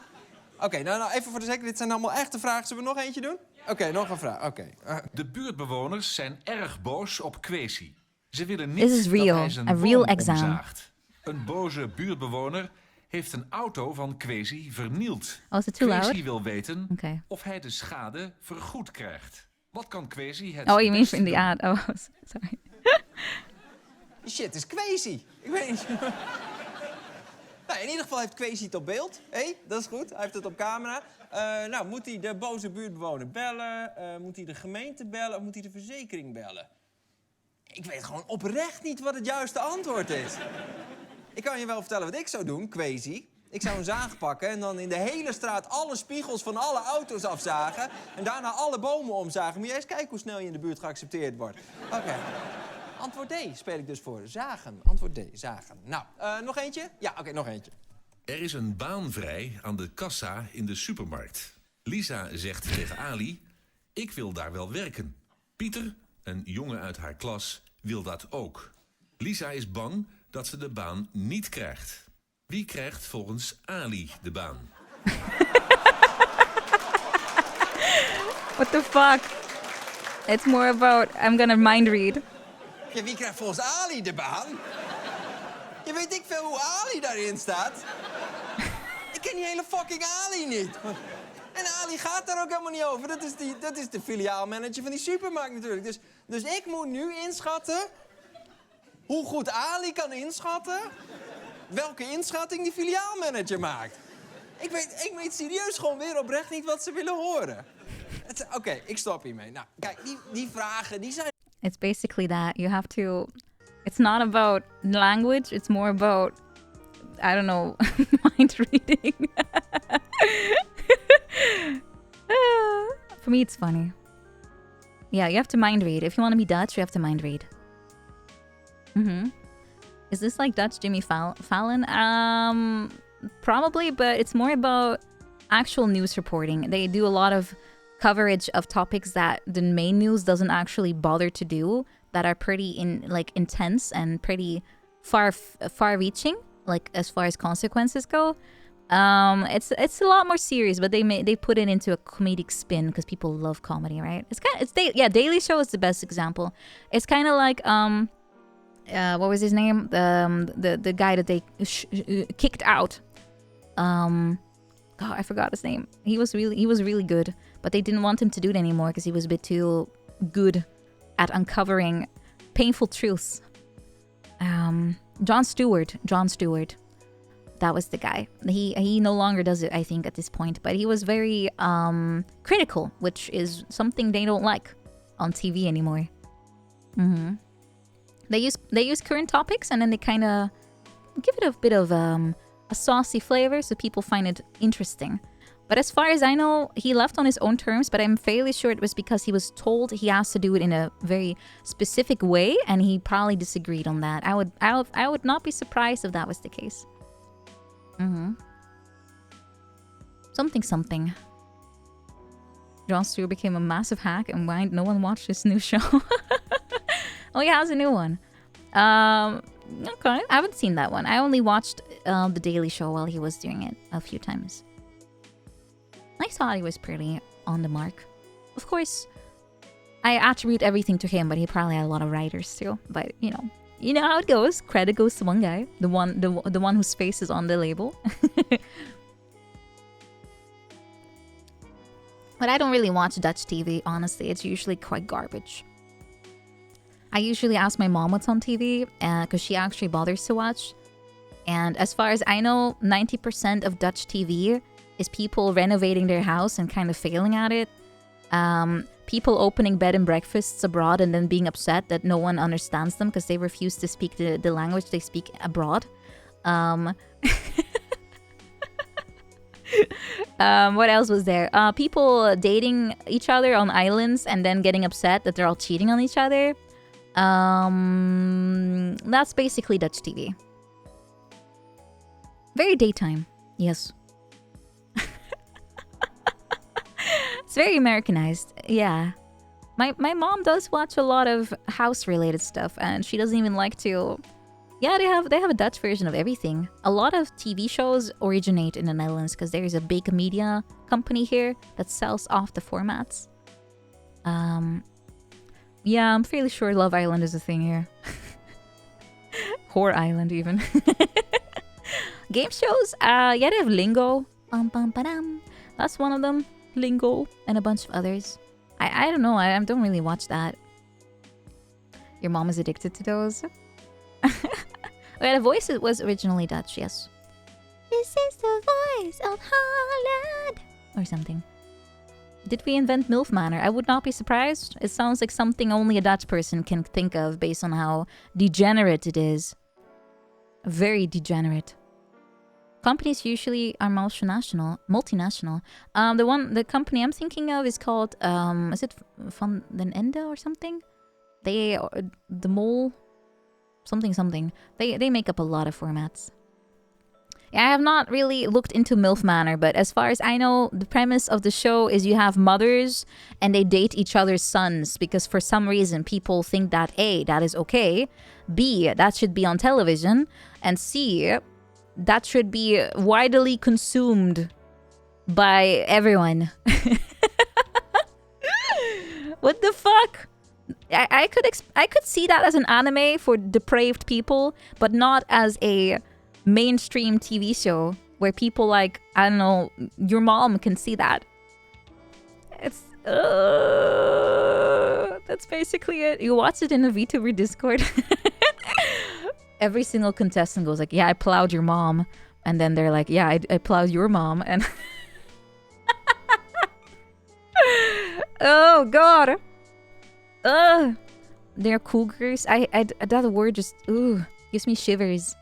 Oké, nou even voor de zekerheid, dit zijn allemaal echte vragen. Zullen we nog eentje doen? Oké, nog een vraag. Oké. De buurtbewoners zijn erg boos op Kwesi. Ze willen This is niet dat real, hij zijn a real boom exam. omzaagt. Een boze buurtbewoner heeft een auto van Kwesi vernield. Oh, is it too Kwesi loud? wil weten Okay. of hij de schade vergoed krijgt. Wat kan Kwesi het Oh, you mean beste from the doen? ad? Oh, sorry. Die shit is crazy. Ik weet niet. Nou, in ieder geval heeft Kwesi het op beeld. Hé, dat is goed. Hij heeft het op camera. Nou, moet hij de boze buurtbewoner bellen? Moet hij de gemeente bellen? Of moet hij de verzekering bellen? Ik weet gewoon oprecht niet wat het juiste antwoord is. Ik kan je wel vertellen wat ik zou doen, Kwesi. Ik zou een zaag pakken en dan in de hele straat alle spiegels van alle auto's afzagen. En daarna alle bomen omzagen. Moet je eens kijken hoe snel je in de buurt geaccepteerd wordt. Oké. Antwoord D speel ik dus voor. Zagen. Antwoord D. Zagen. Nou, nog eentje? Ja, oké, nog eentje. Er is een baan vrij aan de kassa in de supermarkt. Lisa zegt tegen Ali, ik wil daar wel werken. Pieter, een jongen uit haar klas, wil dat ook. Lisa is bang dat ze de baan niet krijgt. Wie krijgt volgens Ali de baan? What the fuck? It's more about I'm gonna mind read. Ja, wie krijgt volgens Ali de baan? Je weet ik veel hoe Ali daarin staat. Ik ken die hele fucking Ali niet. En Ali gaat daar ook helemaal niet over. Dat is de filiaalmanager van die supermarkt natuurlijk. Dus ik moet nu inschatten hoe goed Ali kan inschatten welke inschatting die filiaalmanager maakt. Ik weet serieus gewoon weer oprecht niet wat ze willen horen. Oké, ik stop hiermee. Nou, kijk, die vragen, die zijn... It's basically that. You have to... It's not about language. It's more about, I don't know, mind reading. For me, it's funny. Yeah, you have to mind read. If you want to be Dutch, you have to mind read. Is this like Dutch Jimmy Fallon? Probably, but it's more about actual news reporting. They do a lot of coverage of topics that the main news doesn't actually bother to do, that are pretty intense and pretty far-reaching, like as far as consequences go. It's a lot more serious, but they put it into a comedic spin because people love comedy, right? Daily Show is the best example. It's kind of like what was his name? The guy that they kicked out. God, I forgot his name. He was really good, but they didn't want him to do it anymore because he was a bit too good at uncovering painful truths. Jon Stewart. That was the guy. He no longer does it, I think, at this point. But he was very critical, which is something they don't like on TV anymore. They use current topics and then they kind of give it a bit of a saucy flavor so people find it interesting. But as far as I know, he left on his own terms, but I'm fairly sure it was because he was told he has to do it in a very specific way, and he probably disagreed on that. I would not be surprised if that was the case. Something. Jon Stewart became a massive hack, and why no one watched his new show? Oh, he has a new one. Okay, I haven't seen that one. I only watched The Daily Show while he was doing it a few times. I thought he was pretty on the mark. Of course, I attribute everything to him, but he probably had a lot of writers too. But you know how it goes. Credit goes to one guy, the one whose face is on the label. But I don't really watch Dutch TV, honestly. It's usually quite garbage. I usually ask my mom what's on TV because she actually bothers to watch. And as far as I know, 90% of Dutch TV is people renovating their house and kind of failing at it. People opening bed and breakfasts abroad and then being upset that no one understands them because they refuse to speak the language they speak abroad. What else was there? People dating each other on islands and then getting upset that they're all cheating on each other. That's basically Dutch TV. Very daytime, yes. It's very Americanized, yeah. My mom does watch a lot of house-related stuff, and she doesn't even like to... Yeah, they have a Dutch version of everything. A lot of TV shows originate in the Netherlands because there is a big media company here that sells off the formats. Yeah, I'm fairly sure Love Island is a thing here. Whore Island, even. Game shows, yeah, they have Lingo. Bum, bum, ba-dum. That's one of them. Lingo. And a bunch of others. I don't know. I don't really watch that. Your mom is addicted to those? Yeah, the voice was originally Dutch, yes. This is the voice of Holland. Or something. Did we invent MILF Manor? I would not be surprised. It sounds like something only a Dutch person can think of based on how degenerate it is. Very degenerate. Companies usually are multinational. The company I'm thinking of is called, is it Van den Ende or something? The Mole, something. They make up a lot of formats. Yeah, I have not really looked into MILF Manor, but as far as I know, the premise of the show is you have mothers and they date each other's sons because for some reason people think that A, that is okay, B, that should be on television, and C, that should be widely consumed by everyone. What the fuck? I could see that as an anime for depraved people, but not as a mainstream TV show where people like, I don't know, your mom can see that. It's that's basically it. You watch it in a VTuber Discord. Every single contestant goes like, yeah, I plowed your mom. And then they're like, yeah, I plowed your mom. And oh god. They're cougars. That word just gives me shivers.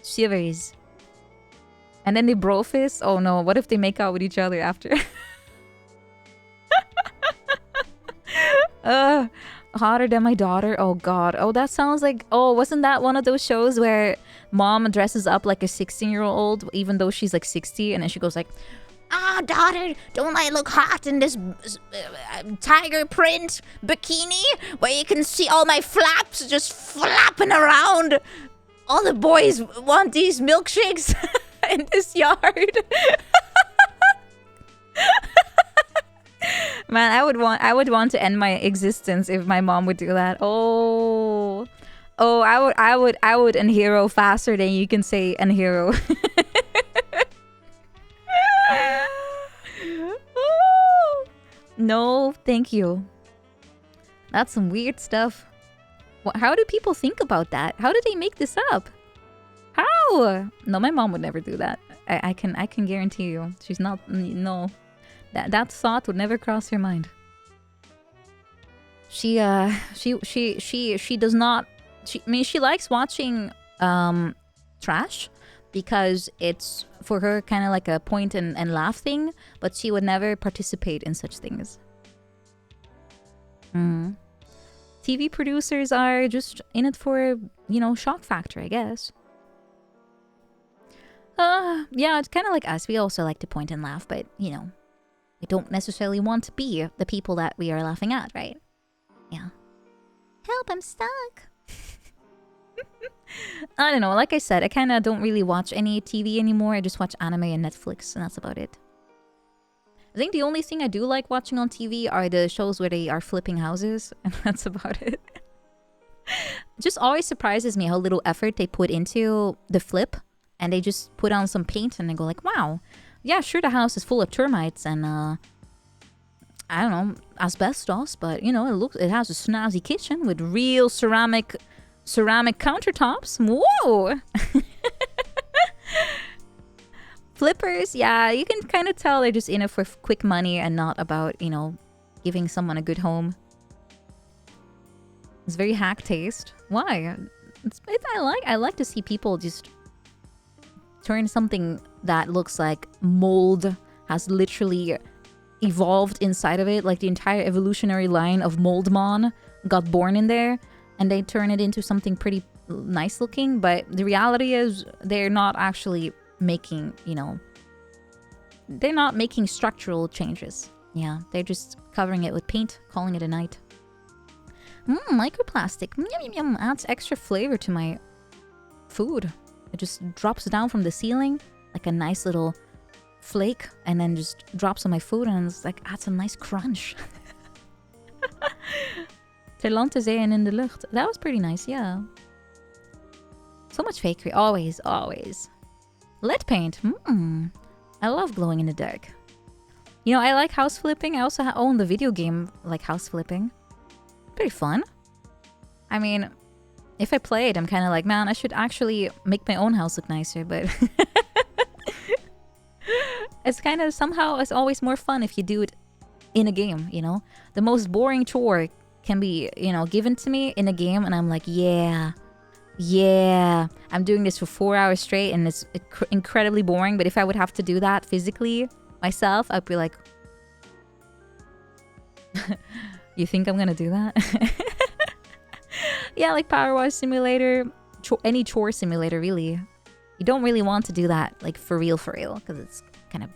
Shivers. And then they brofist. Oh no, what if they make out with each other after? Hotter than my daughter. Oh god. Oh, that sounds like, oh, wasn't that one of those shows where mom dresses up like a 16-year-old even though she's like 60, and then she goes like, daughter, don't I look hot in this tiger print bikini where you can see all my flaps just flapping around? All the boys want these milkshakes in this yard. Man, I would want to end my existence if my mom would do that. Oh, I would unhero faster than you can say unhero. No, thank you. That's some weird stuff. How do people think about that? How did they make this up? How? No, my mom would never do that. I can guarantee you. She's not. No, that thought would never cross her mind. She does not. She likes watching trash because it's for her kind of like a point and laugh thing, but she would never participate in such things. TV producers are just in it for, shock factor, I guess. Yeah, it's kind of like us. We also like to point and laugh, but, we don't necessarily want to be the people that we are laughing at, right? Yeah. Help, I'm stuck. I don't know. Like I said, I kind of don't really watch any TV anymore. I just watch anime and Netflix, and that's about it. I think the only thing I do like watching on TV are the shows where they are flipping houses, and that's about it. It just always surprises me how little effort they put into the flip, and they just put on some paint and they go like, wow, yeah, sure, the house is full of termites and I don't know, asbestos, but it has a snazzy kitchen with real ceramic countertops. Whoa. Flippers, yeah, you can kind of tell they're just in it for quick money and not about, giving someone a good home. It's very hack taste. Why? I like to see people just turn something that looks like mold has literally evolved inside of it, like the entire evolutionary line of Moldmon got born in there, and they turn it into something pretty nice looking. But the reality is they're not actually making, they're not making structural changes. Yeah, they're just covering it with paint, calling it a night. Microplastic. Yum, yum, adds extra flavor to my food. It just drops down from the ceiling like a nice little flake, and then just drops on my food, and it's like adds a nice crunch. Ter land, ter zee en in de lucht. That was pretty nice, yeah. So much fakery. Always, always. Lead paint. I love glowing in the dark. You know, I like house flipping. I also own the video game like house flipping. Pretty fun. I mean, if I play it, I'm kind of like, man, I should actually make my own house look nicer, but it's kind of somehow it's always more fun if you do it in a game, you know? The most boring chore can be, you know, given to me in a game and I'm like, yeah, I'm doing this for 4 hours straight and it's incredibly boring, but if I would have to do that physically myself, I'd be like, you think I'm gonna do that? Yeah, like Power Wash Simulator, any chore simulator, really. You don't really want to do that, like, for real, because it's kind of,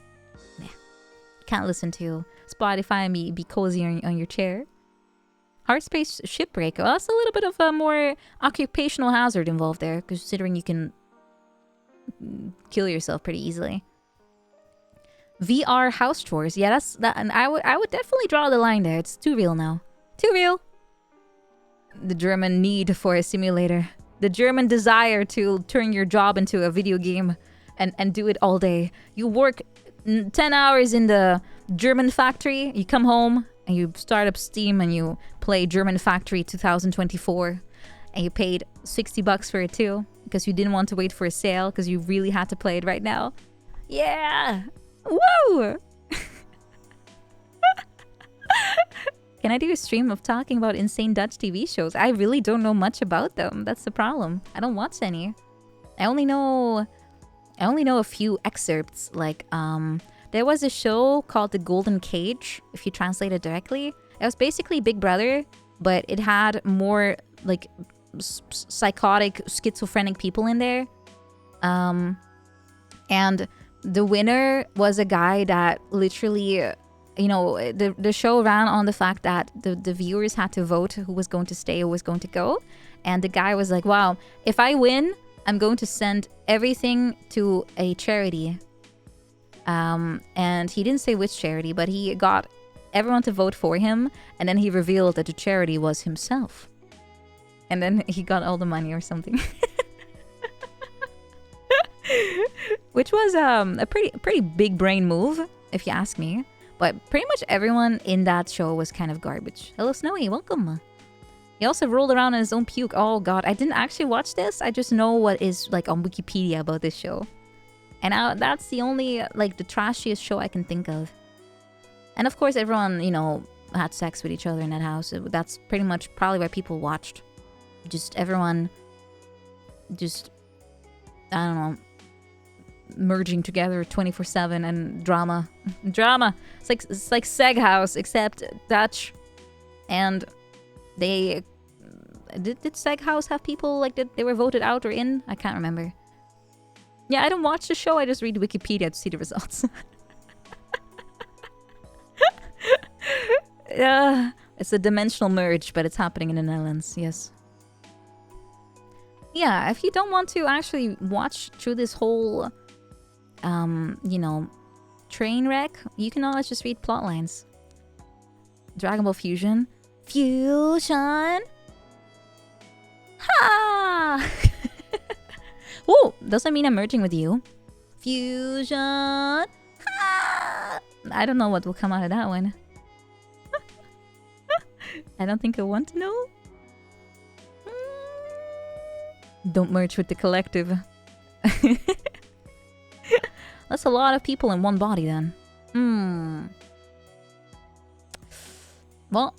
meh. You can't listen to Spotify and be cozy on your chair. Hard Space Shipbreak. Well, that's a little bit of a more occupational hazard involved there, considering you can kill yourself pretty easily. VR house chores. Yeah, that's that. And I would definitely draw the line there. It's too real now. Too real. The German need for a simulator. The German desire to turn your job into a video game and do it all day. You work 10 hours in the German factory. You come home and you start up Steam and you play German Factory 2024. And you paid $60 for it too. Because you didn't want to wait for a sale. Because you really had to play it right now. Yeah! Woo! Can I do a stream of talking about insane Dutch TV shows? I really don't know much about them. That's the problem. I don't watch any. I only know a few excerpts. Like, there was a show called The Golden Cage, if you translate it directly. It was basically Big Brother, but it had more, like, psychotic, schizophrenic people in there. And the winner was a guy that literally... You know, the show ran on the fact that the viewers had to vote who was going to stay, who was going to go. And the guy was like, wow, if I win, I'm going to send everything to a charity. And he didn't say which charity, but he got everyone to vote for him. And then he revealed that the charity was himself. And then he got all the money or something. Which was a pretty big brain move, if you ask me. But pretty much everyone in that show was kind of garbage. Hello, Snowy. Welcome. He also rolled around in his own puke. Oh, God. I didn't actually watch this. I just know what is, like, on Wikipedia about this show. And that's the only, like, the trashiest show I can think of. And, of course, everyone, you know, had sex with each other in that house. That's pretty much probably why people watched. Just everyone... Just... I don't know... merging together 24/7 and drama. It's like Seg House except Dutch. And they did Seg House have people like that they were voted out or in? I can't remember. Yeah, I don't watch the show. I just read Wikipedia to see the results. It's a dimensional merge, but it's happening in the Netherlands. Yes. Yeah, if you don't want to actually watch through this whole you know, train wreck, you can always just read plot lines. Dragon Ball Fusion. Fusion! Ha! Oh, doesn't mean I'm merging with you. Fusion! Ha! I don't know what will come out of that one. I don't think I want to know. Don't merge with the collective. That's a lot of people in one body then. Well,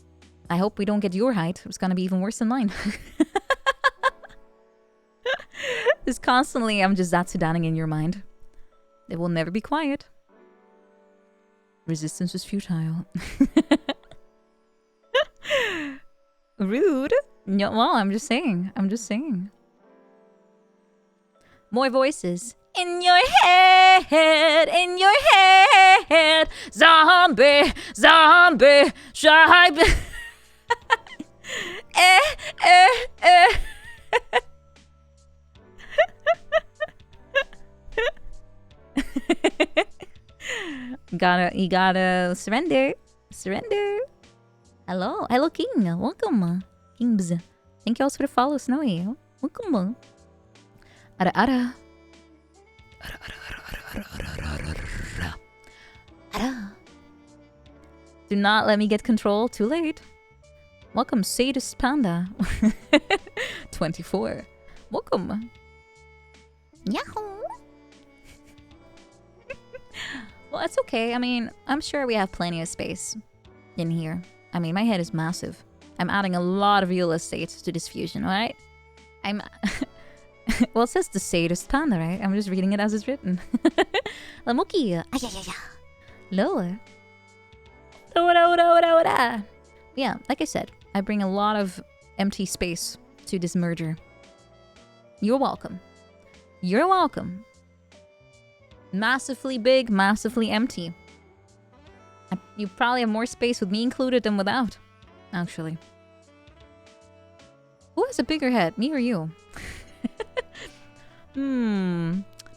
I hope we don't get your height. It's gonna be even worse than mine. Just constantly, I'm just Zatsudaning in your mind. It will never be quiet. Resistance is futile. Rude. No, well, I'm just saying. More voices. In your head, zombie, shy. You gotta surrender. Hello King, welcome. Kings. Thank you also for the follow, Snowy. Welcome. Ara ara. Ara. Do not let me get control. Too late. Welcome, Sadist Panda. 24. Welcome. Yahoo! Well, it's okay. I mean, I'm sure we have plenty of space in here. I mean, my head is massive. I'm adding a lot of real estate to this fusion, alright? I'm... well, it says the Sadist Panda, right? I'm just reading it as it's written. Lamuki. Lower. Yeah, like I said, I bring a lot of empty space to this merger. You're welcome. You're welcome. Massively big, massively empty. You probably have more space with me included than without, actually. Who has a bigger head, me or you?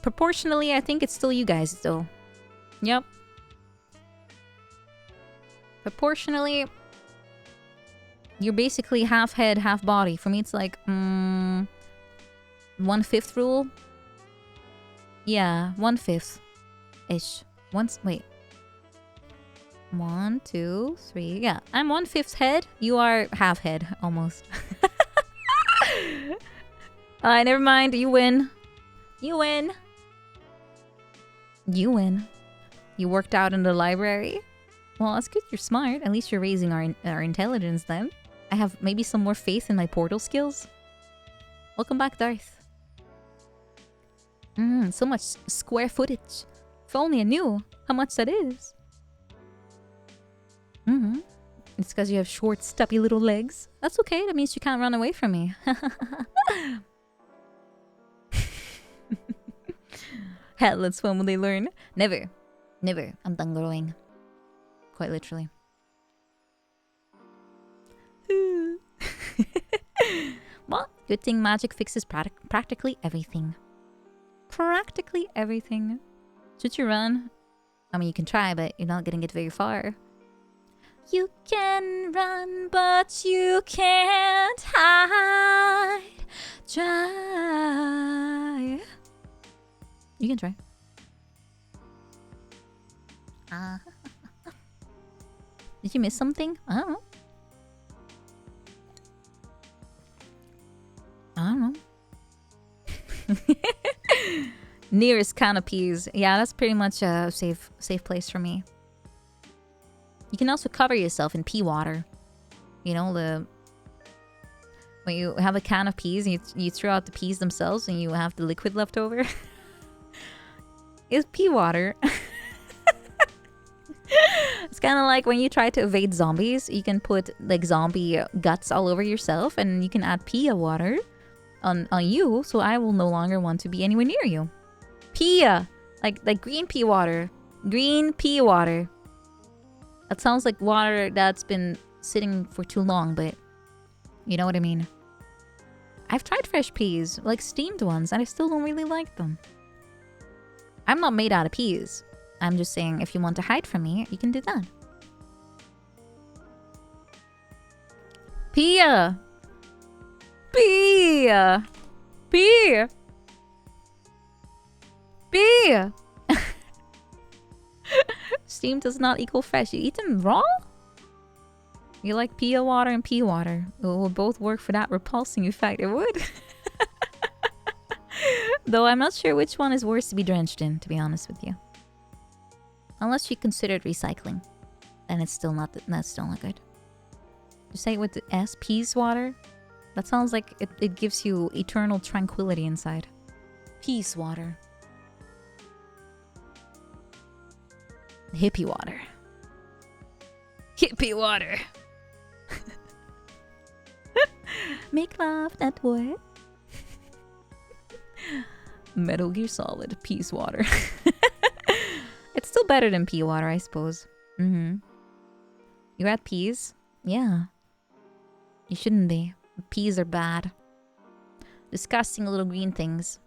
Proportionally, I think it's still you guys, though. Yep. Proportionally, you're basically half head, half body. For me, it's like, 1/5 rule. Yeah, 1/5-ish. Wait. 1, 2, 3. Yeah, I'm 1/5 head. You are half head, almost. Alright, never mind. You win. You win. You win. You worked out in the library. Well, that's good. You're smart. At least you're raising our intelligence then. I have maybe some more faith in my portal skills. Welcome back, Darth. So much square footage. If only I knew how much that is. It's because you have short, stubby little legs. That's okay. That means you can't run away from me. Hell, that's when will they learn? Never. Never. I'm done growing. Quite literally. Well, good thing magic fixes practically everything. Practically everything. Should you run? I mean, you can try, but you're not gonna get very far. You can run, but you can't hide. Try. You can try. Did you miss something? I don't know. I don't know. Nearest canopies. Yeah, that's pretty much a safe place for me. You can also cover yourself in pea water. You know, when you have a can of peas and you throw out the peas themselves and you have the liquid left over. It's pea water. It's kind of like when you try to evade zombies. You can put like zombie guts all over yourself and you can add pea water on you, so I will no longer want to be anywhere near you. Pea! Like green pea water. Green pea water. That sounds like water that's been sitting for too long, but you know what I mean. I've tried fresh peas, like steamed ones, and I still don't really like them. I'm not made out of peas. I'm just saying, if you want to hide from me, you can do that. Pea! Pea! Pea! Pea! Steamed does not equal fresh. You eat them raw? You like pea water and pea water. It will both work for that repulsing effect. It would. Though I'm not sure which one is worse to be drenched in, to be honest with you. Unless you considered recycling. Then it's still not, that's still not good. You say it with the S, peas water? That sounds like it gives you eternal tranquility inside. Peace water. Hippie water. Hippie water. Make love, not war. Metal Gear Solid, peace water. It's still better than pea water, I suppose. You add peas? Yeah. You shouldn't be. Peas are bad. Disgusting little green things.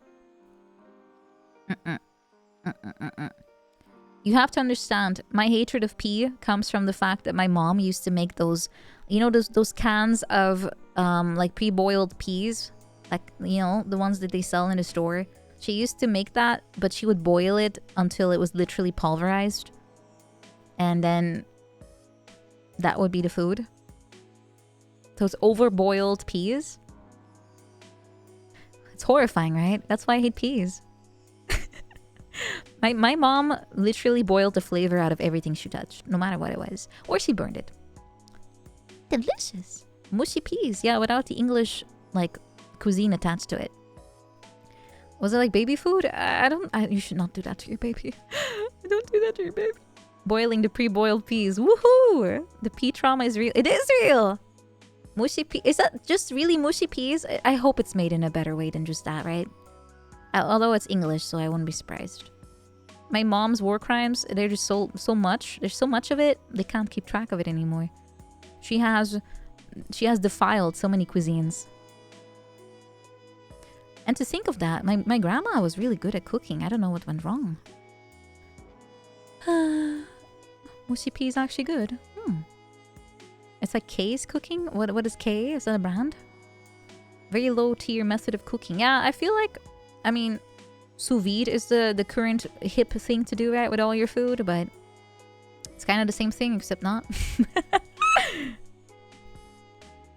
You have to understand, my hatred of pea comes from the fact that my mom used to make those, you know, those cans of like pre-boiled peas, Like, you know, the ones that they sell in the store. She used to make that, but she would boil it until it was literally pulverized. And then that would be the food. Those overboiled peas. It's horrifying, right? That's why I hate peas. My mom literally boiled the flavor out of everything she touched, no matter what it was. Or she burned it. Delicious. Mushy peas, yeah, without the English, like, cuisine attached to it. Was it like baby food? You should not do that to your baby. Don't do that to your baby. Boiling the pre-boiled peas. Woohoo! The pea trauma is real. It is real! Mushy pea. Is that just really mushy peas? I hope it's made in a better way than just that, right? Although it's English, so I wouldn't be surprised. My mom's war crimes, they're just so much. There's so much of it, they can't keep track of it anymore. She has defiled so many cuisines. And to think of that, my grandma was really good at cooking. I don't know what went wrong. Mushy pea is actually good. It's like K's cooking. What is K? Is that a brand? Very low tier method of cooking. Yeah, I feel like, I mean, sous vide is the current hip thing to do, right, with all your food, but it's kind of the same thing, except not.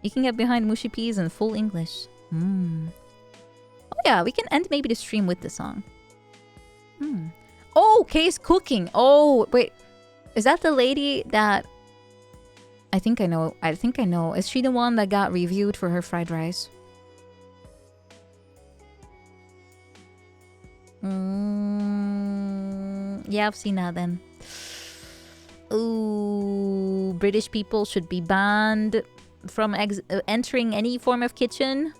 You can get behind mushy peas in full English. Oh yeah, we can end maybe the stream with the song. Oh, K's cooking. Oh, wait. Is that the lady that... I think I know. Is she the one that got reviewed for her fried rice? Yeah, I've seen that then. Ooh, British people should be banned from entering any form of kitchen.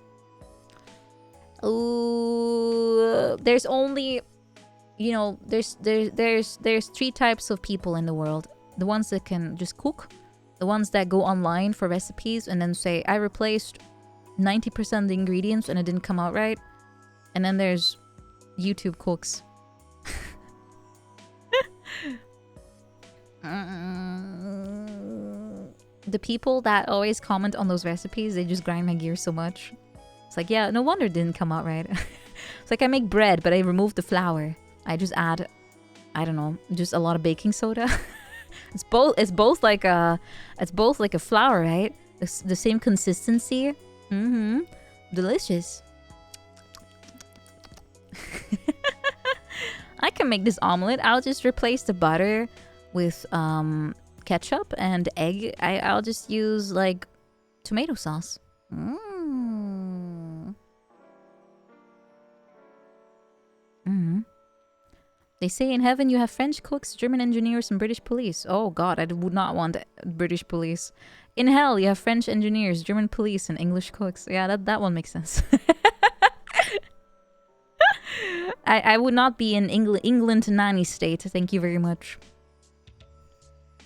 Ooh, there's only, you know, there's 3 types of people in the world. The ones that can just cook, the ones that go online for recipes and then say, I replaced 90% of the ingredients and it didn't come out right. And then there's YouTube cooks. The people that always comment on those recipes, they just grind my gears so much. It's like, yeah, no wonder it didn't come out right. It's like I make bread, but I remove the flour. I just add, I don't know, just a lot of baking soda. It's both like a flour, right? The same consistency. Delicious. I can make this omelet. I'll just replace the butter with ketchup and egg. I'll just use like tomato sauce. They say in heaven you have French cooks, German engineers, and British police. Oh god, I would not want British police. In hell you have French engineers, German police, and English cooks. Yeah, that one makes sense. I would not be in England nanny state. Thank you very much.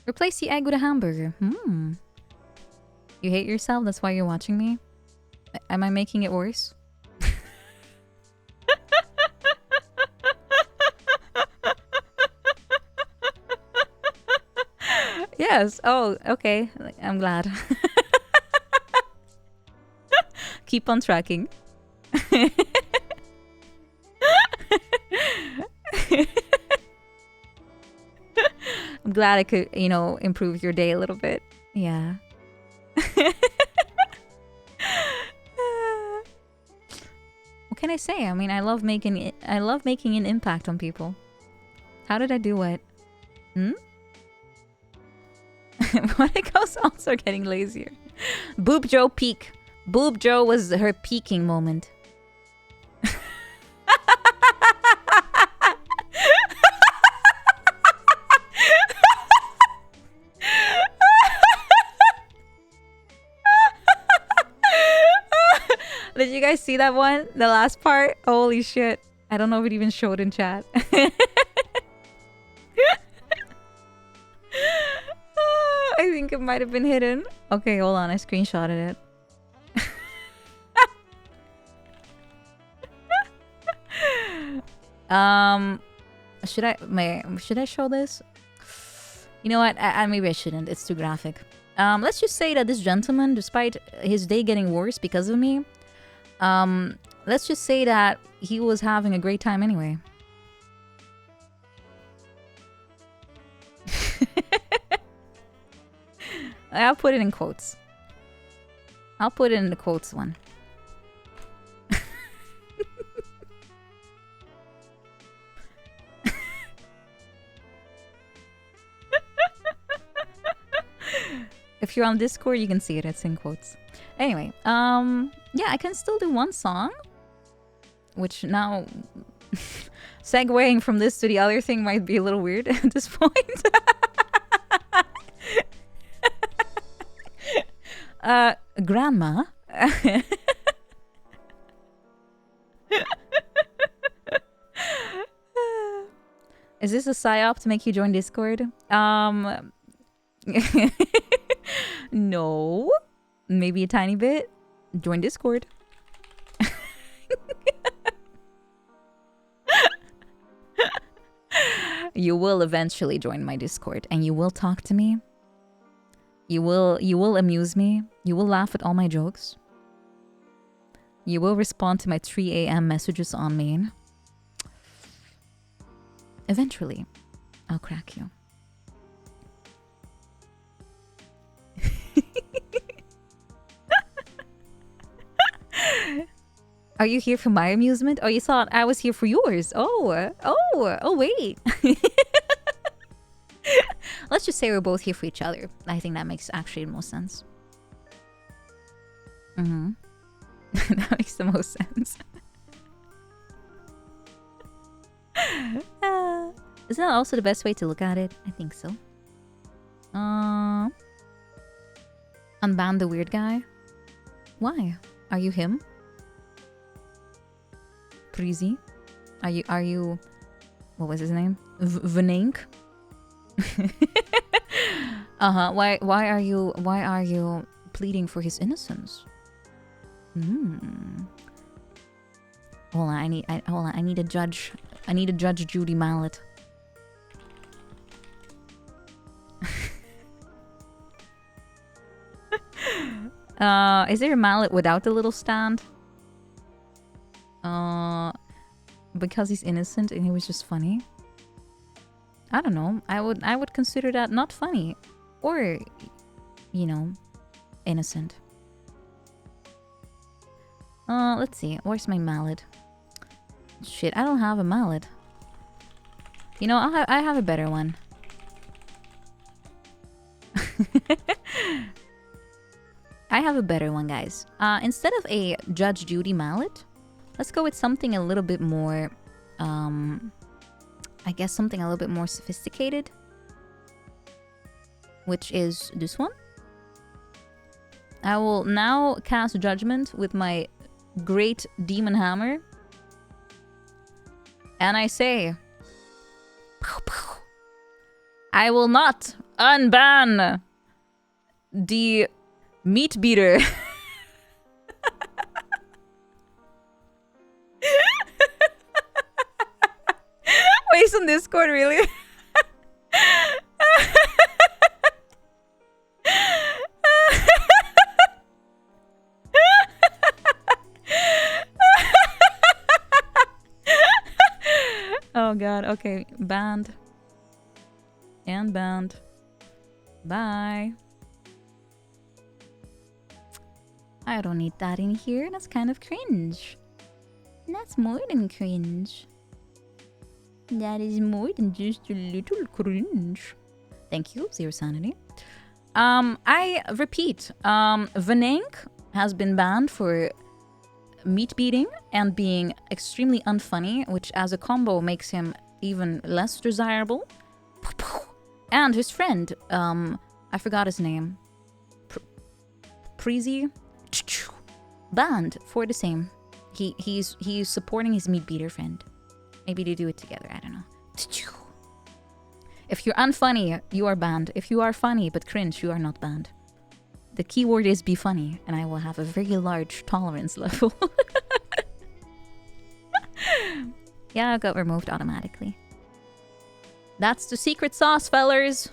Replace the egg with a hamburger. You hate yourself? That's why you're watching me? Am I making it worse? Yes. Oh, okay. I'm glad. Keep on tracking. I'm glad I could, you know, improve your day a little bit. Yeah. What can I say? I mean, I love making an impact on people. How did I do what? Monaco's also getting lazier. Boob Joe peak. Boob Joe was her peaking moment. Did you guys see that one? The last part? Holy shit. I don't know if it even showed in chat. I think it might have been hidden. Okay, hold on. I screenshotted it. Should I show this? You know what? Maybe I shouldn't. It's too graphic. Let's just say that this gentleman, despite his day getting worse because of me, Let's just say that he was having a great time anyway. I'll put it in quotes. I'll put it in the quotes one. If you're on Discord, you can see it. It's in quotes. Anyway, yeah, I can still do one song. Which now, segueing from this to the other thing might be a little weird at this point. Grandma. Is this a psyop to make you join Discord? No. Maybe a tiny bit. Join Discord. You will eventually join my Discord and you will talk to me. You will amuse me. You will laugh at all my jokes. You will respond to my 3 a.m. messages on main. Eventually, I'll crack you. Are you here for my amusement? Oh, you thought I was here for yours. Oh, wait. Let's just say we're both here for each other. I think that makes actually the most sense. That makes the most sense. Isn't that also the best way to look at it? I think so. Unban the weird guy? Why? Are you him? Prizi? Are you... What was his name? Vanink? Why are you pleading for his innocence? Hold on, I need a judge. I need a Judge Judy mallet. Is there a mallet without the little stand? Because he's innocent and he was just funny. I don't know. I would consider that not funny, or, you know, innocent. Let's see. Where's my mallet? Shit, I don't have a mallet. You know, I have a better one. I have a better one, guys. Instead of a Judge Judy mallet, let's go with something a little bit more, I guess something a little bit more sophisticated. Which is this one. I will now cast Judgment with my great demon hammer. And I say, I will not unban the meat beater. Wait, on Discord, really? Oh god, okay. Banned. And banned. Bye. I don't need that in here. That's kind of cringe. That's more than cringe. That is more than just a little cringe. Thank you, Zero Sanity. I repeat, Vanank has been banned for meat beating and being extremely unfunny, which as a combo makes him even less desirable. And his friend, I forgot his name. Prizi? Banned for the same. He's supporting his meat beater friend. Maybe they do it together, I don't know. If you're unfunny, you are banned. If you are funny but cringe, you are not banned. The keyword is be funny, and I will have a very large tolerance level. Yeah, I got removed automatically. That's the secret sauce, fellers.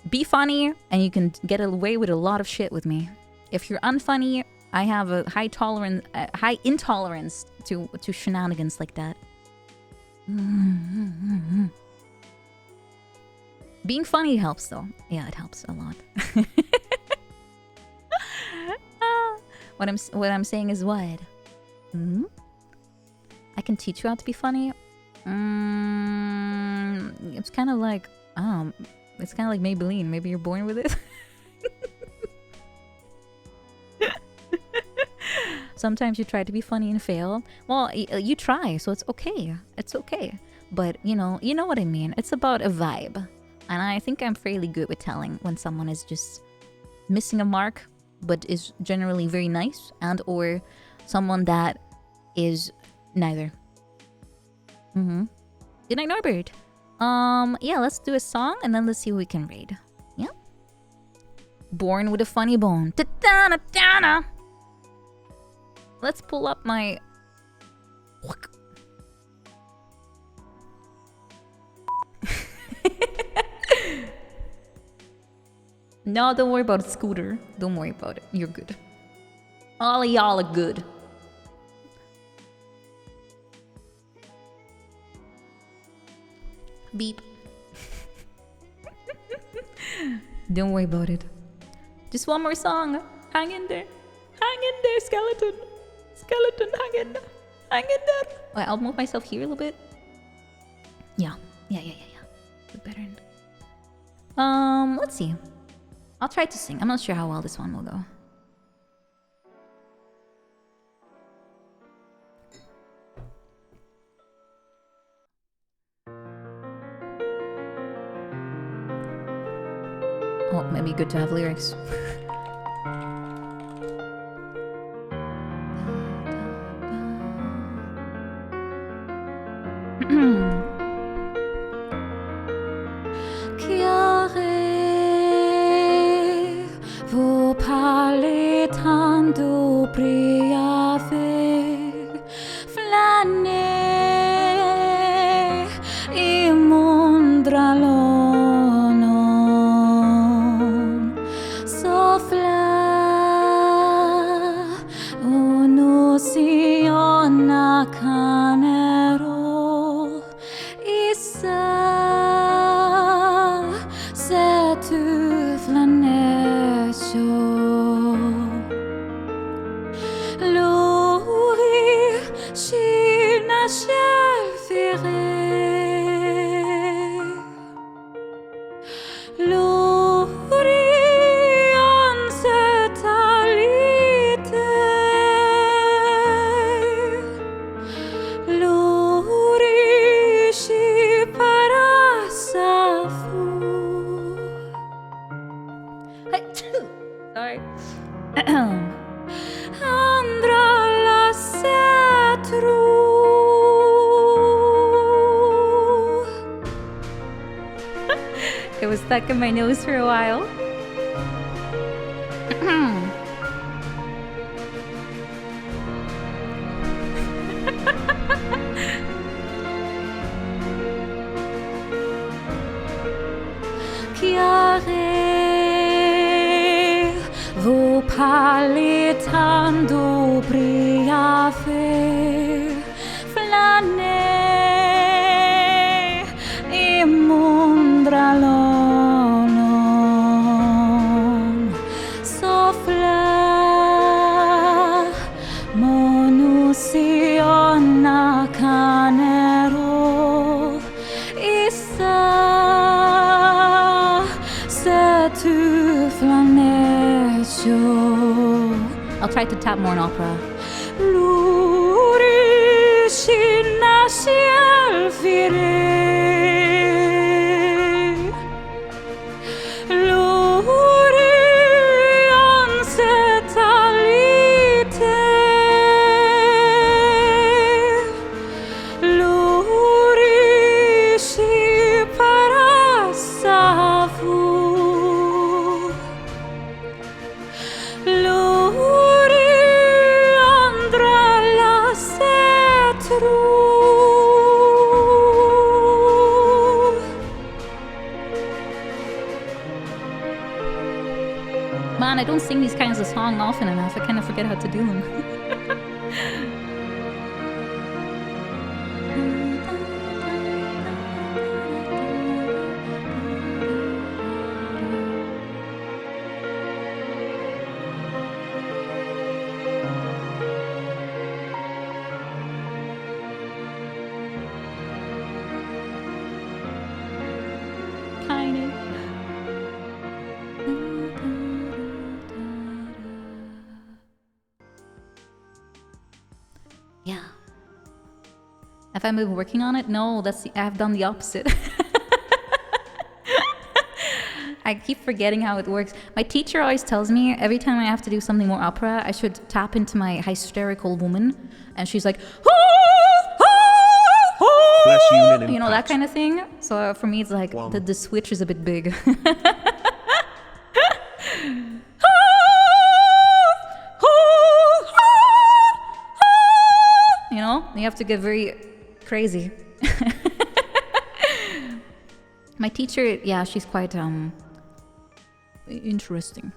Be funny, and you can get away with a lot of shit with me. If you're unfunny, I have a high intolerance to shenanigans like that. Being funny helps though. Yeah, it helps a lot. What I'm saying is what? I can teach you how to be funny. It's kind of like it's kind of like Maybelline. Maybe you're born with it. Sometimes you try to be funny and fail. Well, you try, so it's okay. It's okay. But you know what I mean. It's about a vibe, and I think I'm fairly good with telling when someone is just missing a mark, but is generally very nice, and or someone that is neither. Good night, Norbert. Yeah, let's do a song and then let's see who we can raid. Yeah. Born with a funny bone. Ta-da-da-da-da. Let's pull up my... No, don't worry about it, Scooter. Don't worry about it. You're good. All of y'all are good. Beep. Don't worry about it. Just one more song. Hang in there. Hang in there, skeleton. Skeleton, hang in there. Hang in there. Wait, I'll move myself here a little bit. Yeah. Look better. Let's see. I'll try to sing. I'm not sure how well this one will go. Oh, maybe good to have lyrics. Vous parlez tant de briève, flâner immonde l'on, sauf là où nous sillons à Canero, et ça, c'est tout flâner chaud. L'ouri, china chelfiré. L'ouri, en cette alité. L'ouri, chi para sa fou. Sorry. Andra la setru. It was stuck in my nose for a while. Chiare, vous parlez tant de briève, flâner immonde l'on, sauf là, mon ocean à Canero, et ça, c'est tout flâner chaud. I'll try to tap more in opera. L'origine ciel viré. L'orient cette alité. L'origine para sa vous. L'ori andra la setru. Man, I don't sing these kinds of songs often enough. I kind of forget how to do them. Yeah. Have I been working on it? No, I've done the opposite. I keep forgetting how it works. My teacher always tells me every time I have to do something more opera, I should tap into my hysterical woman. And she's like, Bless you, Nin and you know, that Pat. kind of thing. So for me, it's like the switch is a bit big. You know, you have to get very crazy. My teacher, yeah, she's quite interesting.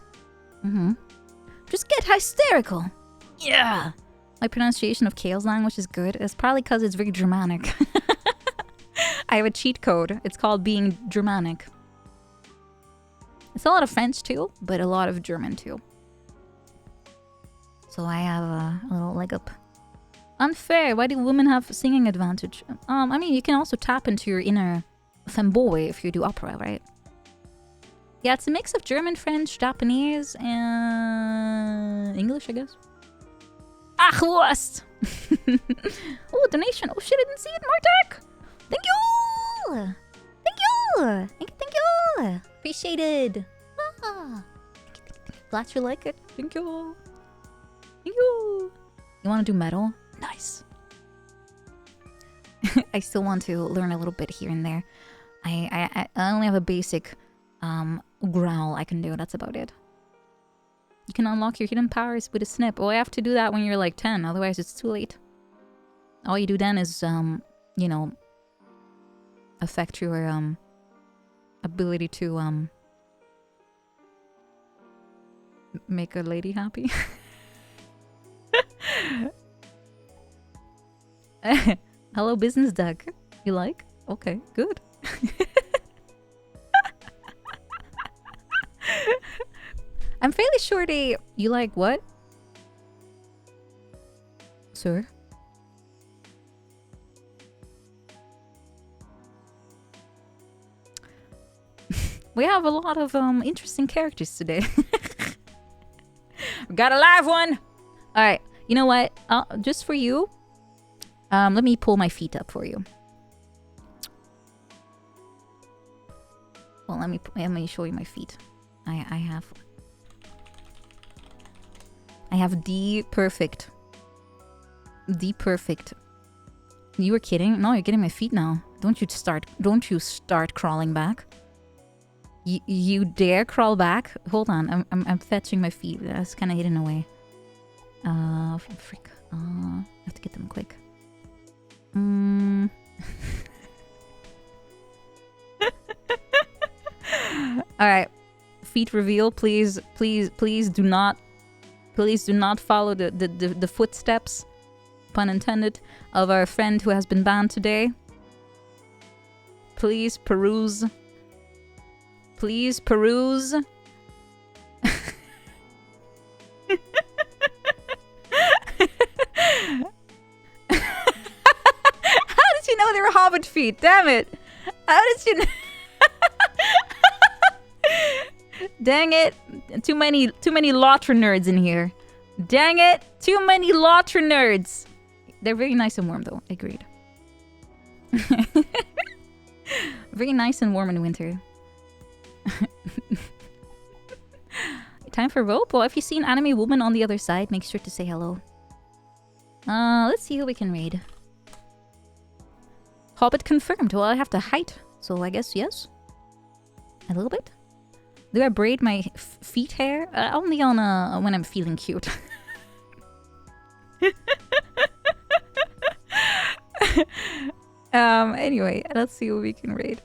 Just get hysterical. Yeah. My pronunciation of Kale's language is good. It's probably because it's very Germanic. I have a cheat code. It's called being Germanic. It's a lot of French too, but a lot of German too. So I have a little leg up. Unfair. Why do women have singing advantage? I mean, you can also tap into your inner femboy if you do opera, right? Yeah, it's a mix of German, French, Japanese, and English, I guess. Ach, Wurst! Oh, donation. Oh shit, I didn't see it, Martek! Thank you! Thank you! Thank you! Appreciated! Ah. Glad you like it. Thank you! Thank you! You want to do metal? Nice. I still want to learn a little bit here and there. I only have a basic growl I can do. That's about it. You can unlock your hidden powers with a snip. Oh, I have to do that when you're like 10. Otherwise, it's too late. All you do then is, you know, affect your ability to make a lady happy. Hello, business duck. You like? Okay, good. I'm fairly sure they... You like what? Sir? We have a lot of interesting characters today. We got a live one! Alright, you know what? Just for you, let me pull my feet up for you. Well, let me show you my feet. I have the perfect. You were kidding? No, you're getting my feet now. Don't you start crawling back. You dare crawl back? Hold on, I'm fetching my feet. That's kind of hidden away. Freak. I have to get them quick. All right, feet reveal. Please do not follow the footsteps, pun intended, of our friend who has been banned today. Please peruse. Please peruse. How did you know they were hobbit feet? Damn it! How did you know? Dang it! Too many Lotra nerds in here. Dang it! Too many Lotra nerds. They're very nice and warm, though. Agreed. Very nice and warm in winter. Time for rope? Well, if you see an anime woman on the other side, make sure to say hello. Let's see who we can raid. Hobbit confirmed. Well, I have the height, so I guess yes. A little bit. Do I braid my feet hair? Only on when I'm feeling cute. Anyway, let's see who we can raid.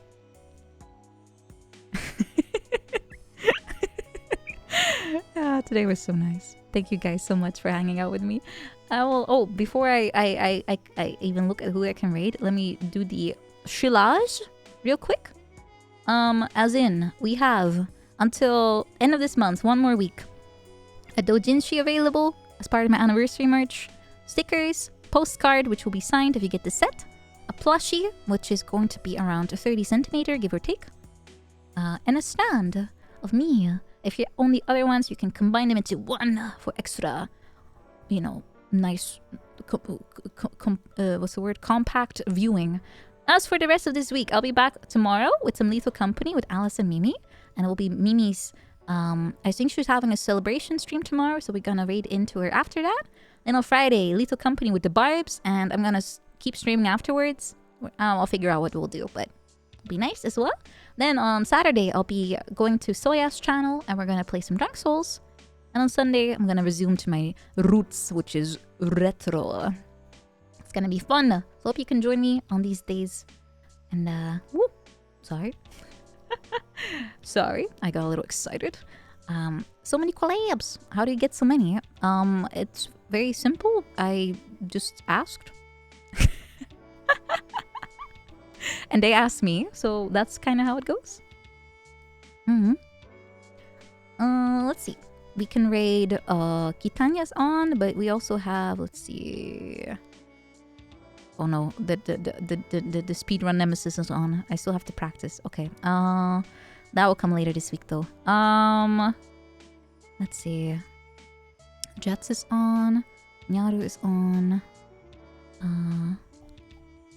Today was so nice. Thank you guys so much for hanging out with me. I will. Oh, before I even look at who I can raid, let me do the shillage real quick. As in, we have until end of this month, 1 more week. A doujinshi available as part of my anniversary merch. Stickers, postcard, which will be signed if you get the set. A plushie, which is going to be around 30 centimeter, give or take. And a stand of me. If you own the other ones, you can combine them into one for extra, you know, nice, what's the word? Compact viewing. As for the rest of this week, I'll be back tomorrow with some Lethal Company with Alice and Mimi. And it will be Mimi's, I think she's having a celebration stream tomorrow, so we're gonna raid into her after that. Then on Friday, Lethal Company with the Barbs, and I'm gonna keep streaming afterwards. I'll figure out what we'll do, but it'll be nice as well. Then on Saturday, I'll be going to Soya's channel, and we're gonna play some Dark Souls. And on Sunday, I'm gonna resume to my roots, which is retro. It's gonna be fun. So hope you can join me on these days. And whoop, sorry. Sorry, I got a little excited. So many collabs. How do you get so many? It's very simple. I just asked. And they asked me, so that's kind of how it goes. Let's see. We can raid Kitanya's on, but we also have, let's see. Oh no, the speedrun nemesis is on. I still have to practice. Okay. That will come later this week though. Let's see. Jets is on. Nyaru is on.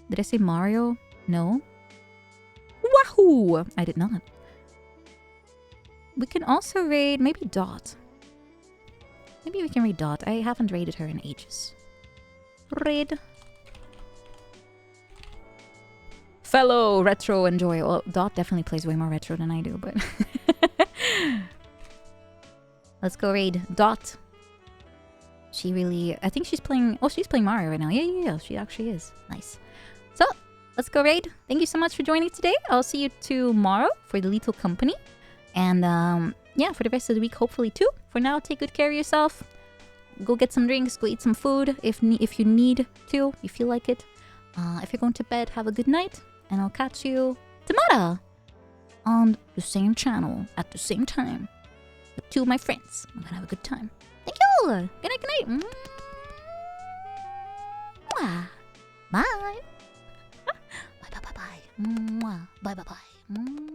Did I say Mario? No. Wahoo! I did not. We can also raid maybe Dot. Maybe we can raid Dot. I haven't raided her in ages. Raid. Fellow retro enjoy. Well, Dot definitely plays way more retro than I do, but let's go raid Dot. She really, I think she's playing. Oh, she's playing Mario right now. Yeah. She actually is. Nice. So let's go raid. Thank you so much for joining today. I'll see you tomorrow for the Lethal Company, and yeah, for the rest of the week, hopefully too. For now, take good care of yourself. Go get some drinks. Go eat some food if you need to. You feel like it. If you're going to bed, have a good night. And I'll catch you tomorrow on the same channel at the same time with 2 of my friends. I'm gonna have a good time. Thank you. Good night. Good night. Mwah. Bye. Bye. Bye. Bye. Bye. Mwah. Bye. Bye. Bye.